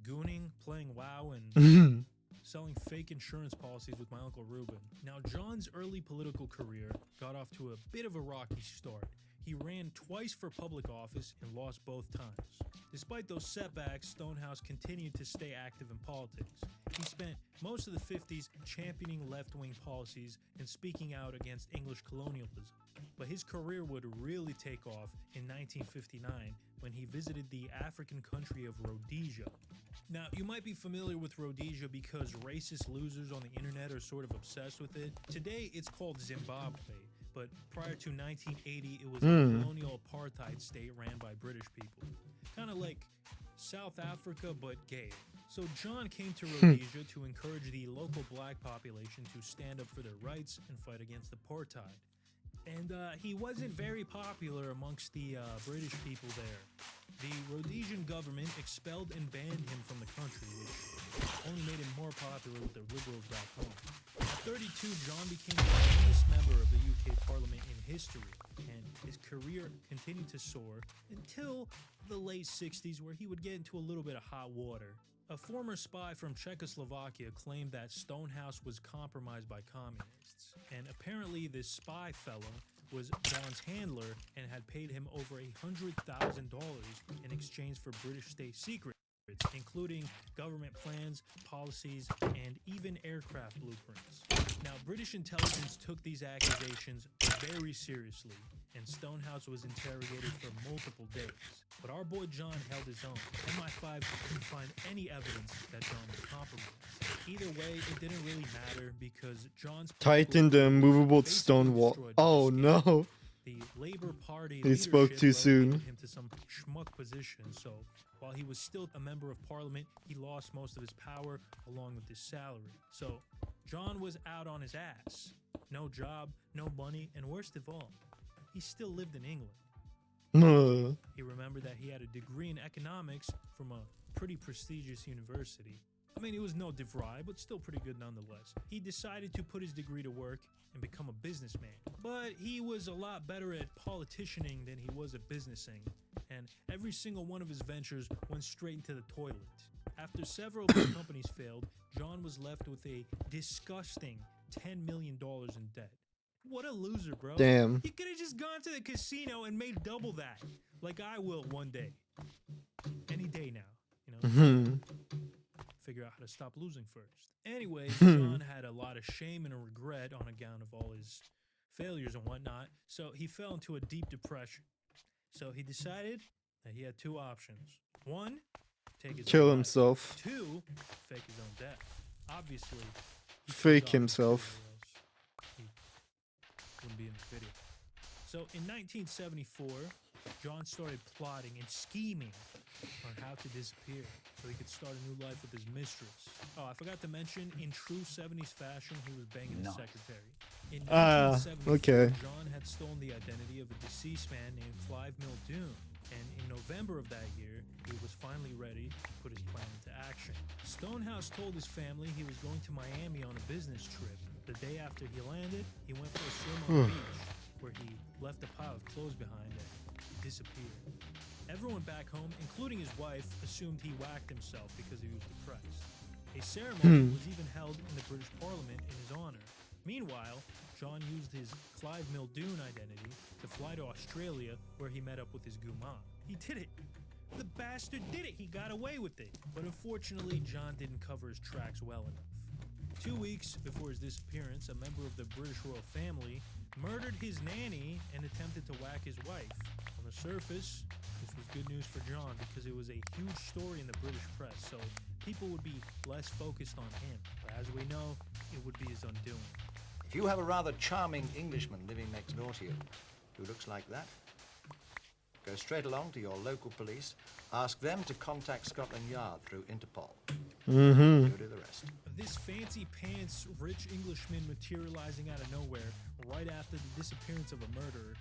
gooning, playing WoW, and selling fake insurance policies with my Uncle Reuben. Now, John's early political career got off to a bit of a rocky start. He ran twice for public office and lost both times. Despite those setbacks, Stonehouse continued to stay active in politics. He spent most of the 50s championing left-wing policies and speaking out against English colonialism. But his career would really take off in 1959 when he visited the African country of Rhodesia. Now, you might be familiar with Rhodesia because racist losers on the internet are sort of obsessed with it. Today, it's called Zimbabwe. But prior to 1980, it was a colonial apartheid state ran by British people. Kind of like South Africa, but gay. So John came to Rhodesia to encourage the local black population to stand up for their rights and fight against apartheid. And he wasn't very popular amongst the British people there. The Rhodesian government expelled and banned him from the country, which only made him more popular with the liberals back home. At 32, John became the youngest member of the UK Parliament in history, and his career continued to soar until the late 60s, where he would get into a little bit of hot water. A former spy from Czechoslovakia claimed that Stonehouse was compromised by communists, and apparently this spy fellow was John's handler and had paid him over $100,000 in exchange for British state secrets, including government plans, policies, and even aircraft blueprints. Now, British intelligence took these accusations very seriously, and Stonehouse was interrogated for multiple days. But our boy John held his own. MI5 couldn't find any evidence that John was compromised. Either way, it didn't really matter because John's Tighten the immovable stone wall. Oh no. the Labour Party He spoke too soon. relegated him to some schmuck position, so while he was still a member of parliament, he lost most of his power along with his salary. So John was out on his ass. No job, no money, and worst of all, he still lived in England. He remembered that he had a degree in economics from a pretty prestigious university. I mean, it was no DeVry, but still pretty good nonetheless. He decided to put his degree to work and become a businessman. But he was a lot better at politicianing than he was at businessing, and every single one of his ventures went straight into the toilet. After several of his companies failed, John was left with a disgusting $10 million in debt. What a loser, bro. Damn. He could have just gone to the casino and made double that, like I will one day. Any day now, you know? Figure out how to stop losing first. Anyways, John had a lot of shame and a regret on account of all his failures and whatnot, so he fell into a deep depression. So he decided that he had two options. One, take his Kill own life. himself. Two, fake his own death. Obviously, he Fake chose himself. he wouldn't be in the video. So in 1974, John started plotting and scheming on how to disappear so he could start a new life with his mistress. Oh, I forgot to mention, in true 70s fashion, he was banging his secretary. In 1974, okay. John had stolen the identity of a deceased man named Clive Muldoon, and in November of that year, he was finally ready to put his plan into action. Stonehouse told his family he was going to Miami on a business trip. The day after he landed, he went for a swim on the beach, where he left a pile of clothes behind and disappeared. Everyone back home, including his wife, assumed he whacked himself because he was depressed. A ceremony was even held in the British Parliament in his honor. Meanwhile, John used his Clive Muldoon identity to fly to Australia, where he met up with his Guma. He did it! The bastard did it! He got away with it! But unfortunately, John didn't cover his tracks well enough. 2 weeks before his disappearance, a member of the British royal family murdered his nanny and attempted to whack his wife. On the surface, this was good news for John because it was a huge story in the British press, so people would be less focused on him. But as we know, it would be his undoing. If you have a rather charming Englishman living next door to you who looks like that, go straight along to your local police, ask them to contact Scotland Yard through Interpol. You'll do the rest. This fancy pants rich Englishman materializing out of nowhere right after the disappearance of a murderer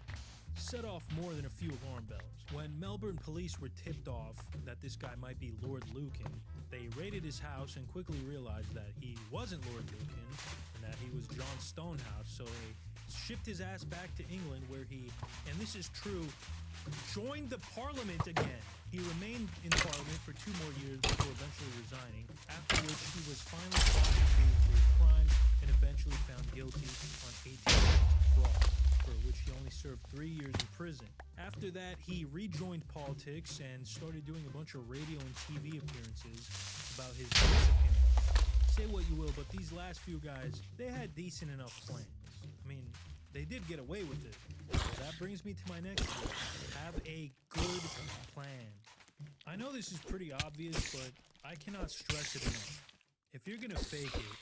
set off more than a few alarm bells. When Melbourne police were tipped off that this guy might be Lord Lucan, they raided his house and quickly realized that he wasn't Lord Lucan and that he was John Stonehouse, so they shipped his ass back to England where he, and this is true, joined the parliament again. He remained in parliament for 2 more years before eventually resigning, after which he was finally prosecuted for his crimes and eventually found guilty on 18 counts of fraud, for which he only served 3 years in prison. After that, he rejoined politics and started doing a bunch of radio and TV appearances about his disappearance. Say what you will, but these last few guys, they had decent enough plans. I mean, they did get away with it. So that brings me to my next one. Have a good plan. I know this is pretty obvious, but I cannot stress it enough. If you're gonna fake it,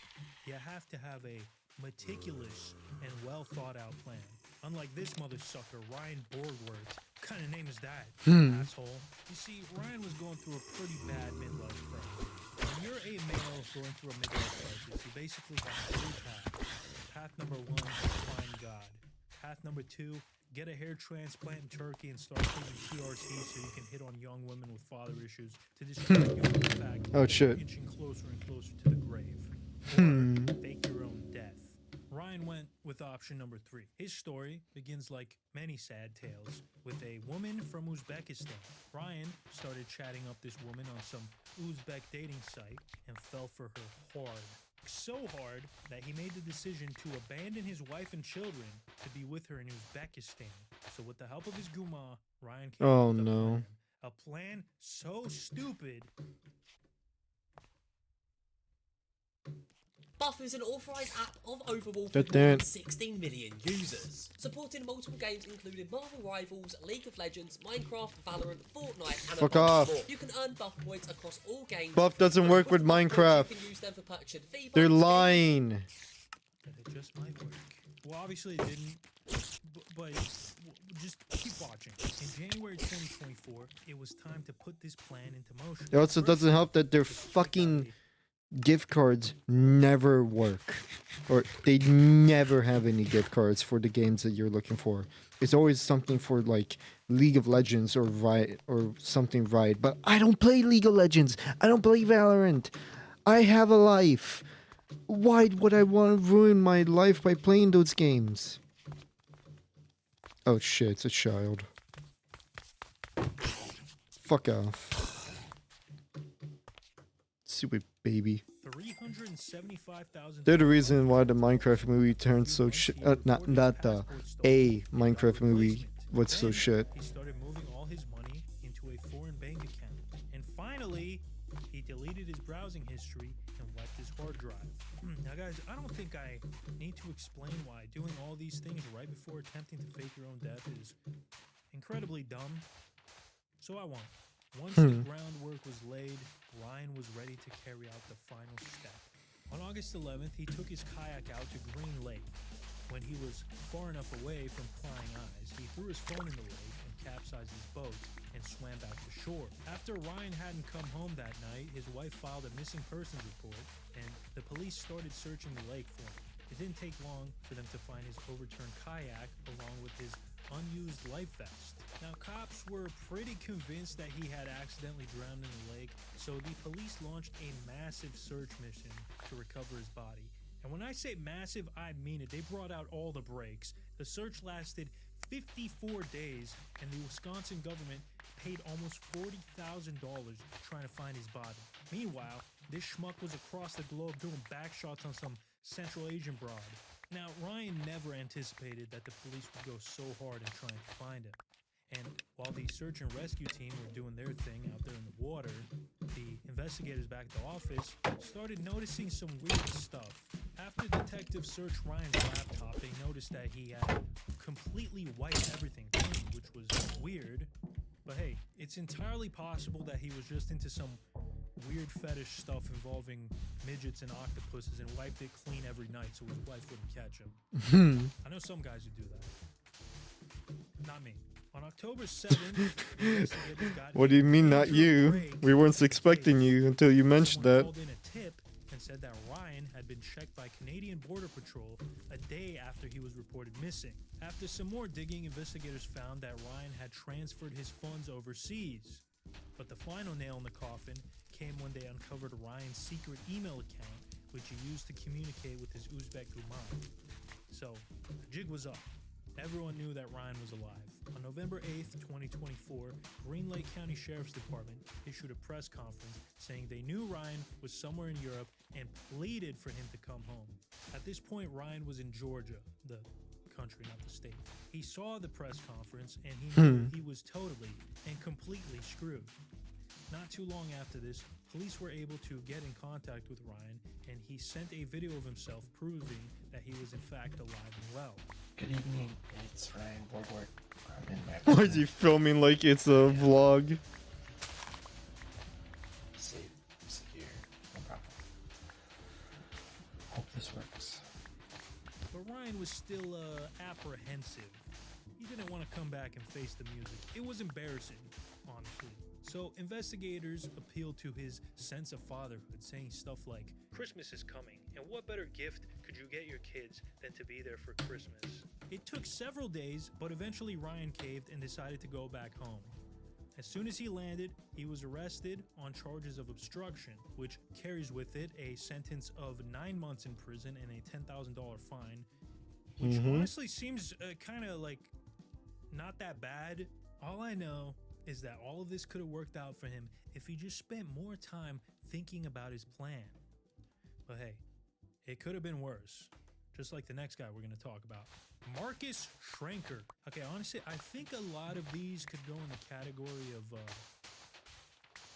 you have to have a meticulous and well thought out plan. Unlike this mother sucker, Ryan Borgward. What kind of name is that, asshole? You see, Ryan was going through a pretty bad midlife crisis. When you're a male going through a midlife crisis, you basically have 3 paths. Path number 1, find God. Path number 2, get a hair transplant in Turkey and start taking TRT so you can hit on young women with father issues to distract you from the fact Oh, that shit. you're inching closer and closer to the grave. Or fake your own death. Ryan went with option number 3. His story begins like many sad tales with a woman from Uzbekistan. Ryan started chatting up this woman on some Uzbek dating site and fell for her hard. So hard that he made the decision to abandon his wife and children to be with her in Uzbekistan. So with the help of his Guma, Ryan came Oh, up with no. a plan so stupid Buff is an authorized app of Overwolf That with more than damn- 16 million users, supporting multiple games including Marvel Rivals, League of Legends, Minecraft, Valorant, Fortnite, and Fuck a bunch off. more. You can earn buff points across all games. Buff doesn't work with Minecraft. You can use them for purchasing V-Bucks. They're lying. That it just might work. Well, obviously it didn't, but just keep watching. In January 2024, it was time to put this plan into motion. It also doesn't help that their fucking gift cards never work. Or they never have any gift cards for the games that you're looking for. It's always something for like League of Legends or Riot or something Riot. But I don't play League of Legends. I don't play Valorant. I have a life. Why would I want to ruin my life by playing those games? Oh shit, it's a child. Fuck off. Stupid baby. $375,000. They're the reason why the Minecraft movie turned so shit. Not the a Minecraft movie was so shit. He started moving all his money into a foreign bank account. And finally, he deleted his browsing history and wiped his hard drive. Now guys, I don't think I need to explain why doing all these things right before attempting to fake your own death is incredibly dumb. So I won't. Once the groundwork was laid, Ryan was ready to carry out the final step. On August 11th, he took his kayak out to Green Lake. When he was far enough away from prying eyes, he threw his phone in the lake and capsized his boat and swam back to shore. After Ryan hadn't come home that night, his wife filed a missing persons report, and the police started searching the lake for him. It didn't take long for them to find his overturned kayak along with his unused life vest. Now, cops were pretty convinced that he had accidentally drowned in the lake, so the police launched a massive search mission to recover his body. And when I say massive, I mean it. They brought out all the brakes. The search lasted 54 days, and the Wisconsin government paid almost $40,000 trying to find his body. Meanwhile, this schmuck was across the globe doing backshots on some Central Asian broad. Now, Ryan never anticipated that the police would go so hard in trying to find him. And while the search and rescue team were doing their thing out there in the water, the investigators back at the office started noticing some weird stuff. After detectives searched Ryan's laptop, they noticed that he had completely wiped everything clean, which was weird. But hey, it's entirely possible that he was just into some weird fetish stuff involving midgets and octopuses and wiped it clean every night so his wife wouldn't catch him. I know some guys who do that. Not me. On October 7th, investigators got What do you mean, not major you? break We weren't expecting you until you mentioned Someone that. called in a tip and said that Ryan had been checked by Canadian Border Patrol a day after he was reported missing. After some more digging, investigators found that Ryan had transferred his funds overseas. But the final nail in the coffin came when they uncovered Ryan's secret email account, which he used to communicate with his Uzbek Guman. So, the jig was up. Everyone knew that Ryan was alive. On November 8th, 2024, Green Lake County Sheriff's Department issued a press conference saying they knew Ryan was somewhere in Europe and pleaded for him to come home. At this point, Ryan was in Georgia, the country, not the state. He saw the press conference and he knew he was totally and completely screwed. Not too long after this, police were able to get in contact with Ryan, and he sent a video of himself proving that he was in fact alive and well. Good evening, it's Ryan Borgward. I'm in my Why is he filming like it's a vlog? safe, secure, no problem. Hope this works. But Ryan was still apprehensive. He didn't want to come back and face the music. It was embarrassing, honestly. So investigators appealed to his sense of fatherhood, saying stuff like, "Christmas is coming, and what better gift could you get your kids than to be there for Christmas?" It took several days, but eventually Ryan caved and decided to go back home. As soon as he landed, he was arrested on charges of obstruction, which carries with it a sentence of 9 months in prison and a $10,000 fine, which honestly seems kind of like not that bad. All I know is that all of this could have worked out for him if he just spent more time thinking about his plan. But hey, it could have been worse. Just like the next guy we're going to talk about. Marcus Schrenker. Okay, honestly, I think a lot of these could go in the category of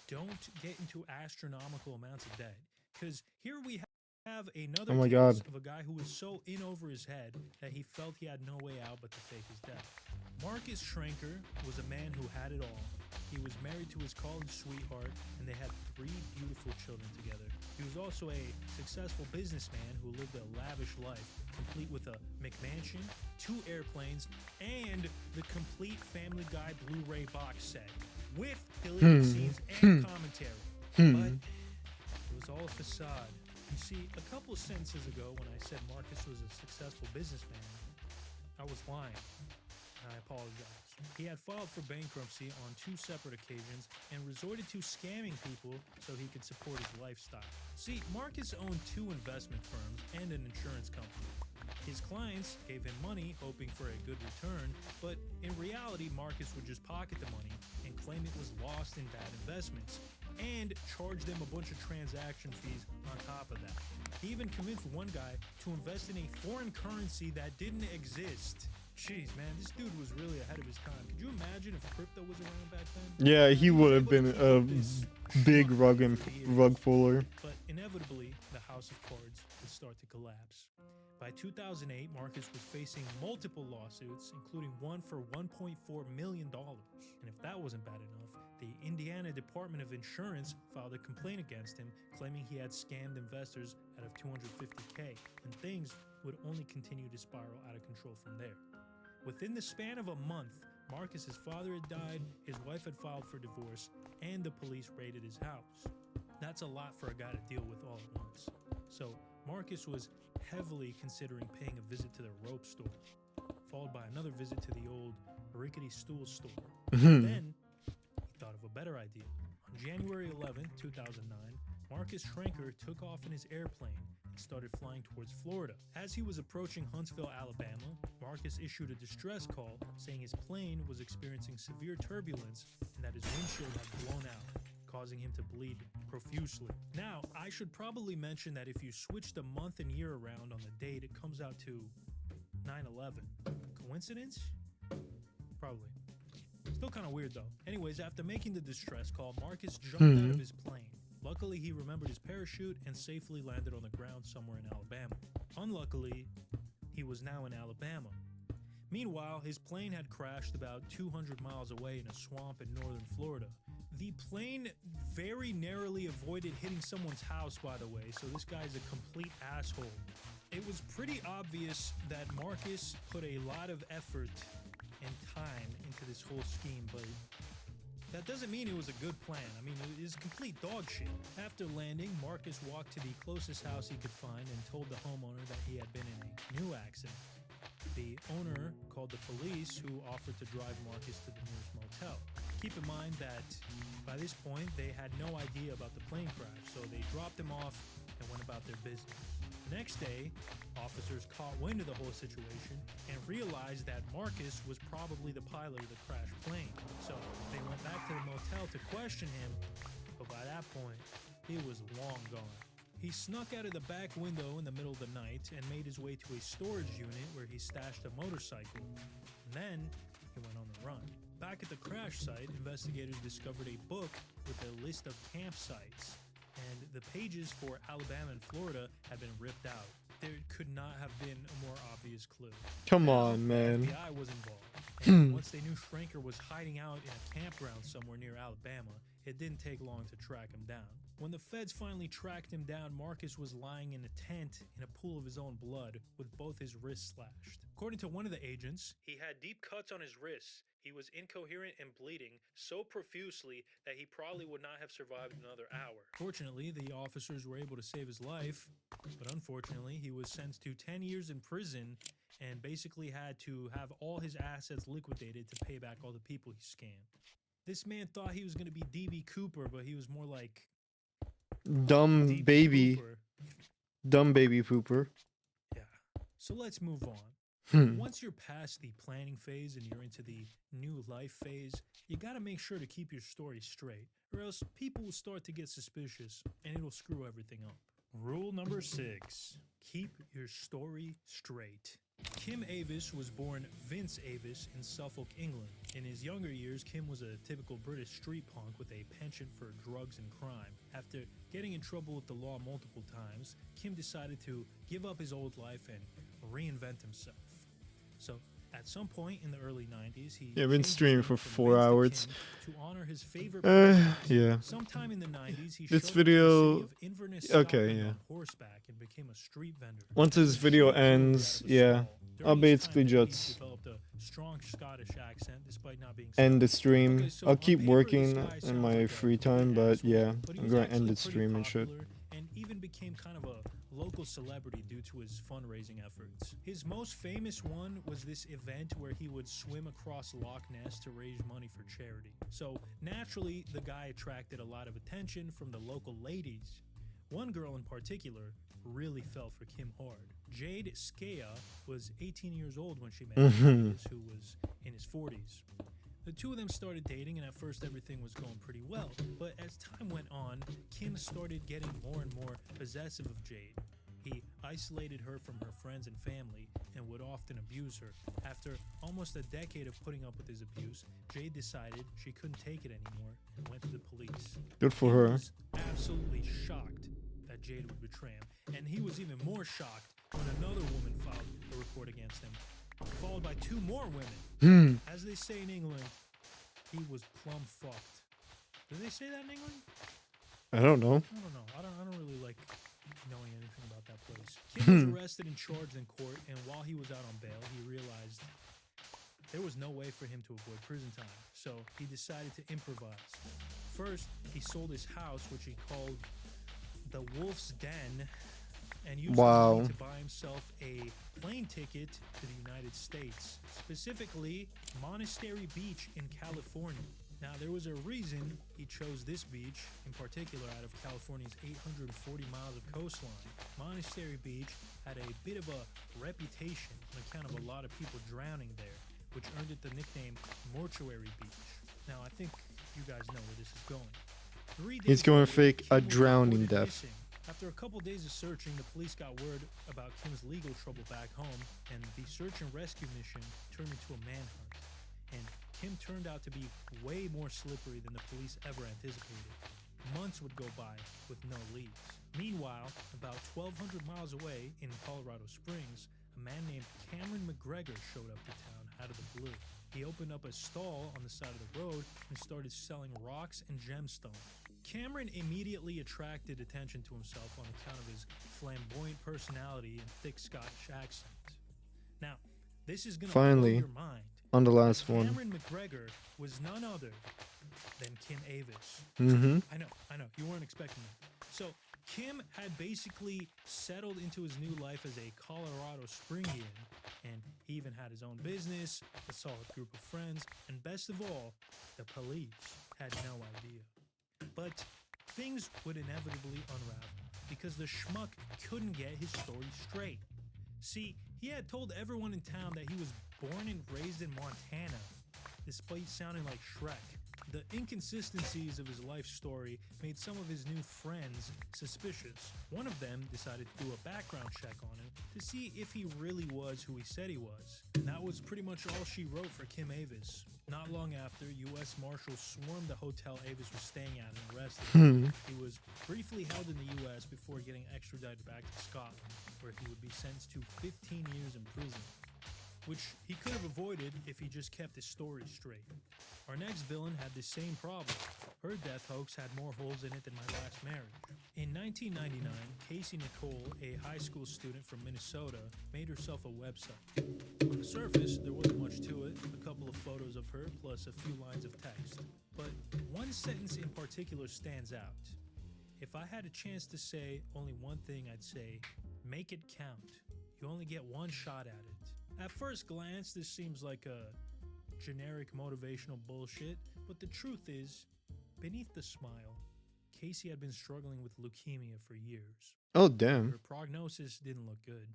don't get into astronomical amounts of debt. Because here we have Have another Oh my case God. of a guy who was so in over his head that he felt he had no way out but to fake his death. Marcus Schrenker was a man who had it all. He was married to his college sweetheart, and they had 3 beautiful children together. He was also a successful businessman who lived a lavish life, complete with a McMansion, 2 airplanes, and the complete Family Guy Blu-ray box set with deleted scenes and commentary. But it was all a facade. You see, a couple sentences ago when I said Marcus was a successful businessman, I was lying. I apologize. He had filed for bankruptcy on 2 separate occasions and resorted to scamming people so he could support his lifestyle. See, Marcus owned 2 investment firms and an insurance company. His clients gave him money hoping for a good return, but in reality, Marcus would just pocket the money and claim it was lost in bad investments, and charge them a bunch of transaction fees on top of that. He even convinced one guy to invest in a foreign currency that didn't exist. Jeez, man, this dude was really ahead of his time. Could you imagine if crypto was around back then? Yeah, he would have been a big rug puller. But inevitably, the house of cards would start to collapse. By 2008, Marcus was facing multiple lawsuits, including one for $1.4 million. And if that wasn't bad enough, the Indiana Department of Insurance filed a complaint against him, claiming he had scammed investors out of $250K, and things would only continue to spiral out of control from there. Within the span of a month, Marcus's father had died, his wife had filed for divorce, and the police raided his house. That's a lot for a guy to deal with all at once. So Marcus was heavily considering paying a visit to the rope store, followed by another visit to the old rickety stool store. Then he thought of a better idea. On January 11, 2009, Marcus Schrenker took off in his airplane and started flying towards Florida. As he was approaching Huntsville, Alabama, Marcus issued a distress call saying his plane was experiencing severe turbulence and that his windshield had blown out, causing him to bleed profusely. Now, I should probably mention that if you switch the month and year around on the date, it comes out to 9/11. Coincidence? Probably. Still kind of weird though. Anyways, after making the distress call, Marcus jumped out of his plane. Luckily, he remembered his parachute and safely landed on the ground somewhere in Alabama. Unluckily, he was now in Alabama. Meanwhile, his plane had crashed about 200 miles away in a swamp in northern Florida. The plane very narrowly avoided hitting someone's house, by the way, so this guy's a complete asshole. It was pretty obvious that Marcus put a lot of effort and time into this whole scheme, but that doesn't mean it was a good plan. I mean, it is complete dog shit. After landing, Marcus walked to the closest house he could find and told the homeowner that he had been in a new accident. The owner called the police, who offered to drive Marcus to the nearest motel. Keep in mind that by this point, they had no idea about the plane crash, so they dropped him off and went about their business. The next day, officers caught wind of the whole situation and realized that Marcus was probably the pilot of the crashed plane. So they went back to the motel to question him, but by that point, he was long gone. He snuck out of the back window in the middle of the night and made his way to a storage unit where he stashed a motorcycle. And then he went on the run. Back at the crash site, investigators discovered a book with a list of campsites, and the pages for Alabama and Florida had been ripped out. There could not have been a more obvious clue. Come on, man. The FBI was involved. And once they knew Schrenker was hiding out in a campground somewhere near Alabama, it didn't take long to track him down. When the feds finally tracked him down, Marcus was lying in a tent in a pool of his own blood with both his wrists slashed. According to one of the agents, he had deep cuts on his wrists. He was incoherent and bleeding so profusely that he probably would not have survived another hour. Fortunately, the officers were able to save his life, but unfortunately, he was sentenced to 10 years in prison and basically had to have all his assets liquidated to pay back all the people he scammed. This man thought he was going to be D.B. Cooper, but he was more like Dumb D.B. baby. Cooper. Dumb baby pooper. Yeah. So let's move on. Once you're past the planning phase and you're into the new life phase, you gotta make sure to keep your story straight, or else people will start to get suspicious and it'll screw everything up. Rule number 6. Keep your story straight. Kim Avis was born Vince Avis in Suffolk, England. In his younger years, Kim was a typical British street punk with a penchant for drugs and crime. After getting in trouble with the law multiple times, Kim decided to give up his old life and reinvent himself. So, at some point in the early 90s, he Yeah, I've been streaming for 4 hours. to honor his favorite yeah. Sometime in the 90s, he This showed video. up to the city of Inverness, Okay, Scotland yeah. on horseback and became a street vendor. Once this video ends, yeah, I'll basically just Developed a strong Scottish accent despite not being end the Scottish. stream. Okay, so I'll on keep paper, working this guy in sounds my like a free complete time, but asshole, yeah, but he I'm was gonna actually end the pretty stream and shit. popular and even became kind of a local celebrity due to his fundraising efforts. His most famous one was this event where he would swim across Loch Ness to raise money for charity. So naturally, the guy attracted a lot of attention from the local ladies. One girl in particular really fell for Kim hard. Jade Skea was 18 years old when she met Davis, who was in his 40s. The two of them started dating, and at first everything was going pretty well. But as time went on, Kim started getting more and more possessive of Jade. He isolated her from her friends and family and would often abuse her. After almost a decade of putting up with his abuse, Jade decided she couldn't take it anymore and went to the police. Good for Kim her. was absolutely shocked that Jade would betray him, and he was even more shocked when another woman filed a report against him, followed by two more women. As they say in England, he was plumb fucked. Do they say that in England? I don't know. I don't know. I don't really like knowing anything about that place. Kim was arrested and charged in court, and while he was out on bail, he realized there was no way for him to avoid prison time. So he decided to improvise. First, he sold his house, which he called the Wolf's Den, and used the money to buy himself a plane ticket to the United States, specifically Monastery Beach in California. Now, there was a reason he chose this beach, in particular out of California's 840 miles of coastline. Monastery Beach had a bit of a reputation on account of a lot of people drowning there, which earned it the nickname Mortuary Beach. Now, I think you guys know where this is going. 3 days He's going later, fake a Kim was drowning reported death. missing. After a couple days of searching, the police got word about Kim's legal trouble back home, and the search and rescue mission turned into a manhunt. And Kim turned out to be way more slippery than the police ever anticipated. Months would go by with no leads. Meanwhile, about 1,200 miles away in Colorado Springs, a man named Cameron McGregor showed up to town out of the blue. He opened up a stall on the side of the road and started selling rocks and gemstones. Cameron immediately attracted attention to himself on account of his flamboyant personality and thick Scottish accent. Now, this is gonna blow Finally, your mind. on the last one. Cameron McGregor was none other than Kim Avis. I know, you weren't expecting that. So, Kim had basically settled into his new life as a Colorado Springian, and he even had his own business, a solid group of friends, and best of all, the police had no idea. But things would inevitably unravel, because the schmuck couldn't get his story straight. See, he had told everyone in town that he was born and raised in Montana, despite sounding like Shrek. The inconsistencies of his life story made some of his new friends suspicious. One of them decided to do a background check on him to see if he really was who he said he was. And that was pretty much all she wrote for Kim Avis. Not long after, U.S. Marshals swarmed the hotel Avis was staying at and arrested him. He was briefly held in the U.S. before getting extradited back to Scotland, where he would be sentenced to 15 years in prison, which he could have avoided if he just kept his story straight. Our next villain had the same problem. Her death hoax had more holes in it than my last marriage. In 1999, Casey Nicole, a high school student from Minnesota, made herself a website. On the surface, there wasn't much to it, a couple of photos of her plus a few lines of text. But one sentence in particular stands out. If I had a chance to say only one thing, I'd say, make it count. You only get one shot at it. At first glance, this seems like a generic motivational bullshit, but the truth is, beneath the smile, Casey had been struggling with leukemia for years. Oh, damn. Her prognosis didn't look good.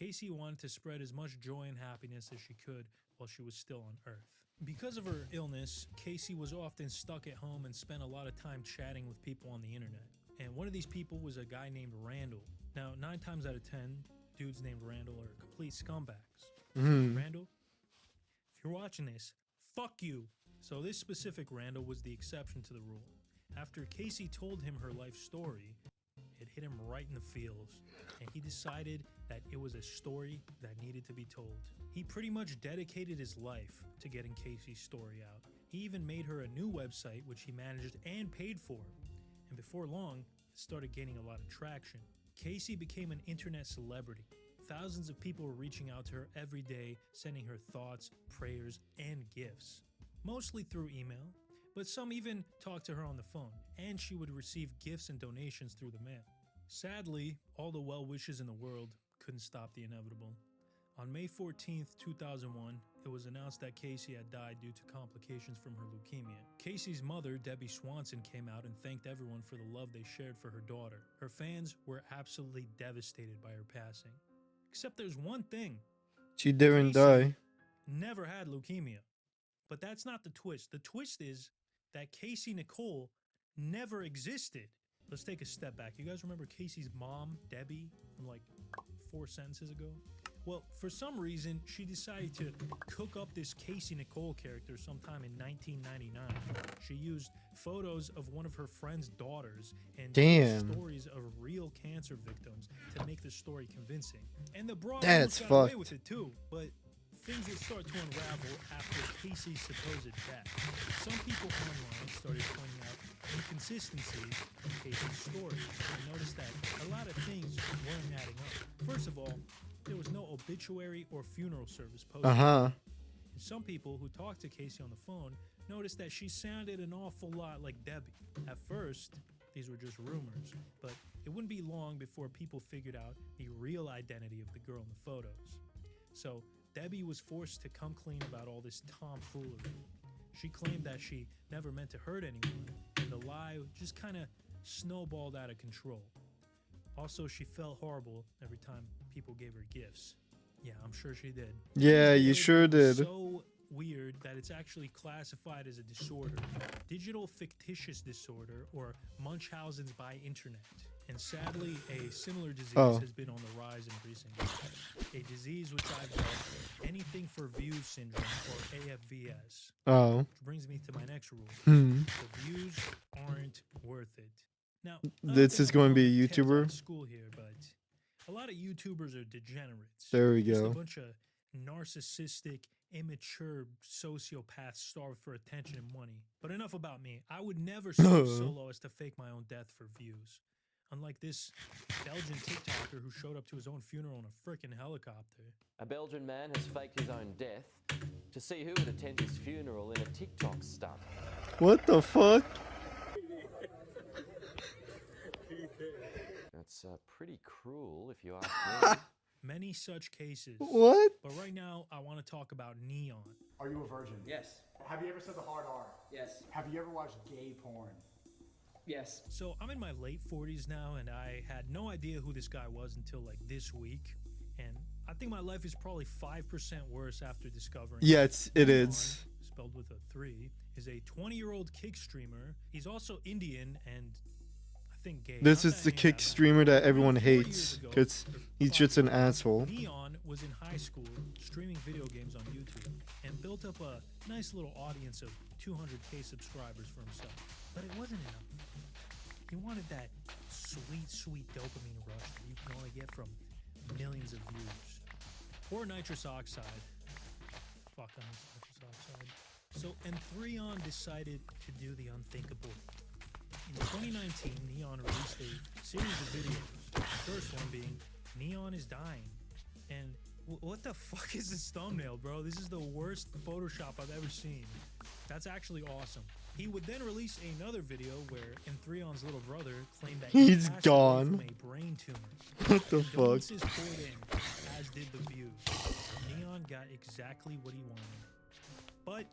Casey wanted to spread as much joy and happiness as she could while she was still on Earth. Because of her illness, Casey was often stuck at home and spent a lot of time chatting with people on the internet. And one of these people was a guy named Randall. Now, 9 times out of 10, dudes named Randall are complete scumbags. Mhm. Randall, if you're watching this, fuck you. So this specific Randall was the exception to the rule. After Casey told him her life story, it hit him right in the feels, and he decided that it was a story that needed to be told. He pretty much dedicated his life to getting Casey's story out. He even made her a new website, which he managed and paid for. And before long, it started gaining a lot of traction. Casey became an internet celebrity. Thousands of people were reaching out to her every day, sending her thoughts, prayers, and gifts. Mostly through email, but some even talked to her on the phone, and she would receive gifts and donations through the mail. Sadly, all the well wishes in the world couldn't stop the inevitable. On May 14th, 2001, it was announced that Casey had died due to complications from her leukemia. Casey's mother, Debbie Swanson, came out and thanked everyone for the love they shared for her daughter. Her fans were absolutely devastated by her passing. Except there's one thing. She didn't Casey die. never had leukemia. But that's not the twist. The twist is that Casey Nicole never existed. Let's take a step back. You guys remember Casey's mom, Debbie, from like 4 sentences ago? Well, for some reason, she decided to cook up this Casey Nicole character sometime in 1999. She used photos of one of her friend's daughters and Damn. stories of real cancer victims to make the story convincing. And the broad That's almost got away fucked. with it too, but things would start to unravel after Casey's supposed death. Some people online started pointing out inconsistencies in Casey's story and noticed that a lot of things weren't adding up. First of all, there was no obituary or funeral service posted. Uh-huh. And some people who talked to Casey on the phone noticed that she sounded an awful lot like Debbie. At first, these were just rumors, but it wouldn't be long before people figured out the real identity of the girl in the photos. So Debbie was forced to come clean about all this tomfoolery. She claimed that she never meant to hurt anyone, and the lie just kind of snowballed out of control. Also, she felt horrible every time people gave her gifts. Yeah, I'm sure she did. Yeah, you It sure was did. So weird that it's actually classified as a disorder, digital fictitious disorder, or Munchausen's by internet. And sadly, a similar disease has been on the rise in recent years. A disease which I've dubbed anything for views syndrome, or AFVS. Oh. Which brings me to my next rule. Hmm. The views aren't worth it. Now, This is going to be a YouTuber. school here, but a lot of YouTubers are degenerates. There we Just go. a bunch of narcissistic, immature sociopaths starved for attention and money. But enough about me. I would never so solo as to fake my own death for views. Unlike this Belgian TikToker who showed up to his own funeral in a frickin' helicopter. A Belgian man has faked his own death to see who would attend his funeral in a TikTok stunt. What the fuck? That's pretty cruel, if you ask me. Many such cases. What? But right now, I want to talk about Neon. Are you a virgin? Yes. Have you ever said the hard R? Yes. Have you ever watched gay porn? Yes. So I'm in my late 40s now, and I had no idea who this guy was until like this week. And I think my life is probably 5% worse after discovering. Yes, it Neon, is. spelled with a 3, is a 20-year-old kick streamer. He's also Indian and I think gay. This Not is that the any of kick that streamer that everyone 4 years hates ago, because he's just an asshole. Neon was in high school streaming video games on YouTube and built up a nice little audience of 200K subscribers for himself. But it wasn't enough. He wanted that sweet, sweet dopamine rush that you can only get from millions of views. Or nitrous oxide. Fuck, I miss nitrous oxide. So Enthreon decided to do the unthinkable. In 2019, Neon released a series of videos. The first one being Neon is dying. And what the fuck is this thumbnail, bro? This is the worst Photoshop I've ever seen. That's actually awesome. He would then release another video where Enthreon's little brother claimed that He's passed away gone. from a brain tumor. What the fuck? Condolences poured in, as did the views. Neon got exactly what he wanted. But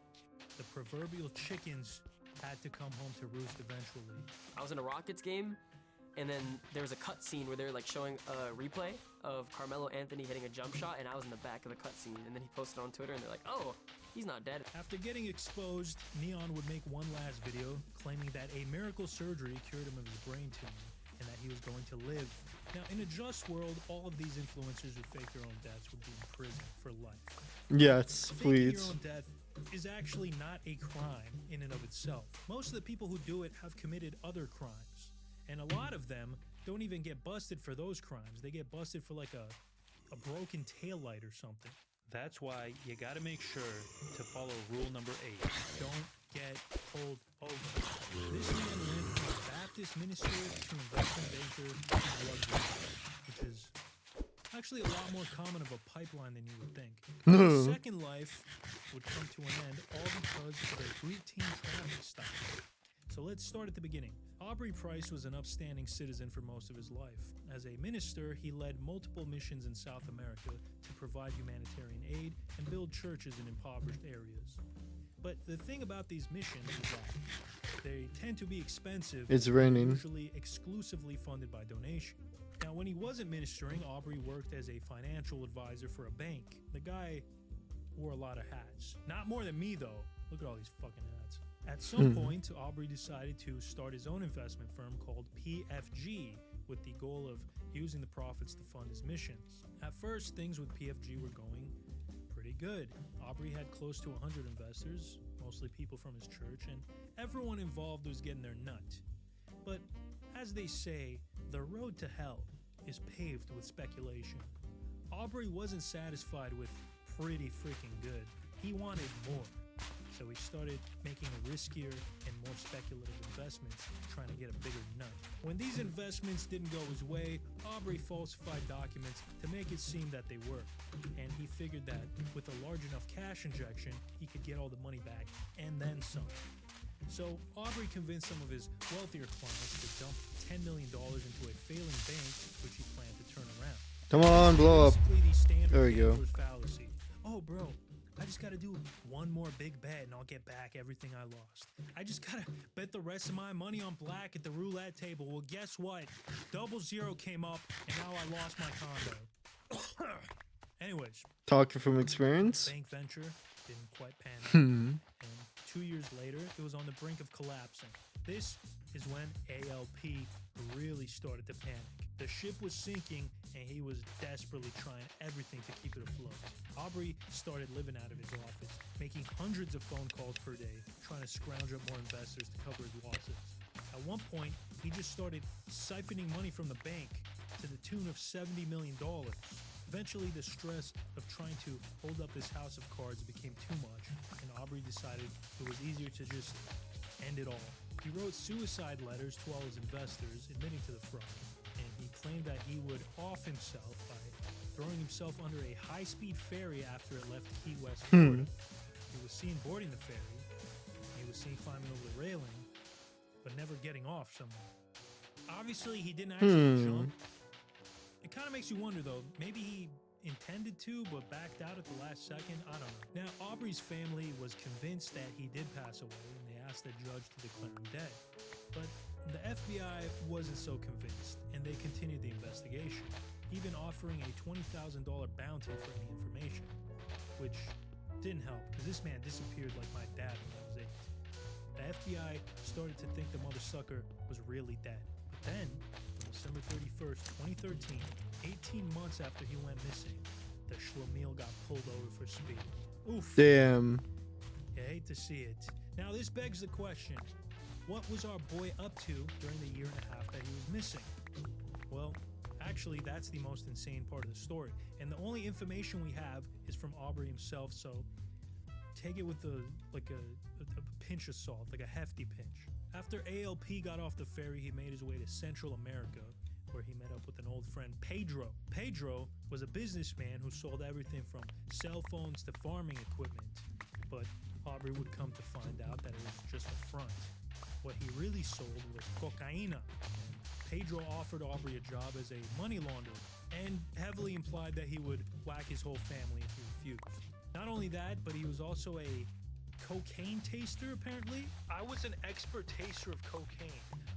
the proverbial chickens had to come home to roost eventually. I was in a Rockets game, and then there was a cutscene where they're like showing a replay of Carmelo Anthony hitting a jump shot, and I was in the back of the cutscene. And then he posted on Twitter, and they're like, "Oh, he's not dead." After getting exposed, Neon would make one last video claiming that a miracle surgery cured him of his brain tumor. and that he was going to live. Now, in a just world, all of these influencers who fake their own deaths would be in prison for life. Yes, Faking your please. own death is actually not a crime in and of itself. Most of the people who do it have committed other crimes, and a lot of them don't even get busted for those crimes. They get busted for like a broken taillight or something. That's why you gotta make sure to follow rule number 8. Don't get pulled over. This man went from a Baptist minister to investment banker to drug dealer, which is actually a lot more common of a pipeline than you would think. His second life would come to an end all because of a routine traffic stop. So let's start at the beginning. Aubrey Price was an upstanding citizen for most of his life. As a minister, he led multiple missions in South America to provide humanitarian aid and build churches in impoverished areas. But the thing about these missions is that they tend to be expensive. It's and raining. Usually exclusively funded by donation. Now, when he wasn't ministering, Aubrey worked as a financial advisor for a bank. The guy wore a lot of hats. Not more than me, though. Look at all these fucking hats. At some point, Aubrey decided to start his own investment firm called PFG with the goal of using the profits to fund his missions. At first, things with PFG were going pretty good. Aubrey had close to 100 investors, mostly people from his church, and everyone involved was getting their nut. But as they say, the road to hell is paved with speculation. Aubrey wasn't satisfied with pretty freaking good. He wanted more. So he started making riskier and more speculative investments, trying to get a bigger nut. When these investments didn't go his way, Aubrey falsified documents to make it seem that they were. And he figured that with a large enough cash injection, he could get all the money back and then some. So Aubrey convinced some of his wealthier clients to dump $10 million into a failing bank, which he planned to turn around. Come on, blow up. Basically the standard There we go. gambler's fallacy. Oh, bro, I just gotta do one more big bet and I'll get back everything I lost. I just gotta bet the rest of my money on black at the roulette table. Well, guess what? 00 came up and now I lost my condo. Anyways. Talking from experience. Bank venture didn't quite pan out. Hmm. And 2 years later, it was on the brink of collapsing. This is when ALP really started to panic. The ship was sinking and he was desperately trying everything to keep it afloat. Aubrey started living out of his office, making hundreds of phone calls per day, trying to scrounge up more investors to cover his losses. At one point, he just started siphoning money from the bank to the tune of $70 million. Eventually, the stress of trying to hold up this house of cards became too much, and Aubrey decided it was easier to just end it all. He wrote suicide letters to all his investors, admitting to the fraud, and he claimed that he would off himself by throwing himself under a high-speed ferry after it left Key West, Florida. He was seen boarding the ferry, and he was seen climbing over the railing, but never getting off somehow. Obviously, he didn't actually jump. It kind of makes you wonder, though. Maybe he intended to, but backed out at the last second. I don't know. Now, Aubrey's family was convinced that he did pass away, and they asked the judge to declare him dead. But the FBI wasn't so convinced, and they continued the investigation, even offering a $20,000 bounty for any information, which didn't help, because this man disappeared like my dad when I was 8. The FBI started to think the mother sucker was really dead. But then, on December 31st, 2013, 18 months after he went missing, the Schlemiel got pulled over for speed. Oof. Damn. You hate to see it. Now this begs the question, what was our boy up to during the year and a half that he was missing? Well, actually that's the most insane part of the story, and the only information we have is from Aubrey himself, so take it with a pinch of salt, like a hefty pinch. After ALP got off the ferry, he made his way to Central America, where he met up with an old friend, Pedro. Pedro was a businessman who sold everything from cell phones to farming equipment, but Aubrey would come to find out that it was just a front. What he really sold was cocaina. And Pedro offered Aubrey a job as a money launderer, and heavily implied that he would whack his whole family if he refused. Not only that, but he was also a cocaine taster, apparently. I was an expert taster of cocaine,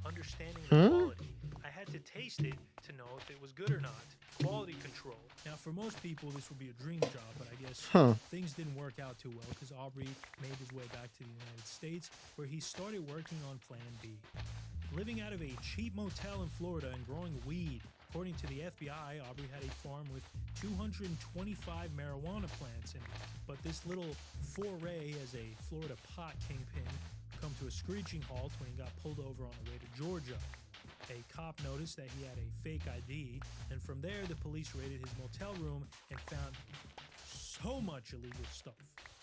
understanding the quality. I had to taste it to know if it was good or not. Quality control. Now, for most people, this would be a dream job, but I guess things didn't work out too well because Aubrey made his way back to the United States, where he started working on Plan B. Living out of a cheap motel in Florida and growing weed. According to the FBI, Aubrey had a farm with 225 marijuana plants in it. But this little foray as a Florida pot kingpin come to a screeching halt when he got pulled over on the way to Georgia. A cop noticed that he had a fake ID, and from there the police raided his motel room and found so much illegal stuff.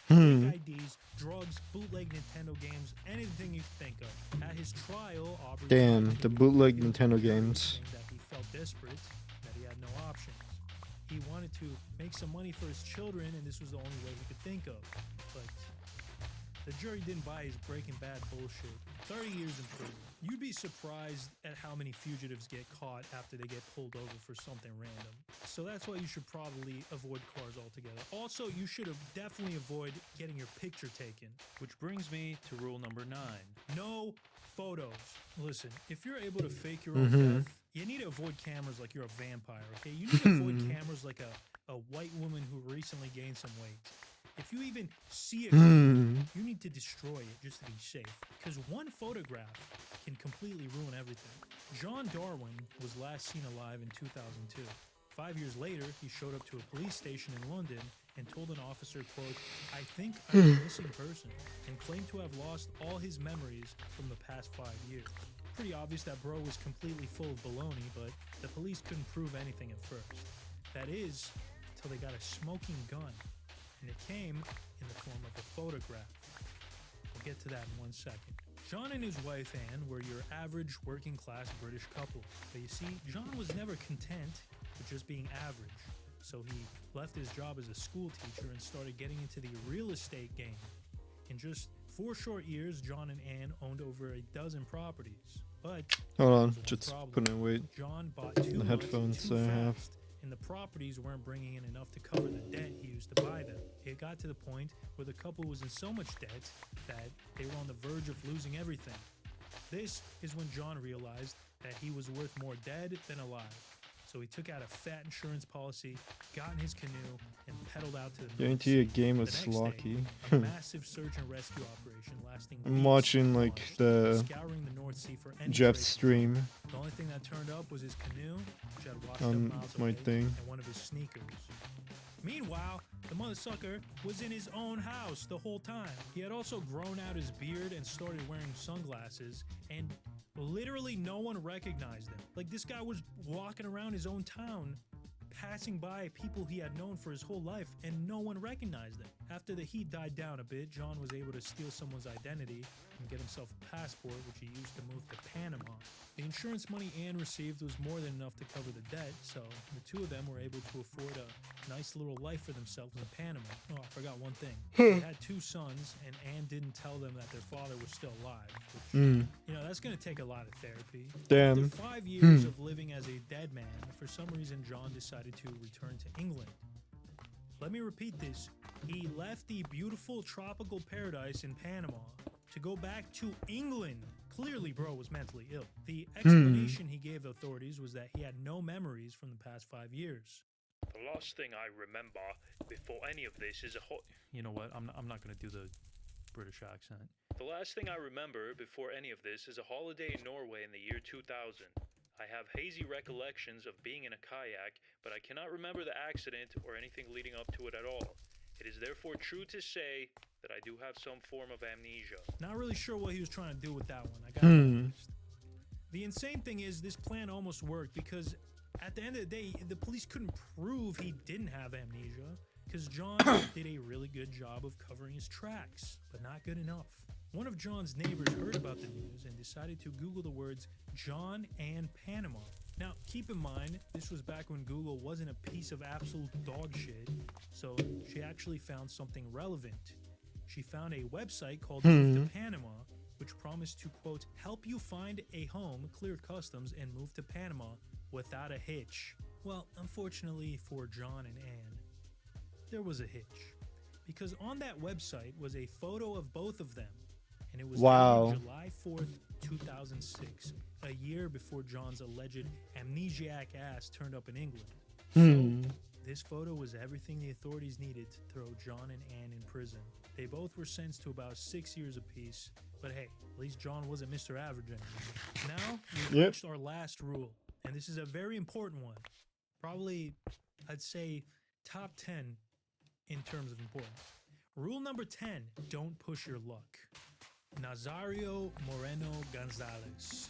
Fake IDs, drugs, bootleg Nintendo games, anything you think of. At his trial, Aubrey Damn, the bootleg Nintendo games. that he felt desperate, that he had no options. He wanted to make some money for his children, and this was the only way he could think of. But the jury didn't buy his Breaking Bad bullshit. 30 years in prison. You'd be surprised at how many fugitives get caught after they get pulled over for something random. So that's why you should probably avoid cars altogether. Also, you should definitely avoid getting your picture taken. Which brings me to rule number 9. No photos. Listen, if you're able to fake your own death, you need to avoid cameras like you're a vampire, okay? You need to avoid cameras like a white woman who recently gained some weight. If you even see a camera, you need to destroy it just to be safe. Because one photograph can completely ruin everything. John Darwin was last seen alive in 2002. 5 years later, he showed up to a police station in London and told an officer, quote, "I think I'm a missing person," and claimed to have lost all his memories from the past 5 years. Pretty obvious that bro was completely full of baloney, but the police couldn't prove anything at first. That is, till they got a smoking gun, and it came in the form of a photograph. We'll get to that in 1 second. John and his wife Anne were your average working class British couple, but you see, John was never content with just being average. So he left his job as a school teacher and started getting into the real estate game. In just 4 short years, John and Anne owned over a dozen properties. But Hold on, there was one just problem. putting in weight. John bought too The much headphones too I have. fast, and the properties weren't bringing in enough to cover the debt he used to buy them. It got to the point where the couple was in so much debt that they were on the verge of losing everything. This is when John realized that he was worth more dead than alive. So he took out a fat insurance policy, got in his canoe, and pedaled out to the North Guarantee Sea. a game The of next day, Slocky. a massive search and rescue operation lasting I'm weeks watching like the scouring the North Sea for any Jeff traces. stream The only thing that turned up was his canoe, which had washed on up miles my away, thing. and one of his sneakers. Meanwhile, the motherfucker was in his own house the whole time. He had also grown out his beard and started wearing sunglasses, and literally no one recognized him. Like, this guy was walking around his own town, passing by people he had known for his whole life, and no one recognized him. After the heat died down a bit, John was able to steal someone's identity and get himself a passport, which he used to move to Panama. The insurance money Anne received was more than enough to cover the debt, so the two of them were able to afford a nice little life for themselves in Panama. Oh, I forgot one thing. They had 2 sons, and Anne didn't tell them that their father was still alive, which, you know, that's going to take a lot of therapy. Damn. After 5 years of living as a dead man, for some reason John decided to return to England. Let me repeat this. He left the beautiful tropical paradise in Panama to go back to England. Clearly, bro was mentally ill. The explanation he gave authorities was that he had no memories from the past 5 years. The last thing I remember before any of this is You know what? I'm not going to do the British accent. The last thing I remember before any of this is a holiday in Norway in the year 2000. I have hazy recollections of being in a kayak, but I cannot remember the accident or anything leading up to it at all. It is therefore true to say that I do have some form of amnesia. Not really sure what he was trying to do with that one. I got it honest. The insane thing is, this plan almost worked because at the end of the day, the police couldn't prove he didn't have amnesia because John did a really good job of covering his tracks, but not good enough. One of John's neighbors heard about the news and decided to Google the words John and Panama. Now, keep in mind, this was back when Google wasn't a piece of absolute dog shit, so she actually found something relevant. She found a website called Move to Panama, which promised to, quote, help you find a home, clear customs, and move to Panama without a hitch. Well, unfortunately for John and Anne, there was a hitch. Because on that website was a photo of both of them. and it was Wow. dated July 4th, 2006, a year before John's alleged amnesiac ass turned up in England. So, this photo was everything the authorities needed to throw John and Anne in prison. They both were sentenced to about 6 years apiece, but hey, at least John wasn't Mr. Average anymore. Now, we've reached our last rule, and this is a very important one. Probably, I'd say, top 10 in terms of importance. Rule number 10, don't push your luck. Nazario Moreno Gonzalez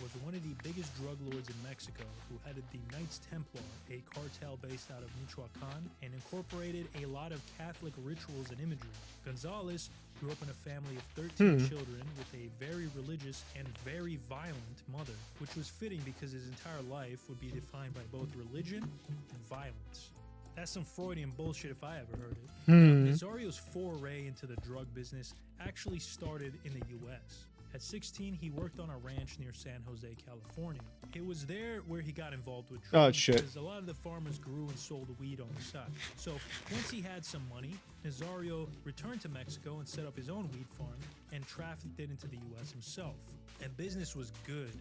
was one of the biggest drug lords in Mexico who headed the Knights Templar, a cartel based out of Michoacan, and incorporated a lot of Catholic rituals and imagery. Gonzalez grew up in a family of 13 children with a very religious and very violent mother, which was fitting because his entire life would be defined by both religion and violence. That's some Freudian bullshit if I ever heard it. Now, Nazario's foray into the drug business actually started in the US. At 16, he worked on a ranch near San Jose, California. It was there where he got involved with drugs shit. because a lot of the farmers grew and sold weed on the side. So once he had some money, Nazario returned to Mexico and set up his own weed farm and trafficked it into the US himself. And business was good.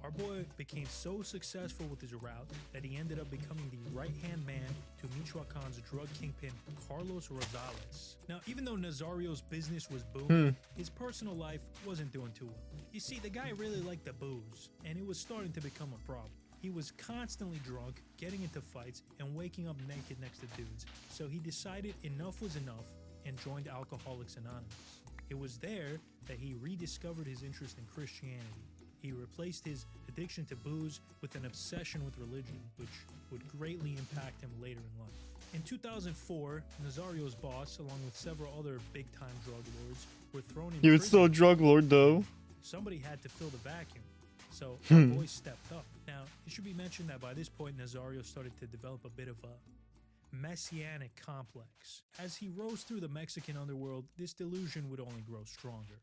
Our boy became so successful with his route that he ended up becoming the right-hand man to Michoacan's drug kingpin, Carlos Rosales. Now, even though Nazario's business was booming, his personal life wasn't doing too well. You see, the guy really liked the booze, and it was starting to become a problem. He was constantly drunk, getting into fights, and waking up naked next to dudes. So he decided enough was enough and joined Alcoholics Anonymous. It was there that he rediscovered his interest in Christianity. He replaced his addiction to booze with an obsession with religion, which would greatly impact him later in life. In 2004, Nazario's boss, along with several other big-time drug lords, were thrown in He was prison. still a drug lord, though. Somebody had to fill the vacuum, so our boy stepped up. Now, it should be mentioned that by this point, Nazario started to develop a bit of a messianic complex. As he rose through the Mexican underworld, this delusion would only grow stronger.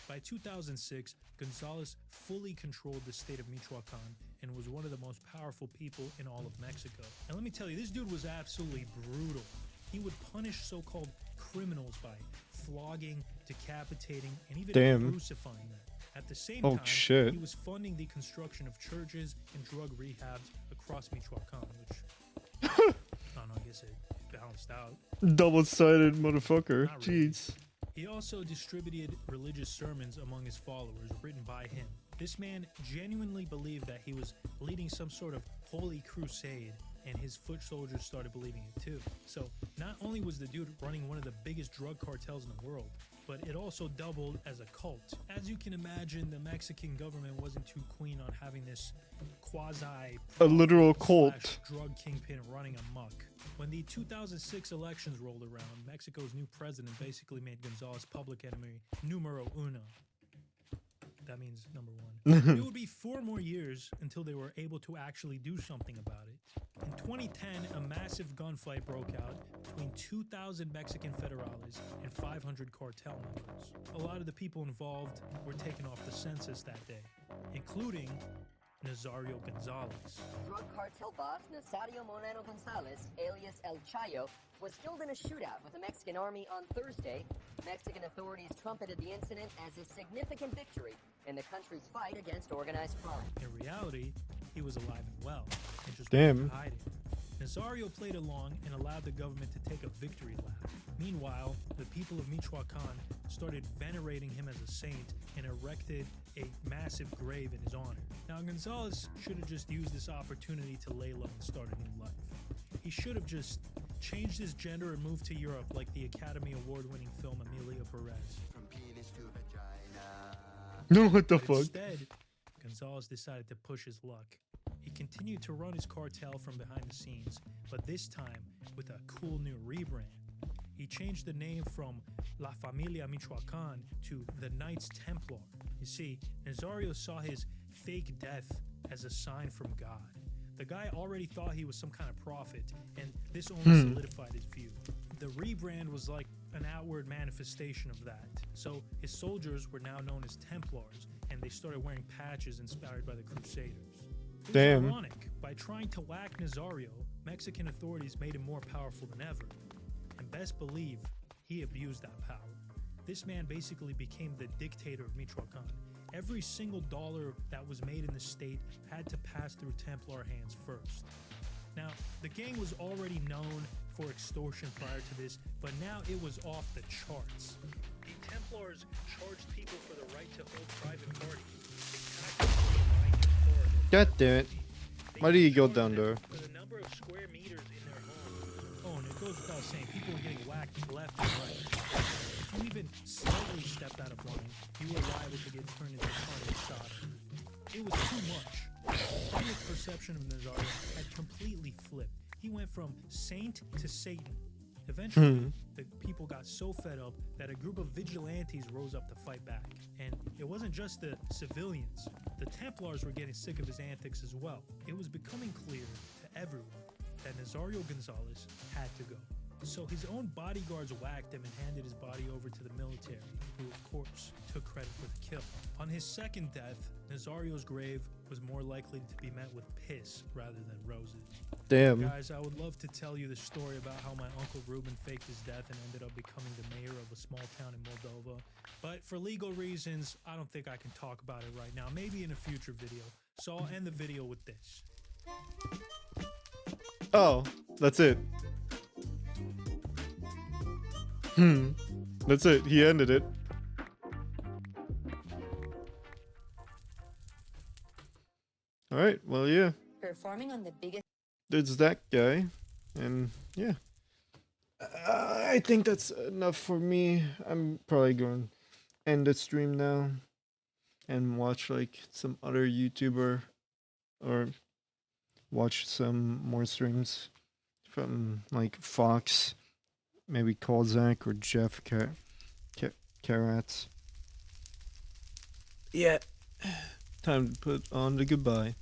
By 2006, Gonzalez fully controlled the state of Michoacan and was one of the most powerful people in all of Mexico. And let me tell you, this dude was absolutely brutal. He would punish so-called criminals by flogging, decapitating, and even crucifying them. At the same time, he was funding the construction of churches and drug rehabs across Michoacan, which, I don't know, I guess it balanced out. Double-sided motherfucker. Not really. Jeez. He also distributed religious sermons among his followers written by him. This man genuinely believed that he was leading some sort of holy crusade, and his foot soldiers started believing it too. So not only was the dude running one of the biggest drug cartels in the world, but it also doubled as a cult. As you can imagine, the Mexican government wasn't too keen on having this A literal cult. drug kingpin running amok. When the 2006 elections rolled around, Mexico's new president basically made Gonzalez public enemy numero uno. That means number one. It would be 4 more years until they were able to actually do something about it. In 2010, a massive gunfight broke out between 2,000 Mexican federales and 500 cartel members. A lot of the people involved were taken off the census that day, including Nazario Gonzalez. Drug cartel boss Nazario Moreno Gonzalez, alias El Chayo, was killed in a shootout with the Mexican army on Thursday. Mexican authorities trumpeted the incident as a significant victory in the country's fight against organized crime. In reality, he was alive and well, and just Damn. hiding. Nazario played along and allowed the government to take a victory lap. Meanwhile, the people of Michoacan started venerating him as a saint and erected a massive grave in his honor. Now, Gonzalez should have just used this opportunity to lay low and start a new life. He should have just changed his gender and moved to Europe like the Academy Award-winning film Amelia Perez. From penis to vagina. No, what the But fuck? instead, Gonzalez decided to push his luck. He continued to run his cartel from behind the scenes, but this time with a cool new rebrand. He changed the name from La Familia Michoacan to the Knights Templar. You see, Nazario saw his fake death as a sign from God. The guy already thought he was some kind of prophet, and this only solidified his view. The rebrand was like an outward manifestation of that. So his soldiers were now known as Templars, and they started wearing patches inspired by the Crusaders. It was Damn. ironic. By trying to whack Nazario, Mexican authorities made him more powerful than ever. And best believe, he abused that power. This man basically became the dictator of Michoacan. Every single dollar that was made in the state had to pass through Templar hands first. Now, the gang was already known for extortion prior to this, but now it was off the charts. The Templars charged people for the right to hold private parties. They taxed people buying their cars. God damn it. Why did you go down there? For the number of square meters in their homes. Oh, and it goes without saying, people were getting whacked left and right. If you even slightly stepped out of line, you were liable to get turned into a carnage shot. It was too much. The public perception of Nazario had completely flipped. He went from saint to Satan. Eventually, the people got so fed up that a group of vigilantes rose up to fight back. And it wasn't just the civilians. The Templars were getting sick of his antics as well. It was becoming clear to everyone that Nazario Gonzalez had to go. So his own bodyguards whacked him and handed his body over to the military, who of course took credit for the kill. On his second death, Nazario's grave was more likely to be met with piss rather than roses. Damn. Guys, I would love to tell you the story about how my uncle Ruben faked his death and ended up becoming the mayor of a small town in Moldova. But for legal reasons, I don't think I can talk about it right now. Maybe in a future video. So I'll end the video with this. Oh, that's it. That's it. He ended it. Alright, well, yeah. Performing on the biggest. There's that guy. And, yeah. I think that's enough for me. I'm probably going to end the stream now. And watch, like, some other YouTuber. Or watch some more streams from, like, Fox. Maybe Kozak or Jeff Karatz. Yeah. Time to put on the goodbye.